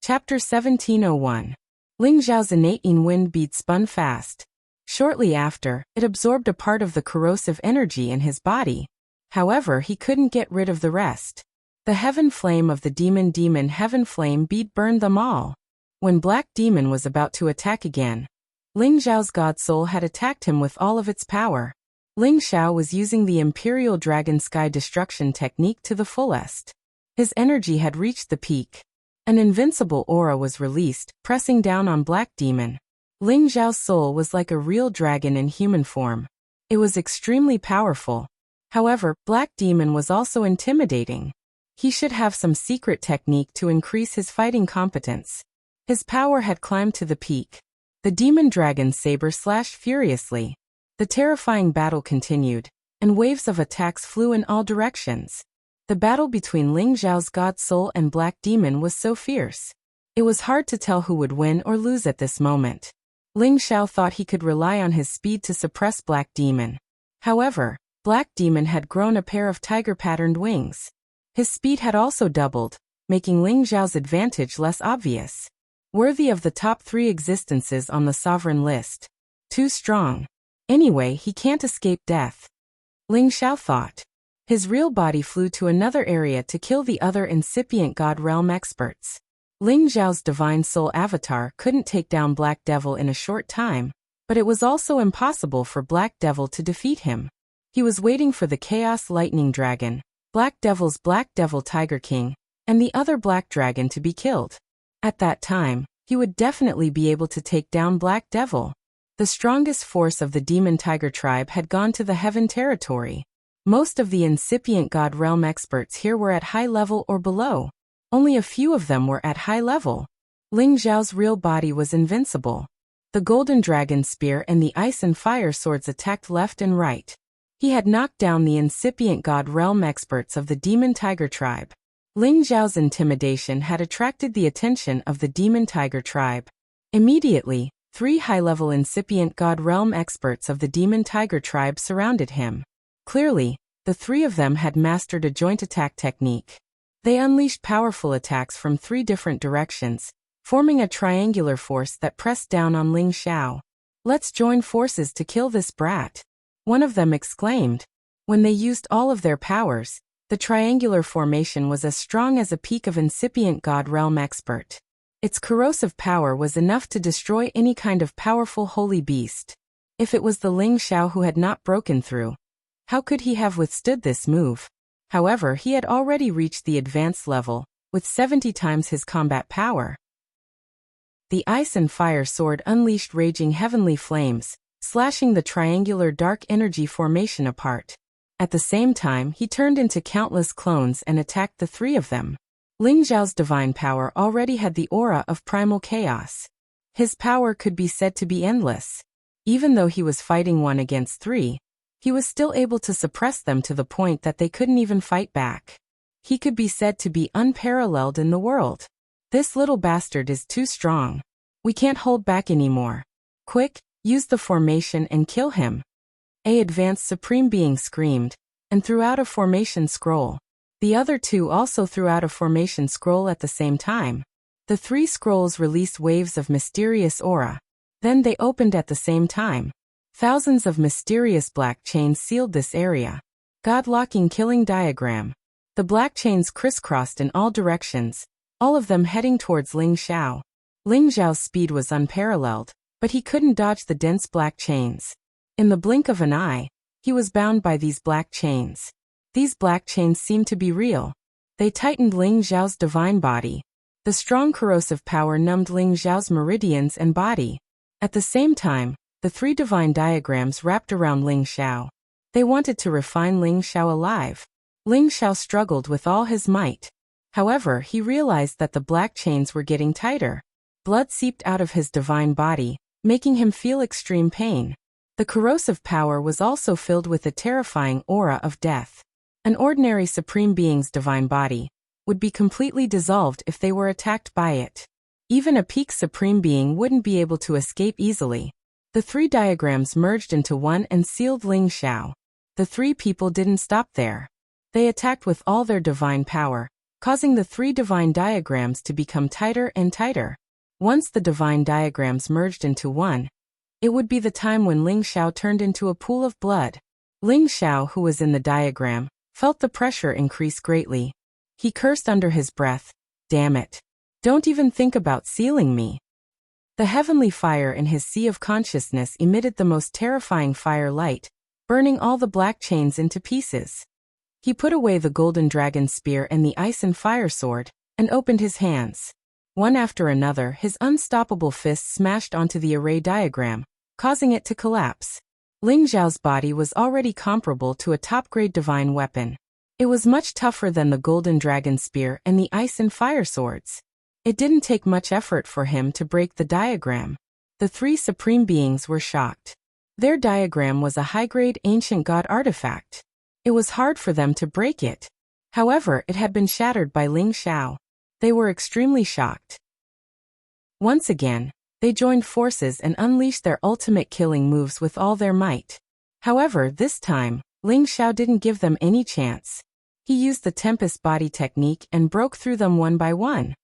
Chapter 1701. Ling Zhao's innate wind bead spun fast. Shortly after, it absorbed a part of the corrosive energy in his body. However, he couldn't get rid of the rest. The heaven flame of the demon heaven flame bead burned them all. When Black Demon was about to attack again, Ling Zhao's God Soul had attacked him with all of its power. Ling Zhao was using the Imperial Dragon Sky Destruction technique to the fullest. His energy had reached the peak. An invincible aura was released, pressing down on Black Demon. Ling Zhao's soul was like a real dragon in human form. It was extremely powerful. However, Black Demon was also intimidating. He should have some secret technique to increase his fighting competence. His power had climbed to the peak. The demon dragon saber slashed furiously. The terrifying battle continued, and waves of attacks flew in all directions. The battle between Ling Zhao's God Soul and Black Demon was so fierce. It was hard to tell who would win or lose at this moment. Ling Zhao thought he could rely on his speed to suppress Black Demon. However, Black Demon had grown a pair of tiger-patterned wings. His speed had also doubled, making Ling Zhao's advantage less obvious. Worthy of the top 3 existences on the sovereign list. Too strong. Anyway, he can't escape death. Ling Zhao thought. His real body flew to another area to kill the other incipient God Realm experts. Ling Zhao's divine soul avatar couldn't take down Black Devil in a short time, but it was also impossible for Black Devil to defeat him. He was waiting for the Chaos Lightning Dragon, Black Devil's Black Devil Tiger King, and the other Black Dragon to be killed. At that time, he would definitely be able to take down Black Devil. The strongest force of the Demon Tiger tribe had gone to the Heaven territory. Most of the incipient God Realm experts here were at high level or below. Only a few of them were at high level. Ling Zhao's real body was invincible. The Golden Dragon Spear and the Ice and Fire Swords attacked left and right. He had knocked down the incipient God Realm experts of the Demon Tiger tribe. Ling Zhao's intimidation had attracted the attention of the Demon Tiger tribe. Immediately, 3 high-level incipient God Realm experts of the Demon Tiger tribe surrounded him. Clearly, the 3 of them had mastered a joint attack technique. They unleashed powerful attacks from 3 different directions, forming a triangular force that pressed down on Ling Zhao. Let's join forces to kill this brat, one of them exclaimed. When they used all of their powers, the triangular formation was as strong as a peak of incipient God Realm expert. Its corrosive power was enough to destroy any kind of powerful holy beast. If it was the Ling Xiao who had not broken through, how could he have withstood this move? However, he had already reached the advanced level, with 70 times his combat power. The ice and fire sword unleashed raging heavenly flames, slashing the triangular dark energy formation apart. At the same time, he turned into countless clones and attacked the three of them. Ling Xiao's divine power already had the aura of primal chaos. His power could be said to be endless. Even though he was fighting 1 against 3, he was still able to suppress them to the point that they couldn't even fight back. He could be said to be unparalleled in the world. This little bastard is too strong. We can't hold back anymore. Quick, use the formation and kill him. A advanced supreme being screamed, and threw out a formation scroll. The other two also threw out a formation scroll at the same time. The 3 scrolls released waves of mysterious aura. Then they opened at the same time. Thousands of mysterious black chains sealed this area. God-locking killing diagram. The black chains crisscrossed in all directions, all of them heading towards Ling Xiao. Ling Xiao's speed was unparalleled, but he couldn't dodge the dense black chains. In the blink of an eye, he was bound by these black chains. These black chains seemed to be real. They tightened Ling Xiao's divine body. The strong corrosive power numbed Ling Xiao's meridians and body. At the same time, the 3 divine diagrams wrapped around Ling Xiao. They wanted to refine Ling Xiao alive. Ling Xiao struggled with all his might. However, he realized that the black chains were getting tighter. Blood seeped out of his divine body, making him feel extreme pain. The corrosive power was also filled with a terrifying aura of death. An ordinary supreme being's divine body would be completely dissolved if they were attacked by it. Even a peak supreme being wouldn't be able to escape easily. The 3 diagrams merged into one and sealed Ling Xiao. The 3 people didn't stop there. They attacked with all their divine power, causing the 3 divine diagrams to become tighter and tighter. Once the divine diagrams merged into one, it would be the time when Ling Xiao turned into a pool of blood. Ling Xiao, who was in the diagram, felt the pressure increase greatly. He cursed under his breath, "Damn it. Don't even think about sealing me." The heavenly fire in his sea of consciousness emitted the most terrifying fire light, burning all the black chains into pieces. He put away the golden dragon spear and the ice and fire sword, and opened his hands. One after another, his unstoppable fists smashed onto the array diagram, causing it to collapse. Ling Xiao's body was already comparable to a top-grade divine weapon. It was much tougher than the golden dragon spear and the ice and fire swords. It didn't take much effort for him to break the diagram. The 3 supreme beings were shocked. Their diagram was a high-grade ancient god artifact. It was hard for them to break it. However, it had been shattered by Ling Xiao. They were extremely shocked. Once again, they joined forces and unleashed their ultimate killing moves with all their might. However, this time, Ling Xiao didn't give them any chance. He used the Tempest Body technique and broke through them one by one.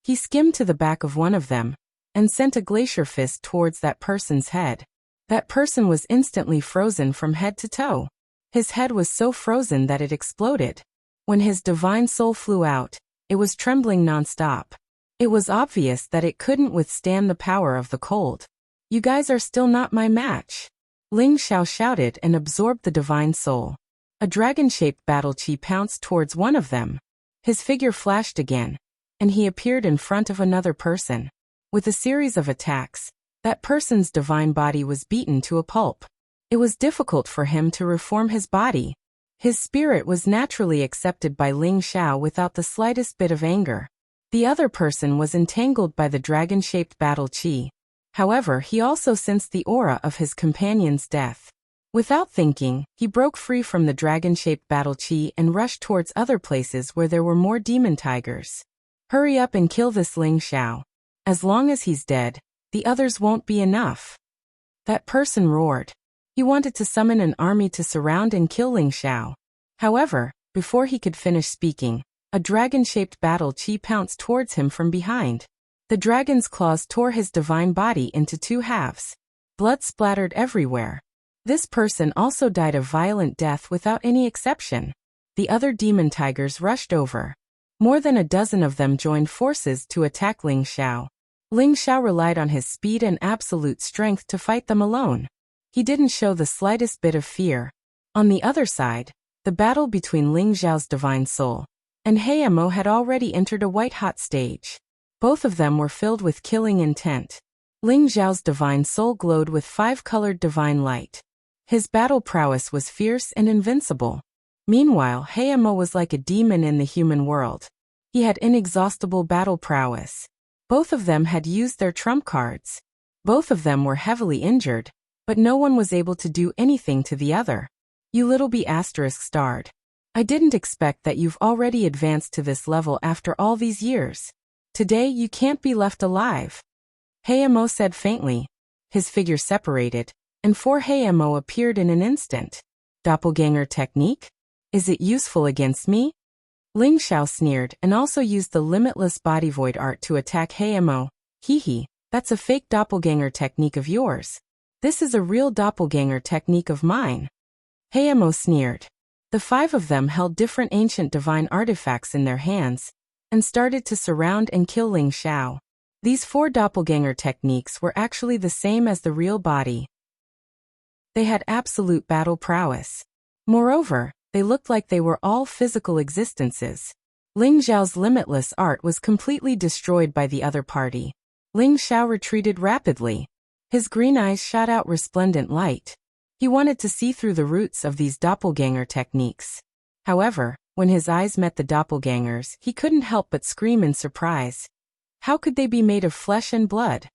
He skimmed to the back of one of them, and sent a glacier fist towards that person's head. That person was instantly frozen from head to toe. His head was so frozen that it exploded. When his divine soul flew out, it was trembling nonstop. It was obvious that it couldn't withstand the power of the cold. "You guys are still not my match." Ling Xiao shouted and absorbed the divine soul. A dragon-shaped battle chi pounced towards one of them. His figure flashed again, and he appeared in front of another person. With a series of attacks, that person's divine body was beaten to a pulp. It was difficult for him to reform his body. His spirit was naturally accepted by Ling Xiao without the slightest bit of anger. The other person was entangled by the dragon-shaped battle chi. However, he also sensed the aura of his companion's death. Without thinking, he broke free from the dragon-shaped battle chi and rushed towards other places where there were more demon tigers. "Hurry up and kill this Ling Xiao. As long as he's dead, the others won't be enough." That person roared. He wanted to summon an army to surround and kill Ling Xiao. However, before he could finish speaking, a dragon-shaped battle chi pounced towards him from behind. The dragon's claws tore his divine body into 2 halves. Blood splattered everywhere. This person also died a violent death without any exception. The other demon tigers rushed over. More than a dozen of them joined forces to attack Ling Xiao. Ling Xiao relied on his speed and absolute strength to fight them alone. He didn't show the slightest bit of fear. On the other side, the battle between Ling Xiao's divine soul and Heimo had already entered a white-hot stage. Both of them were filled with killing intent. Ling Xiao's divine soul glowed with 5-colored divine light. His battle prowess was fierce and invincible. Meanwhile, Heimo was like a demon in the human world. He had inexhaustible battle prowess. Both of them had used their trump cards. Both of them were heavily injured, but no one was able to do anything to the other. You little b*****. I didn't expect that you've already advanced to this level after all these years. Today you can't be left alive. Heimo said faintly. His figure separated, and 4 Heimo appeared in an instant. Doppelganger technique? Is it useful against me? Ling Xiao sneered and also used the limitless body void art to attack Heimo. Hee, that's a fake doppelganger technique of yours. This is a real doppelganger technique of mine. Heimo sneered. The 5 of them held different ancient divine artifacts in their hands and started to surround and kill Ling Xiao. These 4 doppelganger techniques were actually the same as the real body. They had absolute battle prowess. Moreover, they looked like they were all physical existences. Ling Xiao's limitless art was completely destroyed by the other party. Ling Xiao retreated rapidly. His green eyes shot out resplendent light. He wanted to see through the roots of these doppelganger techniques. However, when his eyes met the doppelgangers, he couldn't help but scream in surprise. How could they be made of flesh and blood?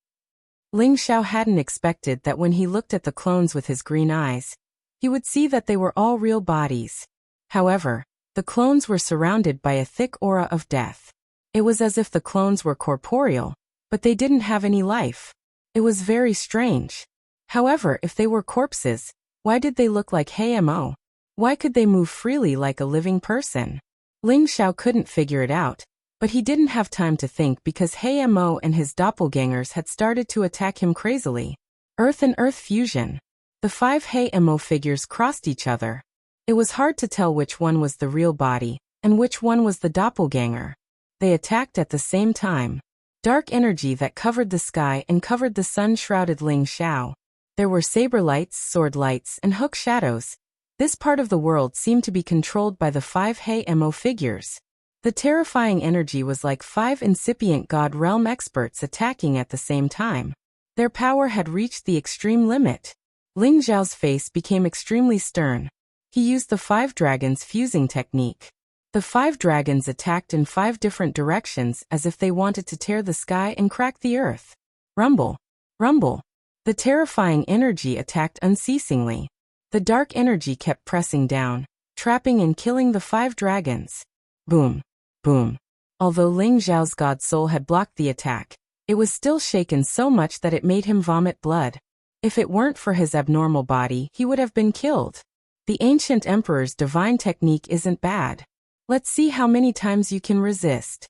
Ling Xiao hadn't expected that when he looked at the clones with his green eyes, he would see that they were all real bodies. However, the clones were surrounded by a thick aura of death. It was as if the clones were corporeal, but they didn't have any life. It was very strange. However, if they were corpses, why did they look like Heimo? Why could they move freely like a living person? Ling Xiao couldn't figure it out, but he didn't have time to think because Heimo and his doppelgangers had started to attack him crazily. Earth and Earth fusion. The 5 Heimo figures crossed each other. It was hard to tell which one was the real body and which one was the doppelganger. They attacked at the same time. Dark energy that covered the sky and covered the sun shrouded Ling Xiao. There were saber lights, sword lights, and hook shadows. This part of the world seemed to be controlled by the 5 Heimo figures. The terrifying energy was like 5 incipient God realm experts attacking at the same time. Their power had reached the extreme limit. Ling Xiao's face became extremely stern. He used the 5 dragons fusing technique. The 5 dragons attacked in 5 different directions as if they wanted to tear the sky and crack the earth. Rumble. Rumble. The terrifying energy attacked unceasingly. The dark energy kept pressing down, trapping and killing the 5 dragons. Boom. Boom. Although Ling Xiao's god soul had blocked the attack, it was still shaken so much that it made him vomit blood. If it weren't for his abnormal body, he would have been killed. The ancient emperor's divine technique isn't bad. Let's see how many times you can resist.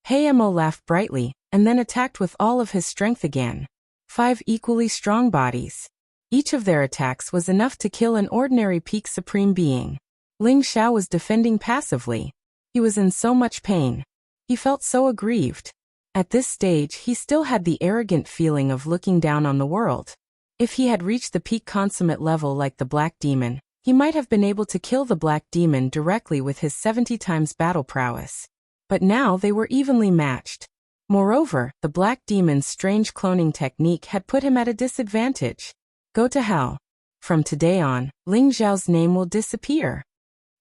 Heimo laughed brightly, and then attacked with all of his strength again. 5 equally strong bodies. Each of their attacks was enough to kill an ordinary peak supreme being. Ling Xiao was defending passively. He was in so much pain. He felt so aggrieved. At this stage, he still had the arrogant feeling of looking down on the world. If he had reached the peak consummate level like the Black Demon, he might have been able to kill the Black Demon directly with his 70 times battle prowess. But now they were evenly matched. Moreover, the Black Demon's strange cloning technique had put him at a disadvantage. Go to hell. From today on, Ling Xiao's name will disappear.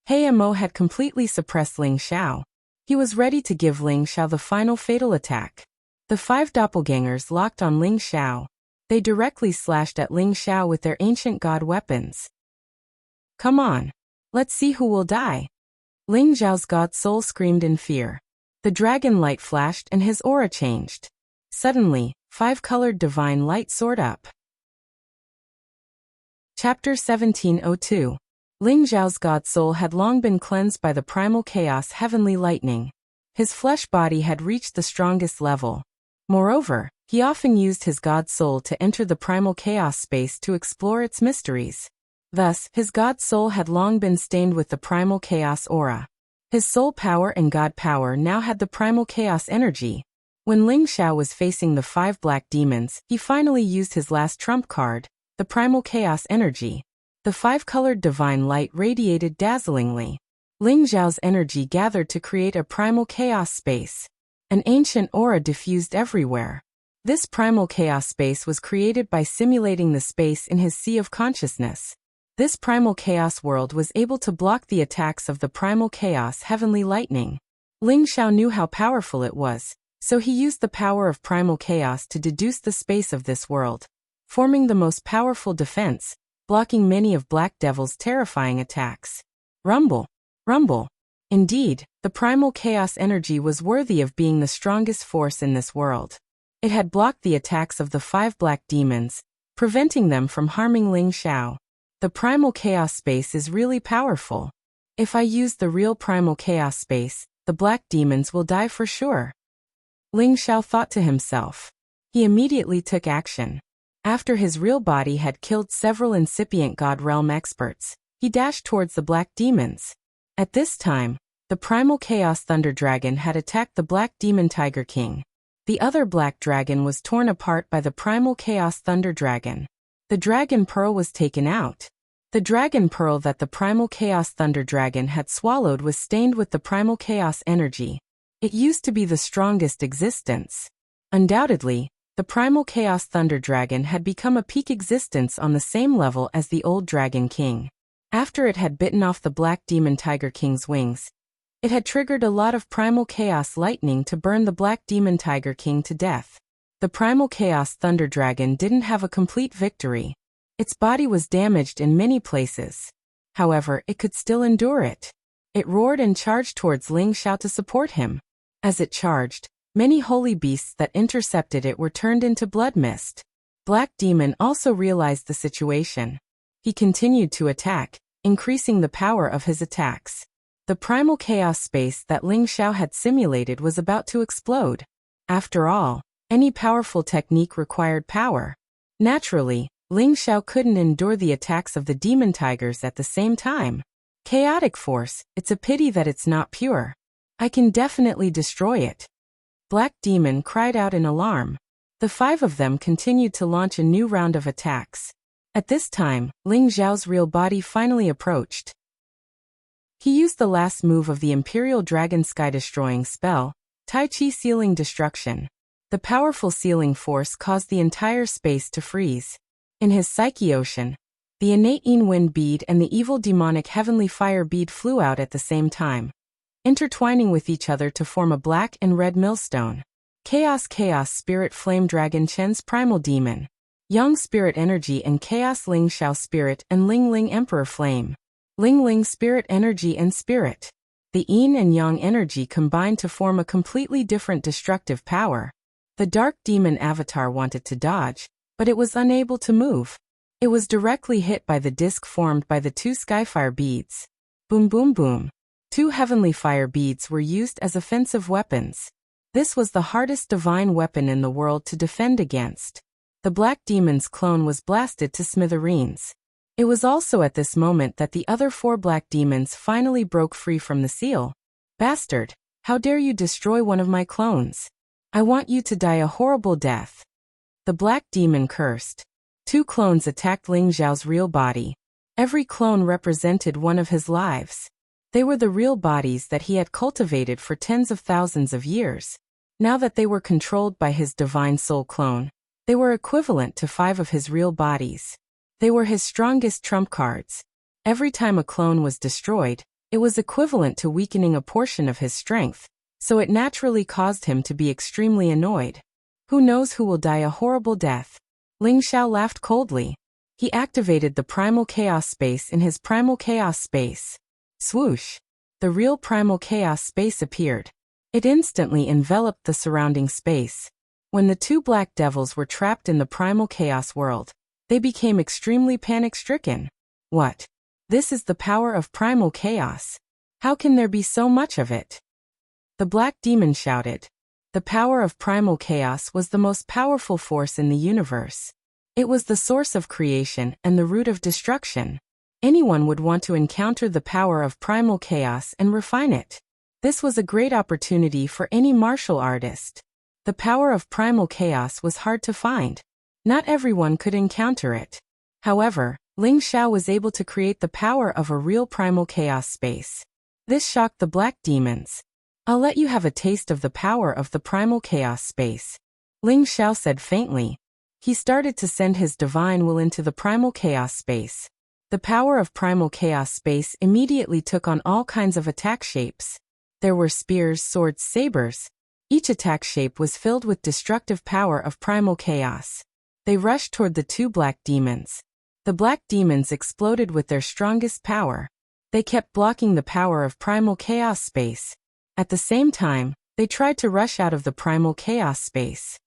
Heimo had completely suppressed Ling Xiao. He was ready to give Ling Xiao the final fatal attack. The 5 doppelgangers locked on Ling Xiao. They directly slashed at Ling Xiao with their ancient god weapons. Come on. Let's see who will die. Ling Xiao's god soul screamed in fear. The dragon light flashed and his aura changed. Suddenly, 5-colored divine light soared up. Chapter 1702. Ling Xiao's god soul had long been cleansed by the primal chaos heavenly lightning. His flesh body had reached the strongest level. Moreover, He often used his god soul to enter the primal chaos space to explore its mysteries. Thus, his god soul had long been stained with the primal chaos aura. His soul power and god power now had the primal chaos energy. When Ling Xiao was facing the 5 black demons, he finally used his last trump card, the primal chaos energy. The 5-colored divine light radiated dazzlingly. Ling Xiao's energy gathered to create a primal chaos space. An ancient aura diffused everywhere. This primal chaos space was created by simulating the space in his sea of consciousness. This primal chaos world was able to block the attacks of the primal chaos heavenly lightning. Ling Xiao knew how powerful it was, so he used the power of primal chaos to deduce the space of this world, forming the most powerful defense, blocking many of Black Devil's terrifying attacks. Rumble. Rumble. Indeed, the primal chaos energy was worthy of being the strongest force in this world. It had blocked the attacks of the 5 black demons, preventing them from harming Ling Xiao. The primal chaos space is really powerful. If I use the real primal chaos space, the black demons will die for sure. Ling Xiao thought to himself. He immediately took action. After his real body had killed several incipient God Realm experts, he dashed towards the black demons. At this time, the primal chaos thunder dragon had attacked the black demon tiger king. The other black dragon was torn apart by the primal chaos thunder dragon. The dragon pearl was taken out. The dragon pearl that the primal chaos thunder dragon had swallowed was stained with the primal chaos energy. It used to be the strongest existence. Undoubtedly, the primal chaos thunder dragon had become a peak existence on the same level as the old dragon king. After it had bitten off the black demon tiger king's wings, it had triggered a lot of primal chaos lightning to burn the black demon tiger king to death. The primal chaos thunder dragon didn't have a complete victory. Its body was damaged in many places. However, it could still endure it. It roared and charged towards Ling Xiao to support him. As it charged, many holy beasts that intercepted it were turned into blood mist. Black Demon also realized the situation. He continued to attack, increasing the power of his attacks. The primal chaos space that Ling Xiao had simulated was about to explode. After all, any powerful technique required power. Naturally, Ling Xiao couldn't endure the attacks of the demon tigers at the same time. Chaotic force, it's a pity that it's not pure. I can definitely destroy it. Black Demon cried out in alarm. The 5 of them continued to launch a new round of attacks. At this time, Ling Xiao's real body finally approached. He used the last move of the Imperial Dragon Sky-destroying spell, Tai Chi Sealing Destruction. The powerful sealing force caused the entire space to freeze. In his Psyche Ocean, the innate Yin Wind bead and the evil demonic Heavenly Fire bead flew out at the same time, intertwining with each other to form a black and red millstone. Chaos Spirit Flame Dragon Chen's Primal Demon. Yang Spirit Energy and Chaos Ling Xiao Spirit and Ling Ling Emperor Flame. Ling Ling Spirit Energy and Spirit. The Yin and Yang energy combined to form a completely different destructive power. The Dark Demon Avatar wanted to dodge, but it was unable to move. It was directly hit by the disc formed by the 2 Skyfire beads. Boom boom boom. 2 Heavenly Fire beads were used as offensive weapons. This was the hardest divine weapon in the world to defend against. The Black Demon's clone was blasted to smithereens. It was also at this moment that the other 4 black demons finally broke free from the seal. Bastard, how dare you destroy one of my clones? I want you to die a horrible death. The black demon cursed. 2 clones attacked Ling Xiao's real body. Every clone represented one of his lives. They were the real bodies that he had cultivated for tens of thousands of years. Now that they were controlled by his divine soul clone, they were equivalent to 5 of his real bodies. They were his strongest trump cards. Every time a clone was destroyed, it was equivalent to weakening a portion of his strength, so it naturally caused him to be extremely annoyed. Who knows who will die a horrible death? Ling Xiao laughed coldly. He activated the primal chaos space in his primal chaos space. Swoosh! The real primal chaos space appeared. It instantly enveloped the surrounding space. When the 2 black devils were trapped in the primal chaos world, they became extremely panic-stricken. What? This is the power of primal chaos. How can there be so much of it? The black demon shouted. The power of primal chaos was the most powerful force in the universe. It was the source of creation and the root of destruction. Anyone would want to encounter the power of primal chaos and refine it. This was a great opportunity for any martial artist. The power of primal chaos was hard to find. Not everyone could encounter it. However, Ling Xiao was able to create the power of a real primal chaos space. This shocked the black demons. "I'll let you have a taste of the power of the primal chaos space," Ling Xiao said faintly. He started to send his divine will into the primal chaos space. The power of primal chaos space immediately took on all kinds of attack shapes. There were spears, swords, sabers. Each attack shape was filled with destructive power of primal chaos. They rushed toward the two black demons. The black demons exploded with their strongest power. They kept blocking the power of primal chaos space. At the same time, they tried to rush out of the primal chaos space.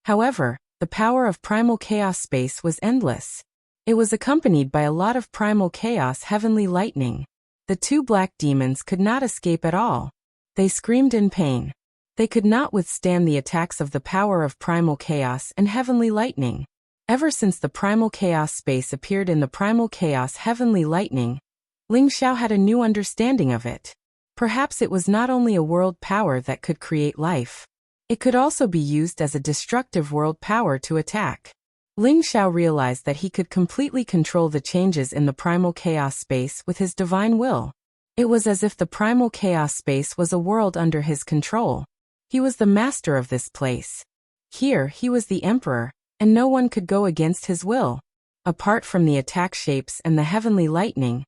However, the power of primal chaos space was endless. It was accompanied by a lot of primal chaos heavenly lightning. The two black demons could not escape at all. They screamed in pain. They could not withstand the attacks of the power of primal chaos and heavenly lightning. Ever since the primal chaos space appeared in the primal chaos heavenly lightning, Ling Xiao had a new understanding of it. Perhaps it was not only a world power that could create life. It could also be used as a destructive world power to attack. Ling Xiao realized that he could completely control the changes in the primal chaos space with his divine will. It was as if the primal chaos space was a world under his control. He was the master of this place. Here, he was the emperor, and no one could go against his will. Apart from the attack shapes and the heavenly lightning,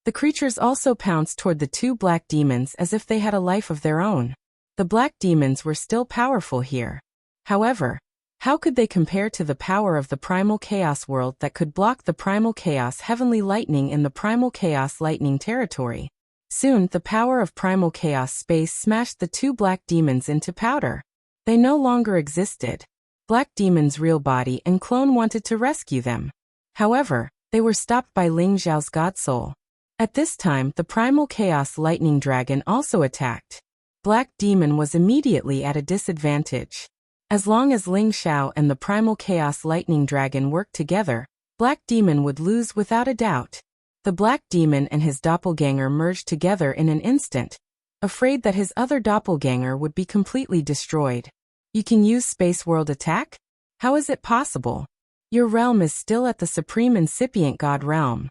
the creatures also pounced toward the two black demons as if they had a life of their own. The black demons were still powerful here. However, how could they compare to the power of the primal chaos world that could block the primal chaos heavenly lightning in the primal chaos lightning territory? Soon, the power of primal chaos space smashed the two black demons into powder. They no longer existed. Black Demon's real body and clone wanted to rescue them. However, they were stopped by Ling Xiao's God Soul. At this time, the primal chaos lightning dragon also attacked. Black Demon was immediately at a disadvantage. As long as Ling Xiao and the primal chaos lightning dragon worked together, Black Demon would lose without a doubt. The Black Demon and his doppelganger merged together in an instant, afraid that his other doppelganger would be completely destroyed. "You can use Space World Attack? How is it possible? Your realm is still at the Supreme Incipient God realm."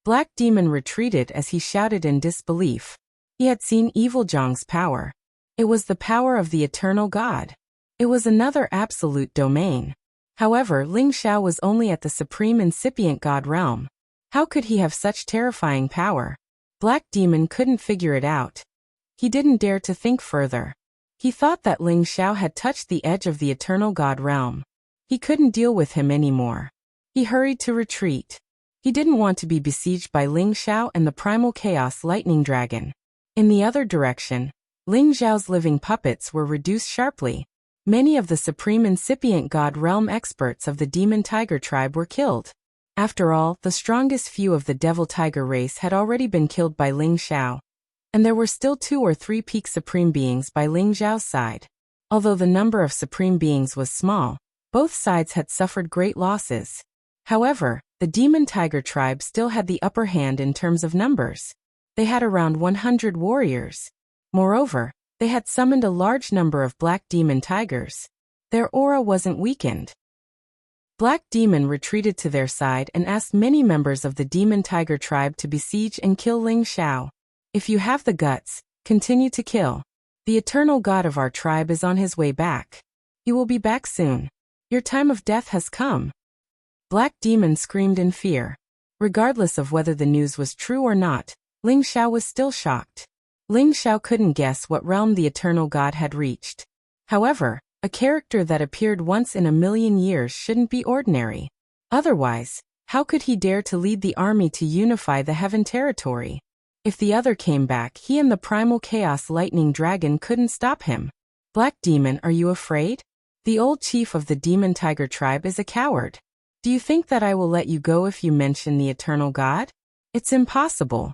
Black Demon retreated as he shouted in disbelief. He had seen Evil Zhang's power. It was the power of the Eternal God. It was another absolute domain. However, Ling Xiao was only at the Supreme Incipient God realm. How could he have such terrifying power? Black Demon couldn't figure it out. He didn't dare to think further. He thought that Ling Xiao had touched the edge of the Eternal God realm. He couldn't deal with him anymore. He hurried to retreat. He didn't want to be besieged by Ling Xiao and the Primal Chaos Lightning Dragon. In the other direction, Ling Xiao's living puppets were reduced sharply. Many of the Supreme Incipient God realm experts of the Demon Tiger tribe were killed. After all, the strongest few of the Devil Tiger race had already been killed by Ling Xiao. And there were still 2 or 3 peak Supreme Beings by Ling Xiao's side. Although the number of Supreme Beings was small, both sides had suffered great losses. However, the Demon Tiger tribe still had the upper hand in terms of numbers. They had around 100 warriors. Moreover, they had summoned a large number of Black Demon Tigers. Their aura wasn't weakened. Black Demon retreated to their side and asked many members of the Demon Tiger tribe to besiege and kill Ling Xiao. "If you have the guts, continue to kill. The eternal god of our tribe is on his way back. He will be back soon. Your time of death has come." Black Demon screamed in fear. Regardless of whether the news was true or not, Ling Xiao was still shocked. Ling Xiao couldn't guess what realm the eternal god had reached. However, a character that appeared once in a million years shouldn't be ordinary. Otherwise, how could he dare to lead the army to unify the heaven territory? If the other came back, he and the Primal Chaos Lightning Dragon couldn't stop him. "Black Demon, are you afraid? The old chief of the Demon Tiger tribe is a coward. Do you think that I will let you go if you mention the eternal god? It's impossible."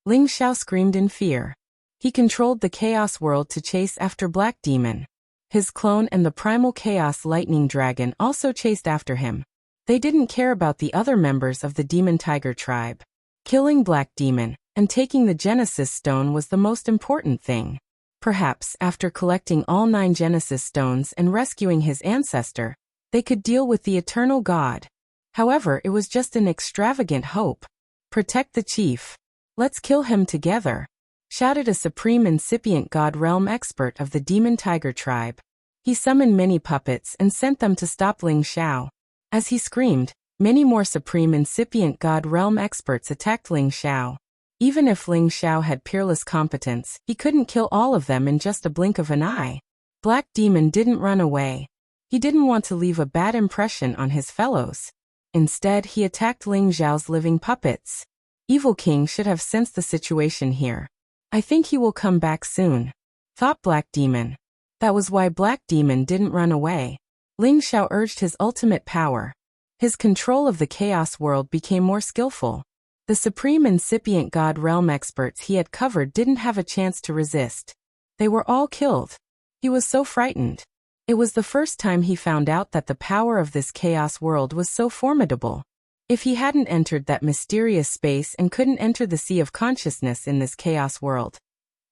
Ling Xiao screamed in fear. He controlled the Chaos World to chase after Black Demon. His clone and the Primal Chaos Lightning Dragon also chased after him. They didn't care about the other members of the Demon Tiger tribe. Killing Black Demon and taking the Genesis Stone was the most important thing. Perhaps, after collecting all 9 Genesis Stones and rescuing his ancestor, they could deal with the Eternal God. However, it was just an extravagant hope. Protect the chief. Let's kill him together, shouted a supreme incipient god realm expert of the Demon Tiger tribe. He summoned many puppets and sent them to stop Ling Xiao. As he screamed, many more supreme incipient god realm experts attacked Ling Xiao. Even if Ling Xiao had peerless competence, he couldn't kill all of them in just a blink of an eye. Black Demon didn't run away. He didn't want to leave a bad impression on his fellows. Instead, he attacked Ling Xiao's living puppets. Evil King should have sensed the situation here. I think he will come back soon, thought Black Demon. That was why Black Demon didn't run away. Ling Xiao urged his ultimate power. His control of the Chaos World became more skillful. The supreme incipient god realm experts he had covered didn't have a chance to resist. They were all killed. He was so frightened. It was the first time he found out that the power of this Chaos World was so formidable. If he hadn't entered that mysterious space and couldn't enter the Sea of Consciousness in this Chaos World,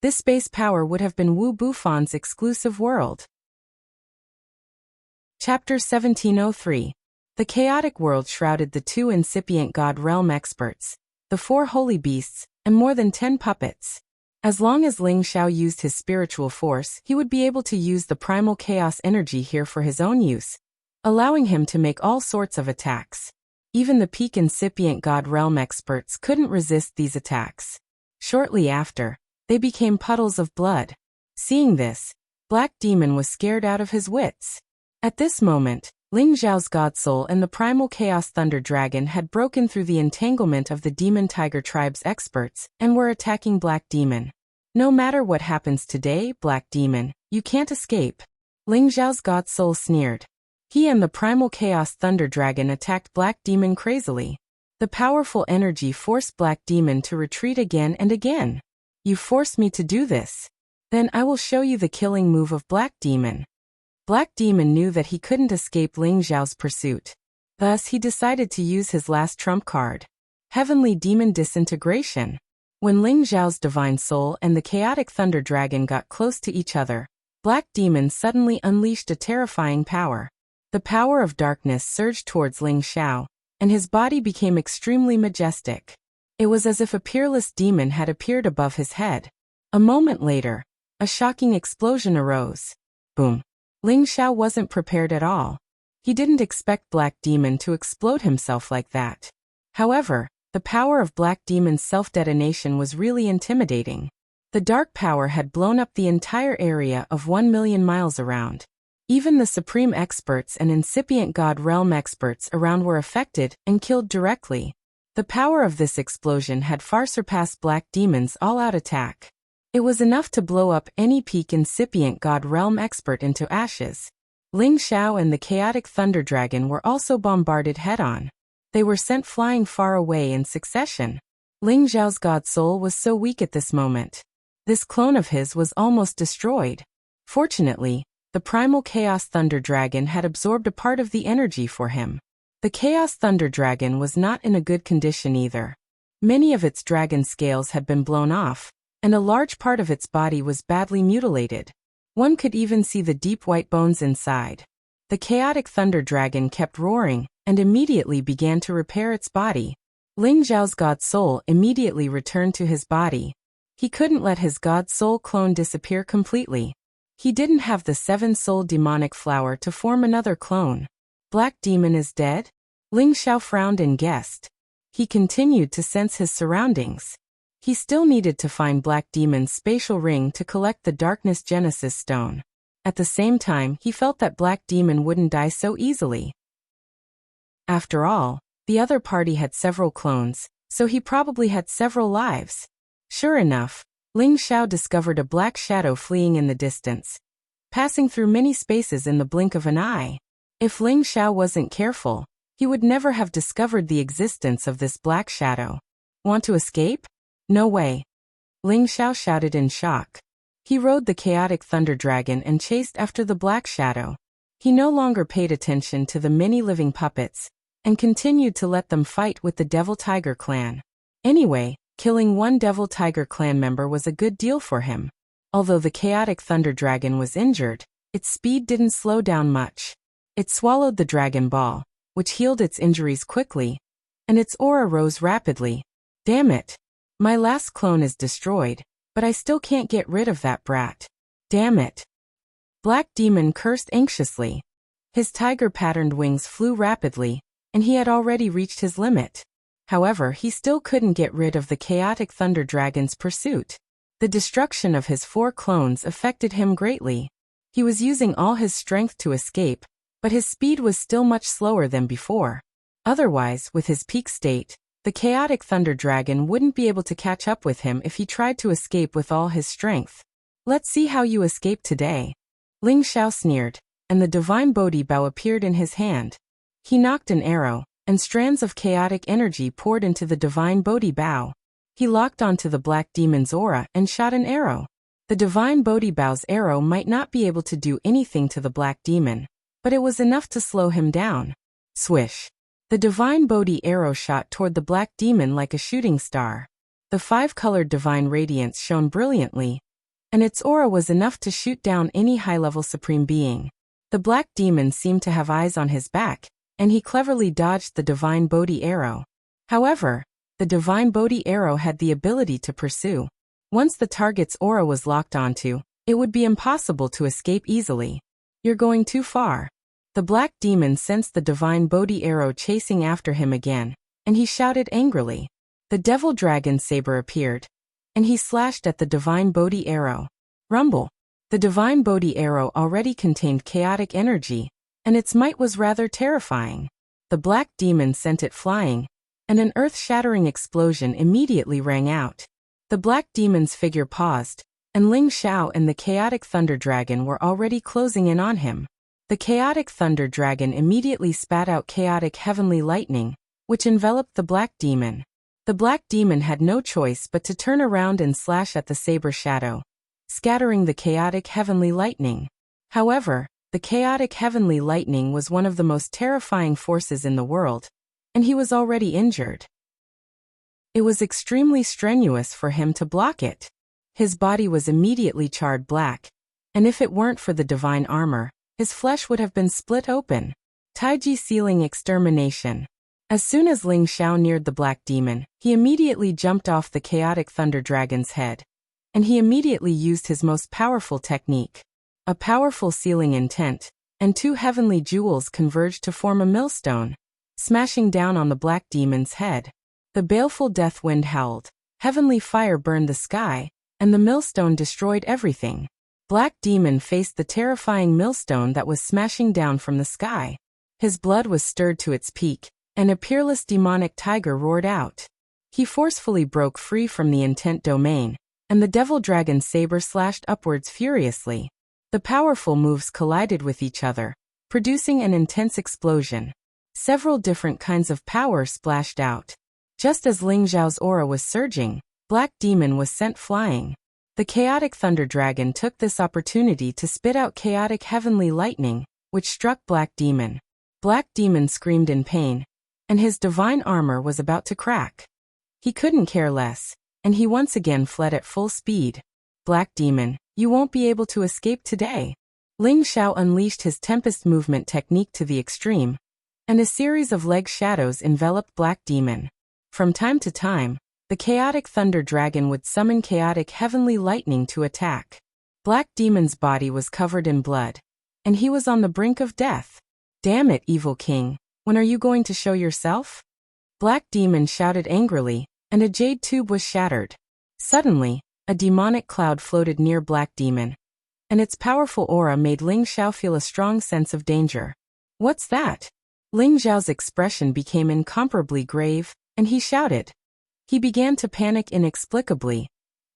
this space power would have been Wu Bufon's exclusive world. Chapter 1703. The chaotic world shrouded the 2 incipient god realm experts, the 4 holy beasts, and more than 10 puppets. As long as Ling Xiao used his spiritual force, he would be able to use the primal chaos energy here for his own use, allowing him to make all sorts of attacks. Even the peak incipient god realm experts couldn't resist these attacks. Shortly after, they became puddles of blood. Seeing this, Black Demon was scared out of his wits. At this moment, Ling Xiao's God Soul and the Primal Chaos Thunder Dragon had broken through the entanglement of the Demon Tiger tribe's experts and were attacking Black Demon. No matter what happens today, Black Demon, you can't escape. Ling Xiao's God Soul sneered. He and the Primal Chaos Thunder Dragon attacked Black Demon crazily. The powerful energy forced Black Demon to retreat again and again. You forced me to do this. Then I will show you the killing move of Black Demon. Black Demon knew that he couldn't escape Ling Xiao's pursuit. Thus, he decided to use his last trump card, Heavenly Demon Disintegration. When Ling Xiao's Divine Soul and the Chaotic Thunder Dragon got close to each other, Black Demon suddenly unleashed a terrifying power. The power of darkness surged towards Ling Xiao, and his body became extremely majestic. It was as if a peerless demon had appeared above his head. A moment later, a shocking explosion arose. Boom. Ling Xiao wasn't prepared at all. He didn't expect Black Demon to explode himself like that. However, the power of Black Demon's self-detonation was really intimidating. The dark power had blown up the entire area of 1 million miles around. Even the supreme experts and incipient god realm experts around were affected and killed directly. The power of this explosion had far surpassed Black Demon's all-out attack. It was enough to blow up any peak incipient god realm expert into ashes. Ling Xiao and the Chaotic Thunder Dragon were also bombarded head-on. They were sent flying far away in succession. Ling Xiao's God Soul was so weak at this moment. This clone of his was almost destroyed. Fortunately, the Primal Chaos Thunder Dragon had absorbed a part of the energy for him. The Chaos Thunder Dragon was not in a good condition either. Many of its dragon scales had been blown off, and a large part of its body was badly mutilated. One could even see the deep white bones inside. The Chaotic Thunder Dragon kept roaring, and immediately began to repair its body. Ling Xiao's God Soul immediately returned to his body. He couldn't let his God Soul clone disappear completely. He didn't have the 7-soul demonic flower to form another clone. Black Demon is dead? Ling Xiao frowned and guessed. He continued to sense his surroundings. He still needed to find Black Demon's spatial ring to collect the Darkness Genesis Stone. At the same time, he felt that Black Demon wouldn't die so easily. After all, the other party had several clones, so he probably had several lives. Sure enough, Ling Xiao discovered a black shadow fleeing in the distance, passing through many spaces in the blink of an eye. If Ling Xiao wasn't careful, he would never have discovered the existence of this black shadow. Want to escape? No way. Ling Xiao shouted in shock. He rode the chaotic thunder dragon and chased after the black shadow. He no longer paid attention to the many living puppets, and continued to let them fight with the Devil Tiger clan. Anyway, killing one Devil Tiger clan member was a good deal for him. Although the chaotic thunder dragon was injured, its speed didn't slow down much. It swallowed the dragon ball, which healed its injuries quickly, and its aura rose rapidly. Damn it! My last clone is destroyed, but I still can't get rid of that brat. Damn it! Black Demon cursed anxiously. His tiger-patterned wings flew rapidly, and he had already reached his limit. However, he still couldn't get rid of the chaotic thunder dragon's pursuit. The destruction of his 4 clones affected him greatly. He was using all his strength to escape, but his speed was still much slower than before. Otherwise, with his peak state, the chaotic thunder dragon wouldn't be able to catch up with him if he tried to escape with all his strength. Let's see how you escape today. Ling Xiao sneered, and the divine Bodhi bow appeared in his hand. He knocked an arrow, and strands of chaotic energy poured into the divine Bodhi bow. He locked onto the black demon's aura and shot an arrow. The divine Bodhi bow's arrow might not be able to do anything to the black demon, but it was enough to slow him down. Swish! The divine Bodhi arrow shot toward the black demon like a shooting star. The 5-colored divine radiance shone brilliantly, and its aura was enough to shoot down any high-level supreme being. The black demon seemed to have eyes on his back, and he cleverly dodged the divine Bodhi arrow. However, the divine Bodhi arrow had the ability to pursue. Once the target's aura was locked onto, it would be impossible to escape easily. You're going too far. The black demon sensed the divine Bodhi arrow chasing after him again, and he shouted angrily. The devil dragon saber appeared, and he slashed at the divine Bodhi arrow. Rumble! The divine Bodhi arrow already contained chaotic energy, and its might was rather terrifying. The black demon sent it flying, and an earth-shattering explosion immediately rang out. The black demon's figure paused, and Ling Xiao and the chaotic thunder dragon were already closing in on him. The chaotic thunder dragon immediately spat out chaotic heavenly lightning, which enveloped the black demon. The black demon had no choice but to turn around and slash at the saber shadow, scattering the chaotic heavenly lightning. However, the chaotic heavenly lightning was one of the most terrifying forces in the world, and he was already injured. It was extremely strenuous for him to block it. His body was immediately charred black, and if it weren't for the divine armor, his flesh would have been split open. Taiji sealing extermination. As soon as Ling Xiao neared the black demon, he immediately jumped off the chaotic thunder dragon's head, and he immediately used his most powerful technique. A powerful sealing intent, and 2 heavenly jewels converged to form a millstone, smashing down on the black demon's head. The baleful death wind howled, heavenly fire burned the sky, and the millstone destroyed everything. Black Demon faced the terrifying millstone that was smashing down from the sky. His blood was stirred to its peak, and a peerless demonic tiger roared out. He forcefully broke free from the intent domain, and the devil dragon saber slashed upwards furiously. The powerful moves collided with each other, producing an intense explosion. Several different kinds of power splashed out. Just as Ling Xiao's aura was surging, Black Demon was sent flying. The chaotic thunder dragon took this opportunity to spit out chaotic heavenly lightning, which struck Black Demon. Black Demon screamed in pain, and his divine armor was about to crack. He couldn't care less, and he once again fled at full speed. Black Demon, you won't be able to escape today. Ling Xiao unleashed his Tempest movement technique to the extreme, and a series of leg shadows enveloped Black Demon. From time to time, the chaotic thunder dragon would summon chaotic heavenly lightning to attack. Black Demon's body was covered in blood, and he was on the brink of death. Damn it, evil king, when are you going to show yourself? Black Demon shouted angrily, and a jade tube was shattered. Suddenly, a demonic cloud floated near Black Demon, and its powerful aura made Ling Xiao feel a strong sense of danger. What's that? Ling Xiao's expression became incomparably grave, and he shouted. He began to panic inexplicably,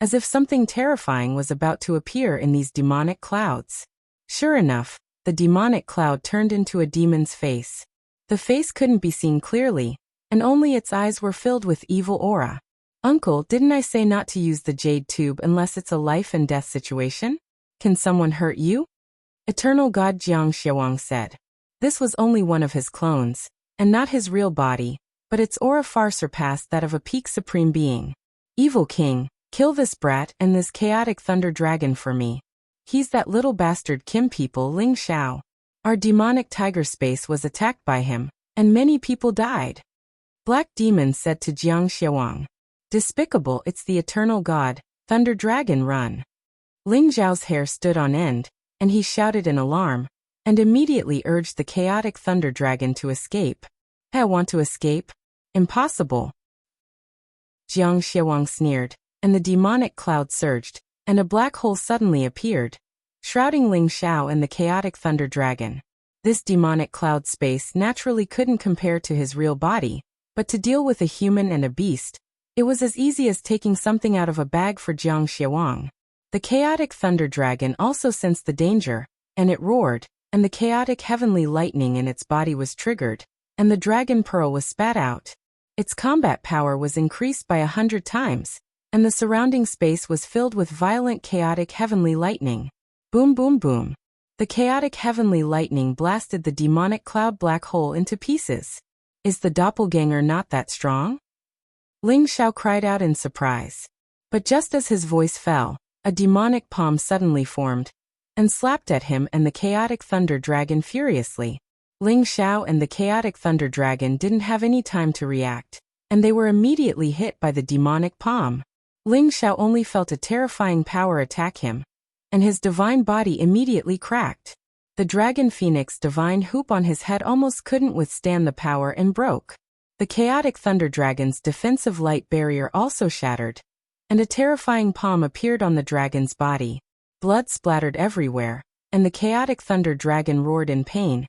as if something terrifying was about to appear in these demonic clouds. Sure enough, the demonic cloud turned into a demon's face. The face couldn't be seen clearly, and only its eyes were filled with evil aura. Uncle, didn't I say not to use the jade tube unless it's a life and death situation? Can someone hurt you? Eternal God Jiang Xiaowang said. This was only one of his clones, and not his real body, but its aura far surpassed that of a peak supreme being. Evil king, kill this brat and this chaotic thunder dragon for me. He's that little bastard Kim people Ling Xiao. Our demonic tiger space was attacked by him, and many people died. Black Demon said to Jiang Xiaowang. Despicable, it's the eternal god, Thunder Dragon, run. Ling Xiao's hair stood on end, and he shouted in alarm, and immediately urged the chaotic Thunder Dragon to escape. I want to escape? Impossible. Jiang Xiaowang sneered, and the demonic cloud surged, and a black hole suddenly appeared, shrouding Ling Xiao and the chaotic Thunder Dragon. This demonic cloud space naturally couldn't compare to his real body, but to deal with a human and a beast, it was as easy as taking something out of a bag for Jiang Xiaowang. The chaotic Thunder Dragon also sensed the danger, and it roared, and the chaotic heavenly lightning in its body was triggered, and the dragon pearl was spat out. Its combat power was increased by 100 times, and the surrounding space was filled with violent chaotic heavenly lightning. Boom boom boom. The chaotic heavenly lightning blasted the demonic cloud black hole into pieces. Is the doppelganger not that strong? Ling Xiao cried out in surprise. But just as his voice fell, a demonic palm suddenly formed, and slapped at him and the chaotic Thunder Dragon furiously. Ling Xiao and the chaotic Thunder Dragon didn't have any time to react, and they were immediately hit by the demonic palm. Ling Xiao only felt a terrifying power attack him, and his divine body immediately cracked. The dragon phoenix divine hoop on his head almost couldn't withstand the power and broke. The chaotic Thunder Dragon's defensive light barrier also shattered, and a terrifying palm appeared on the dragon's body. Blood splattered everywhere, and the chaotic Thunder Dragon roared in pain,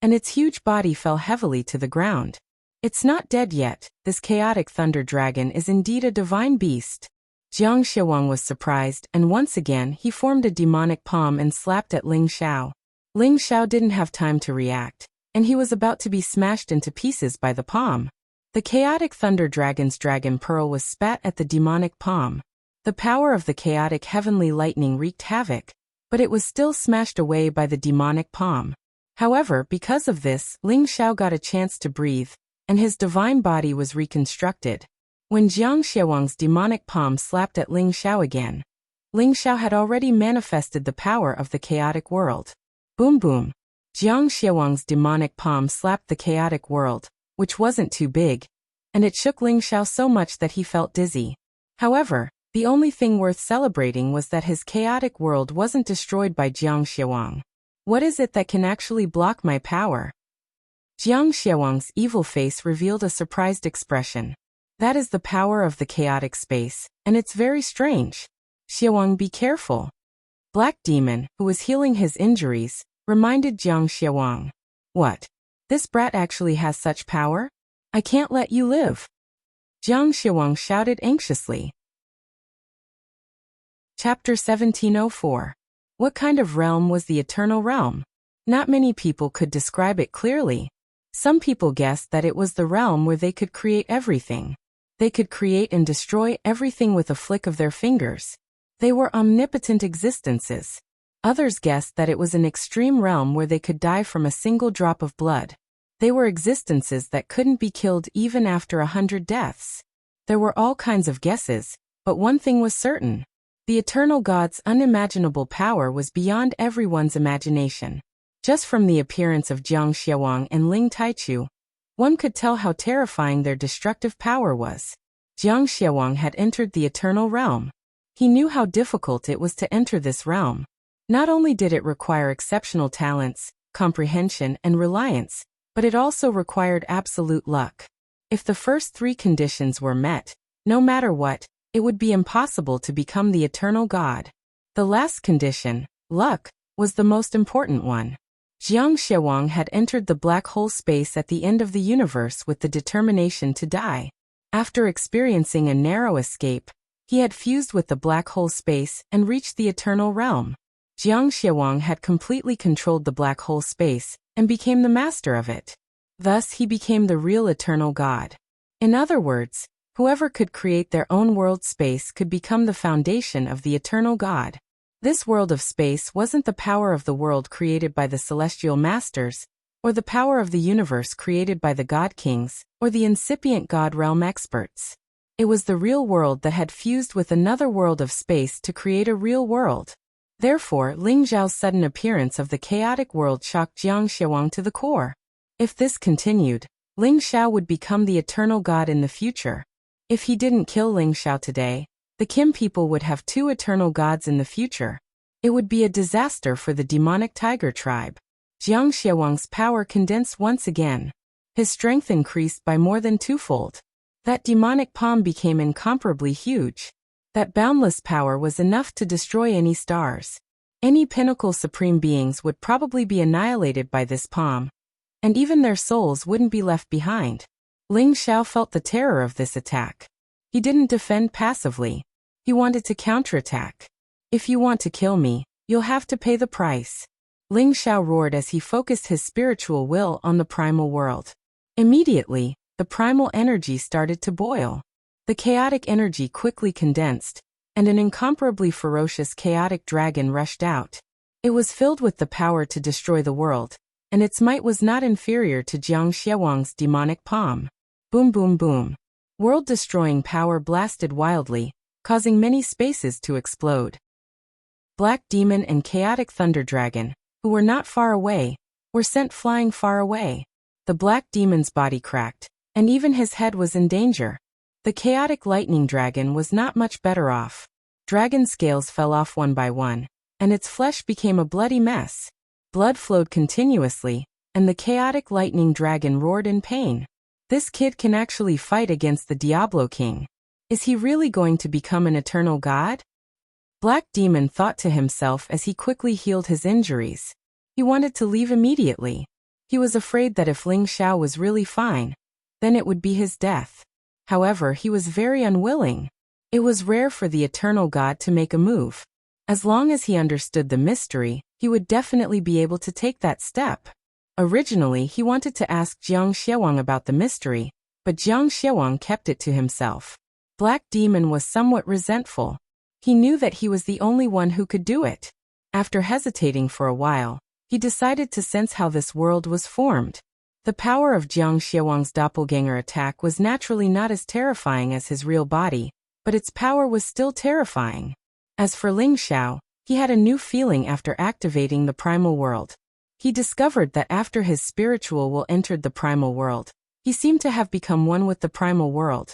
and its huge body fell heavily to the ground. It's not dead yet. This chaotic Thunder Dragon is indeed a divine beast. Jiang Xiaowang was surprised, and once again he formed a demonic palm and slapped at Ling Xiao. Ling Xiao didn't have time to react, and he was about to be smashed into pieces by the palm. The chaotic Thunder Dragon's dragon pearl was spat at the demonic palm. The power of the chaotic heavenly lightning wreaked havoc, but it was still smashed away by the demonic palm. However, because of this, Ling Xiao got a chance to breathe, and his divine body was reconstructed. When Jiang Xiaowang's demonic palm slapped at Ling Xiao again, Ling Xiao had already manifested the power of the chaotic world. Boom boom. Jiang Xiaowang's demonic palm slapped the chaotic world, which wasn't too big, and it shook Ling Xiao so much that he felt dizzy. However, the only thing worth celebrating was that his chaotic world wasn't destroyed by Jiang Xiaowang. What is it that can actually block my power? Jiang Xiaowang's evil face revealed a surprised expression. That is the power of the chaotic space, and it's very strange. Xiaowang, be careful. Black Demon, who was healing his injuries, reminded Jiang Xiaowang. What? This brat actually has such power? I can't let you live. Jiang Xiaowang shouted anxiously. Chapter 1704. What kind of realm was the Eternal Realm? Not many people could describe it clearly. Some people guessed that it was the realm where they could create everything. They could create and destroy everything with a flick of their fingers. They were omnipotent existences. Others guessed that it was an extreme realm where they could die from a single drop of blood. They were existences that couldn't be killed even after 100 deaths. There were all kinds of guesses, but one thing was certain. The Eternal God's unimaginable power was beyond everyone's imagination. Just from the appearance of Jiang Xiaowang and Ling Taichu, one could tell how terrifying their destructive power was. Jiang Xiaowang had entered the Eternal Realm. He knew how difficult it was to enter this realm. Not only did it require exceptional talents, comprehension, and reliance, but it also required absolute luck. If the first three conditions were met, no matter what, it would be impossible to become the Eternal God. The last condition, luck, was the most important one. Jiang Xiaowang had entered the black hole space at the end of the universe with the determination to die. After experiencing a narrow escape, he had fused with the black hole space and reached the Eternal Realm. Jiang Xiaowang had completely controlled the black hole space and became the master of it. Thus he became the real Eternal God. In other words, Whoever could create their own world space could become the foundation of the eternal God. This world of space wasn't the power of the world created by the celestial masters, or the power of the universe created by the god kings, or the incipient god realm experts. It was the real world that had fused with another world of space to create a real world. Therefore, Ling Xiao's sudden appearance of the chaotic world shocked Jiang Xiawang to the core. If this continued, Ling Xiao would become the eternal god in the future. If he didn't kill Ling Xiao today, the Kim people would have 2 eternal gods in the future. It would be a disaster for the demonic tiger tribe. Jiang Xiawang's power condensed once again. His strength increased by more than 2-fold. That demonic palm became incomparably huge. That boundless power was enough to destroy any stars. Any pinnacle supreme beings would probably be annihilated by this palm, and even their souls wouldn't be left behind. Ling Xiao felt the terror of this attack. He didn't defend passively. He wanted to counterattack. If you want to kill me, you'll have to pay the price. Ling Xiao roared as he focused his spiritual will on the primal world. Immediately, the primal energy started to boil. The chaotic energy quickly condensed, and an incomparably ferocious chaotic dragon rushed out. It was filled with the power to destroy the world, and its might was not inferior to Jiang Xiawang's demonic palm. Boom boom boom. World-destroying power blasted wildly, causing many spaces to explode. Black Demon and Chaotic Thunder Dragon, who were not far away, were sent flying far away. The Black Demon's body cracked, and even his head was in danger. The Chaotic Lightning Dragon was not much better off. Dragon scales fell off one by one, and its flesh became a bloody mess. Blood flowed continuously, and the Chaotic Lightning Dragon roared in pain. This kid can actually fight against the Diablo King. Is he really going to become an eternal god? Black Demon thought to himself as he quickly healed his injuries. He wanted to leave immediately. He was afraid that if Ling Xiao was really fine, then it would be his death. However, he was very unwilling. It was rare for the eternal god to make a move. As long as he understood the mystery, he would definitely be able to take that step. Originally, he wanted to ask Jiang Xiawang about the mystery, but Jiang Xiawang kept it to himself. Black Demon was somewhat resentful. He knew that he was the only one who could do it. After hesitating for a while, he decided to sense how this world was formed. The power of Jiang Xiawang's doppelganger attack was naturally not as terrifying as his real body, but its power was still terrifying. As for Ling Xiao, he had a new feeling after activating the primal world. He discovered that after his spiritual will entered the primal world, he seemed to have become one with the primal world.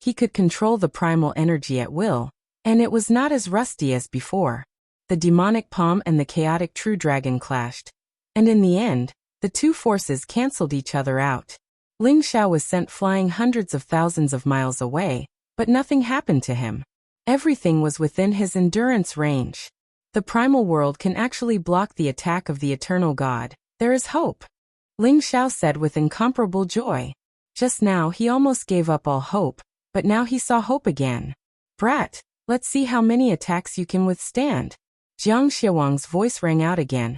He could control the primal energy at will, and it was not as rusty as before. The demonic palm and the chaotic true dragon clashed, and in the end, the 2 forces cancelled each other out. Ling Xiao was sent flying hundreds of thousands of miles away, but nothing happened to him. Everything was within his endurance range. The primal world can actually block the attack of the eternal god. There is hope. Ling Xiao said with incomparable joy. Just now he almost gave up all hope, but now he saw hope again. Brat, let's see how many attacks you can withstand. Jiang Xiawang's voice rang out again,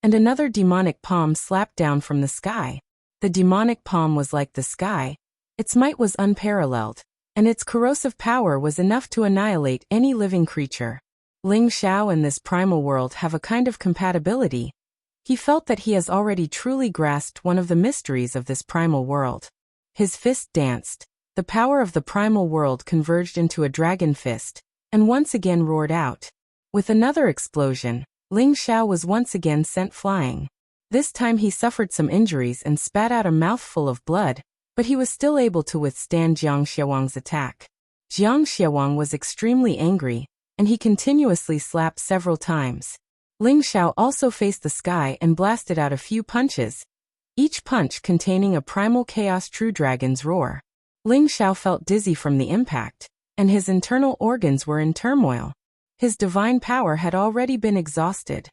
and another demonic palm slapped down from the sky. The demonic palm was like the sky. Its might was unparalleled, and its corrosive power was enough to annihilate any living creature. Ling Xiao and this primal world have a kind of compatibility. He felt that he has already truly grasped one of the mysteries of this primal world. His fist danced. The power of the primal world converged into a dragon fist, and once again roared out. With another explosion, Ling Xiao was once again sent flying. This time he suffered some injuries and spat out a mouthful of blood, but he was still able to withstand Jiang Xiawang's attack. Jiang Xiawang was extremely angry, and he continuously slapped several times. Ling Xiao also faced the sky and blasted out a few punches, each punch containing a primal chaos true dragon's roar. Ling Xiao felt dizzy from the impact, and his internal organs were in turmoil. His divine power had already been exhausted.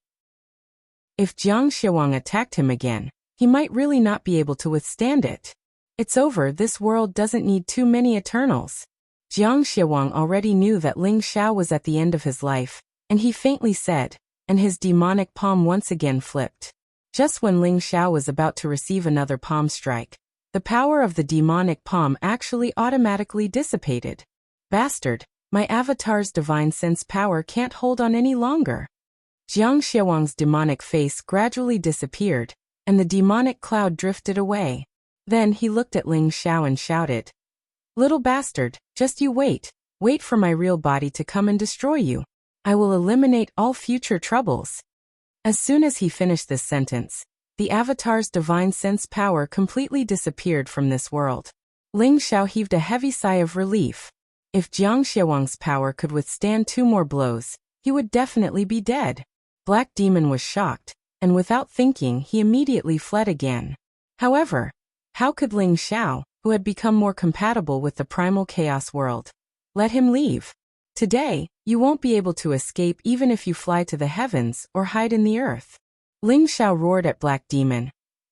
If Jiang Xiawang attacked him again, he might really not be able to withstand it. It's over, this world doesn't need too many Eternals. Jiang Xiawang already knew that Ling Xiao was at the end of his life, and he faintly said, and his demonic palm once again flipped. Just when Ling Xiao was about to receive another palm strike, The power of the demonic palm actually automatically dissipated. Bastard, my avatar's divine sense power can't hold on any longer. Jiang Xiaowang's demonic face gradually disappeared, and the demonic cloud drifted away. Then he looked at Ling Xiao and shouted, "Little bastard, just you wait. Wait for my real body to come and destroy you. I will eliminate all future troubles." As soon as he finished this sentence, the avatar's divine sense power completely disappeared from this world. Ling Xiao heaved a heavy sigh of relief. If Jiang Xiaowang's power could withstand 2 more blows, he would definitely be dead. Black Demon was shocked, and without thinking he immediately fled again. However, how could Ling Xiao, who had become more compatible with the primal chaos world, let him leave? Today, you won't be able to escape even if you fly to the heavens or hide in the earth. Ling Xiao roared at Black Demon,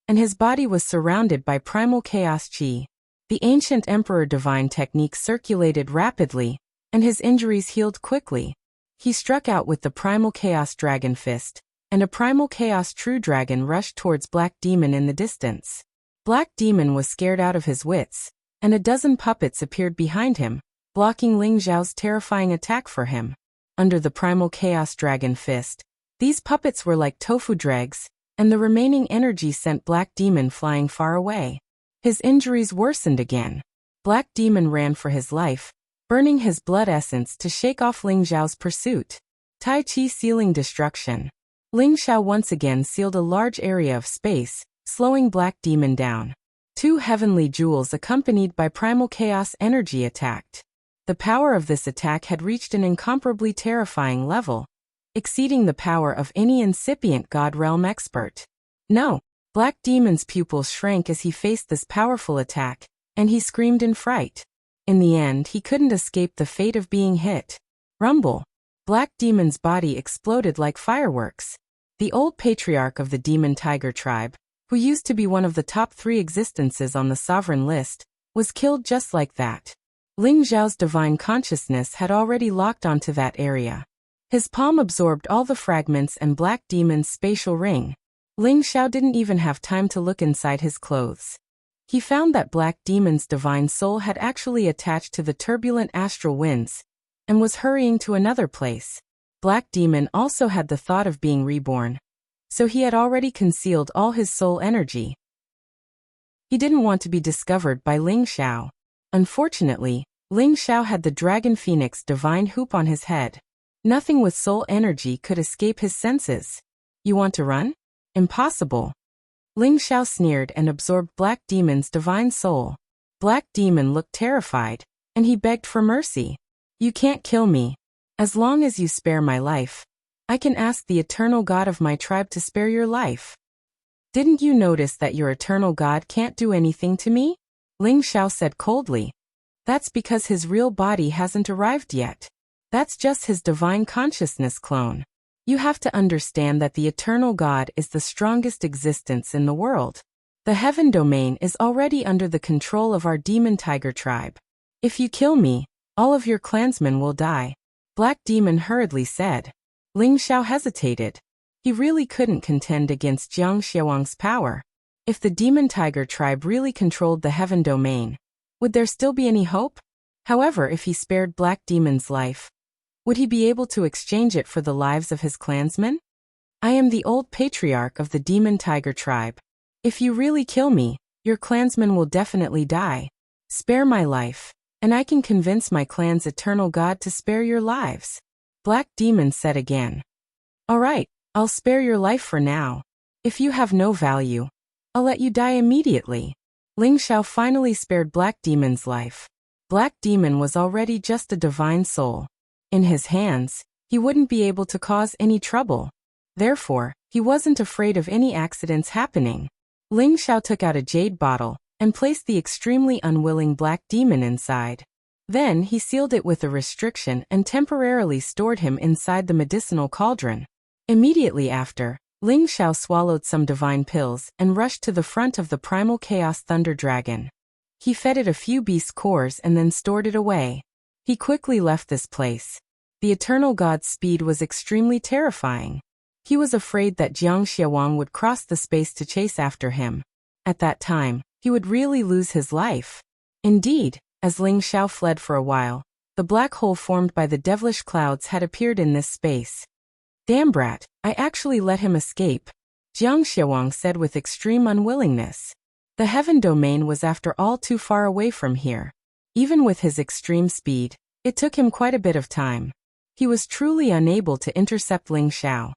and his body was surrounded by primal chaos chi. The ancient emperor divine technique circulated rapidly, and his injuries healed quickly. He struck out with the primal chaos dragon fist, and a primal chaos true dragon rushed towards Black Demon in the distance. Black Demon was scared out of his wits, and a dozen puppets appeared behind him, blocking Ling Xiao's terrifying attack for him. Under the primal chaos dragon fist, these puppets were like tofu dregs, and the remaining energy sent Black Demon flying far away. His injuries worsened again. Black Demon ran for his life, burning his blood essence to shake off Ling Xiao's pursuit. Tai Chi sealing destruction. Ling Xiao once again sealed a large area of space, slowing Black Demon down. 2 heavenly jewels accompanied by primal chaos energy attacked. The power of this attack had reached an incomparably terrifying level, exceeding the power of any incipient God Realm expert. No, Black Demon's pupils shrank as he faced this powerful attack, and he screamed in fright. In the end, he couldn't escape the fate of being hit. Rumble. Black Demon's body exploded like fireworks. The old patriarch of the Demon Tiger tribe, who used to be one of the top 3 existences on the sovereign list, was killed just like that. Ling Xiao's divine consciousness had already locked onto that area. His palm absorbed all the fragments and Black Demon's spatial ring. Ling Xiao didn't even have time to look inside his clothes. He found that Black Demon's divine soul had actually attached to the turbulent astral winds, and was hurrying to another place. Black Demon also had the thought of being reborn, so he had already concealed all his soul energy. He didn't want to be discovered by Ling Xiao. Unfortunately, Ling Xiao had the Dragon Phoenix divine hoop on his head. Nothing with soul energy could escape his senses. You want to run? Impossible. Ling Xiao sneered and absorbed Black Demon's divine soul. Black Demon looked terrified, and he begged for mercy. You can't kill me. As long as you spare my life, I can ask the eternal God of my tribe to spare your life. Didn't you notice that your eternal God can't do anything to me? Ling Xiao said coldly. That's because his real body hasn't arrived yet. That's just his divine consciousness clone. You have to understand that the eternal God is the strongest existence in the world. The heaven domain is already under the control of our Demon Tiger tribe. If you kill me, all of your clansmen will die. Black Demon hurriedly said. Ling Xiao hesitated. He really couldn't contend against Jiang Xiaowang's power. If the Demon Tiger tribe really controlled the heaven domain, would there still be any hope? However, if he spared Black Demon's life, would he be able to exchange it for the lives of his clansmen? I am the old patriarch of the Demon Tiger tribe. If you really kill me, your clansmen will definitely die. Spare my life, and I can convince my clan's eternal God to spare your lives. Black Demon said again. All right, I'll spare your life for now. If you have no value, I'll let you die immediately. Ling Xiao finally spared Black Demon's life. Black Demon was already just a divine soul. In his hands, he wouldn't be able to cause any trouble. Therefore, he wasn't afraid of any accidents happening. Ling Xiao took out a jade bottle and placed the extremely unwilling Black Demon inside. Then he sealed it with a restriction and temporarily stored him inside the medicinal cauldron. Immediately after, Ling Xiao swallowed some divine pills and rushed to the front of the primal chaos thunder dragon. He fed it a few beast cores and then stored it away. He quickly left this place. The eternal god's speed was extremely terrifying. He was afraid that Jiang Xiaowang would cross the space to chase after him. At that time, he would really lose his life. Indeed, as Ling Xiao fled for a while, the black hole formed by the devilish clouds had appeared in this space. Damn brat, I actually let him escape, Jiang Xiaowang said with extreme unwillingness. The heaven domain was after all too far away from here. Even with his extreme speed, it took him quite a bit of time. He was truly unable to intercept Ling Xiao.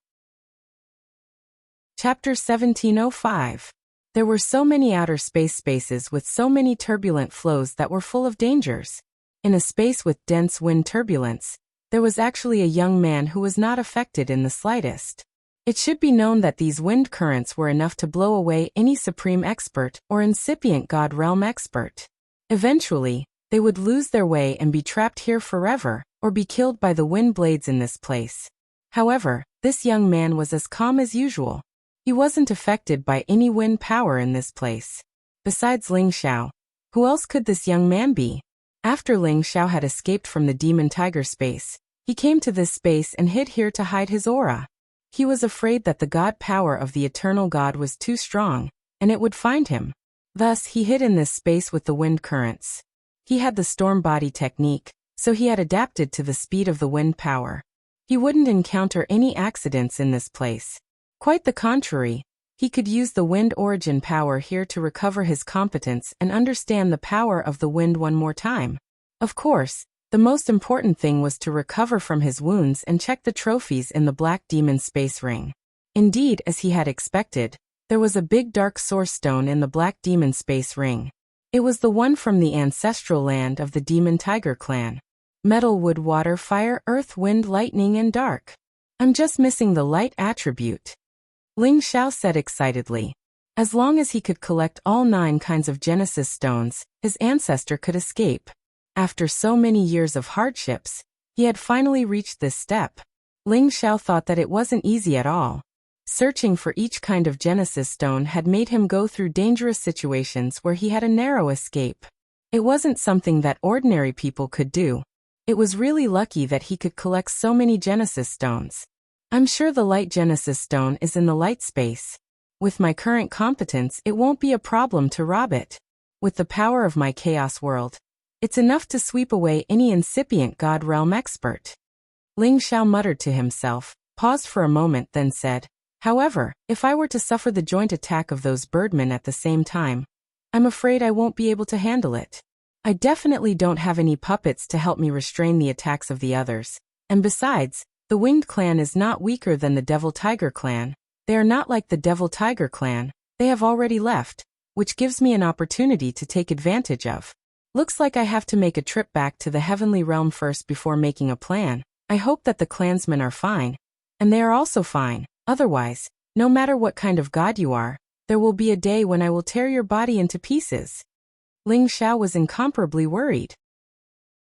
Chapter 1705. There were so many outer spaces with so many turbulent flows that were full of dangers. In a space with dense wind turbulence, there was actually a young man who was not affected in the slightest. It should be known that these wind currents were enough to blow away any supreme expert or incipient god realm expert. Eventually, they would lose their way and be trapped here forever, or be killed by the wind blades in this place. However, this young man was as calm as usual. He wasn't affected by any wind power in this place. Besides Ling Xiao, who else could this young man be? After Ling Xiao had escaped from the demon tiger space, he came to this space and hid here to hide his aura. He was afraid that the god power of the eternal god was too strong, and it would find him. Thus, he hid in this space with the wind currents. He had the storm body technique, so he had adapted to the speed of the wind power. He wouldn't encounter any accidents in this place. Quite the contrary, he could use the wind origin power here to recover his competence and understand the power of the wind one more time. Of course, the most important thing was to recover from his wounds and check the trophies in the Black Demon Space Ring. Indeed, as he had expected, there was a big dark source stone in the Black Demon Space Ring. It was the one from the ancestral land of the Demon Tiger clan. Metal, wood, water, fire, earth, wind, lightning, and dark. I'm just missing the light attribute, Ling Xiao said excitedly. As long as he could collect all 9 kinds of Genesis stones, his ancestor could escape. After so many years of hardships, he had finally reached this step. Ling Xiao thought that it wasn't easy at all. Searching for each kind of Genesis stone had made him go through dangerous situations where he had a narrow escape. It wasn't something that ordinary people could do. It was really lucky that he could collect so many Genesis stones. I'm sure the light Genesis stone is in the light space. With my current competence, it won't be a problem to rob it. With the power of my chaos world, it's enough to sweep away any incipient god realm expert. Ling Xiao muttered to himself, paused for a moment, then said, however, if I were to suffer the joint attack of those birdmen at the same time, I'm afraid I won't be able to handle it. I definitely don't have any puppets to help me restrain the attacks of the others, and besides, the Winged Clan is not weaker than the Devil Tiger Clan. They are not like the Devil Tiger Clan, they have already left, which gives me an opportunity to take advantage of. Looks like I have to make a trip back to the Heavenly Realm first before making a plan. I hope that the clansmen are fine. And they are also fine. Otherwise, no matter what kind of god you are, there will be a day when I will tear your body into pieces. Ling Xiao was incomparably worried.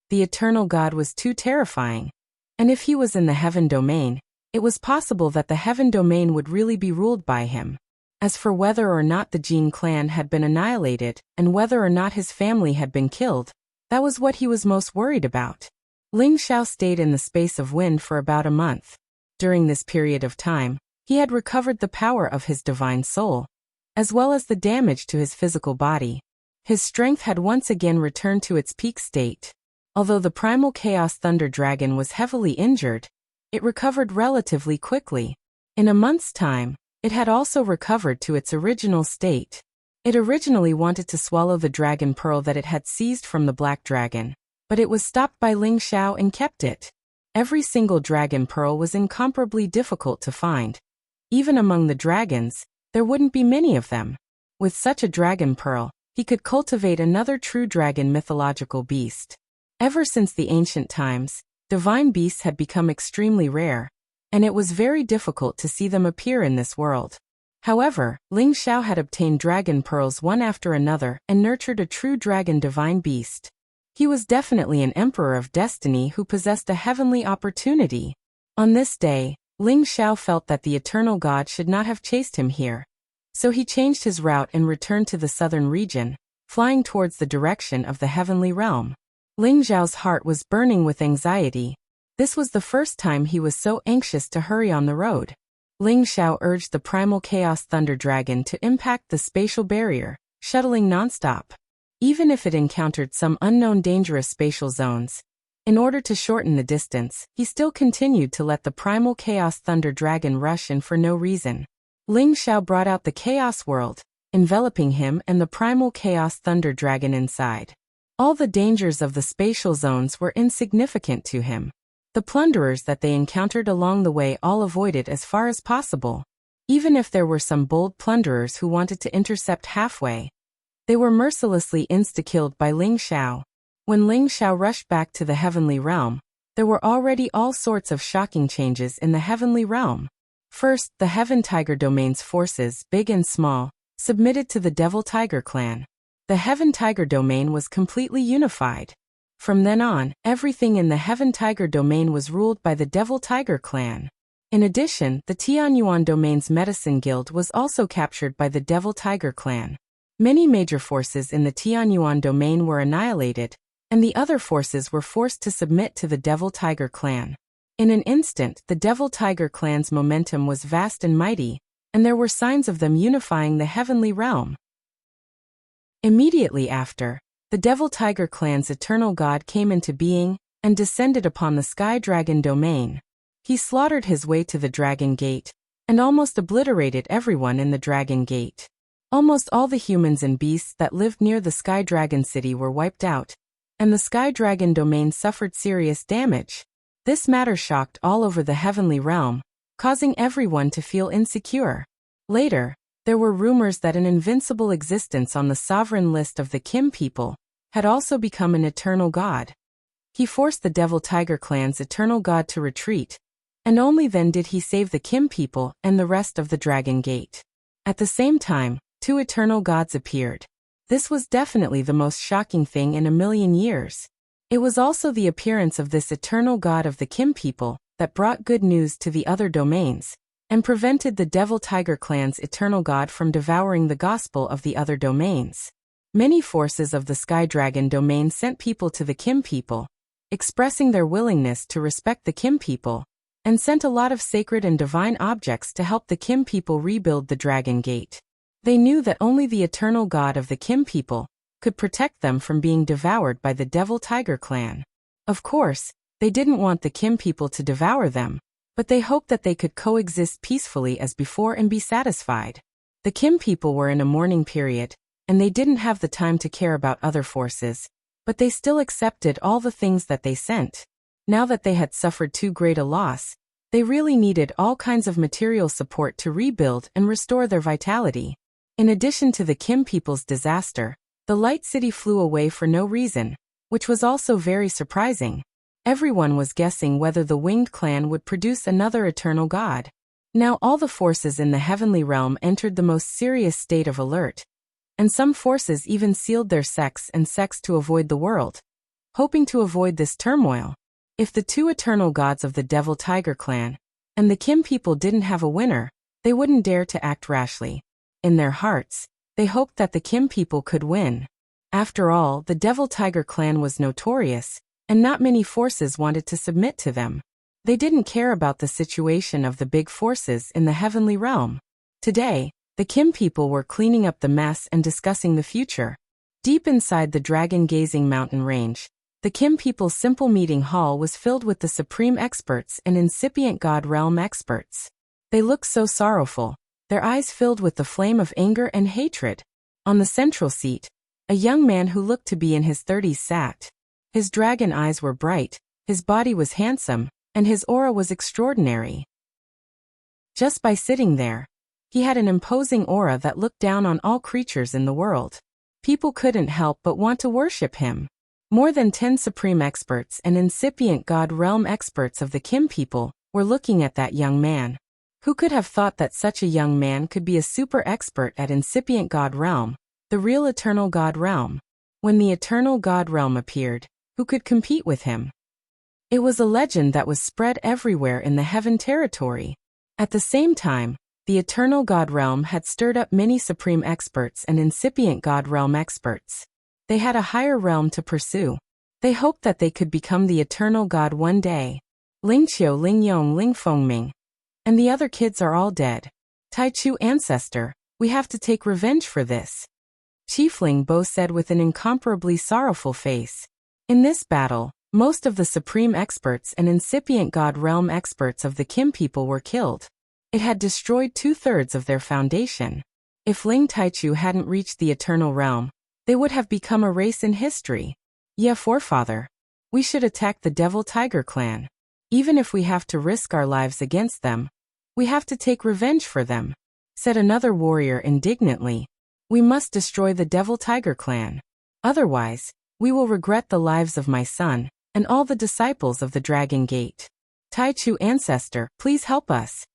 The eternal god was too terrifying. And if he was in the heaven domain, it was possible that the heaven domain would really be ruled by him. As for whether or not the Jin clan had been annihilated, and whether or not his family had been killed, that was what he was most worried about. Ling Xiao stayed in the space of wind for about a month. During this period of time, he had recovered the power of his divine soul, as well as the damage to his physical body. His strength had once again returned to its peak state. Although the primal chaos thunder dragon was heavily injured, it recovered relatively quickly. In a month's time, it had also recovered to its original state. It originally wanted to swallow the dragon pearl that it had seized from the black dragon, but it was stopped by Ling Xiao and kept it. Every single dragon pearl was incomparably difficult to find. Even among the dragons, there wouldn't be many of them. With such a dragon pearl, he could cultivate another true dragon mythological beast. Ever since the ancient times, divine beasts had become extremely rare, and it was very difficult to see them appear in this world. However, Ling Xiao had obtained dragon pearls one after another and nurtured a true dragon divine beast. He was definitely an emperor of destiny who possessed a heavenly opportunity. On this day, Ling Xiao felt that the eternal god should not have chased him here. So he changed his route and returned to the southern region, flying towards the direction of the heavenly realm. Ling Xiao's heart was burning with anxiety. This was the first time he was so anxious to hurry on the road. Ling Xiao urged the primal chaos thunder dragon to impact the spatial barrier, shuttling nonstop. Even if it encountered some unknown dangerous spatial zones, in order to shorten the distance, he still continued to let the primal Chaos Thunder Dragon rush in for no reason. Ling Xiao brought out the Chaos World, enveloping him and the primal Chaos Thunder Dragon inside. All the dangers of the spatial zones were insignificant to him. The plunderers that they encountered along the way all avoided as far as possible. Even if there were some bold plunderers who wanted to intercept halfway, they were mercilessly insta-killed by Ling Xiao. When Ling Xiao rushed back to the heavenly realm, there were already all sorts of shocking changes in the heavenly realm. First, the Heaven Tiger Domain's forces, big and small, submitted to the Devil Tiger clan. The Heaven Tiger Domain was completely unified. From then on, everything in the Heaven Tiger Domain was ruled by the Devil Tiger clan. In addition, the Tianyuan Domain's Medicine Guild was also captured by the Devil Tiger clan. Many major forces in the Tianyuan Domain were annihilated, and the other forces were forced to submit to the Devil Tiger clan. In an instant, the Devil Tiger clan's momentum was vast and mighty, and there were signs of them unifying the heavenly realm. Immediately after, the Devil Tiger clan's eternal god came into being and descended upon the Sky Dragon Domain. He slaughtered his way to the Dragon Gate and almost obliterated everyone in the Dragon Gate. Almost all the humans and beasts that lived near the Sky Dragon City were wiped out, and the Sky Dragon Domain suffered serious damage. This matter shocked all over the heavenly realm, causing everyone to feel insecure. Later, there were rumors that an invincible existence on the sovereign list of the Kim people had also become an eternal god. He forced the Devil Tiger clan's eternal god to retreat, and only then did he save the Kim people and the rest of the Dragon Gate. At the same time, two eternal gods appeared. This was definitely the most shocking thing in a million years. It was also the appearance of this eternal god of the Kim people that brought good news to the other domains, and prevented the Devil Tiger clan's eternal god from devouring the gospel of the other domains. Many forces of the Sky Dragon Domain sent people to the Kim people, expressing their willingness to respect the Kim people, and sent a lot of sacred and divine objects to help the Kim people rebuild the Dragon Gate. They knew that only the eternal god of the Kim people could protect them from being devoured by the Devil Tiger clan. Of course, they didn't want the Kim people to devour them, but they hoped that they could coexist peacefully as before and be satisfied. The Kim people were in a mourning period, and they didn't have the time to care about other forces, but they still accepted all the things that they sent. Now that they had suffered too great a loss, they really needed all kinds of material support to rebuild and restore their vitality. In addition to the Kim people's disaster, the Light City flew away for no reason, which was also very surprising. Everyone was guessing whether the Winged Clan would produce another eternal god. Now all the forces in the heavenly realm entered the most serious state of alert, and some forces even sealed their sects to avoid the world, hoping to avoid this turmoil. If the two eternal gods of the Devil Tiger clan and the Kim people didn't have a winner, they wouldn't dare to act rashly. In their hearts, they hoped that the Kim people could win. After all, the Devil Tiger clan was notorious, and not many forces wanted to submit to them. They didn't care about the situation of the big forces in the heavenly realm. Today, the Kim people were cleaning up the mess and discussing the future. Deep inside the dragon-gazing mountain range, the Kim people's simple meeting hall was filled with the supreme experts and incipient god realm experts. They looked so sorrowful, their eyes filled with the flame of anger and hatred. On the central seat, a young man who looked to be in his 30s sat. His dragon eyes were bright, his body was handsome, and his aura was extraordinary. Just by sitting there, he had an imposing aura that looked down on all creatures in the world. People couldn't help but want to worship him. More than 10 supreme experts and incipient god realm experts of the Kim people were looking at that young man. Who could have thought that such a young man could be a super expert at incipient god realm, the real eternal god realm? When the eternal god realm appeared, who could compete with him? It was a legend that was spread everywhere in the heaven territory. At the same time, the eternal god realm had stirred up many supreme experts and incipient god realm experts. They had a higher realm to pursue. They hoped that they could become the eternal god one day. Ling Qiu, Ling Yong, Ling Fengming, and the other kids are all dead. Tai Chu ancestor, we have to take revenge for this. Chief Ling Bo said with an incomparably sorrowful face. In this battle, most of the supreme experts and incipient God realm experts of the Kim people were killed. It had destroyed 2/3 of their foundation. If Ling Taichu hadn't reached the eternal realm, they would have become a race in history. Yeah, forefather. We should attack the Devil Tiger clan. Even if we have to risk our lives against them, we have to take revenge for them, said another warrior indignantly. We must destroy the Devil Tiger clan. Otherwise, we will regret the lives of my son and all the disciples of the Dragon Gate. Taichu ancestor, please help us.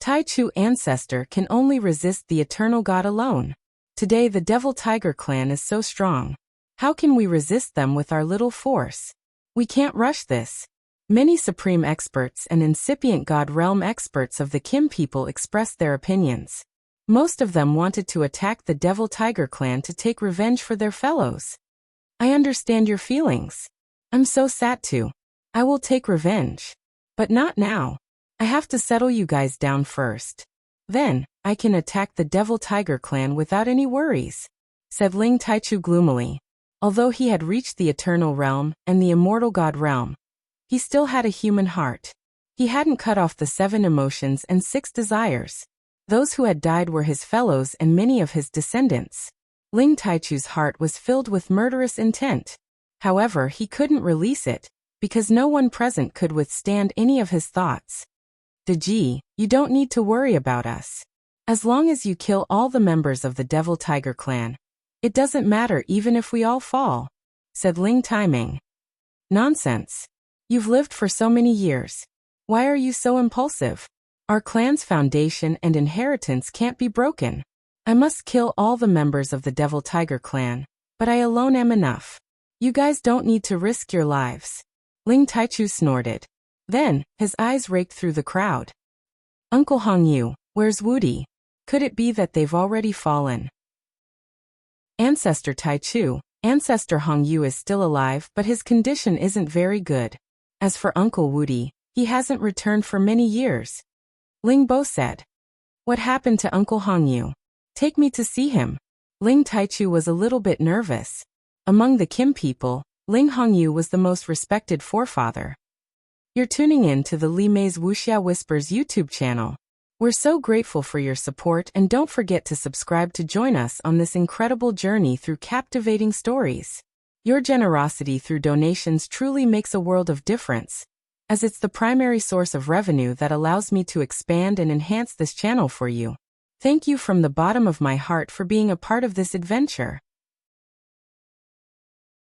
Taichu ancestor can only resist the eternal God alone. Today the Devil Tiger clan is so strong. How can we resist them with our little force? We can't rush this. Many supreme experts and incipient God realm experts of the Kim people expressed their opinions. Most of them wanted to attack the Devil Tiger clan to take revenge for their fellows. I understand your feelings. I'm so sad too. I will take revenge. But not now. I have to settle you guys down first. Then, I can attack the Devil Tiger clan without any worries, said Ling Taichu gloomily. Although he had reached the Eternal Realm and the Immortal God Realm, he still had a human heart. He hadn't cut off the 7 emotions and 6 desires. Those who had died were his fellows and many of his descendants. Ling Taichu's heart was filled with murderous intent. However, he couldn't release it, because no one present could withstand any of his thoughts. Deji, you don't need to worry about us. As long as you kill all the members of the Devil Tiger clan, it doesn't matter even if we all fall, said Ling Taiming. Nonsense. You've lived for so many years. Why are you so impulsive? Our clan's foundation and inheritance can't be broken. I must kill all the members of the Devil Tiger clan, but I alone am enough. You guys don't need to risk your lives. Ling Taichu snorted. Then, his eyes raked through the crowd. Uncle Hongyu, where's Wudi? Could it be that they've already fallen? Ancestor Taichu, Ancestor Hongyu is still alive, but his condition isn't very good. As for Uncle Wudi, he hasn't returned for many years. Ling Bo said. What happened to Uncle Hongyu? Take me to see him. Ling Taichu was a little bit nervous. Among the Kim people, Ling Hongyu was the most respected forefather. You're tuning in to the Li Mei's Wuxia Whispers YouTube channel. We're so grateful for your support and don't forget to subscribe to join us on this incredible journey through captivating stories. Your generosity through donations truly makes a world of difference, as it's the primary source of revenue that allows me to expand and enhance this channel for you. Thank you from the bottom of my heart for being a part of this adventure.